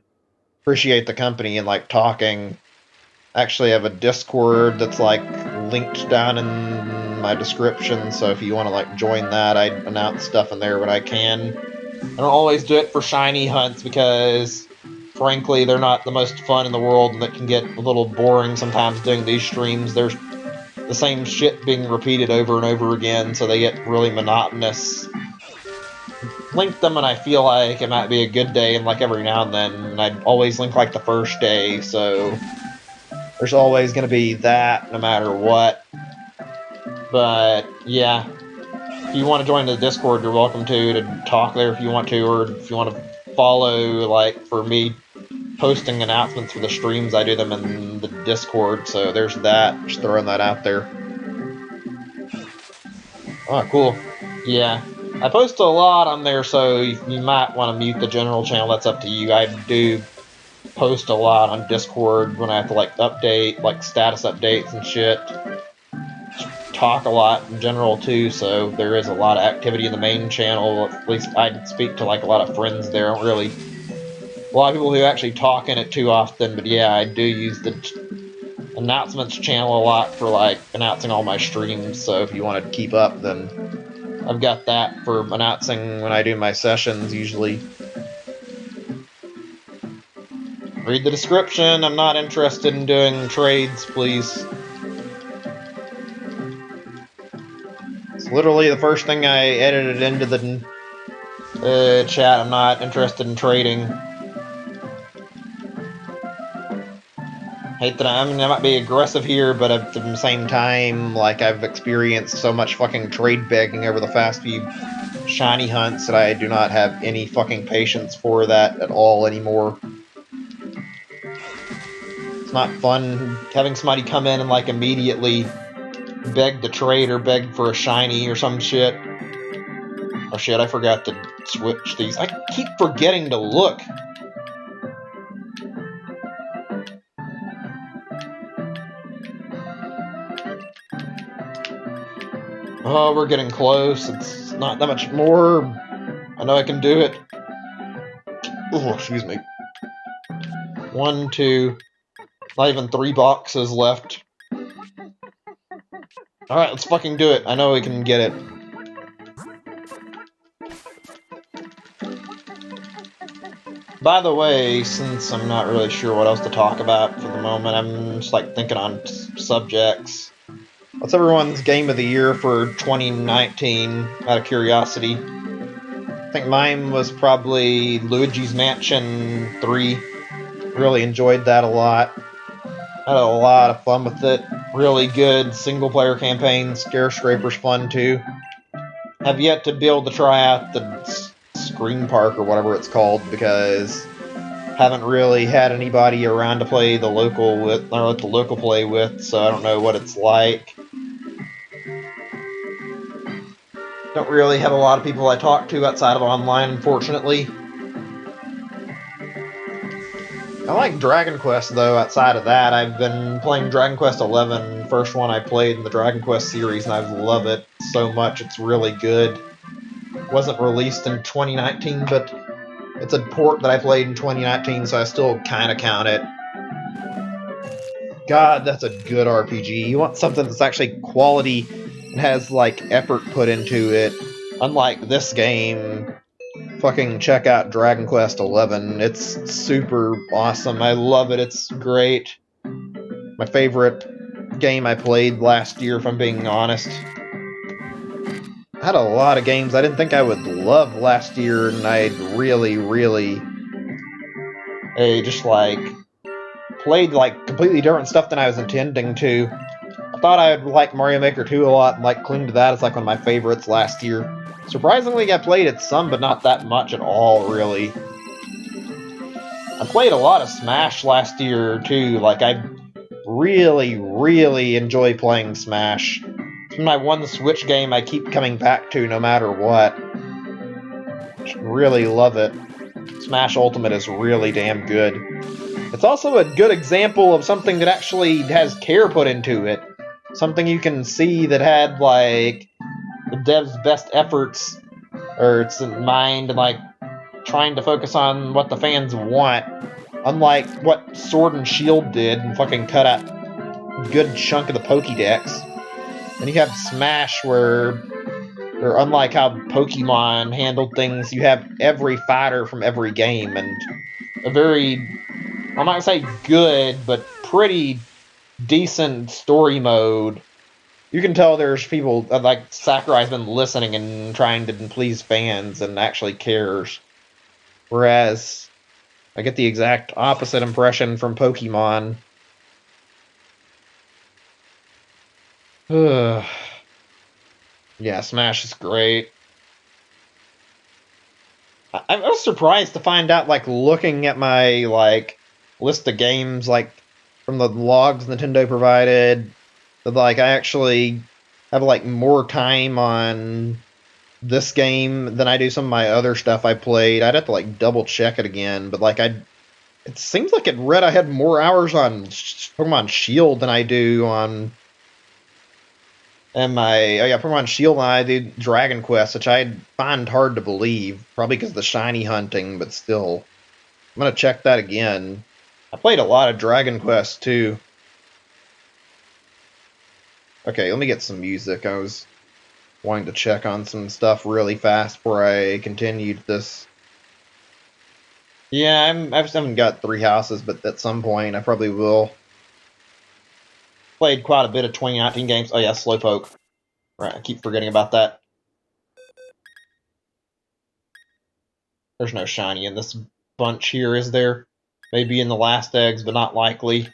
appreciate the company and, like, talking. Actually, I have a Discord that's like linked down in my description, so if you want to like join that, I announce stuff in there when I can. I don't always do it for shiny hunts because, frankly, they're not the most fun in the world, and it can get a little boring sometimes doing these streams. There's the same shit being repeated over and over again, so they get really monotonous. Link them, and I feel like it might be a good day, and like every now and then, and I'd always link like the first day, so there's always going to be that no matter what. But yeah, if you want to join the Discord, you're welcome to talk there if you want to, or if you want to follow, like, for me posting announcements for the streams, I do them in the Discord, so there's that. Just throwing that out there. Oh, cool. Yeah. I post a lot on there, so you might want to mute the general channel. That's up to you. I do post a lot on Discord when I have to, like, update, like, status updates and shit. Talk a lot in general, too, so there is a lot of activity in the main channel. At least I speak to, like, a lot of friends there. I don't really... A lot of people who actually talk in it too often, but yeah, I do use the announcements channel a lot for, like, announcing all my streams, so if you want to keep up, then I've got that for announcing when I do my sessions, usually. Read the description. I'm not interested in doing trades, please. It's literally the first thing I edited into the chat. I'm not interested in trading. Hate that I might be aggressive here, but at the same time, like, I've experienced so much fucking trade begging over the past few shiny hunts that I do not have any fucking patience for that at all anymore. It's not fun having somebody come in and, like, immediately beg to trade or beg for a shiny or some shit. Oh shit, I forgot to switch these. I keep forgetting to look. Oh, we're getting close. It's not that much more. I know I can do it. Oh, excuse me. 1, 2, not even 3 boxes left. Alright, let's fucking do it. I know we can get it. By the way, since I'm not really sure what else to talk about for the moment, I'm just, like, thinking on subjects. What's everyone's game of the year for 2019, out of curiosity? I think mine was probably Luigi's Mansion 3. Really enjoyed that a lot. Had a lot of fun with it. Really good single-player campaign. Scare-Scraper's fun, too. Have yet to be able to try out the Scream Park, or whatever it's called, because haven't really had anybody around to play the local with, or let the local play with, so I don't know what it's like. Don't really have a lot of people I talk to outside of online, unfortunately. I like Dragon Quest, though. Outside of that, I've been playing Dragon Quest XI, first one I played in the Dragon Quest series, and I love it so much. It's really good. Wasn't released in 2019, but it's a port that I played in 2019, so I still kind of count it. God, that's a good RPG. You want something that's actually quality and has, like, effort put into it. Unlike this game, fucking check out Dragon Quest XI. It's super awesome. I love it. It's great. My favorite game I played last year, if I'm being honest. I had a lot of games I didn't think I would love last year, and I really, really just, like, played, like, completely different stuff than I was intending to. I thought I would like Mario Maker 2 a lot and, like, cling to that as, like, one of my favorites last year. Surprisingly, I played it some, but not that much at all, really. I played a lot of Smash last year, too. Like, I really, really enjoy playing Smash. It's my one Switch game I keep coming back to no matter what. Really love it. Smash Ultimate is really damn good. It's also a good example of something that actually has care put into it. Something you can see that had, like, the devs' best efforts, or it's in mind, and, like, trying to focus on what the fans want. Unlike what Sword and Shield did and fucking cut out a good chunk of the Pokédex. And you have Smash where, or unlike how Pokemon handled things, you have every fighter from every game and a very, I'm not gonna say good, but pretty decent story mode. You can tell there's people like Sakurai's been listening and trying to please fans and actually cares. Whereas I get the exact opposite impression from Pokemon. Yeah, Smash is great. I was surprised to find out, like, looking at my, like, list of games, like, from the logs Nintendo provided, that, like, I actually have, like, more time on this game than I do some of my other stuff I played. I'd have to, like, double check it again, but, like, it seems like it read I had more hours on Pokemon Shield than I do on Pokemon Shield and I do Dragon Quest, which I find hard to believe, probably because of the shiny hunting, but still. I'm gonna check that again. I played a lot of Dragon Quest too. Okay, let me get some music. I was wanting to check on some stuff really fast before I continued this. Yeah, I just haven't got 3 houses, but at some point I probably will. Played quite a bit of 2019 games. Oh yeah, Slowpoke. Right, I keep forgetting about that. There's no shiny in this bunch here, is there? Maybe in the last eggs, but not likely.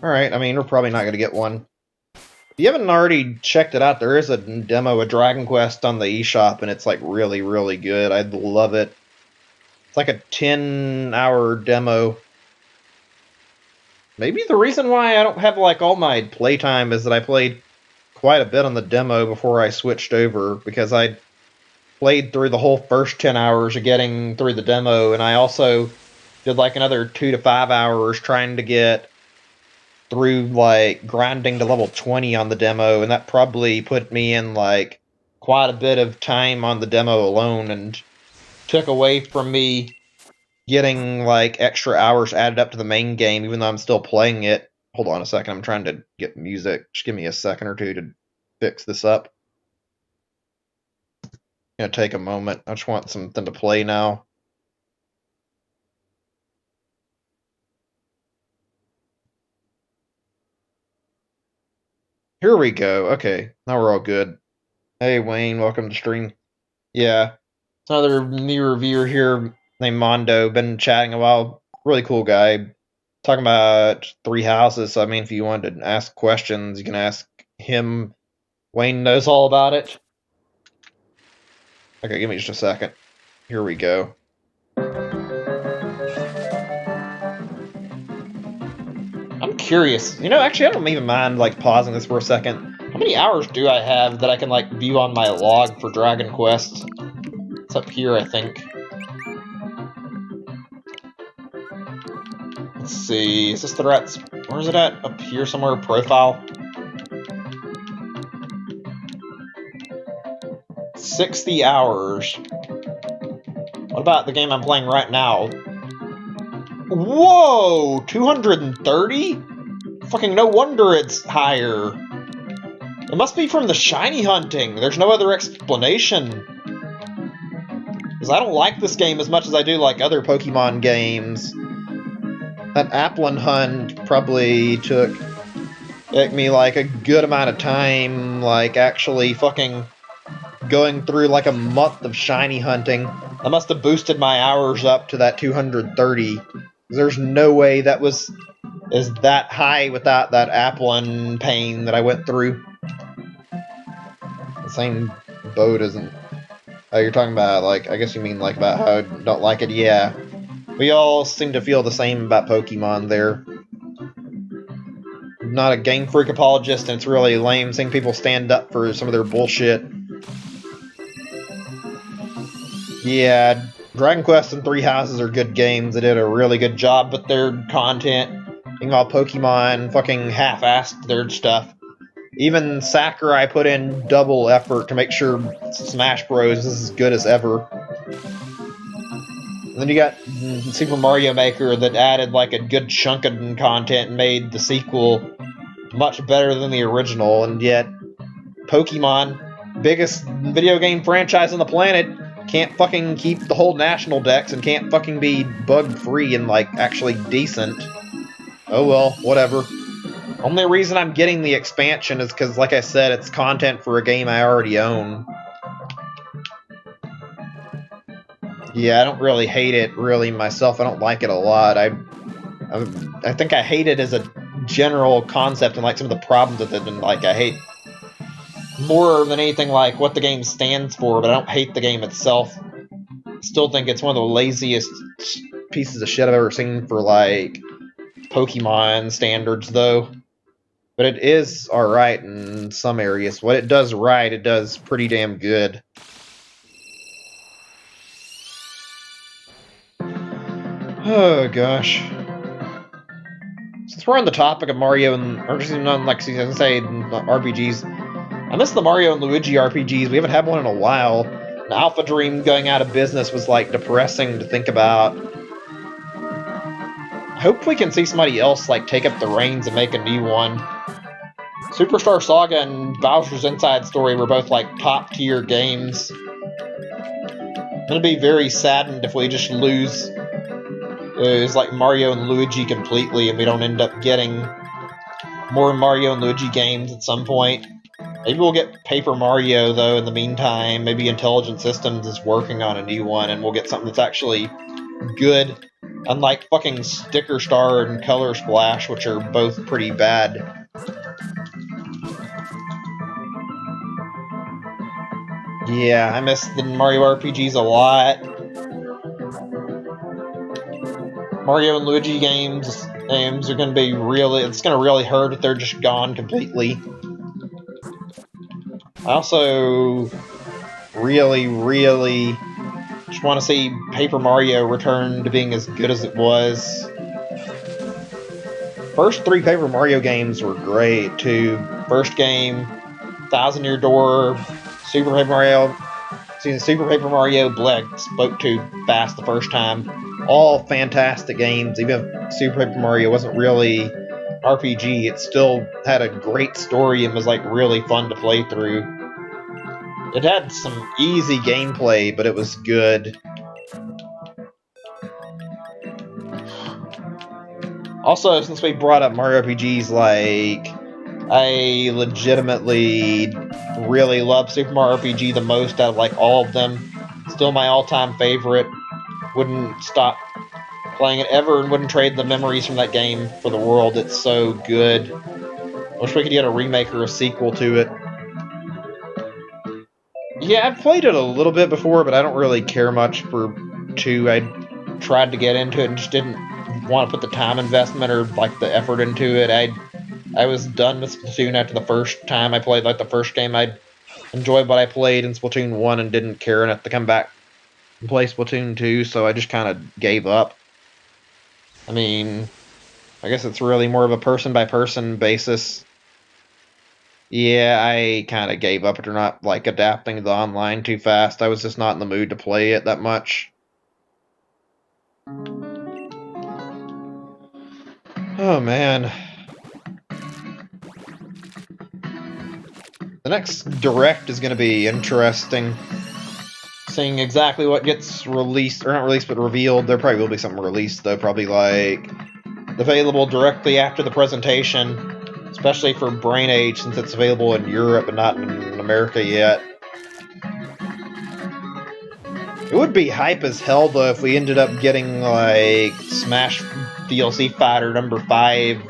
Alright, I mean, we're probably not going to get one. If you haven't already checked it out, there is a demo of Dragon Quest on the eShop, and it's, like, really, really good. I'd love it. It's like a 10-hour demo. Maybe the reason why I don't have, like, all my playtime is that I played quite a bit on the demo before I switched over, because I played through the whole first 10 hours of getting through the demo, and I also did, like, another 2 to 5 hours trying to get through, like, grinding to level 20 on the demo, and that probably put me in, like, quite a bit of time on the demo alone and took away from me getting, like, extra hours added up to the main game, even though I'm still playing it. Hold on a second, I'm trying to get music. Just give me a second or two to fix this up. Gonna take a moment. I just want something to play now. Here we go. Okay, now we're all good. Hey Wayne, welcome to stream. Yeah, it's another new reviewer here named Mondo. Been chatting a while. Really cool guy. Talking about 3 houses. So, I mean, if you wanted to ask questions, you can ask him. Wayne knows all about it. Okay, give me just a second. Here we go. I'm curious. You know, actually, I don't even mind, like, pausing this for a second. How many hours do I have that I can, like, view on my log for Dragon Quest? It's up here, I think. Let's see. Is this the rat's... Where is it at? Up here somewhere, profile. 60 hours. What about the game I'm playing right now? Whoa! 230? Fucking no wonder it's higher. It must be from the shiny hunting. There's no other explanation. Because I don't like this game as much as I do like other Pokemon games. That Applin hunt probably took me like a good amount of time, like actually fucking going through like a month of shiny hunting. I must have boosted my hours up to that 230. There's no way that is that high without that Applin pain that I went through. The same boat isn't... Oh, you're talking about, like, I guess you mean, like, about how I don't like it? Yeah. We all seem to feel the same about Pokemon there. I'm not a Game Freak apologist, and it's really lame seeing people stand up for some of their bullshit. Yeah, Dragon Quest and 3 Houses are good games. They did a really good job with their content. Meanwhile, Pokemon fucking half-assed their stuff. Even Sakurai put in double effort to make sure Smash Bros. Is as good as ever. And then you got Super Mario Maker that added like a good chunk of content and made the sequel much better than the original, and yet Pokemon, biggest video game franchise on the planet, can't fucking keep the whole national dex and can't fucking be bug-free and like actually decent. Oh well, whatever. Only reason I'm getting the expansion is because, like I said, it's content for a game I already own. Yeah, I don't really hate it, really, myself. I don't like it a lot. I think I hate it as a general concept and, like, some of the problems with it, and, like, I hate more than anything, like, what the game stands for, but I don't hate the game itself. Still think it's one of the laziest pieces of shit I've ever seen for, like, Pokemon standards, though. But it is alright in some areas. What it does right, it does pretty damn good. Oh, gosh. Since we're on the topic of Mario and, or just not like I say, RPGs, I miss the Mario and Luigi RPGs. We haven't had one in a while. And Alpha Dream going out of business was like depressing to think about. I hope we can see somebody else like take up the reins and make a new one. Superstar Saga and Bowser's Inside Story were both like top tier games. I'm gonna be very saddened if we just lose it's like Mario and Luigi completely and we don't end up getting more Mario and Luigi games at some point. Maybe we'll get Paper Mario, though, in the meantime. Maybe Intelligent Systems is working on a new one, and we'll get something that's actually good. Unlike fucking Sticker Star and Color Splash, which are both pretty bad. Yeah, I miss the Mario RPGs a lot. Mario and Luigi games are going to be really... It's going to really hurt if they're just gone completely. I also really just want to see Paper Mario return to being as good as it was. First 3 Paper Mario games were great, too. First game, Thousand Year Door, Super Paper Mario Black spoke too fast the first time. All fantastic games. Even if Super Paper Mario wasn't really RPG, it still had a great story and was like really fun to play through. It had some easy gameplay, but it was good. Also, since we brought up Mario RPGs, like, I legitimately really love Super Mario RPG the most out of, like, all of them. Still my all-time favorite. Wouldn't stop playing it ever and wouldn't trade the memories from that game for the world. It's so good. Wish we could get a remake or a sequel to it. Yeah, I've played it a little bit before, but I don't really care much for 2. I tried to get into it and just didn't want to put the time investment or like the effort into it. I was done with Splatoon after the first time I played. Like the first game, I enjoyed what I played in Splatoon 1 and didn't care enough to come back and play Splatoon 2, so I just kind of gave up. I mean, I guess it's really more of a person-by-person basis. Yeah, I kind of gave up after not, like, adapting to the online too fast. I was just not in the mood to play it that much. Oh, man. The next Direct is going to be interesting. Seeing exactly what gets released, or not released, but revealed. There probably will be something released, though. Probably, like, available directly after the presentation. Especially for Brain Age, since it's available in Europe and not in America yet. It would be hype as hell, though, if we ended up getting, like, Smash DLC Fighter number 5,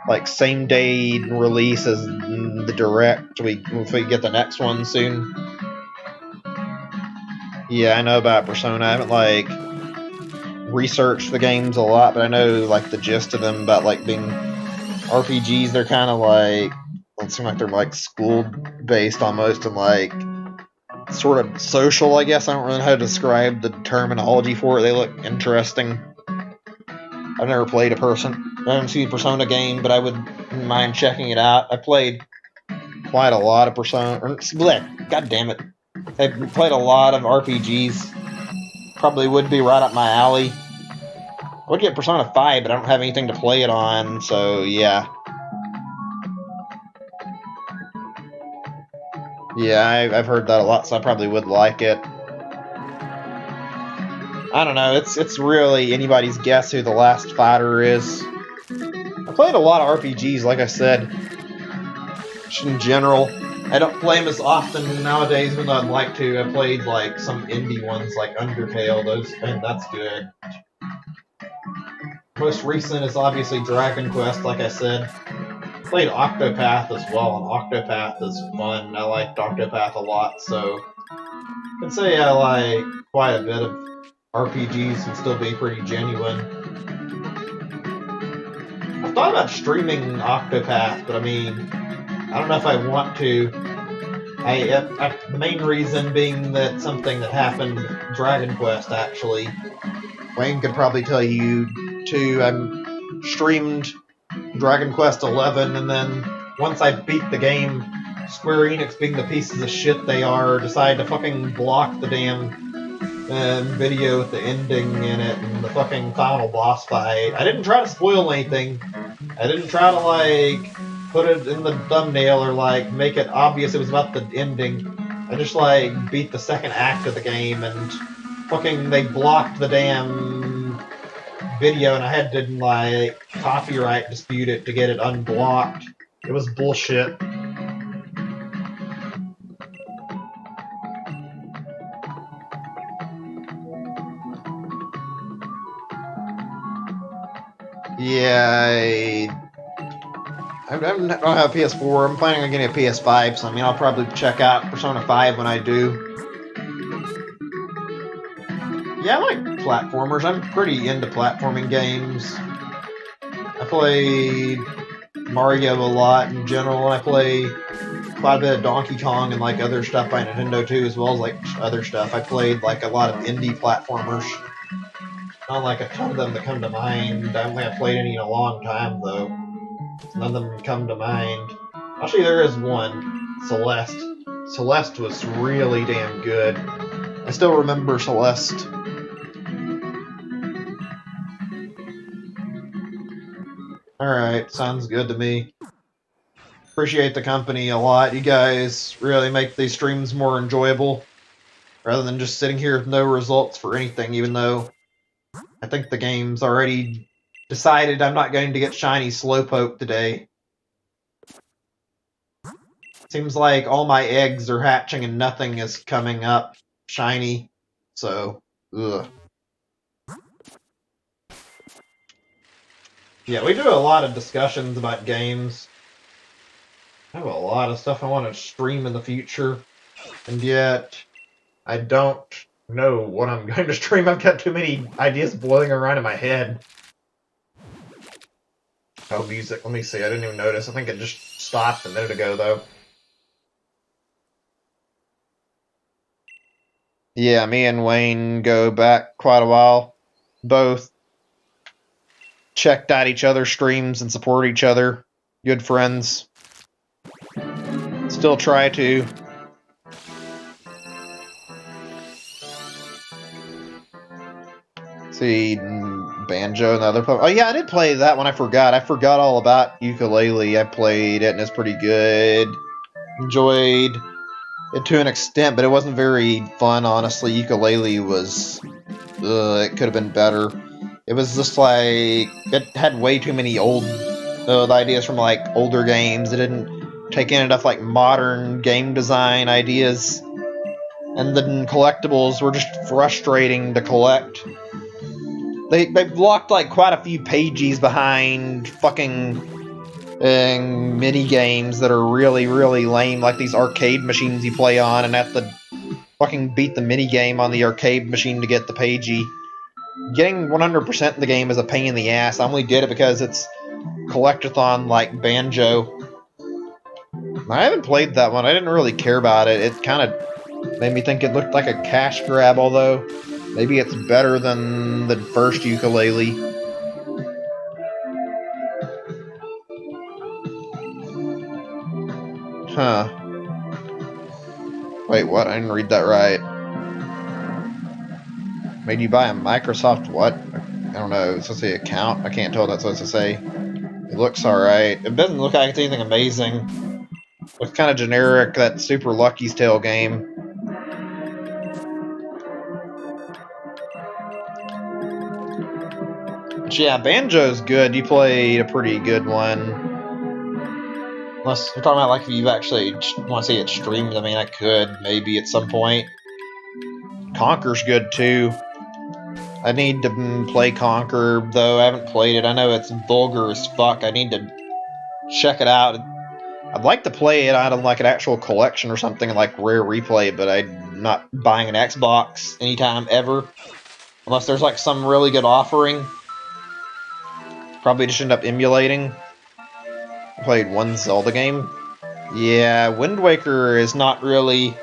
like, same-day release as the Direct, if we get the next one soon. Yeah, I know about Persona. I haven't, like, researched the games a lot, but I know, like, the gist of them about, like, being RPGs. They're kind of, like, it seems like they're, like, school-based almost, and, like, sort of social, I guess. I don't really know how to describe the terminology for it. They look interesting. I've never played I haven't seen a Persona game, but I would mind checking it out. I played quite a lot of Persona. God damn it. I've played a lot of RPGs. Probably would be right up my alley. I would get Persona 5, but I don't have anything to play it on, so yeah. Yeah, I've heard that a lot, so I probably would like it. I don't know, it's really anybody's guess who the last fighter is. I played a lot of RPGs, like I said. Just in general. I don't play them as often nowadays, even though I'd like to. I played like some indie ones like Undertale, and that's good. Most recent is obviously Dragon Quest, like I said. Played Octopath as well, and Octopath is fun. I liked Octopath a lot, so I can say I like quite a bit of RPGs and still be pretty genuine. I've thought about streaming Octopath, but I mean, I don't know if I want to. The main reason being that something that happened Dragon Quest, actually. Wayne could probably tell you, too. I streamed Dragon Quest 11, and then once I beat the game, Square Enix, being the pieces of shit they are, decided to fucking block the damn video with the ending in it and the fucking final boss fight. I didn't try to spoil anything. I didn't try to, like, put it in the thumbnail or, like, make it obvious it was about the ending. I just, like, beat the second act of the game and fucking they blocked the damn video and I had to, like, copyright dispute it to get it unblocked. It was bullshit. Yeah, I don't have a PS4. I'm planning on getting a PS5, so I mean, I'll probably check out Persona 5 when I do. Yeah, I like platformers. I'm pretty into platforming games. I played Mario a lot in general, and I play quite a bit of Donkey Kong and like other stuff by Nintendo too, as well as like other stuff. I played like a lot of indie platformers. Not like a ton of them that come to mind. I don't think I've played any in a long time though. None of them come to mind. Actually, there is one. Celeste. Celeste was really damn good. I still remember Celeste. Alright, sounds good to me. Appreciate the company a lot. You guys really make these streams more enjoyable, rather than just sitting here with no results for anything, even though I think the game's already decided I'm not going to get shiny Slowpoke today. Seems like all my eggs are hatching and nothing is coming up shiny, so, ugh. Yeah, we do a lot of discussions about games. I have a lot of stuff I want to stream in the future, and yet I don't know what I'm going to stream. I've got too many ideas blowing around in my head. Oh, music. Let me see. I didn't even notice. I think it just stopped a minute ago, though. Yeah, me and Wayne go back quite a while. Both checked out each other's streams and support each other. Good friends. Still try to. See, Banjo and the other. Oh yeah, I did play that one. I forgot all about Ukulele. I played it and it's pretty good. Enjoyed it to an extent, but it wasn't very fun. Honestly, Ukulele was. It could have been better. It was just like it had way too many old ideas from like older games. It didn't take in enough like modern game design ideas, and the collectibles were just frustrating to collect. They've locked like quite a few pages behind fucking mini games that are really lame, like these arcade machines you play on and have to fucking beat the mini game on the arcade machine to get the pagey. Getting 100% in the game is a pain in the ass. I only did it because it's collectathon like Banjo. I haven't played that one. I didn't really care about it. It kind of made me think it looked like a cash grab, although maybe it's better than the first Ukulele. Huh. Wait, what? I didn't read that right. Made you buy a Microsoft what? I don't know. It's supposed to say account. I can't tell what that's supposed to say. It looks alright. It doesn't look like it's anything amazing. Looks kind of generic, that Super Lucky's Tale game. But yeah, Banjo's good. You played a pretty good one. Unless we're talking about like if you actually want to see it streamed, I mean, I could maybe at some point. Conker's good too. I need to play Conker, though I haven't played it. I know it's vulgar as fuck. I need to check it out. I'd like to play it out of like an actual collection or something, like Rare Replay, but I'm not buying an Xbox anytime ever. Unless there's like some really good offering. Probably just end up emulating. I played one Zelda game. Yeah, Wind Waker is not really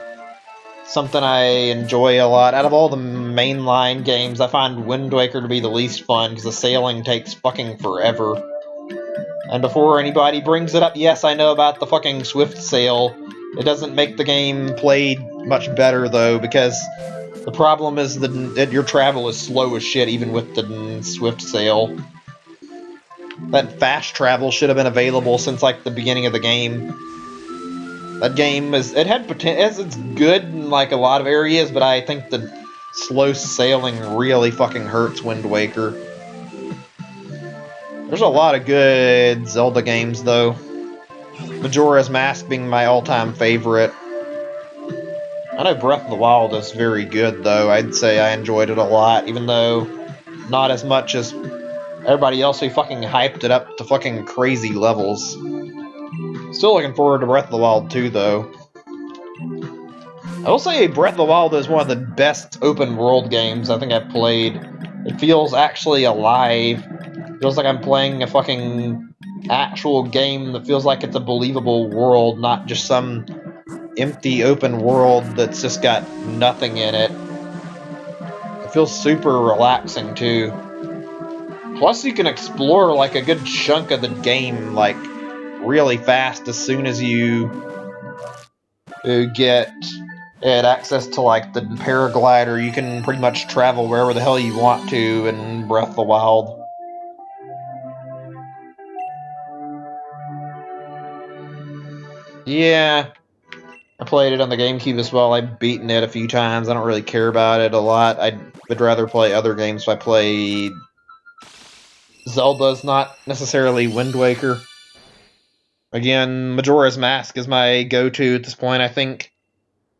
something I enjoy a lot. Out of all the mainline games, I find Wind Waker to be the least fun because the sailing takes fucking forever. And before anybody brings it up, yes, I know about the fucking Swift Sail. It doesn't make the game played much better, though, because the problem is that your travel is slow as shit, even with the Swift Sail. That fast travel should have been available since, like, the beginning of the game. That game it had potential. It's good in, like, a lot of areas, but I think the slow sailing really fucking hurts Wind Waker. There's a lot of good Zelda games, though. Majora's Mask being my all-time favorite. I know Breath of the Wild is very good, though. I'd say I enjoyed it a lot, even though not as much as everybody else who fucking hyped it up to fucking crazy levels. Still looking forward to Breath of the Wild 2, though. I will say Breath of the Wild is one of the best open-world games I think I've played. It feels actually alive. It feels like I'm playing a fucking actual game that feels like it's a believable world, not just some empty open world that's just got nothing in it. It feels super relaxing too. Plus you can explore like a good chunk of the game like really fast as soon as you get access to like the paraglider. You can pretty much travel wherever the hell you want to in Breath of the Wild. Yeah, I played it on the GameCube as well. I've beaten it a few times. I don't really care about it a lot. I would rather play other games if I played Zelda's not necessarily Wind Waker. Again, Majora's Mask is my go-to at this point, I think.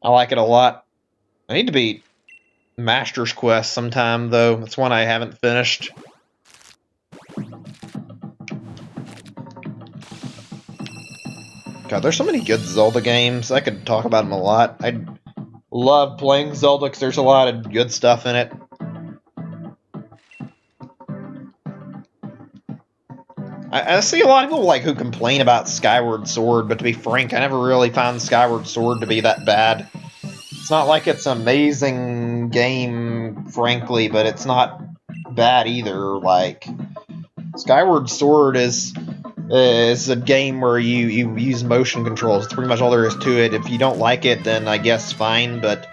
I like it a lot. I need to beat Master's Quest sometime, though. That's one I haven't finished. God, there's so many good Zelda games. I could talk about them a lot. I love playing Zelda because there's a lot of good stuff in it. I see a lot of people like who complain about Skyward Sword, but to be frank, I never really found Skyward Sword to be that bad. It's not like it's an amazing game, frankly, but it's not bad either. Like, Skyward Sword is a game where you use motion controls. It's pretty much all there is to it. If you don't like it, then I guess fine, but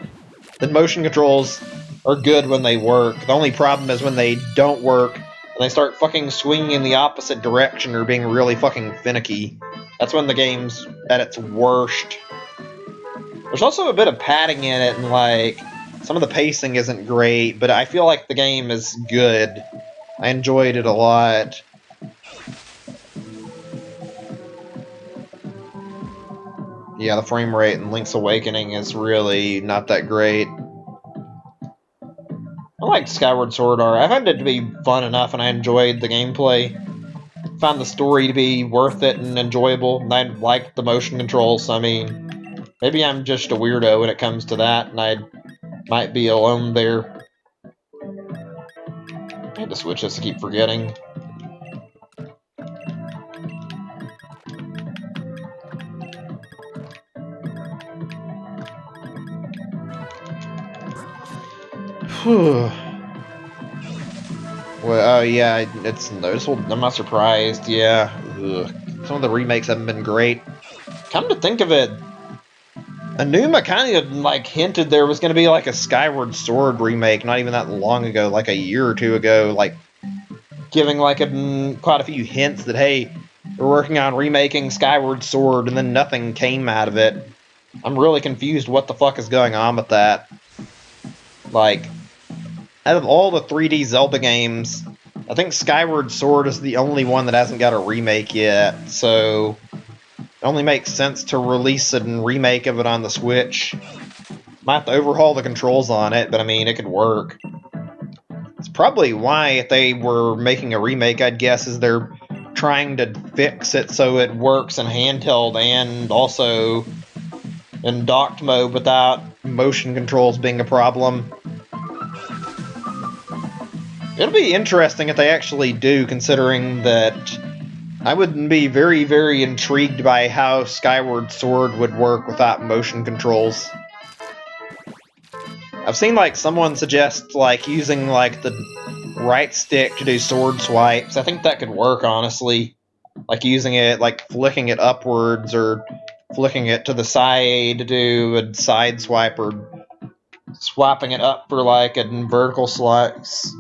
the motion controls are good when they work. The only problem is when they don't work, and they start fucking swinging in the opposite direction or being really fucking finicky. That's when the game's at its worst. There's also a bit of padding in it, and like, some of the pacing isn't great, but I feel like the game is good. I enjoyed it a lot. Yeah, the frame rate in Link's Awakening is really not that great. I liked Skyward Sword Art. I found it to be fun enough, and I enjoyed the gameplay. Found the story to be worth it and enjoyable, and I liked the motion controls. I mean, maybe I'm just a weirdo when it comes to that, and I might be alone there. I had to switch this, I keep forgetting. Whew. Well, yeah, it's noticeable. I'm not surprised. Yeah, ugh. Some of the remakes haven't been great. Come to think of it, Anuma kind of like hinted there was going to be like a Skyward Sword remake not even that long ago, like a year or two ago, like giving like quite a few hints that, hey, we're working on remaking Skyward Sword, and then nothing came out of it. I'm really confused what the fuck is going on with that. Like, out of all the 3D Zelda games, I think Skyward Sword is the only one that hasn't got a remake yet, so it only makes sense to release a remake of it on the Switch. Might have to overhaul the controls on it, but I mean, it could work. It's probably why, if they were making a remake, I'd guess, is they're trying to fix it so it works in handheld and also in docked mode without motion controls being a problem. It'll be interesting if they actually do, considering that I would be very, very intrigued by how Skyward Sword would work without motion controls. I've seen like someone suggest like using like the right stick to do sword swipes. I think that could work, honestly. Like using it, like flicking it upwards or flicking it to the side to do a side swipe, or swapping it up for like a vertical slice.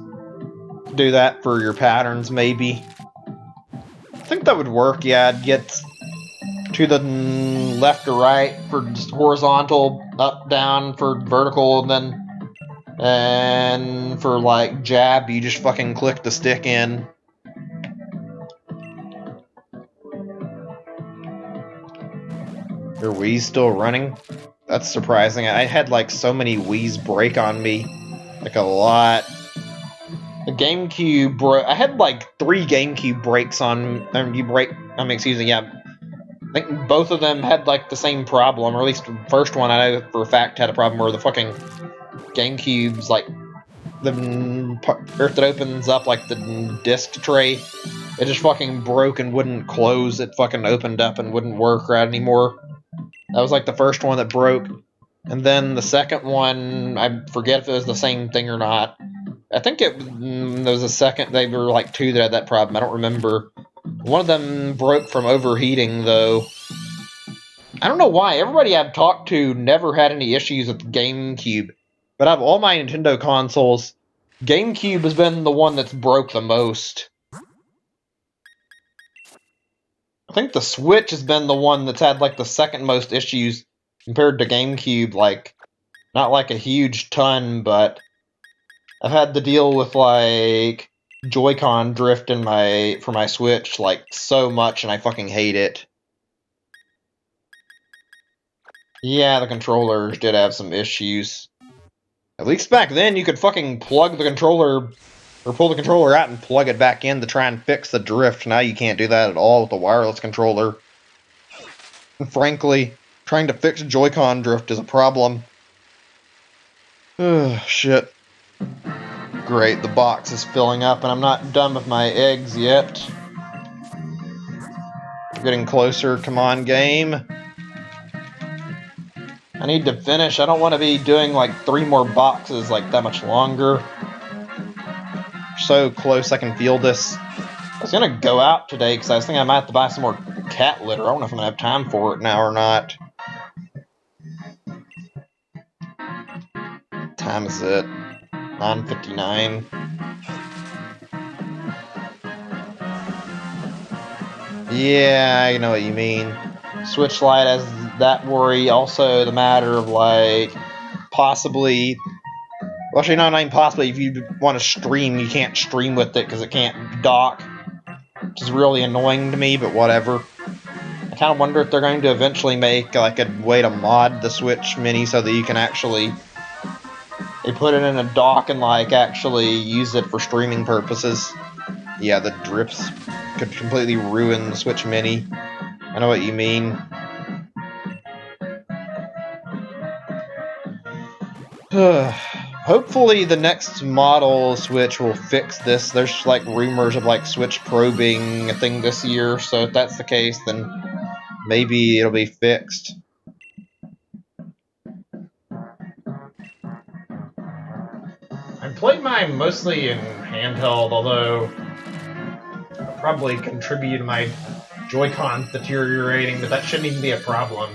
Do that for your patterns, maybe. I think that would work, yeah. I'd get to the left or right for just horizontal, up, down for vertical, and for like jab, you just fucking click the stick in. Your Wii's still running? That's surprising. I had like so many Wii's break on me. Like a lot. The GameCube broke. I had like 3 GameCube breaks on. Excuse me, yeah. I think both of them had like the same problem, or at least the first one I know for a fact had a problem where the fucking GameCube's like the part that opens up like the disc tray, it just fucking broke and wouldn't close. It fucking opened up and wouldn't work right anymore. That was like the first one that broke. And then the second one, I forget if it was the same thing or not. I think there was a second, they were like 2 that had that problem. I don't remember. One of them broke from overheating, though. I don't know why. Everybody I've talked to never had any issues with the GameCube. But out of all my Nintendo consoles, GameCube has been the one that's broke the most. I think the Switch has been the one that's had like the second most issues compared to GameCube. Like, not like a huge ton, but I've had to deal with like Joy-Con drift for my Switch like so much, and I fucking hate it. Yeah, the controllers did have some issues. At least back then, you could fucking plug the controller, or pull the controller out and plug it back in to try and fix the drift. Now you can't do that at all with the wireless controller. And frankly, trying to fix Joy-Con drift is a problem. Shit. Great, the box is filling up, and I'm not done with my eggs yet. We're getting closer. Come on, game. I need to finish. I don't want to be doing like 3 more boxes like that much longer. So close, I can feel this. I was gonna go out today because I was thinking I might have to buy some more cat litter. I don't know if I'm gonna have time for it now or not. What time is it? 9:59. Yeah, I know what you mean. Switch Lite has that worry. Also, the matter of like possibly. Well, actually, no, not even possibly. If you want to stream, you can't stream with it because it can't dock, which is really annoying to me. But whatever. I kind of wonder if they're going to eventually make like a way to mod the Switch Mini so that you can actually they put it in a dock and like actually use it for streaming purposes. Yeah, the drips could completely ruin the Switch Mini. I know what you mean. Hopefully the next model Switch will fix this. There's like rumors of like Switch Pro being a thing this year, so if that's the case, then maybe it'll be fixed. I played mine mostly in handheld, although I'll probably contribute my Joy-Con deteriorating, but that shouldn't even be a problem.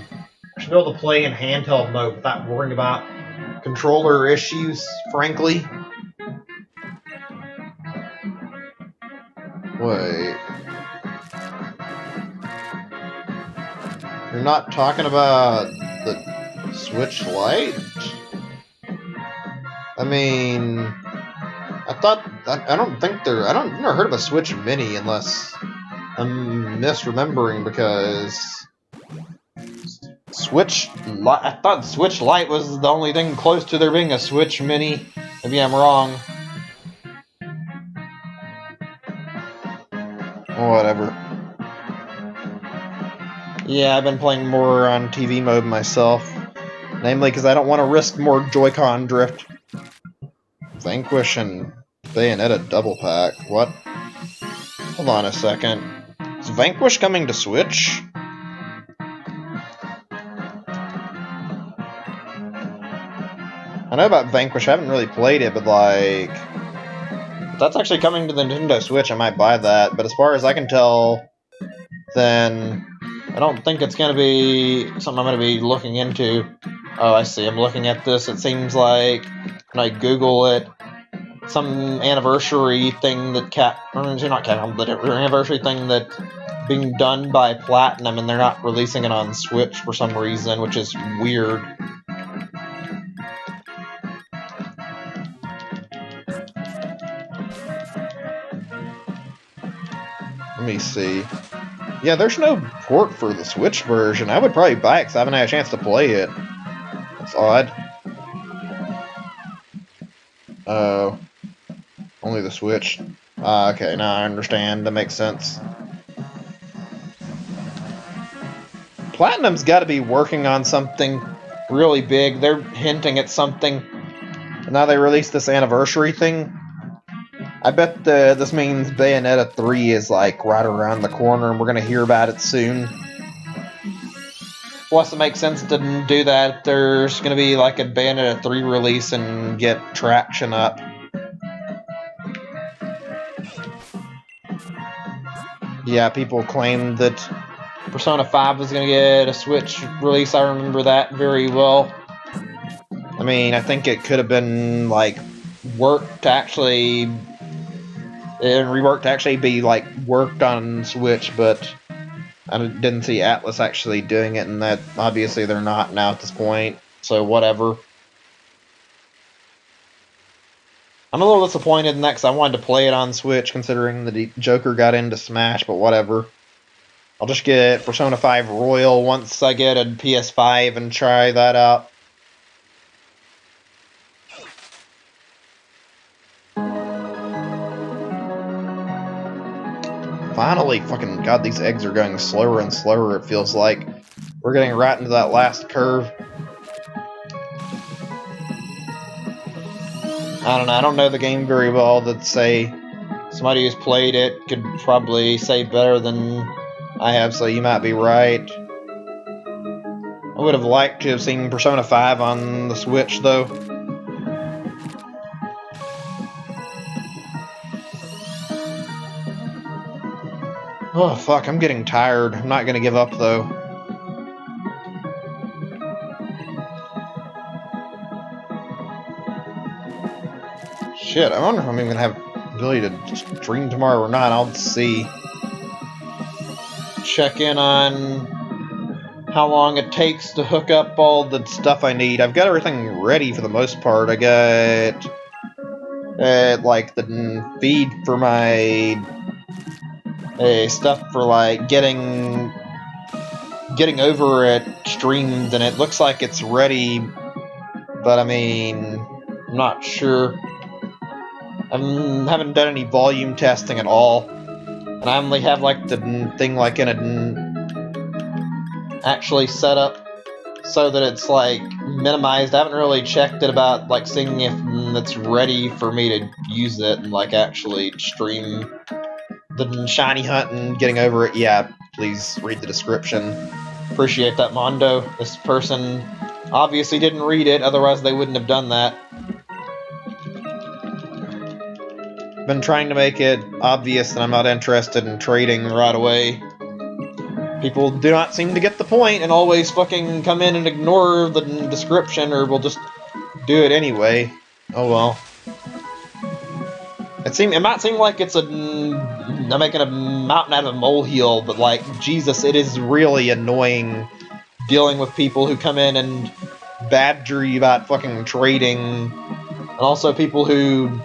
I should be able to play in handheld mode without worrying about controller issues, frankly. Wait. You're not talking about the Switch Lite? I mean, I don't think there. I've never heard of a Switch Mini unless I'm misremembering, because I thought Switch Lite was the only thing close to there being a Switch Mini. Maybe I'm wrong. Whatever. Yeah, I've been playing more on TV mode myself. Namely because I don't want to risk more Joy-Con drift. Vanquish and Bayonetta double pack. What? Hold on a second. Is Vanquish coming to Switch? I know about Vanquish, I haven't really played it, but like... if that's actually coming to the Nintendo Switch, I might buy that. But as far as I can tell, then I don't think it's going to be something I'm going to be looking into. Oh, I see. I'm looking at this. It seems like when I Google it, some anniversary thing that not Capcom, but anniversary thing that's being done by Platinum, and they're not releasing it on Switch for some reason, which is weird. Let me see. Yeah, there's no port for the Switch version. I would probably buy it because I haven't had a chance to play it. That's odd. Oh. Only the Switch. Okay, now I understand. That makes sense. Platinum's got to be working on something really big. They're hinting at something. And now they released this anniversary thing. I bet this means Bayonetta 3 is like right around the corner and we're going to hear about it soon. Plus, it makes sense to do that if there's going to be like a Bayonetta 3 release and get traction up. Yeah, people claimed that Persona 5 was going to get a Switch release. I remember that very well. I mean, I think it could have been like reworked to actually be like worked on Switch, but I didn't see Atlas actually doing it, and that obviously they're not now at this point, so whatever. I'm a little disappointed in that because I wanted to play it on Switch considering the Joker got into Smash, but whatever. I'll just get Persona 5 Royal once I get a PS5 and try that out. Finally, fucking god, these eggs are going slower and slower, it feels like. We're getting right into that last curve. I don't know, I don't know the game very well. That say somebody who's played it could probably say better than I have, so you might be right. I would have liked to have seen Persona 5 on the Switch, though. Oh, fuck, I'm getting tired. I'm not gonna give up, though. Shit, I wonder if I'm even gonna have the ability to stream tomorrow or not. I'll see. Check in on how long it takes to hook up all the stuff I need. I've got everything ready for the most part. I got like the feed for my stuff for like getting over it streamed, and it looks like it's ready, but I mean, I'm not sure. I haven't done any volume testing at all, and I only have like the thing like in a actually set up so that it's like minimized. I haven't really checked it about like seeing if it's ready for me to use it and like actually stream the shiny hunt and getting over it. Yeah, please read the description. Appreciate that, Mondo. This person obviously didn't read it, otherwise they wouldn't have done that. Been trying to make it obvious that I'm not interested in trading right away. people do not seem to get the point and always fucking come in and ignore the description or will just do it anyway. Oh well. It might seem like I'm making a mountain out of a molehill, but like, Jesus, it is really annoying dealing with people who come in and badger you about fucking trading, and also people who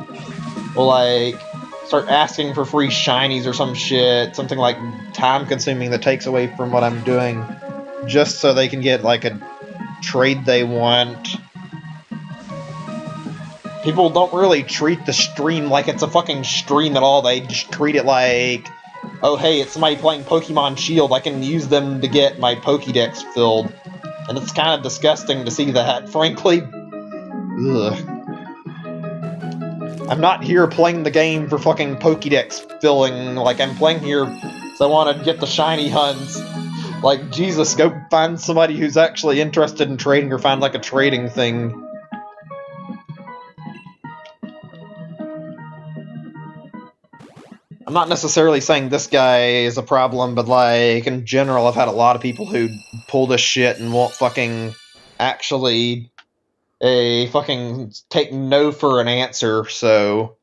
will like start asking for free shinies or some shit, something like time consuming that takes away from what I'm doing, just so they can get like a trade they want. People don't really treat the stream like it's a fucking stream at all. They just treat it like, oh hey, it's somebody playing Pokemon Shield, I can use them to get my Pokédex filled. And it's kind of disgusting to see that, frankly. Ugh. I'm not here playing the game for fucking Pokédex filling, like I'm playing here so I want to get the shiny hunts. Like, Jesus, go find somebody who's actually interested in trading or find like a trading thing. I'm not necessarily saying this guy is a problem, but like, in general, I've had a lot of people who pull this shit and won't fucking actually fucking take no for an answer, so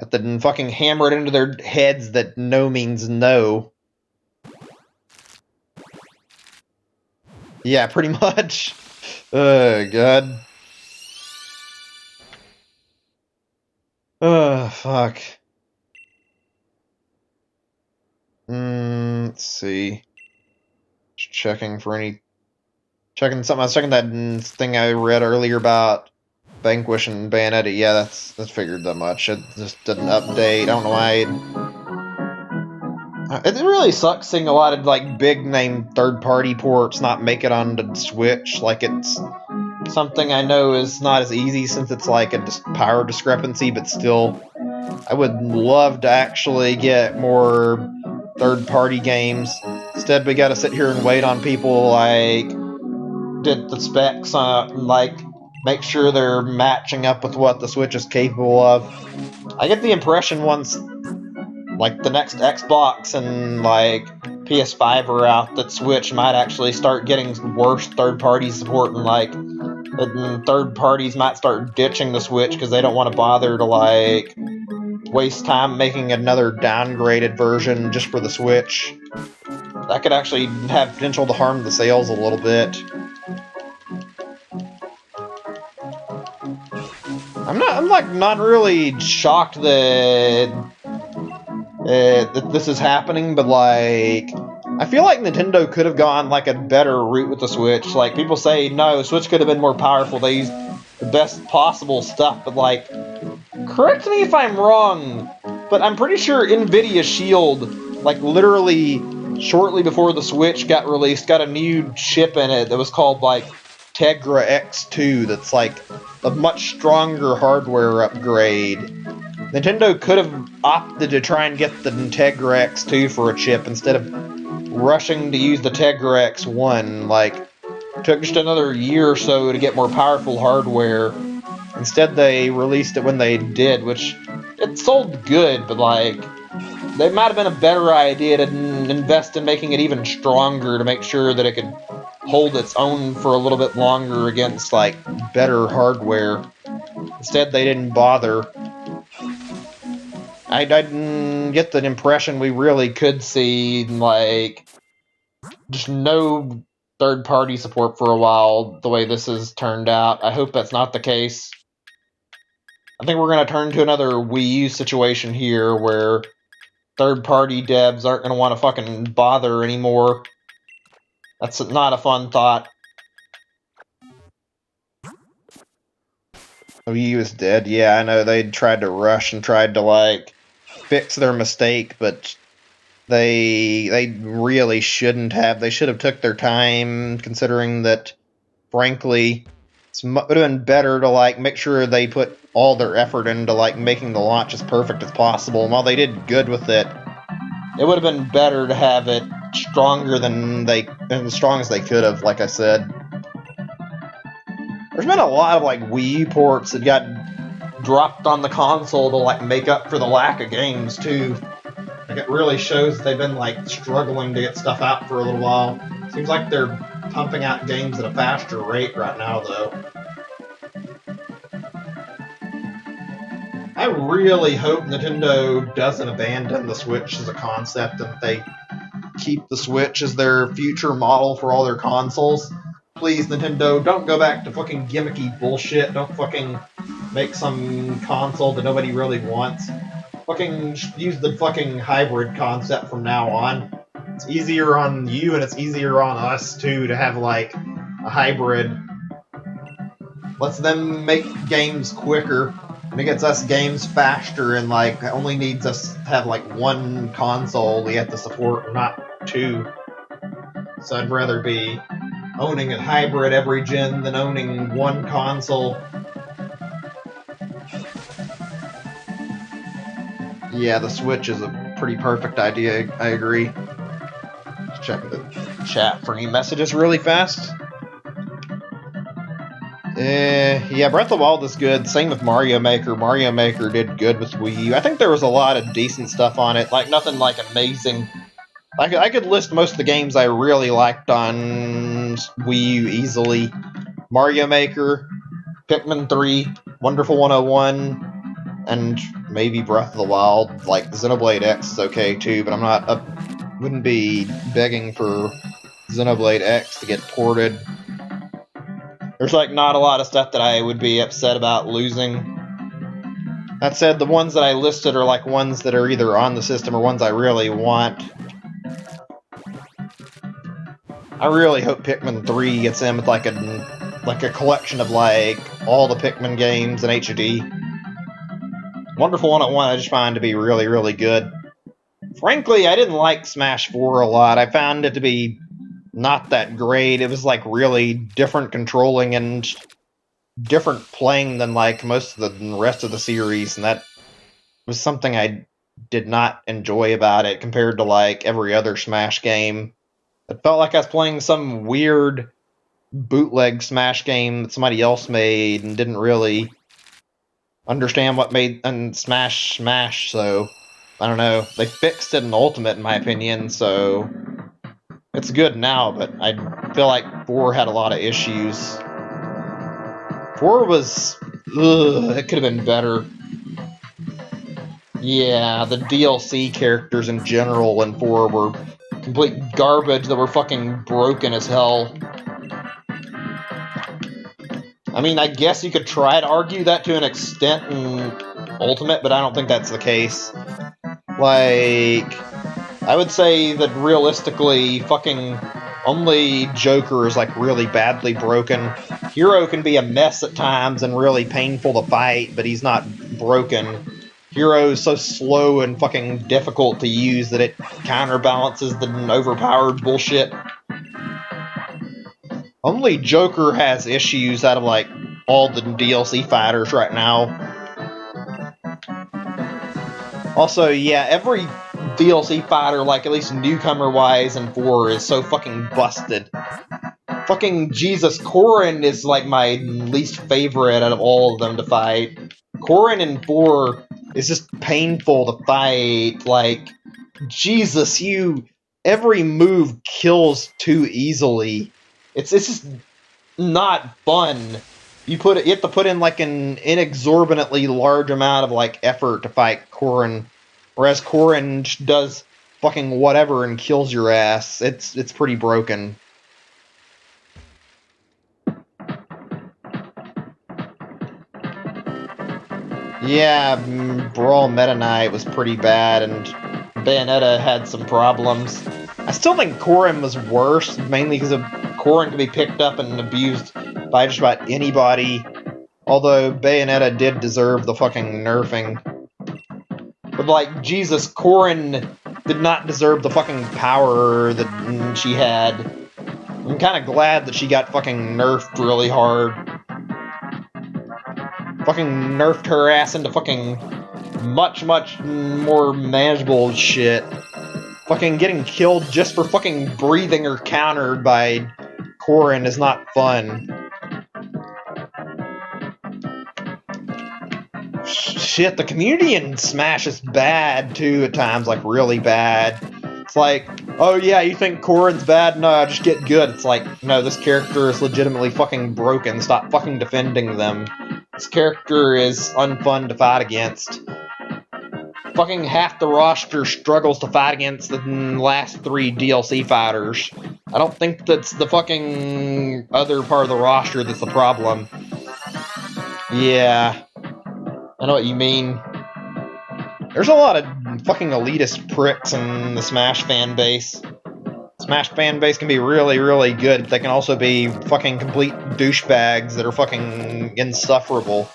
have to fucking hammer it into their heads that no means no. Yeah, pretty much. Oh, God. Oh, fuck. Let's see. Just checking for any... Checking something. I was checking that thing I read earlier about Vanquish and Bayonetta. Yeah, that's figured that much. It just didn't update. I don't know why. It really sucks seeing a lot of like big name third-party ports not make it onto Switch. Like, it's something I know is not as easy since it's like a power discrepancy, but still, I would love to actually get more third-party games. Instead, we gotta sit here and wait on people like get the specs on, like make sure they're matching up with what the Switch is capable of. I get the impression once like the next Xbox and like PS5 are out that Switch might actually start getting worse third-party support, and like third parties might start ditching the Switch because they don't want to bother to like waste time making another downgraded version just for the Switch. That could actually have potential to harm the sales a little bit. I'm like not really shocked that this is happening, but like, I feel like Nintendo could have gone like a better route with the Switch. Like, people say no, Switch could have been more powerful. They used the best possible stuff, but like, correct me if I'm wrong, but I'm pretty sure Nvidia Shield, like literally shortly before the Switch got released, got a new chip in it that was called like Tegra X2. That's like a much stronger hardware upgrade. Nintendo could have opted to try and get the Tegra X2 for a chip instead of rushing to use the Tegra X1. Like, it took just another year or so to get more powerful hardware. Instead, they released it when they did, which it sold good, but like, they might have been a better idea to invest in making it even stronger to make sure that it could hold its own for a little bit longer against like better hardware. Instead, they didn't bother. I didn't get the impression we really could see like just no third-party support for a while the way this has turned out. I hope that's not the case. I think we're going to turn to another Wii U situation here where third-party devs aren't going to want to fucking bother anymore. That's not a fun thought. Wii U is dead. Yeah, I know they tried to rush and tried to like fix their mistake, but they really shouldn't have. They should have took their time, considering that, frankly, it would have been better to like make sure they put all their effort into like making the launch as perfect as possible. And while they did good with it, it would have been better to have it stronger than as strong as they could have. Like I said, there's been a lot of like Wii ports that got dropped on the console to like make up for the lack of games too. Like, it really shows they've been, like, struggling to get stuff out for a little while. Seems like they're pumping out games at a faster rate right now, though. I really hope Nintendo doesn't abandon the Switch as a concept and they keep the Switch as their future model for all their consoles. Please, Nintendo, don't go back to fucking gimmicky bullshit. Don't fucking make some console that nobody really wants. Fucking use the fucking hybrid concept from now on. It's easier on you and it's easier on us, too, to have, like, a hybrid. Lets them make games quicker, and it gets us games faster, and, like, only needs us to have, like, one console we have to support, not two. So I'd rather be owning a hybrid every gen than owning one console. Yeah, the Switch is a pretty perfect idea, I agree. Just check the chat for any messages really fast. Yeah, Breath of the Wild is good. Same with Mario Maker. Mario Maker did good with Wii U. I think there was a lot of decent stuff on it. Like, nothing, like, amazing. I could list most of the games I really liked on Wii U easily. Mario Maker, Pikmin 3, Wonderful 101, and maybe Breath of the Wild. Like, Xenoblade X is okay, too, but wouldn't be begging for Xenoblade X to get ported. There's, like, not a lot of stuff that I would be upset about losing. That said, the ones that I listed are, like, ones that are either on the system or ones I really want. I really hope Pikmin 3 gets in with, like a collection of, like, all the Pikmin games in HD. Wonderful 101 I just find to be really, really good. Frankly, I didn't like Smash 4 a lot. I found it to be not that great. It was, like, really different controlling and different playing than, like, most of the rest of the series, and that was something I did not enjoy about it compared to, like, every other Smash game. It felt like I was playing some weird bootleg Smash game that somebody else made and didn't really understand what made Smash, so I don't know. They fixed it in Ultimate, in my opinion, so it's good now, but I feel like 4 had a lot of issues. 4 was... it could have been better. Yeah, the DLC characters in general in 4 were complete garbage that were fucking broken as hell. I mean, I guess you could try to argue that to an extent in Ultimate, but I don't think that's the case. Like, I would say that realistically, fucking only Joker is, like, really badly broken. Hero can be a mess at times and really painful to fight, but he's not broken. Hero is so slow and fucking difficult to use that it counterbalances the overpowered bullshit. Only Joker has issues out of, like, all the DLC fighters right now. Also, yeah, every DLC fighter, like, at least newcomer-wise in 4, is so fucking busted. Fucking Jesus, Corrin is, like, my least favorite out of all of them to fight. Corrin in 4 is just painful to fight. Like, Jesus, every move kills too easily. It's just not fun. You have to put in, like, an inexorbitantly large amount of, like, effort to fight Corrin, whereas Corrin does fucking whatever and kills your ass. It's pretty broken. Yeah, Brawl Meta Knight was pretty bad, and Bayonetta had some problems. I still think Corrin was worse, mainly because Corrin could be picked up and abused by just about anybody. Although Bayonetta did deserve the fucking nerfing. But, like, Jesus, Corrin did not deserve the fucking power that she had. I'm kind of glad that she got fucking nerfed really hard. Fucking nerfed her ass into fucking much, much more manageable shit. Fucking getting killed just for fucking breathing or countered by Corrin is not fun. shit, the community in Smash is bad too at times, like really bad. It's like, oh yeah, you think Corrin's bad? No, just get good. It's like, no, this character is legitimately fucking broken. Stop fucking defending them. This character is unfun to fight against. Fucking half the roster struggles to fight against the last 3 DLC fighters. I don't think that's the fucking other part of the roster that's the problem. Yeah, I know what you mean. There's a lot of fucking elitist pricks in the Smash fan base. Smash fan base can be really, really good, but they can also be fucking complete douchebags that are fucking insufferable.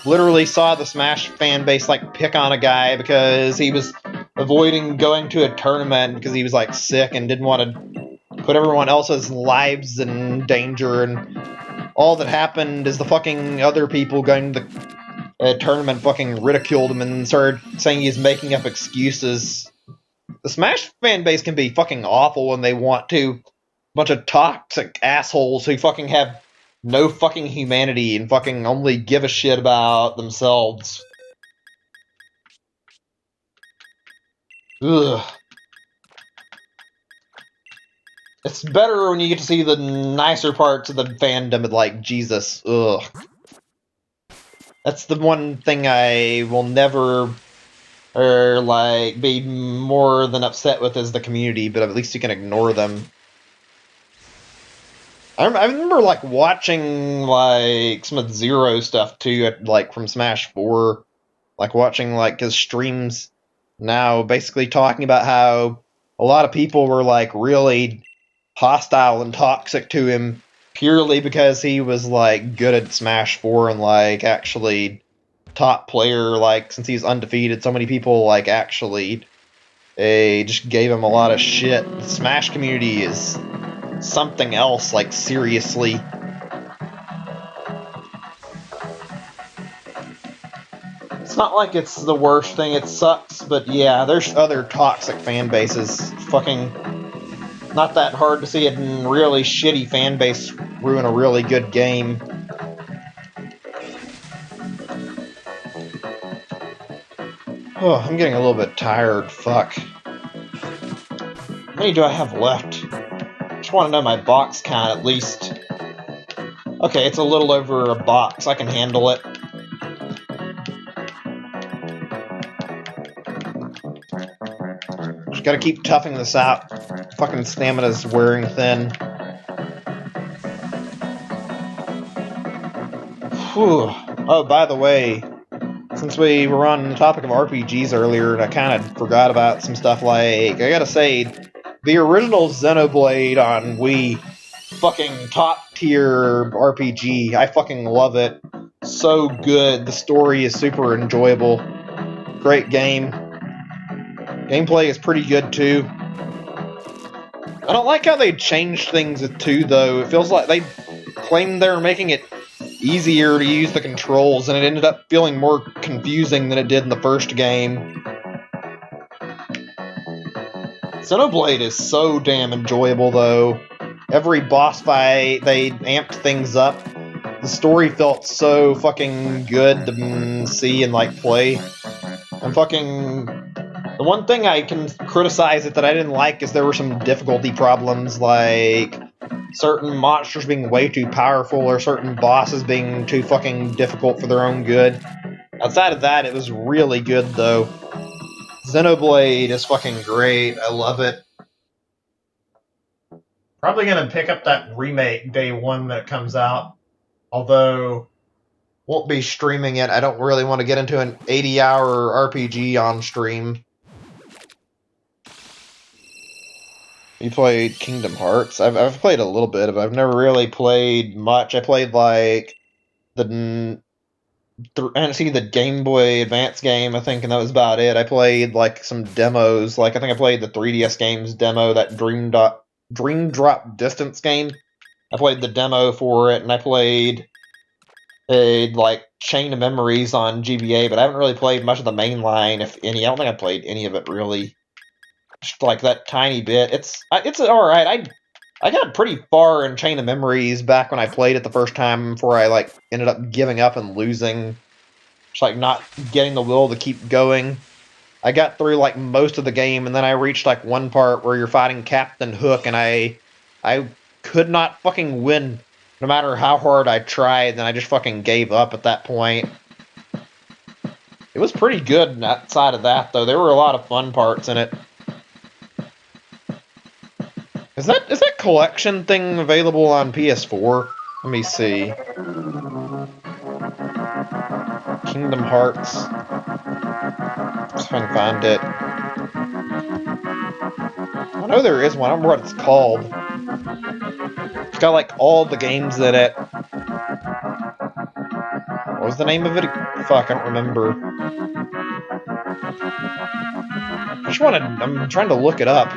Literally saw the Smash fan base like pick on a guy because he was avoiding going to a tournament because he was like sick and didn't want to put everyone else's lives in danger, and all that happened is the fucking other people going to the tournament fucking ridiculed him and started saying he's making up excuses. The Smash fan base can be fucking awful when they want to. Bunch of toxic assholes who fucking have no fucking humanity and fucking only give a shit about themselves. Ugh. It's better when you get to see the nicer parts of the fandom, like Jesus. Ugh. That's the one thing I will never, like, be more than upset with is the community, but at least you can ignore them. I remember, like, watching, like, some of the Zero stuff, too, like, from Smash 4. Like, watching, like, his streams now, basically talking about how a lot of people were, like, really hostile and toxic to him purely because he was, like, good at Smash 4 and, like, actually top player, like, since he's undefeated, so many people, like, actually just gave him a lot of shit. The Smash community is something else, like, seriously. It's not like it's the worst thing, it sucks, but yeah, there's other toxic fan bases. Fucking not that hard to see a really shitty fan base ruin a really good game. Oh, I'm getting a little bit tired, fuck. How many do I have left? Just want to know my box count at least. Okay, it's a little over a box, I can handle it. Just gotta keep toughing this out. Fucking stamina's wearing thin. Whew. Oh, by the way, since we were on the topic of RPGs earlier, and I kind of forgot about some stuff, like, I gotta say, the original Xenoblade on Wii, fucking top tier RPG. I fucking love it. So good. The story is super enjoyable. Great game. Gameplay is pretty good too. I don't like how they changed things with 2, though. It feels like they claimed they were making it easier to use the controls, and it ended up feeling more confusing than it did in the first game. Xenoblade is so damn enjoyable, though. Every boss fight, they amped things up. The story felt so fucking good to see and, like, play. And fucking... The one thing I can criticize it that I didn't like is there were some difficulty problems, like certain monsters being way too powerful or certain bosses being too fucking difficult for their own good. Outside of that, it was really good, though. Xenoblade is fucking great. I love it. Probably gonna pick up that remake day 1 that it comes out. Although, won't be streaming it. I don't really want to get into an 80-hour RPG on stream. You played Kingdom Hearts? I've played a little bit of it. I've never really played much. I played, like, the Game Boy Advance game, I think, and that was about it. I played, like, some demos. Like, I think I played the 3DS games demo, that Dream Drop Distance game. I played the demo for it, and I played like Chain of Memories on GBA, but I haven't really played much of the main line, if any. I don't think I played any of it, really. Just like that tiny bit. It's alright. I got pretty far in Chain of Memories back when I played it the first time before I, like, ended up giving up and losing. Just, like, not getting the will to keep going. I got through, like, most of the game, and then I reached, like, one part where you're fighting Captain Hook, and I could not fucking win. No matter how hard I tried, and I just fucking gave up at that point. It was pretty good outside of that, though. There were a lot of fun parts in it. Is that collection thing available on PS4? Let me see. Kingdom Hearts. See if I can find it. I know there is one. I don't remember what it's called. It's got like all the games in it. What was the name of it? Fuck, I don't remember. I'm trying to look it up.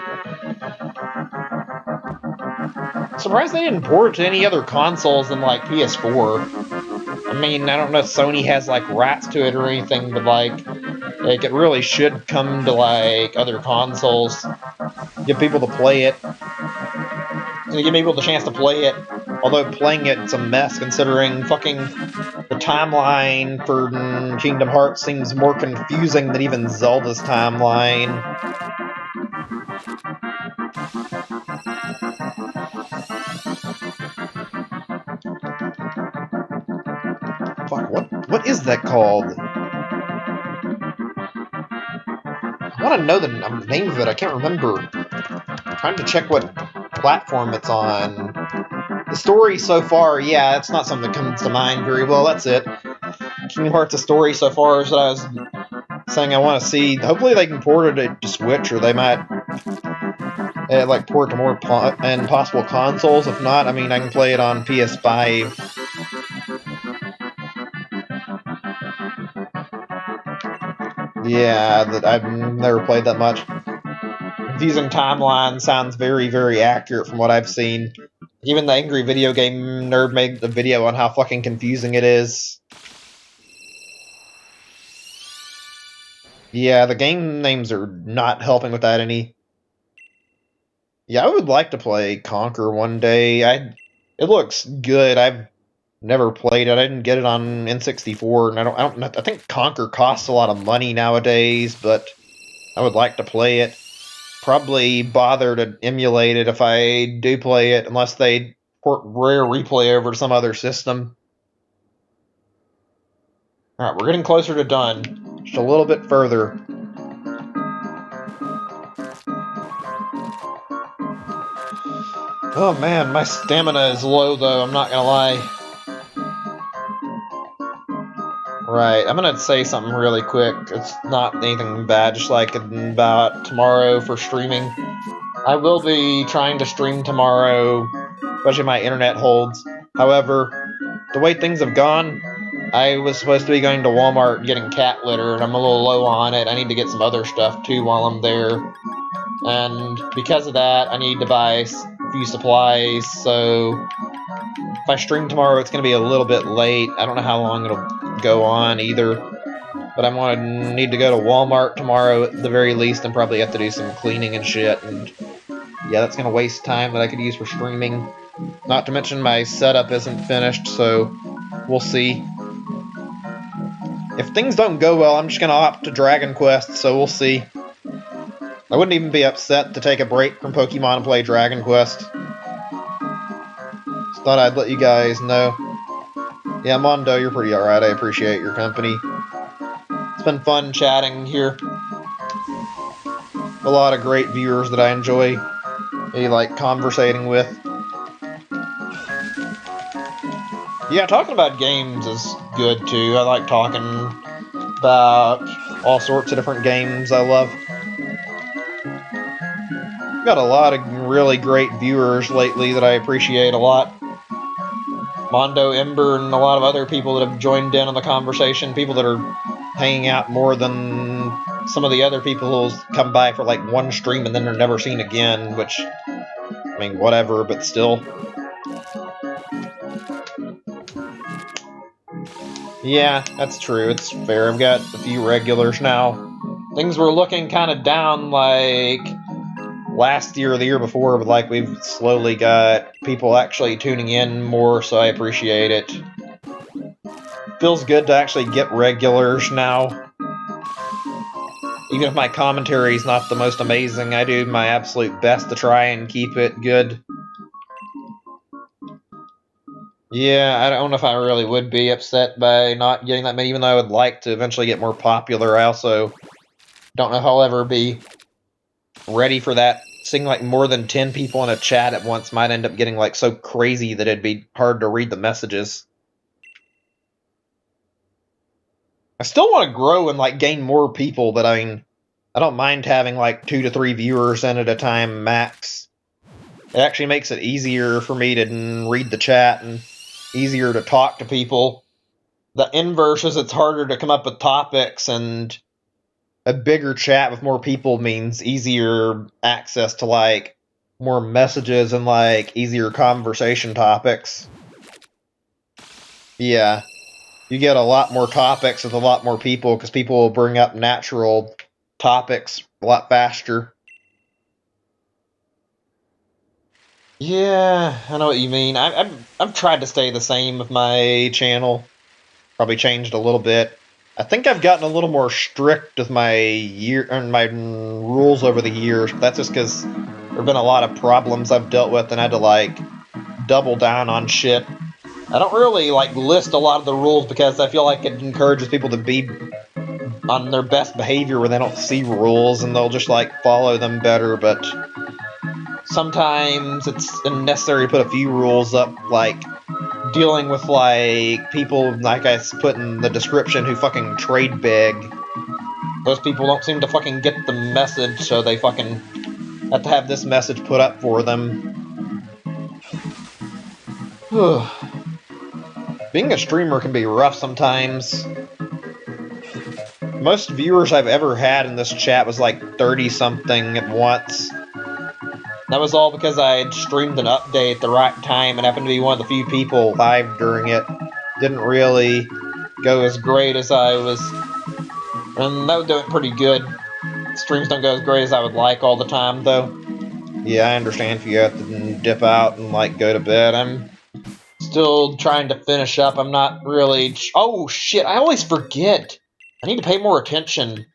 I'm surprised they didn't port it to any other consoles than like PS4. I mean, I don't know if Sony has like rights to it or anything, but like it really should come to like other consoles. Give people to play it. And give people the chance to play it. Although playing it's a mess considering fucking the timeline for Kingdom Hearts seems more confusing than even Zelda's timeline. Fuck, what is that called? I want to know the name of it. I can't remember. I'm trying to check what platform it's on. The story so far, yeah, it's not something that comes to mind very well. That's it. Kingdom Hearts, the story so far is what I was saying I want to see. Hopefully they can port it to Switch, or they might like port to more and possible consoles. If not, I mean, I can play it on PS5. Yeah, that I've never played that much. Confusing timeline sounds very, very accurate from what I've seen. Even the Angry Video Game Nerd made a video on how fucking confusing it is. Yeah, the game names are not helping with that any. Yeah, I would like to play Conquer one day. It looks good. I've never played it. I didn't get it on N64, and I think Conquer costs a lot of money nowadays, but I would like to play it. Probably bother to emulate it if I do play it, unless they port Rare Replay over to some other system. Alright, we're getting closer to done. Just a little bit further. Oh man, my stamina is low though, I'm not gonna lie. Right, I'm gonna say something really quick. It's not anything bad, just like about tomorrow for streaming. I will be trying to stream tomorrow, especially if my internet holds. However, the way things have gone, I was supposed to be going to Walmart and getting cat litter, and I'm a little low on it. I need to get some other stuff too while I'm there. And because of that, I need to buy a few supplies, so if I stream tomorrow, it's going to be a little bit late. I don't know how long it'll go on either. But I'm going to need to go to Walmart tomorrow at the very least and probably have to do some cleaning and shit. And yeah, that's going to waste time that I could use for streaming. Not to mention my setup isn't finished, so we'll see. If things don't go well, I'm just going to opt to Dragon Quest, so we'll see. I wouldn't even be upset to take a break from Pokemon and play Dragon Quest. Just thought I'd let you guys know. Yeah, Mondo, you're pretty alright. I appreciate your company. It's been fun chatting here. A lot of great viewers that I enjoy like conversating with. Yeah, talking about games is good too. I like talking about all sorts of different games I love. Got a lot of really great viewers lately that I appreciate a lot. Mondo, Ember, and a lot of other people that have joined in on the conversation. People that are hanging out more than some of the other people who'll come by for like one stream and then they're never seen again, which, I mean, whatever, but still. Yeah, that's true. It's fair. I've got a few regulars now. Things were looking kind of down like last year or the year before, but like we've slowly got people actually tuning in more, so I appreciate it. Feels good to actually get regulars now. Even if my commentary is not the most amazing, I do my absolute best to try and keep it good. Yeah, I don't know if I really would be upset by not getting that many, even though I would like to eventually get more popular. I also don't know if I'll ever be ready for that. Seeing like more than 10 people in a chat at once might end up getting like so crazy that it'd be hard to read the messages. I still want to grow and like gain more people, but I mean, I don't mind having like 2 to 3 viewers in at a time max. It actually makes it easier for me to read the chat and easier to talk to people. The inverse is it's harder to come up with topics, and a bigger chat with more people means easier access to like more messages and like easier conversation topics. Yeah, you get a lot more topics with a lot more people because people will bring up natural topics a lot faster. Yeah, I know what you mean. I've tried to stay the same with my channel. Probably changed a little bit. I think I've gotten a little more strict with my rules over the years. But that's just because there've been a lot of problems I've dealt with, and I had to like double down on shit. I don't really like list a lot of the rules because I feel like it encourages people to be on their best behavior when they don't see rules, and they'll just like follow them better. But sometimes it's necessary to put a few rules up, like dealing with like people like I put in the description who fucking trade big. Those people don't seem to fucking get the message, so they fucking have to have this message put up for them. Being a streamer can be rough sometimes. Most viewers I've ever had in this chat was like 30 something at once. That was all because I had streamed an update at the right time and happened to be one of the few people live during it. Didn't really go as great as I was, and that was doing pretty good. Streams don't go as great as I would like all the time, though. Yeah, I understand if you have to dip out and like go to bed. I'm still trying to finish up. I'm not really. Oh shit! I always forget. I need to pay more attention.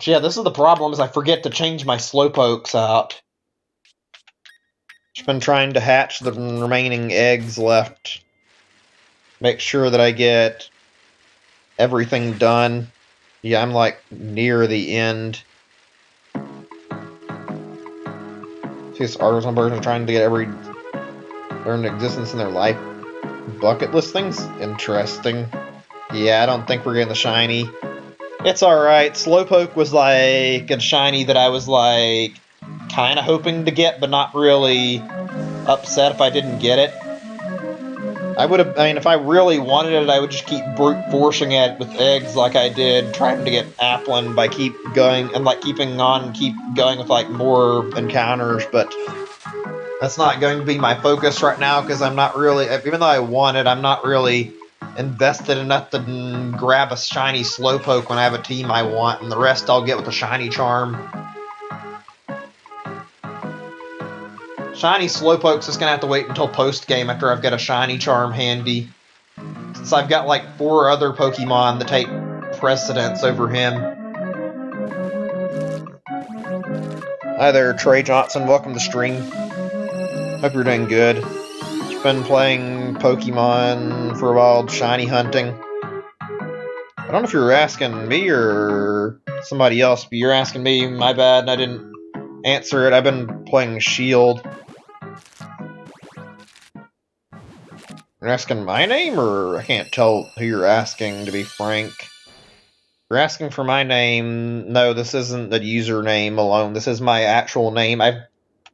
Yeah, this is the problem: is I forget to change my slowpokes out. Just been trying to hatch the remaining eggs left. Make sure that I get everything done. Yeah, I'm like near the end. These artists on birds are trying to get every learned existence in their life. Bucket list things? Interesting. Yeah, I don't think we're getting the shiny. It's alright. Slowpoke was like a shiny that I was like kind of hoping to get, but not really upset if I didn't get it. I mean, if I really wanted it, I would just keep brute forcing it with eggs like I did, trying to get Applin by keep going and like keep going with like more encounters, but that's not going to be my focus right now because I'm not really, even though I want it, I'm not really invested enough to grab a shiny Slowpoke when I have a team I want, and the rest I'll get with a shiny charm. Shiny Slowpoke's just gonna have to wait until post game after I've got a shiny charm handy, since I've got like 4 other Pokemon that take precedence over him. Hi there, Trey Johnson. Welcome to the stream. Hope you're doing good. Been playing Pokemon for a while, shiny hunting. I don't know if you're asking me or somebody else, but you're asking me. My bad, I didn't answer it. I've been playing Shield. You're asking my name, or I can't tell who you're asking, to be frank. You're asking for my name. No, this isn't the username alone. This is my actual name. I've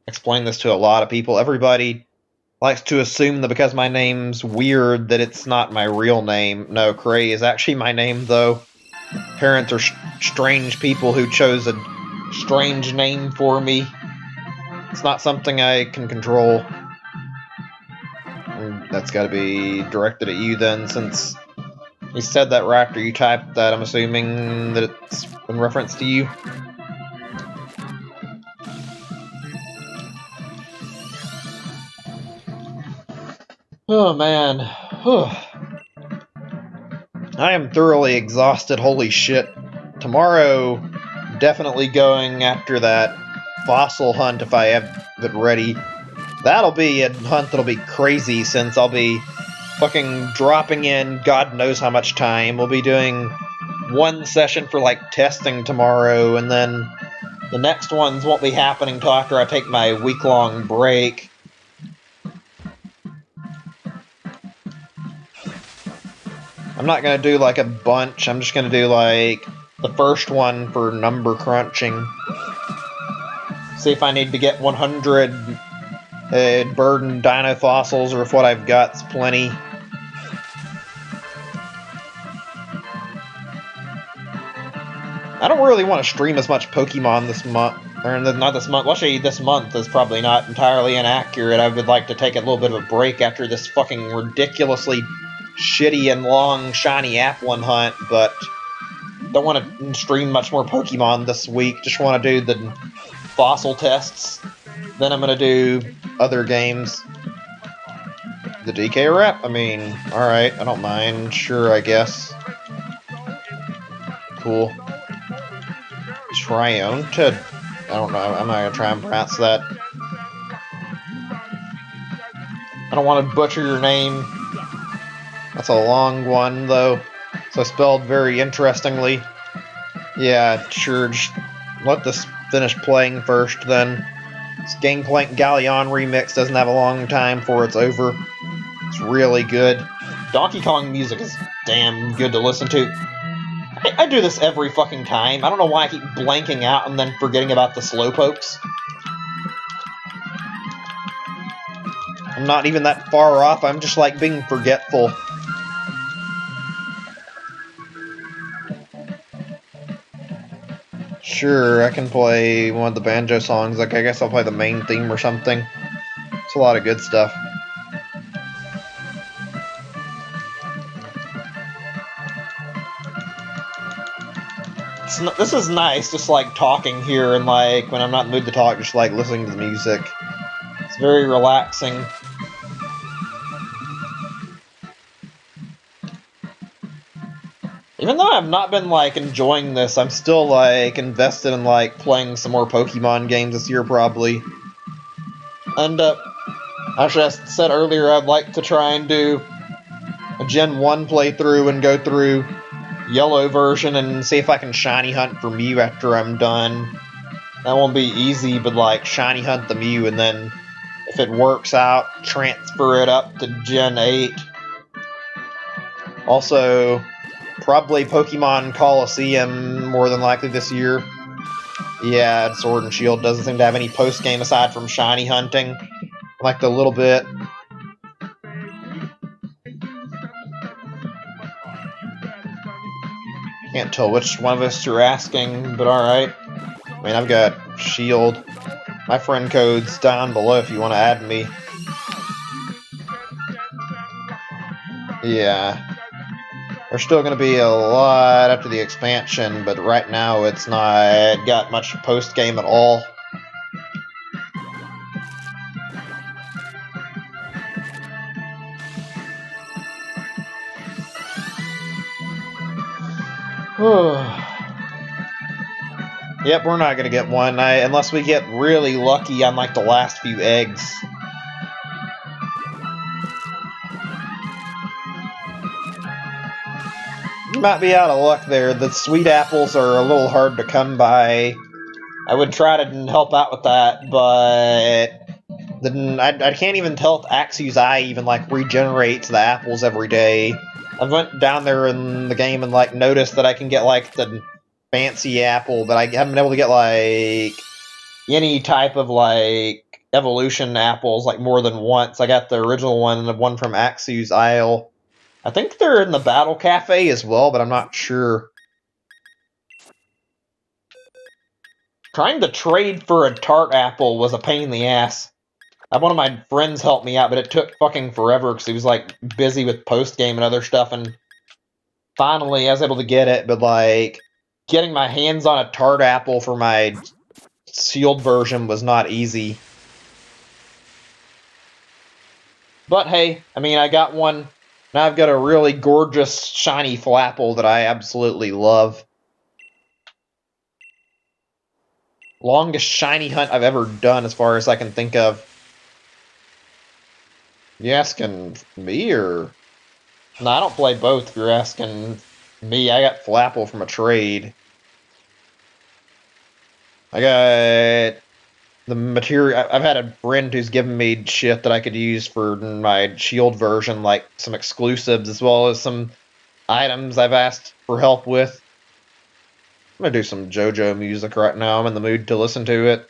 explained this to a lot of people. Everybody likes to assume that because my name's weird that it's not my real name. No, Cray is actually my name, though. Parents are strange people who chose a strange name for me. It's not something I can control. And that's gotta be directed at you then, since you said that right after you typed that. I'm assuming that it's in reference to you. Oh man. I am thoroughly exhausted, holy shit. Tomorrow, definitely going after that fossil hunt if I have it ready. That'll be a hunt that'll be crazy since I'll be fucking dropping in God knows how much time. We'll be doing one session for like testing tomorrow, and then the next ones won't be happening till after I take my week-long break. I'm not gonna do like a bunch, I'm just gonna do like the first one for number crunching. See if I need to get 100 bird and dino fossils, or if what I've got's plenty. I don't really want to stream as much Pokemon this month. Or not this month. Well, actually, this month is probably not entirely inaccurate. I would like to take a little bit of a break after this fucking ridiculously shitty and long shiny Applin hunt, but don't want to stream much more Pokemon this week. Just want to do the fossil tests. Then I'm going to do other games. The DK rep? I mean, alright, I don't mind. Sure, I guess. Cool. Trionta? I don't know, I'm not going to try and pronounce that. I don't want to butcher your name. That's a long one, though. So spelled very interestingly. Yeah, sure, just let this finish playing first, then. This Gangplank Galleon remix doesn't have a long time before it's over. It's really good. Donkey Kong music is damn good to listen to. I do this every fucking time. I don't know why I keep blanking out and then forgetting about the Slowpokes. I'm not even that far off, I'm just like being forgetful. Sure, I can play one of the banjo songs, like I guess I'll play the main theme or something. It's a lot of good stuff. This is nice, just like talking here and like when I'm not in the mood to talk, just like listening to the music. It's very relaxing. Even though I've not been like enjoying this, I'm still like invested in like playing some more Pokemon games this year probably. And actually I said earlier I'd like to try and do a Gen 1 playthrough and go through Yellow version and see if I can shiny hunt for Mew after I'm done. That won't be easy, but like shiny hunt the Mew and then if it works out, transfer it up to Gen 8. Also, probably Pokemon Coliseum more than likely this year. Yeah, Sword and Shield doesn't seem to have any post-game aside from shiny hunting. Like a little bit. Can't tell which one of us you're asking, but alright. I mean, I've got Shield. My friend code's down below if you want to add me. Yeah. There's still going to be a lot after the expansion, but right now it's not got much post-game at all. Yep, we're not going to get one, unless we get really lucky on like the last few eggs. You might be out of luck there. The sweet apples are a little hard to come by. I would try to help out with that, but I can't even tell if Axew's Eye even like regenerates the apples every day. I went down there in the game and like noticed that I can get like the fancy apple, but I haven't been able to get like any type of like evolution apples like more than once. I got the original one and the one from Axew's Isle. I think they're in the Battle Cafe as well, but I'm not sure. Trying to trade for a tart apple was a pain in the ass. I had one of my friends help me out, but it took fucking forever because he was like busy with post-game and other stuff, and finally I was able to get it, but like getting my hands on a tart apple for my sealed version was not easy. But hey, I mean, I got one. Now I've got a really gorgeous, shiny Flapple that I absolutely love. Longest shiny hunt I've ever done, as far as I can think of. You asking me, or... No, I don't play both, if you're asking me. I got Flapple from a trade. I got the material. I've had a friend who's given me shit that I could use for my shield version, like some exclusives, as well as some items I've asked for help with. I'm gonna do some JoJo music right now. I'm in the mood to listen to it.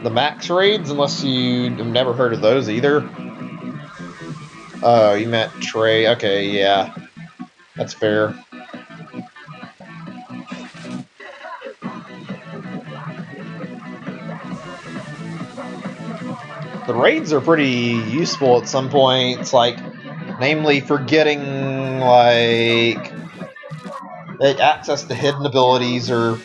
The max raids, unless you have never heard of those either. Oh, you meant Trey. Okay, yeah. That's fair. The raids are pretty useful at some points, like, namely for getting, like, access to hidden abilities or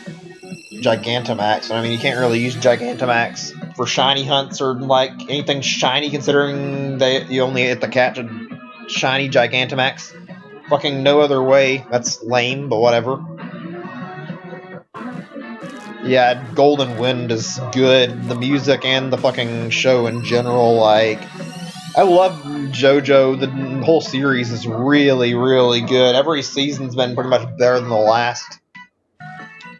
Gigantamax. I mean, you can't really use Gigantamax for shiny hunts or, like, anything shiny, considering that you only get to catch a shiny Gigantamax. Fucking no other way. That's lame, but whatever. Yeah, Golden Wind is good. The music and the fucking show in general, like, I love JoJo. The whole series is really, really good. Every season's been pretty much better than the last.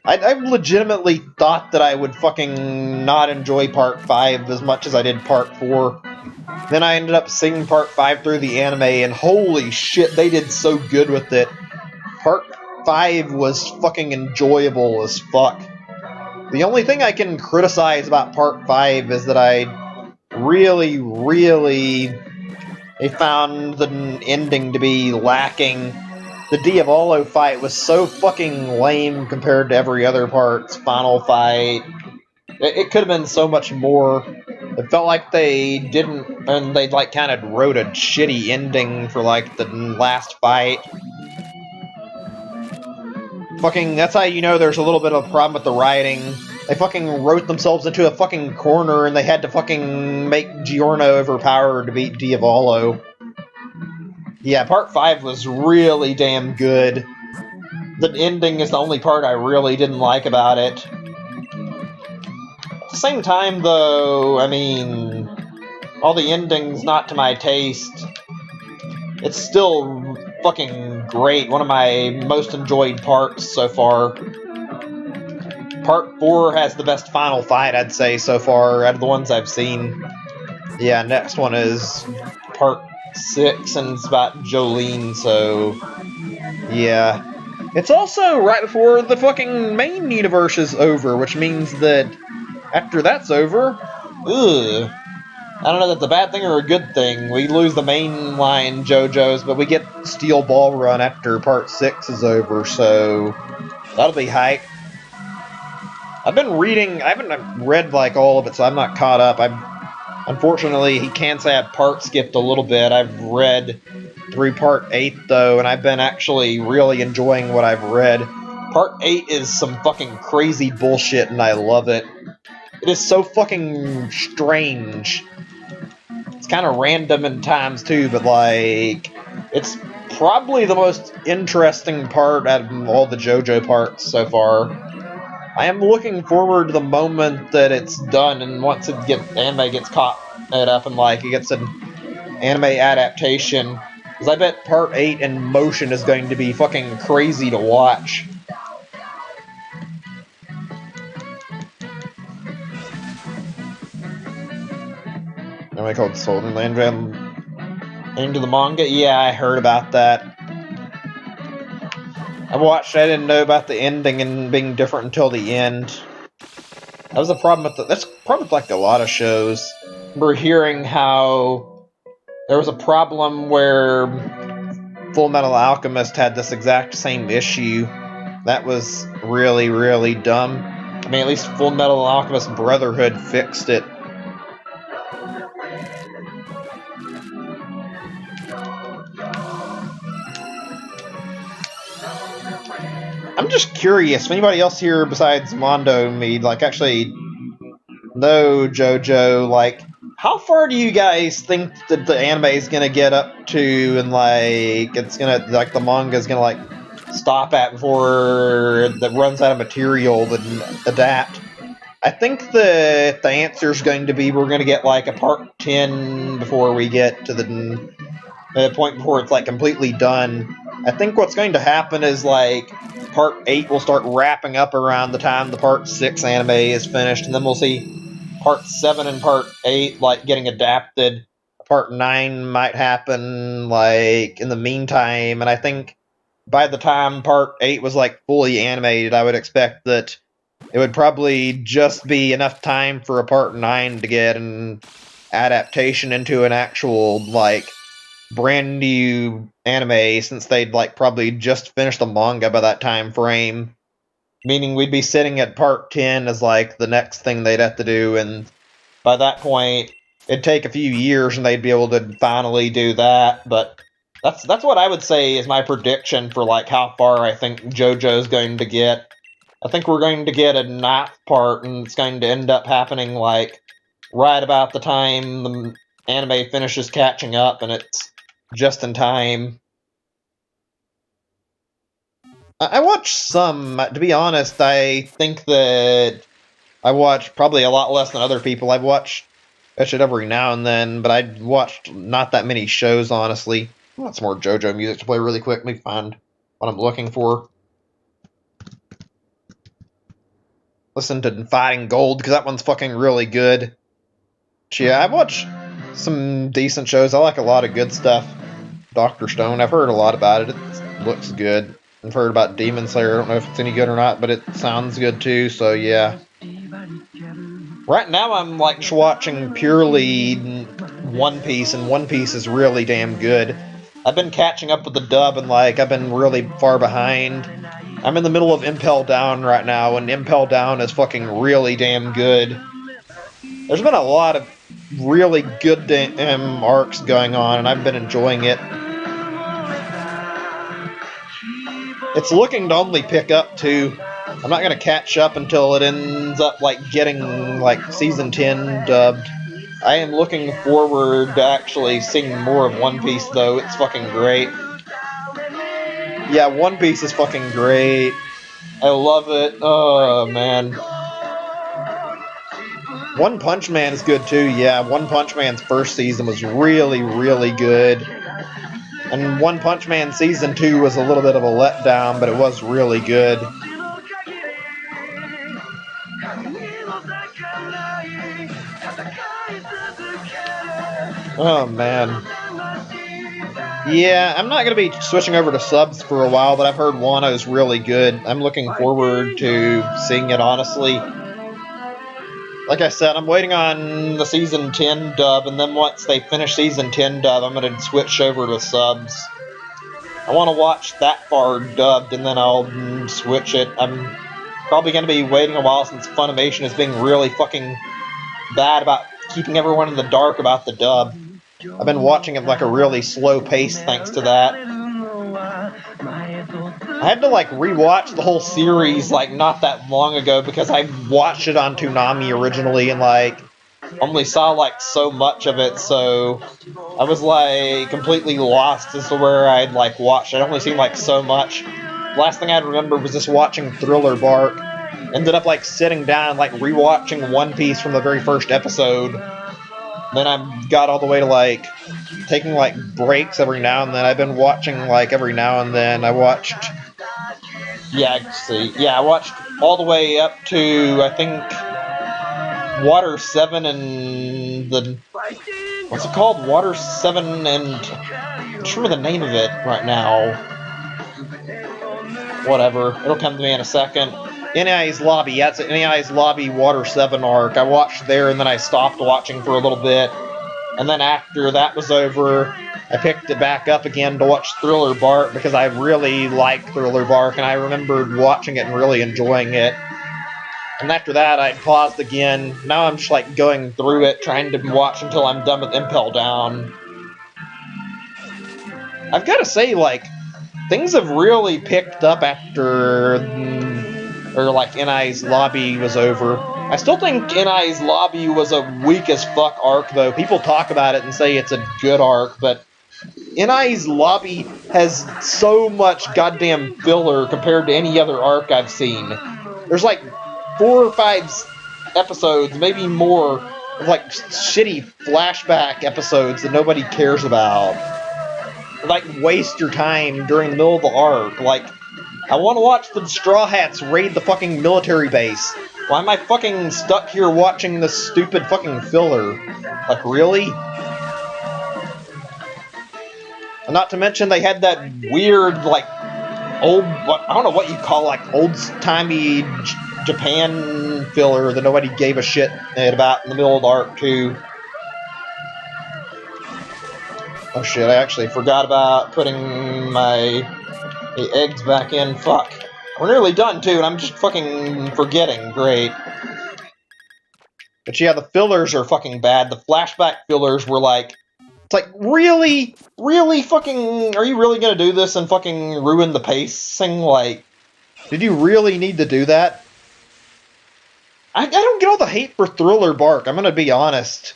I legitimately thought that I would fucking not enjoy Part 5 as much as I did Part 4. Then I ended up seeing Part 5 through the anime, and holy shit, they did so good with it. Part 5 was fucking enjoyable as fuck. The only thing I can criticize about Part 5 is that I really, really... They found the ending to be lacking. The Diavolo fight was so fucking lame compared to every other part's final fight. It could have been so much more. It felt like they didn't, and they like kind of wrote a shitty ending for like the last fight. Fucking, that's how you know there's a little bit of a problem with the writing. They fucking wrote themselves into a fucking corner, and they had to fucking make Giorno overpowered to beat Diavolo. Yeah, part 5 was really damn good. The ending is the only part I really didn't like about it. At the same time, though, I mean, all the endings not to my taste. It's still fucking great. One of my most enjoyed parts so far. Part 4 has the best final fight, I'd say, so far, out of the ones I've seen. Yeah, next one is Part 6, and it's about Jolene, so... yeah. It's also right before the fucking main universe is over, which means that after that's over, ugh. I don't know if that's a bad thing or a good thing. We lose the main line JoJo's, but we get Steel Ball Run after Part 6 is over, so that'll be hype. I've been reading, I haven't read like all of it, so I'm not caught up. Unfortunately, he can say I've part skipped a little bit. I've read through Part 8, though, and I've been actually really enjoying what I've read. Part 8 is some fucking crazy bullshit, and I love it. It is so fucking strange. It's kind of random in times, too, but, like, it's probably the most interesting part out of all the JoJo parts so far. I am looking forward to the moment that it's done, and once anime gets caught up and like it gets an anime adaptation, because I bet Part 8 in motion is going to be fucking crazy to watch. Anime called Soul and Land into the manga? Yeah, I heard about that. I didn't know about the ending and being different until the end. That was a problem that's a problem with like a lot of shows. I remember hearing how there was a problem where Full Metal Alchemist had this exact same issue. That was really, really dumb. I mean, at least Full Metal Alchemist Brotherhood fixed it. I'm just curious, if anybody else here besides Mondo and me, like, actually know JoJo, like, far do you guys think that the anime is gonna get up to, and like it's gonna like the manga is gonna like stop at before it runs out of material to adapt? I think the answer is going to be we're going to get like a part 10 before we get to the point before it's like completely done. I think what's going to happen is like part 8 will start wrapping up around the time the part 6 anime is finished, and then we'll see part 7 and part 8 like getting adapted. Part 9 might happen like in the meantime, and I think by the time part 8 was like fully animated, I would expect that it would probably just be enough time for a part 9 to get an adaptation into an actual like brand new anime, since they'd like probably just finished the manga by that time frame, meaning we'd be sitting at part 10 as like the next thing they'd have to do, and by that point it'd take a few years and they'd be able to finally do that. But that's what I would say is my prediction for like how far I think JoJo's going to get. I think we're going to get a ninth part, and it's going to end up happening like right about the time the anime finishes catching up, and it's just in time. I watched some. To be honest, I think that I watch probably a lot less than other people. I've watched that shit every now and then, but I watched not that many shows, honestly. I want some more JoJo music to play really quick. Let me find what I'm looking for. Listen to Fighting Gold, because that one's fucking really good. Yeah, I've watched some decent shows. I like a lot of good stuff. Dr. Stone, I've heard a lot about it. It looks good. I've heard about Demon Slayer. I don't know if it's any good or not, but it sounds good too, so yeah. Right now I'm like just watching purely One Piece, and One Piece is really damn good. I've been catching up with the dub, and like I've been really far behind. I'm in the middle of Impel Down right now, and Impel Down is fucking really damn good. There's been a lot of really good arcs going on, and I've been enjoying it. It's looking to only pick up too. I'm not gonna catch up until it ends up like getting like season 10 dubbed. I am looking forward to actually seeing more of One Piece though. It's fucking great. Yeah, One Piece is fucking great. I love it. Oh man. One Punch Man is good too. Yeah, One Punch Man's first season was really, really good. And One Punch Man season 2 was a little bit of a letdown, but it was really good. Oh man. Yeah, I'm not going to be switching over to subs for a while, but I've heard Wano's really good. I'm looking forward to seeing it, honestly. Like I said, I'm waiting on the season 10 dub, and then once they finish season 10 dub, I'm going to switch over to subs. I want to watch that far dubbed, and then I'll switch it. I'm probably going to be waiting a while, since Funimation is being really fucking bad about keeping everyone in the dark about the dub. I've been watching it like a really slow pace thanks to that. I had to like rewatch the whole series like not that long ago, because I watched it on Toonami originally and like only saw like so much of it, so I was like completely lost as to where I'd like watched. I'd only seen like so much. Last thing I remember was just watching Thriller Bark. Ended up like sitting down like rewatching One Piece from the very first episode. Then I got all the way to like taking like breaks every now and then. I've been watching like every now and then. I watched I watched all the way up to I think Water 7 and the what's it called? Water 7 and I'm not sure the name of it right now. Whatever. It'll come to me in a second. NAI's Lobby. That's it. NAI's Lobby Water 7 arc. I watched there and then I stopped watching for a little bit. And then after that was over, I picked it back up again to watch Thriller Bark, because I really liked Thriller Bark and I remembered watching it and really enjoying it. And after that, I paused again. Now I'm just like going through it, trying to watch until I'm done with Impel Down. I've got to say, like, things have really picked up after, or like NI's Lobby was over. I still think NI's Lobby was a weak as fuck arc, though. People talk about it and say it's a good arc, but NI's Lobby has so much goddamn filler compared to any other arc I've seen. There's like 4 or 5 episodes, maybe more, of like shitty flashback episodes that nobody cares about. Like, waste your time during the middle of the arc. Like, I want to watch the Straw Hats raid the fucking military base. Why am I fucking stuck here watching this stupid fucking filler? Like, really? And not to mention they had that weird, like, old, I don't know what you call, like, old-timey Japan filler that nobody gave a shit about in the middle of the arc, too. Oh shit, I actually forgot about putting the eggs back in. Fuck. We're nearly done, too, and I'm just fucking forgetting. Great. But yeah, the fillers are fucking bad. The flashback fillers were like... It's like, really? Really fucking... Are you really gonna do this and fucking ruin the pacing? Like, did you really need to do that? I don't get all the hate for Thriller Bark, I'm gonna be honest.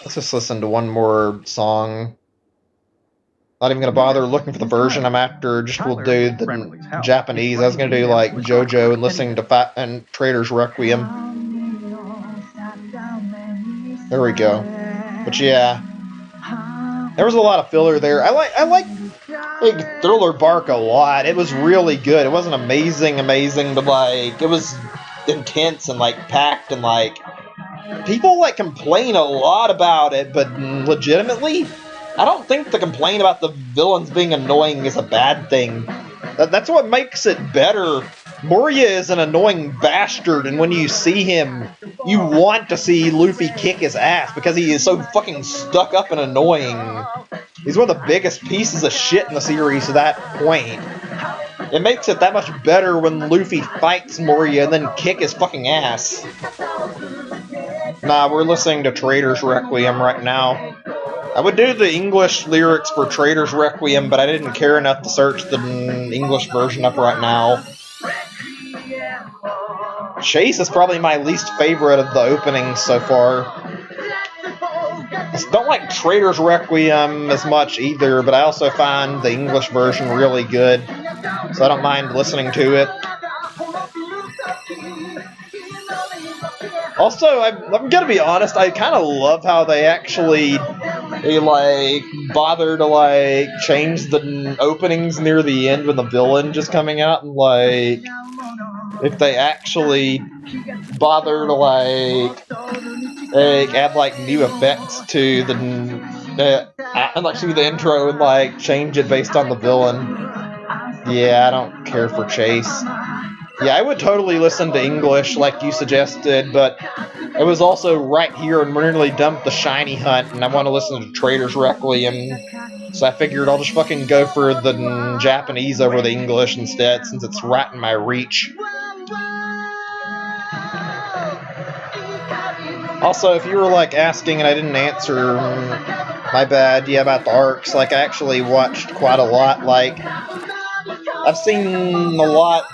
Let's just listen to one more song. Not even gonna bother looking for the version I'm after. Just will do the Japanese. I was gonna do like JoJo and listening to and Trader's Requiem. There we go. But yeah, there was a lot of filler there. I like Thriller Bark a lot. It was really good. It wasn't amazing, but like it was intense and like packed and like people like complain a lot about it, but legitimately, I don't think the complaint about the villains being annoying is a bad thing. That's what makes it better. Moria is an annoying bastard, and when you see him, you want to see Luffy kick his ass because he is so fucking stuck up and annoying. He's one of the biggest pieces of shit in the series to that point. It makes it that much better when Luffy fights Moria and then kick his fucking ass. Nah, we're listening to Trader's Requiem right now. I would do the English lyrics for Trader's Requiem, but I didn't care enough to search the English version up right now. Chase is probably my least favorite of the openings so far. I don't like Trader's Requiem as much either, but I also find the English version really good, so I don't mind listening to it. Also, I'm gonna be honest, I kind of love how they like bother to like change the openings near the end with the villain just coming out, and like if they actually bother to like add like new effects to the and like do the intro and like change it based on the villain. Yeah, I don't care for Chase. Yeah, I would totally listen to English like you suggested, but it was also right here and we're nearly dumped the Shiny Hunt, and I want to listen to Trader's Requiem, so I figured I'll just fucking go for the Japanese over the English instead, since it's right in my reach. Also, if you were like asking and I didn't answer, my bad, yeah, about the arcs, like I actually watched quite a lot, like I've seen a lot.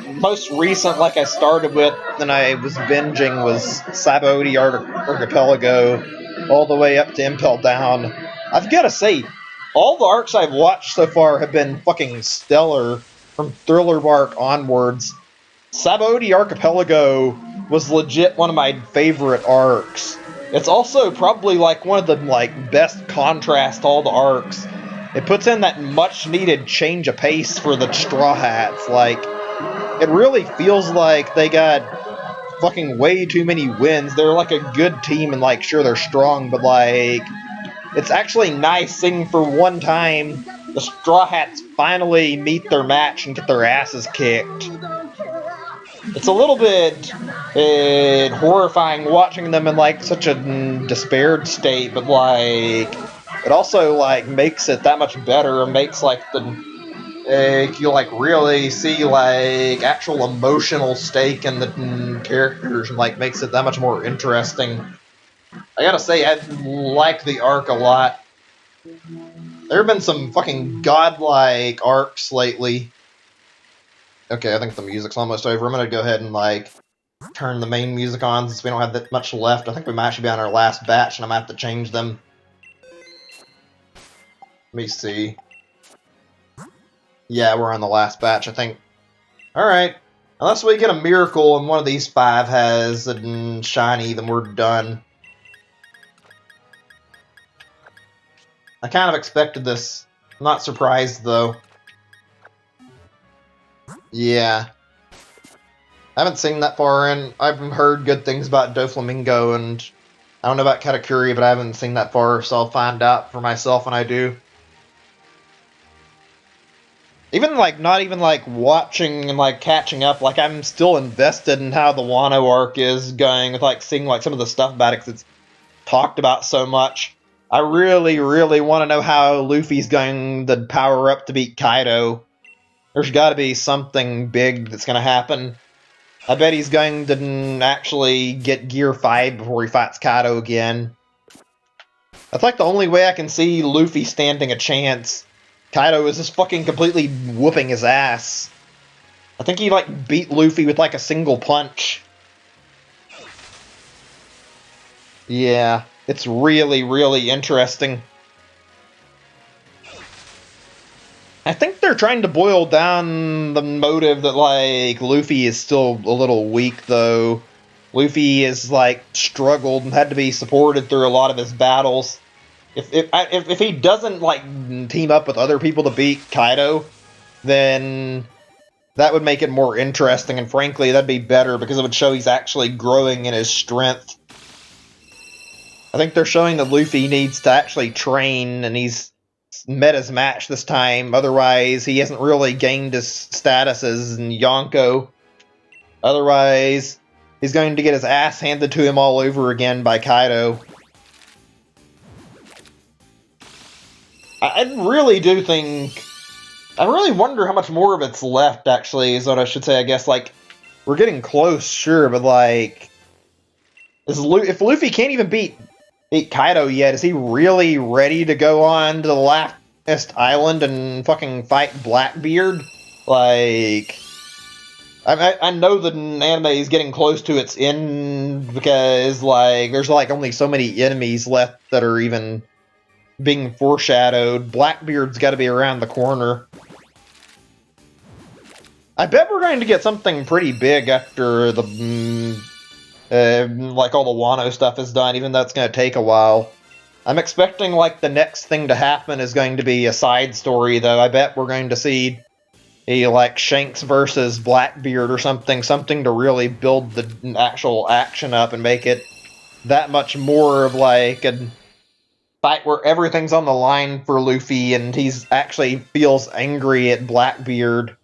Most recent, like I started with and I was binging, was Sabaody Archipelago all the way up to Impel Down. I've got to say, all the arcs I've watched so far have been fucking stellar from Thriller Bark onwards. Sabaody Archipelago was legit one of my favorite arcs. It's also probably like one of the like best contrast to all the arcs. It puts in that much needed change of pace for the Straw Hats. Like, it really feels like they got fucking way too many wins. They're like a good team and like sure they're strong, but like it's actually nice seeing for one time the Straw Hats finally meet their match and get their asses kicked. It's a little bit horrifying watching them in like such a despaired state, but like it also like makes it that much better and makes like you like really see like actual emotional stake in the characters and like makes it that much more interesting. I gotta say, I like the arc a lot. There have been some fucking godlike arcs lately. Okay, I think the music's almost over. I'm gonna go ahead and like turn the main music on since we don't have that much left. I think we might actually be on our last batch, and I'm gonna have to change them. Let me see. Yeah, we're on the last batch, I think. Alright. Unless we get a miracle and one of these 5 has a shiny, then we're done. I kind of expected this. I'm not surprised, though. Yeah. I haven't seen that far in. I've heard good things about Doflamingo, and I don't know about Katakuri, but I haven't seen that far, so I'll find out for myself when I do. Even, like, not even, like, watching and, like, catching up, like, I'm still invested in how the Wano arc is going, with, like, seeing, like, some of the stuff about it, because it's talked about so much. I really, really want to know how Luffy's going to power up to beat Kaido. There's got to be something big that's going to happen. I bet he's going to actually get Gear 5 before he fights Kaido again. That's like the only way I can see Luffy standing a chance. Kaido is just fucking completely whooping his ass. I think he, like, beat Luffy with, like, a single punch. Yeah, it's really, really interesting. I think they're trying to boil down the motive that, like, Luffy is still a little weak, though. Luffy is, like, struggled and had to be supported through a lot of his battles. If he doesn't, like, team up with other people to beat Kaido, then that would make it more interesting, and frankly, that'd be better because it would show he's actually growing in his strength. I think they're showing that Luffy needs to actually train, and he's met his match this time. Otherwise, he hasn't really gained his status as Yonko. Otherwise, he's going to get his ass handed to him all over again by Kaido. I really do think... I really wonder how much more of it's left, actually, is what I should say, I guess. Like, we're getting close, sure, but, like... if Luffy can't even beat Kaido yet, is he really ready to go on to the last island and fucking fight Blackbeard? Like... I know the anime is getting close to its end because, like, there's, like, only so many enemies left that are even being foreshadowed. Blackbeard's got to be around the corner. I bet we're going to get something pretty big after the, like, all the Wano stuff is done, even though it's going to take a while. I'm expecting, like, the next thing to happen is going to be a side story, though. I bet we're going to see like Shanks versus Blackbeard or something to really build the actual action up and make it that much more of like a fight where everything's on the line for Luffy and he's actually feels angry at Blackbeard.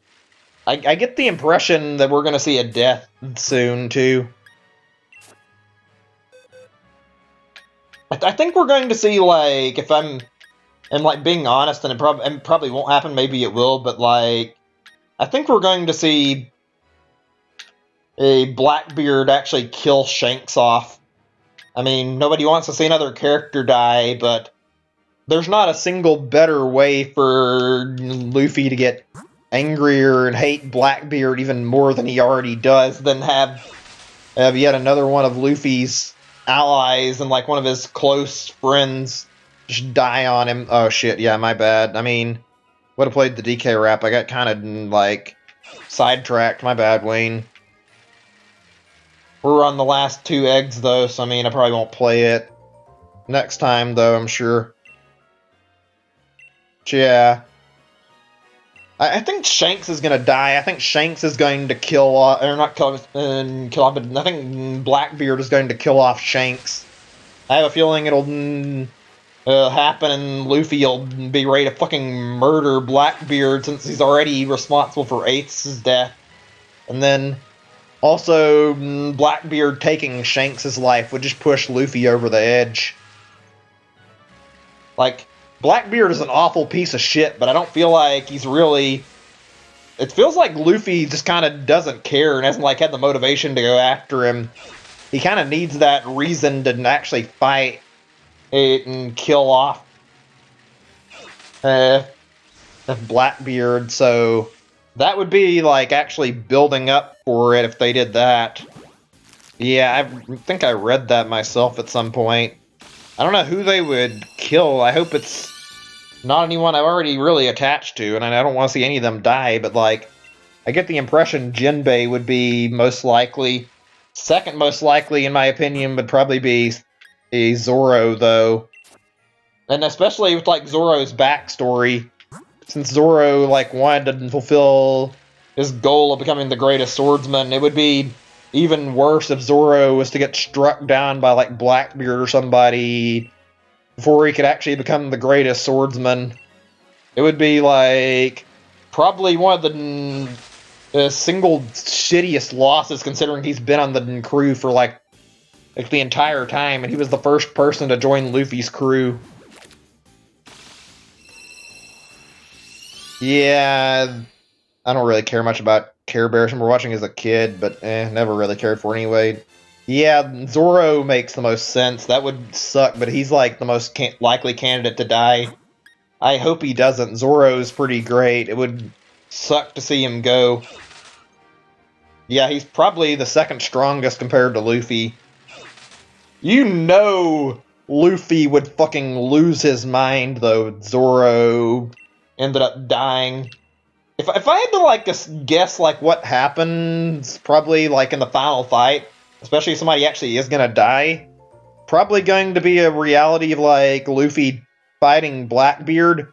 I get the impression that we're going to see a death soon, too. I think we're going to see, like, if I'm like, being honest, and it probably won't happen, maybe it will, but, like, I think we're going to see a Blackbeard actually kill Shanks off. I mean, nobody wants to see another character die, but there's not a single better way for Luffy to get angrier and hate Blackbeard even more than he already does than have yet another one of Luffy's allies and, like, one of his close friends just die on him. Oh, shit, yeah, my bad. I mean, would have played the DK rap. I got kind of, like, sidetracked. My bad, Wayne. We're on the last 2 eggs, though, so I mean, I probably won't play it next time, though, I'm sure. But yeah. I think Shanks is going to die. I think Shanks is going to kill off... Or not kill off, but I think Blackbeard is going to kill off Shanks. I have a feeling it'll happen and Luffy will be ready to fucking murder Blackbeard since he's already responsible for Eighth's death. And then... also, Blackbeard taking Shanks' life would just push Luffy over the edge. Like, Blackbeard is an awful piece of shit, but I don't feel like he's really... It feels like Luffy just kind of doesn't care and hasn't, like, had the motivation to go after him. He kind of needs that reason to actually fight it and kill off Blackbeard, so... that would be, like, actually building up for it if they did that. Yeah, I think I read that myself at some point. I don't know who they would kill. I hope it's not anyone I'm already really attached to, and I don't want to see any of them die, but like, I get the impression Jinbei would be most likely. Second most likely, in my opinion, would probably be a Zoro, though. And especially with like Zoro's backstory, since Zoro like wanted to fulfill his goal of becoming the greatest swordsman, it would be even worse if Zoro was to get struck down by like Blackbeard or somebody before he could actually become the greatest swordsman. It would be like probably one of the single shittiest losses, considering he's been on the crew for like the entire time, and he was the first person to join Luffy's crew. Yeah, I don't really care much about Care Bears. I remember watching as a kid, but never really cared for it anyway. Yeah, Zoro makes the most sense. That would suck, but he's like the most likely candidate to die. I hope he doesn't. Zoro's pretty great. It would suck to see him go. Yeah, he's probably the second strongest compared to Luffy. You know Luffy would fucking lose his mind, though Zoro ended up dying. If I had to like guess like what happens, probably like in the final fight, especially if somebody actually is gonna die, probably going to be a reality of like Luffy fighting Blackbeard.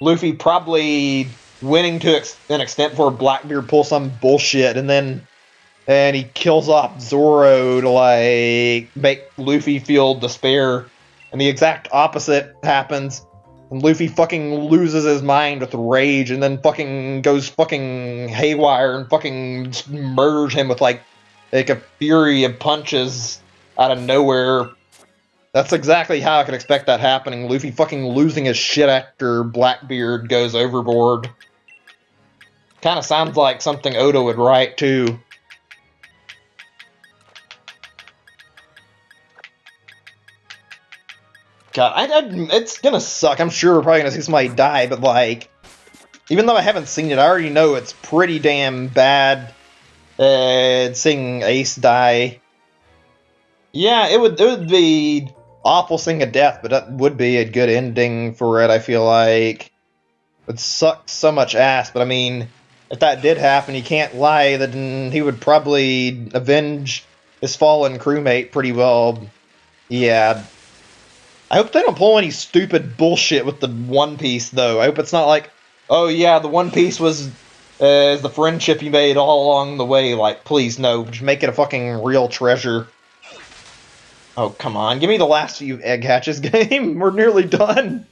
Luffy probably winning to an extent before Blackbeard pulls some bullshit, and he kills off Zoro to like make Luffy feel despair, and the exact opposite happens. And Luffy fucking loses his mind with rage, and then fucking goes fucking haywire and fucking murders him with like a fury of punches out of nowhere. That's exactly how I could expect that happening. Luffy fucking losing his shit after Blackbeard goes overboard. Kind of sounds like something Oda would write too. God, it's gonna suck. I'm sure we're probably gonna see somebody die, but like, even though I haven't seen it, I already know it's pretty damn bad. Seeing Ace die. Yeah, it would be awful seeing a death, but that would be a good ending for it. I feel like it would suck so much ass, but I mean, if that did happen, you can't lie that he would probably avenge his fallen crewmate pretty well. Yeah, I hope they don't pull any stupid bullshit with the One Piece, though. I hope it's not like, oh yeah, the One Piece was the friendship you made all along the way. Like, please, no, just make it a fucking real treasure. Oh, come on, give me the last few egg hatches, game. We're nearly done.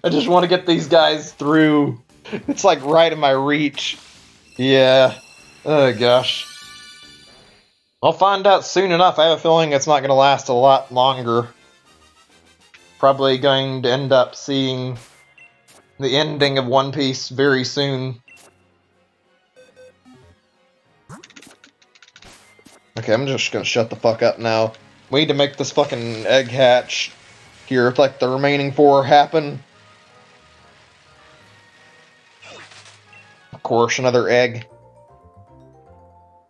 I just want to get these guys through. It's like right in my reach. Yeah. Oh gosh. I'll find out soon enough. I have a feeling it's not going to last a lot longer. Probably going to end up seeing the ending of One Piece very soon. Okay, I'm just gonna shut the fuck up now. We need to make this fucking egg hatch here if like the remaining 4 happen. Of course, another egg.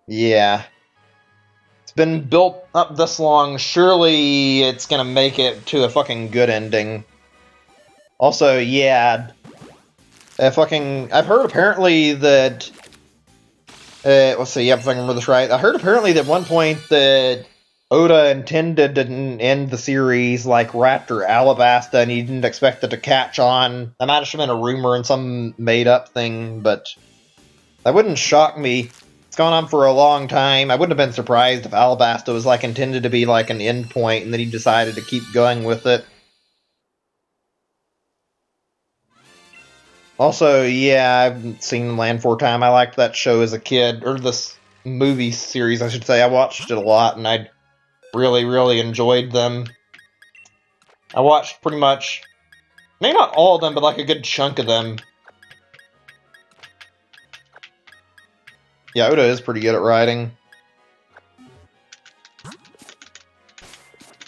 Yeah. It's been built up this long, surely it's gonna make it to a fucking good ending. Also, yeah, I've heard apparently that, let's see, if I can remember this right. I heard apparently that at one point that Oda intended to end the series like right after Alabasta, and he didn't expect it to catch on. That might have just been a rumor and some made-up thing, but that wouldn't shock me. It's gone on for a long time. I wouldn't have been surprised if Alabasta was like intended to be like an end point, and then he decided to keep going with it. Also, yeah, I've seen Land for Time. I liked that show as a kid, or this movie series, I should say. I watched it a lot, and I really, really enjoyed them. I watched pretty much, maybe not all of them, but like a good chunk of them. Yeah, Oda is pretty good at writing.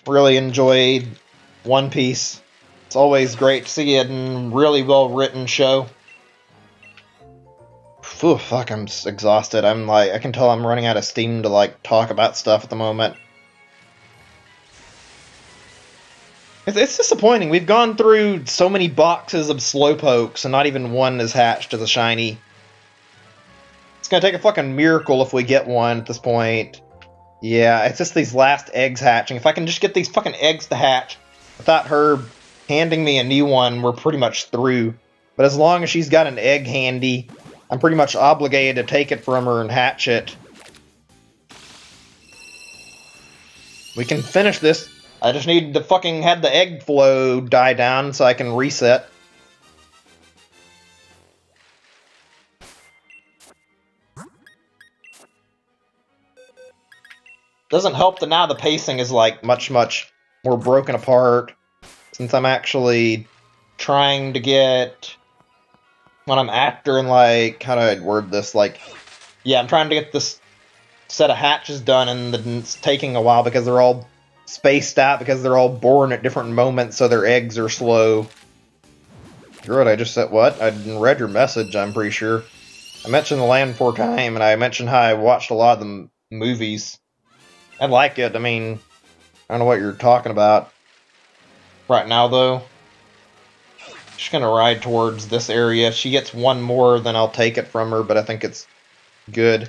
Really enjoyed One Piece. It's always great to see it in really well written show. Phew, fuck, I'm exhausted. I'm like, I can tell I'm running out of steam to like talk about stuff at the moment. It's disappointing. We've gone through so many boxes of Slowpokes and not even one is hatched as a shiny. It's gonna take a fucking miracle if we get one at this point. Yeah, it's just these last eggs hatching. If I can just get these fucking eggs to hatch without her handing me a new one, we're pretty much through. But as long as she's got an egg handy, I'm pretty much obligated to take it from her and hatch it. We can finish this. I just need to fucking have the egg flow die down so I can reset. Doesn't help that now the pacing is like much more broken apart since I'm actually trying to get when I'm after and like how do I word this, like yeah, I'm trying to get this set of hatches done and it's taking a while because they're all spaced out because they're all born at different moments so their eggs are slow. Good, I just said what? I didn't read your message, I'm pretty sure. I mentioned the Land Before Time and I mentioned how I watched a lot of the movies. I like it. I mean, I don't know what you're talking about. Right now, though, she's gonna ride towards this area. If she gets one more, then I'll take it from her, but I think it's good.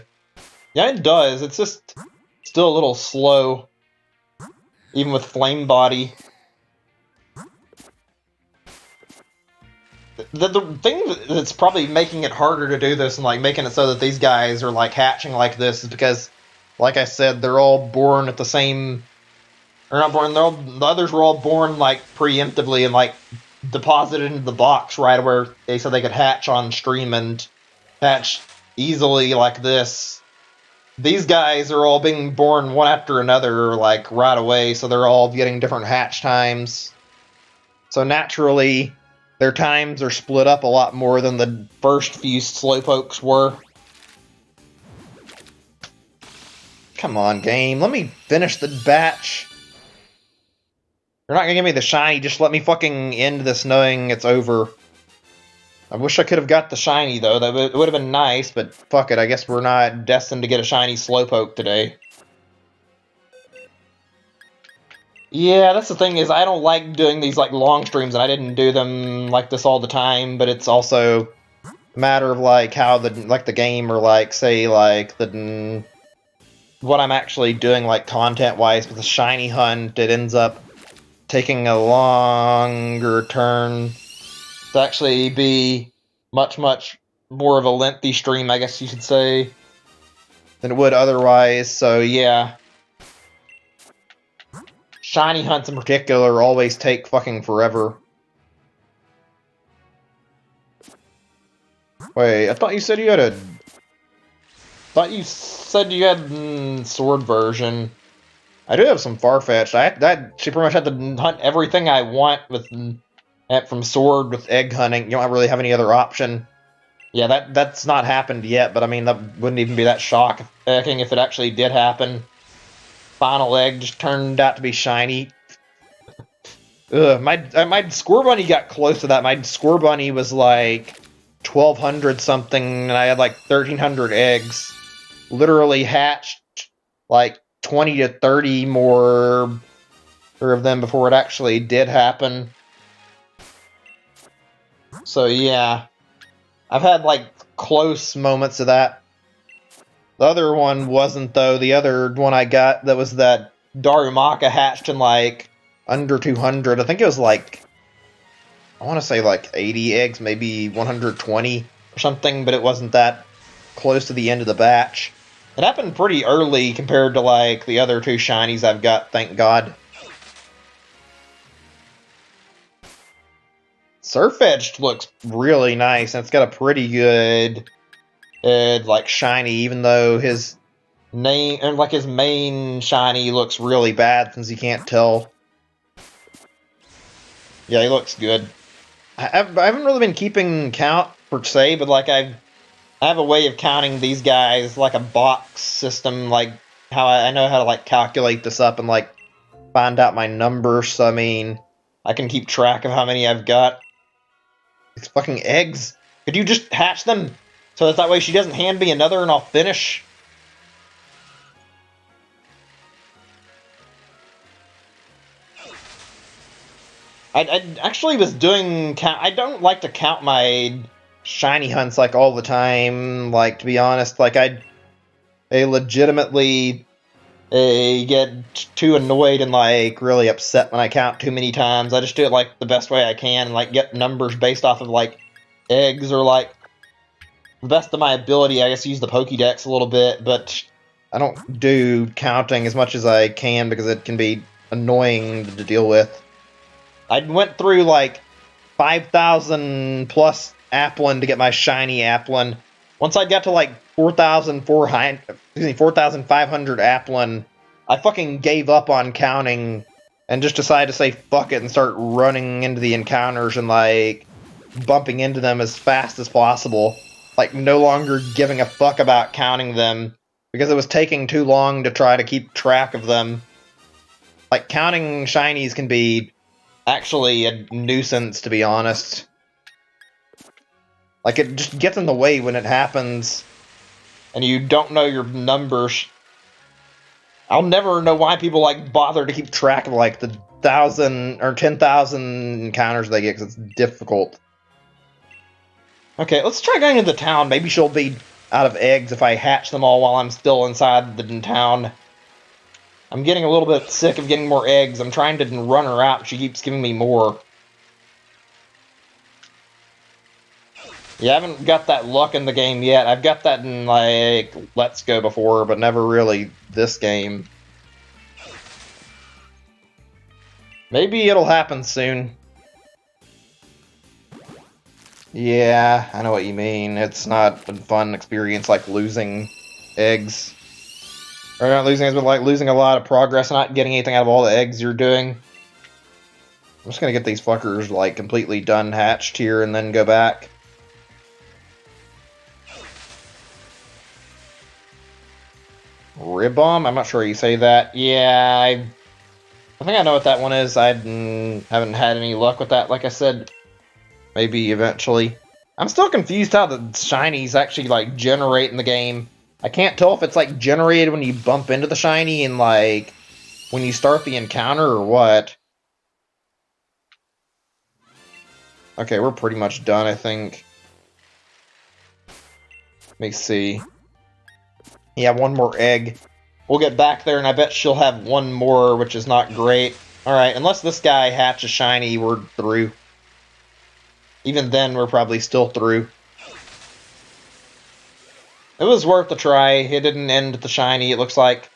Yeah, it does. It's just still a little slow, even with Flame Body. The thing that's probably making it harder to do this and like making it so that these guys are like hatching like this is because, like I said, they're all born at the same. They're not born. The others were all born like preemptively and like deposited into the box right where they said they could hatch on stream and hatch easily like this. These guys are all being born one after another like right away, so they're all getting different hatch times. So naturally, their times are split up a lot more than the first few Slowpokes were. Come on, game. Let me finish the batch. You're not gonna give me the shiny, just let me fucking end this knowing it's over. I wish I could have got the shiny, though. That would have been nice, but fuck it. I guess we're not destined to get a shiny Slowpoke today. Yeah, that's the thing is I don't like doing these like long streams, and I didn't do them like this all the time, but it's also a matter of like how the game or like say like the what I'm actually doing like content-wise with the shiny hunt, it ends up taking a longer turn to actually be much more of a lengthy stream, I guess you should say, than it would otherwise. So yeah, shiny hunts in particular always take fucking forever. Wait, I thought you said you had a. Thought you said you had sword version. I do have some Farfetch'd. I she pretty much had to hunt everything I want with from sword with egg hunting. You don't really have any other option. Yeah, that's not happened yet, but I mean that wouldn't even be that shocking if it actually did happen. Final egg just turned out to be shiny. Ugh, my Score Bunny got close to that. My Score Bunny was like 1,200 something, and I had like 1,300 eggs. Literally hatched like 20 to 30 more of them before it actually did happen. So yeah, I've had like close moments of that. The other one wasn't though. The other one I got that was that Darumaka hatched in like under 200. I think it was like I want to say like 80 eggs, maybe 120 or something, but it wasn't that close to the end of the batch. It happened pretty early compared to like the other two shinies I've got, thank God. Surfetched looks really nice, and it's got a pretty good, like shiny, even though his name and like his main shiny looks really bad since you can't tell. Yeah, he looks good. I haven't really been keeping count per se, but like I have a way of counting these guys like a box system, like how I know how to like calculate this up and like find out my numbers. So I mean, I can keep track of how many I've got. These fucking eggs. Could you just hatch them? So that way she doesn't hand me another and I'll finish. I actually was doing... I don't like to count my shiny hunts, like, all the time. Like, to be honest, like, I legitimately get too annoyed and, like, really upset when I count too many times. I just do it, like, the best way I can and, like, get numbers based off of, like, eggs or, like, the best of my ability. I guess use the Pokédex a little bit, but I don't do counting as much as I can because it can be annoying to deal with. I went through, like, 5,000 plus Applin to get my shiny Applin. Once I got to like 4,500 Applin, I fucking gave up on counting and just decided to say fuck it and start running into the encounters and like bumping into them as fast as possible. Like no longer giving a fuck about counting them because it was taking too long to try to keep track of them. Like counting shinies can be actually a nuisance, to be honest. Like, it just gets in the way when it happens, and you don't know your numbers. I'll never know why people, like, bother to keep track of, like, the 1,000 or 10,000 encounters they get, because it's difficult. Okay, let's try going into town. Maybe she'll be out of eggs if I hatch them all while I'm still inside the town. I'm getting a little bit sick of getting more eggs. I'm trying to run her out, but she keeps giving me more. Yeah, I haven't got that luck in the game yet. I've got that in, like, Let's Go before, but never really this game. Maybe it'll happen soon. Yeah, I know what you mean. It's not a fun experience like losing eggs. Or not losing eggs, but like losing a lot of progress and not getting anything out of all the eggs you're doing. I'm just gonna get these fuckers, like, completely done hatched here and then go back. Rib Bomb? I'm not sure you say that. Yeah, I think I know what that one is. I haven't had any luck with that, like I said. Maybe eventually. I'm still confused how the shinies actually, like, generate in the game. I can't tell if it's, like, generated when you bump into the shiny and, like, when you start the encounter or what. Okay, we're pretty much done, I think. Let me see. Yeah, one more egg. We'll get back there, and I bet she'll have one more, which is not great. Alright, unless this guy hatches shiny, we're through. Even then, we're probably still through. It was worth a try. It didn't end the shiny, it looks like.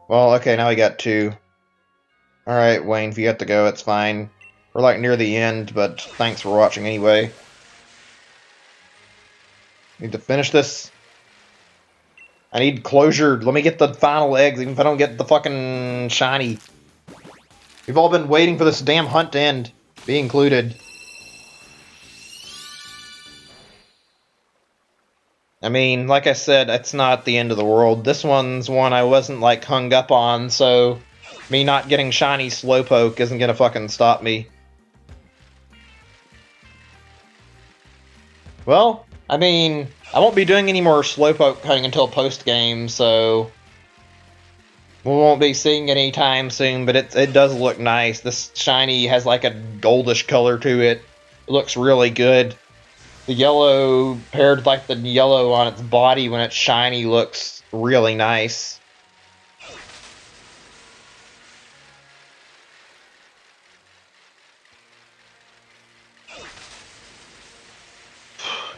Well, okay, now we got two. Alright, Wayne, if you have to go, it's fine. We're, like, near the end, but thanks for watching anyway. Need to finish this. I need closure. Let me get the final eggs, even if I don't get the fucking shiny. We've all been waiting for this damn hunt to end. Be included. I mean, like I said, it's not the end of the world. This one's one I wasn't, like, hung up on, so me not getting shiny Slowpoke isn't gonna fucking stop me. Well, I mean, I won't be doing any more Slowpoke hunting until post-game, so we won't be seeing it anytime soon, but it does look nice. This shiny has like a goldish color to it. It looks really good. The yellow paired with like the yellow on its body when it's shiny looks really nice.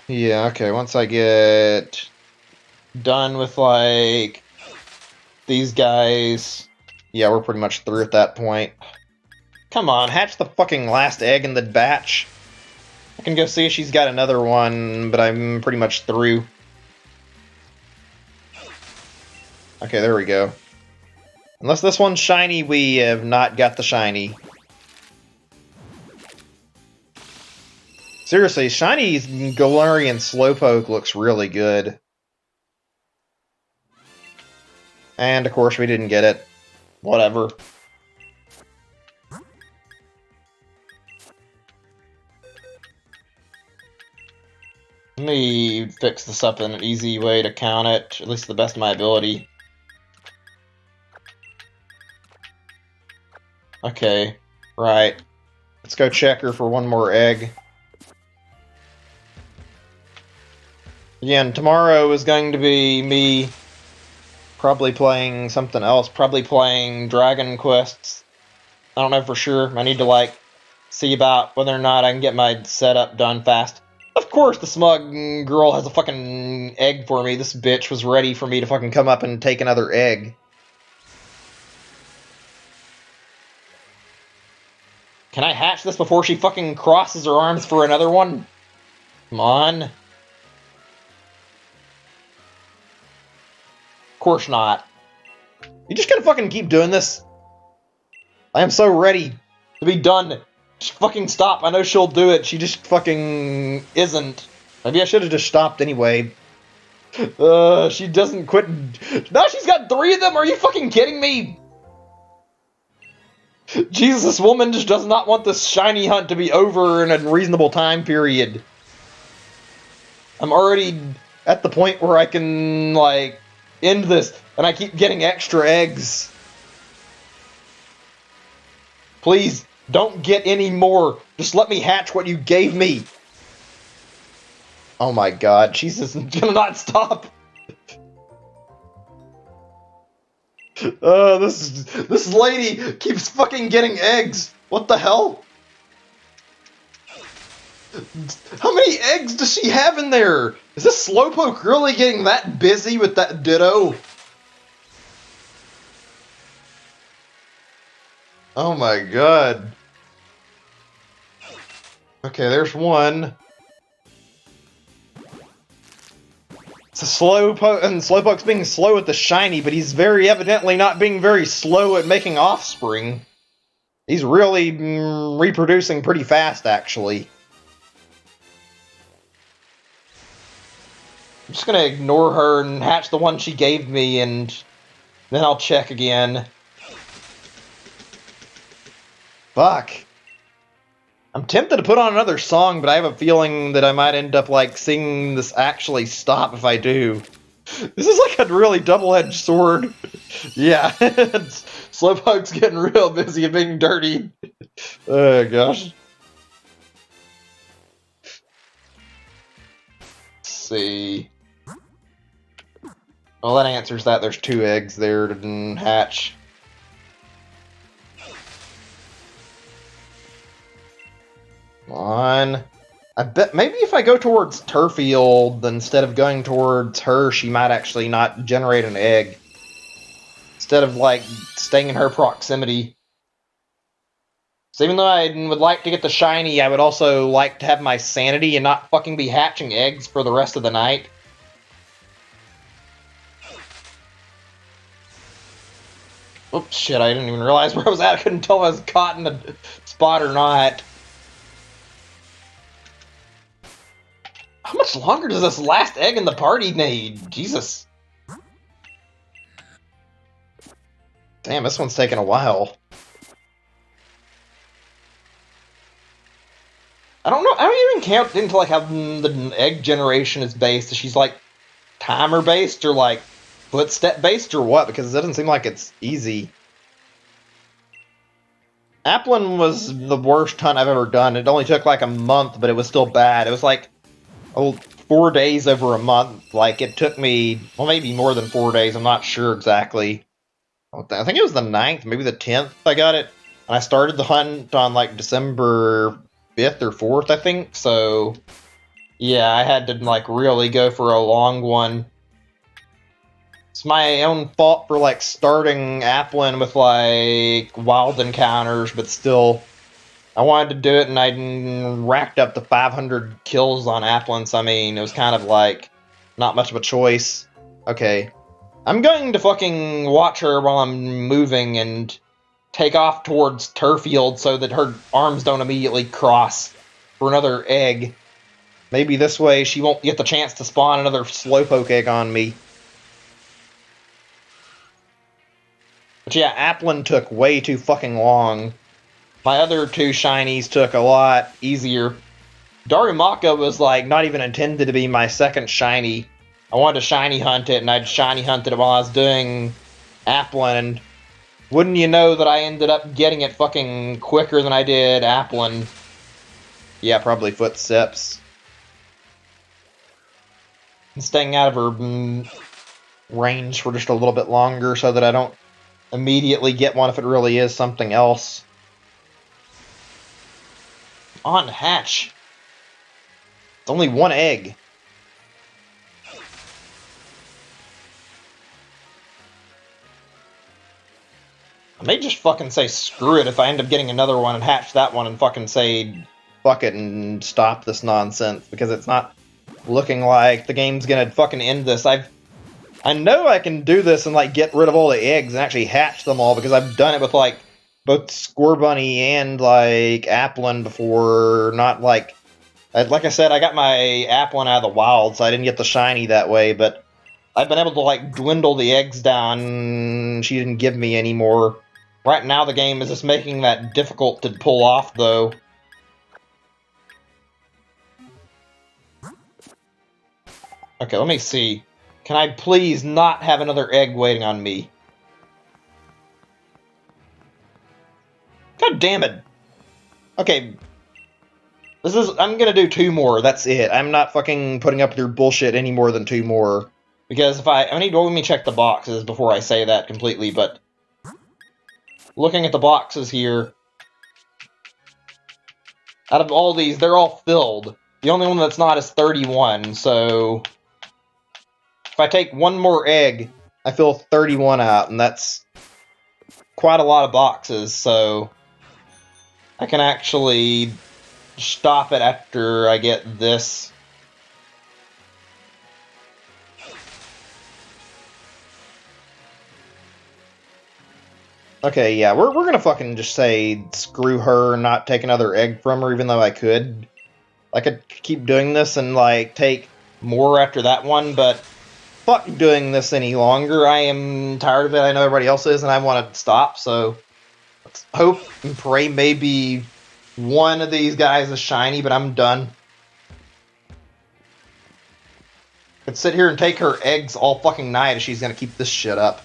Yeah, okay, once I get done with, like, these guys, yeah, we're pretty much through at that point. Come on, hatch the fucking last egg in the batch. I can go see if she's got another one, but I'm pretty much through. Okay, there we go. Unless this one's shiny, we have not got the shiny. Seriously, shiny Galarian Slowpoke looks really good. And, of course, we didn't get it. Whatever. Let me fix this up in an easy way to count it, at least to the best of my ability. Okay, right. Let's go check her for one more egg. Again, tomorrow is going to be me probably playing something else, probably playing Dragon Quests. I don't know for sure. I need to, like, see about whether or not I can get my setup done fast. Of course the smug girl has a fucking egg for me. This bitch was ready for me to fucking come up and take another egg. Can I hatch this before she fucking crosses her arms for another one? Come on. Of course not. You just gotta fucking keep doing this. I am so ready to be done. Just fucking stop. I know she'll do it. She just fucking isn't. Maybe I should have just stopped anyway. She doesn't quit. Now she's got 3 of them. Are you fucking kidding me? Jesus, this woman just does not want this shiny hunt to be over in a reasonable time period. I'm already at the point where I can, like, end this, and I keep getting extra eggs. Please, don't get any more. Just let me hatch what you gave me. Oh my god, she's just gonna not stop. This lady keeps fucking getting eggs. What the hell? How many eggs does she have in there? Is this Slowpoke really getting that busy with that ditto? Oh my god. Okay, there's one. It's a Slowpoke, and Slowpoke's being slow at the shiny, but he's very evidently not being very slow at making offspring. He's really reproducing pretty fast, actually. I'm just gonna ignore her and hatch the one she gave me, and then I'll check again. Fuck. I'm tempted to put on another song, but I have a feeling that I might end up, like, seeing this actually stop if I do. This is like a really double-edged sword. Yeah, Slowpoke's getting real busy at being dirty. Oh, gosh. Let's see. Well, that answers that. There's 2 eggs there to hatch. Come on. I bet maybe if I go towards Turfield instead of going towards her, she might actually not generate an egg. Instead of, like, staying in her proximity. So even though I would like to get the shiny, I would also like to have my sanity and not fucking be hatching eggs for the rest of the night. Oops, shit, I didn't even realize where I was at. I couldn't tell if I was caught in a spot or not. How much longer does this last egg in the party need? Jesus. Damn, this one's taking a while. I don't know. I don't even count into, like, how the egg generation is based. Is she's, like, timer based or, like, footstep based or what? Because it doesn't seem like it's easy. Applin was the worst hunt I've ever done. It only took, like, a month, but it was still bad. It was, like, 4 days over a month. Like, it took me, well, maybe more than 4 days. I'm not sure exactly. I think it was the 9th, maybe the 10th I got it. And I started the hunt on, like, December 5th or 4th, I think. So, yeah, I had to, like, really go for a long one. It's my own fault for, like, starting Applin with, like, wild encounters, but still, I wanted to do it, and I racked up to 500 kills on Applin, so I mean, it was kind of, like, not much of a choice. Okay. I'm going to fucking watch her while I'm moving and take off towards Turfield so that her arms don't immediately cross for another egg. Maybe this way she won't get the chance to spawn another Slowpoke egg on me. But yeah, Applin took way too fucking long. My other 2 shinies took a lot easier. Darumaka was like not even intended to be my second shiny. I wanted to shiny hunt it, and I'd shiny hunted it while I was doing Applin, and wouldn't you know that I ended up getting it fucking quicker than I did Applin. Yeah, probably footsteps. And staying out of her range for just a little bit longer so that I don't immediately get one if it really is something else. On hatch. It's only one egg. I may just fucking say screw it if I end up getting another one and hatch that one and fucking say fuck it and stop this nonsense, because it's not looking like the game's gonna fucking end this. I know I can do this and like get rid of all the eggs and actually hatch them all, because I've done it with like both Scorbunny and like Applin before. Not like I said, I got my Applin out of the wild, so I didn't get the shiny that way, but I've been able to like dwindle the eggs down. She didn't give me any more. Right now the game is just making that difficult to pull off, though. Okay, let me see. Can I please not have another egg waiting on me? God damn it. Okay. I'm gonna do 2 more, that's it. I'm not fucking putting up with your bullshit any more than 2 more. Because if I need to let me check the boxes before I say that completely, but looking at the boxes here, out of all these, they're all filled. The only one that's not is 31, so if I take 1 more egg, I fill 31 out, and that's quite a lot of boxes, so I can actually stop it after I get this. Okay, yeah, we're gonna fucking just say screw her and not take another egg from her, even though I could. I could keep doing this and, like, take more after that one, but fuck doing this any longer. I am tired of it. I know everybody else is, and I want to stop, so let's hope and pray maybe one of these guys is shiny, but I'm done. Could sit here and take her eggs all fucking night if she's gonna keep this shit up.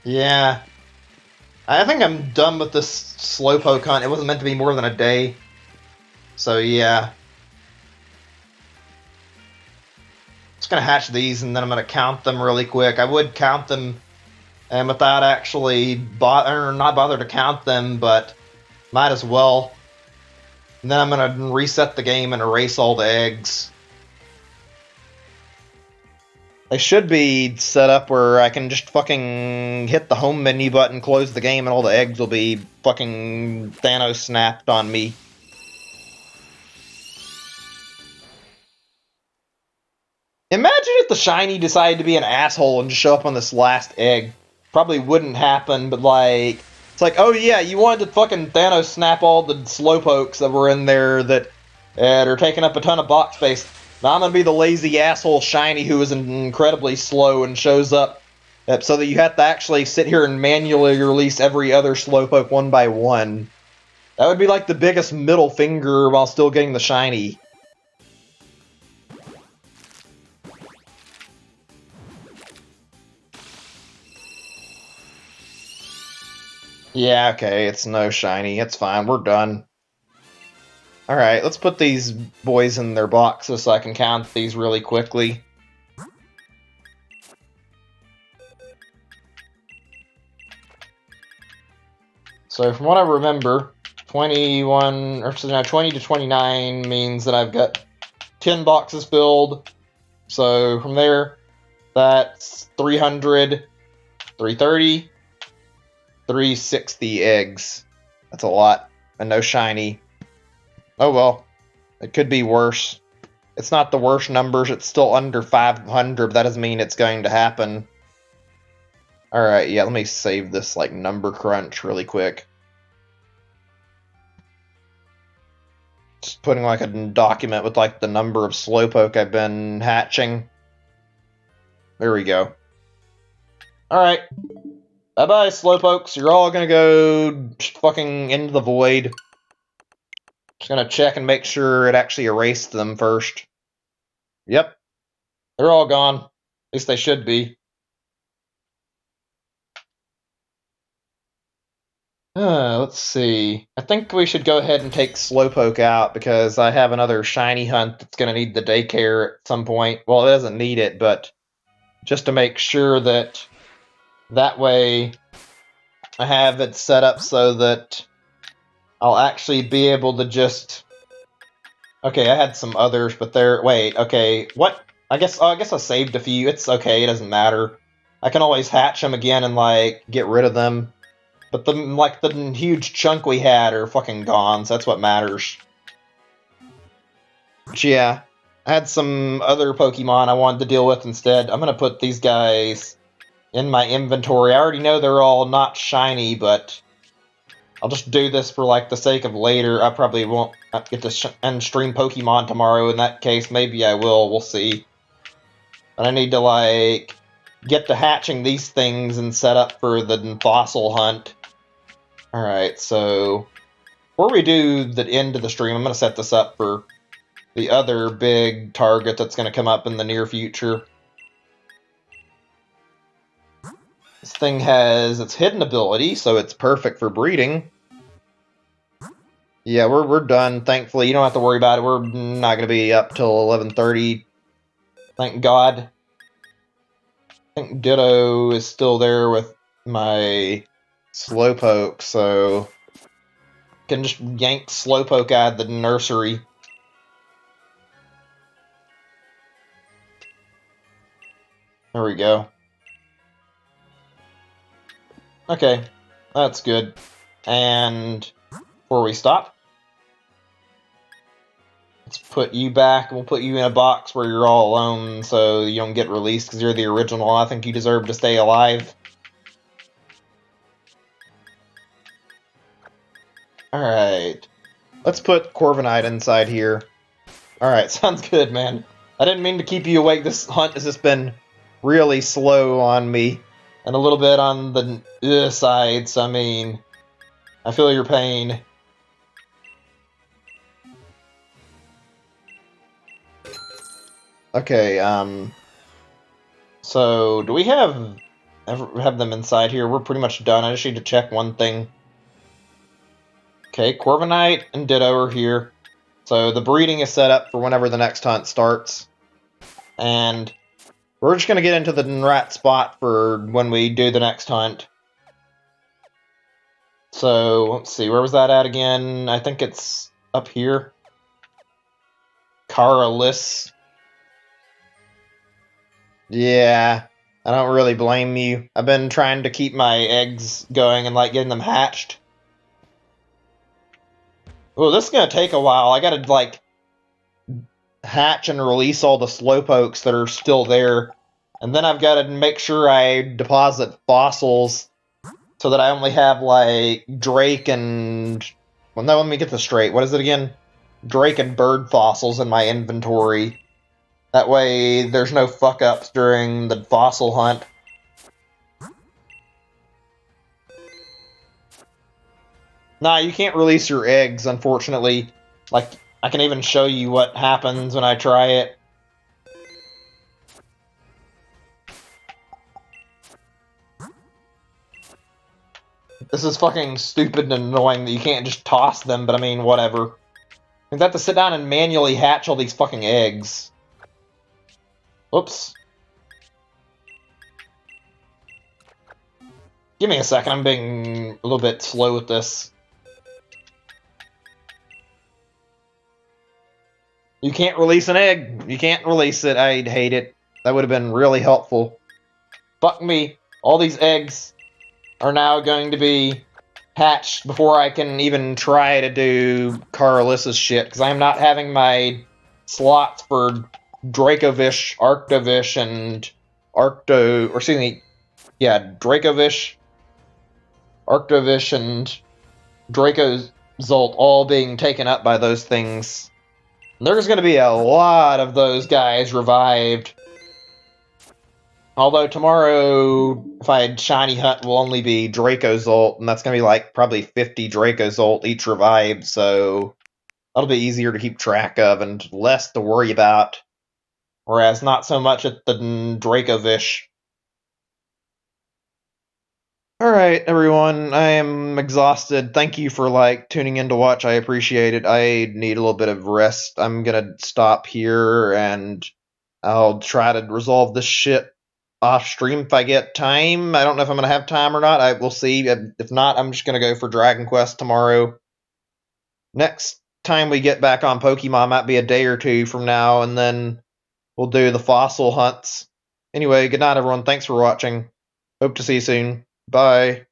Yeah. I think I'm done with this Slowpoke hunt. It wasn't meant to be more than a day. So yeah. Just gonna hatch these and then I'm gonna count them really quick. I would count them and without actually not bother to count them, but might as well. And then I'm gonna reset the game and erase all the eggs. They should be set up where I can just fucking hit the home menu button, close the game, and all the eggs will be fucking Thanos snapped on me. Imagine if the shiny decided to be an asshole and just show up on this last egg. Probably wouldn't happen, but like, it's like, oh yeah, you wanted to fucking Thanos snap all the Slowpokes that were in there that are taking up a ton of box space. Now I'm gonna be the lazy asshole shiny who is incredibly slow and shows up so that you have to actually sit here and manually release every other Slowpoke one by one. That would be like the biggest middle finger while still getting the shiny. Yeah, okay, it's no shiny. It's fine, we're done. Alright, let's put these boys in their boxes so I can count these really quickly. So from what I remember, 21, or no, 20 to 29 means that I've got 10 boxes filled. So from there, that's 300, 330, 360 eggs. That's a lot. And no shiny. Oh well. It could be worse. It's not the worst numbers. It's still under 500, but that doesn't mean it's going to happen. Alright, yeah, let me save this, like, number crunch really quick. Just putting, like, a document with, like, the number of Slowpoke I've been hatching. There we go. Alright. Bye-bye, Slowpokes. You're all gonna go fucking into the void. Just gonna check and make sure it actually erased them first. Yep, they're all gone. At least they should be. Let's see. I think we should go ahead and take Slowpoke out because I have another shiny hunt that's going to need the daycare at some point. Well, it doesn't need it, but just to make sure that way I have it set up so that I'll actually be able to just... Okay, I had some others, but they're... Wait, okay, what? I guess I saved a few. It's okay, it doesn't matter. I can always hatch them again and, like, get rid of them. But the huge chunk we had are fucking gone, so that's what matters. But yeah, I had some other Pokemon I wanted to deal with instead. I'm gonna put these guys in my inventory. I already know they're all not shiny, but I'll just do this for like the sake of later. I probably won't get to end stream Pokemon tomorrow. In that case, maybe I will. We'll see. But I need to like get to hatching these things and set up for the fossil hunt. Alright, so before we do the end of the stream, I'm going to set this up for the other big target that's going to come up in the near future. This thing has its hidden ability, so it's perfect for breeding. Yeah, we're done, thankfully. You don't have to worry about it. We're not going to be up till 11:30. Thank God. I think Ditto is still there with my Slowpoke, so can just yank Slowpoke out of the nursery. There we go. Okay, that's good. And before we stop, let's put you back. We'll put you in a box where you're all alone so you don't get released because you're the original. I think you deserve to stay alive. Alright. Let's put Corviknight inside here. Alright, sounds good, man. I didn't mean to keep you awake. This hunt has just been really slow on me. And a little bit on the sides. I mean, I feel your pain. Okay, so do we have them inside here? We're pretty much done. I just need to check one thing. Okay, Corviknight and Ditto are here. So the breeding is set up for whenever the next hunt starts. And we're just going to get into the right spot for when we do the next hunt. So, let's see, where was that at again? I think it's up here. Caralis. Yeah, I don't really blame you. I've been trying to keep my eggs going and, like, getting them hatched. Well, this is going to take a while. I got to, like, hatch and release all the Slowpokes that are still there. And then I've got to make sure I deposit fossils so that I only have, like, Drake and... Well, no, let me get this straight. What is it again? Drake and bird fossils in my inventory. That way, there's no fuck-ups during the fossil hunt. Nah, you can't release your eggs, unfortunately. Like, I can even show you what happens when I try it. This is fucking stupid and annoying that you can't just toss them, but I mean, whatever. You have to sit down and manually hatch all these fucking eggs. Oops. Give me a second, I'm being a little bit slow with this. You can't release an egg. You can't release it. I'd hate it. That would have been really helpful. Fuck me. All these eggs are now going to be hatched before I can even try to do Carlis's shit, because I'm not having my slots for Dracovish, Arctovish, and Dracovish, Arctovish, and Dracozolt all being taken up by those things. And there's going to be a lot of those guys revived. Although tomorrow, if I had Shiny Hunt, will only be Dracozolt, and that's going to be like probably 50 Dracozolt each revived, so That'll be easier to keep track of and less to worry about. Whereas not so much at the Dracovish. Alright, everyone, I am exhausted. Thank you for, tuning in to watch. I appreciate it. I need a little bit of rest. I'm gonna stop here, and I'll try to resolve this shit off stream if I get time. I don't know if I'm gonna have time or not. I will see. If not, I'm just gonna go for Dragon Quest tomorrow. Next time we get back on Pokemon might be a day or two from now, and then we'll do the fossil hunts. Anyway, good night, everyone. Thanks for watching. Hope to see you soon. Bye.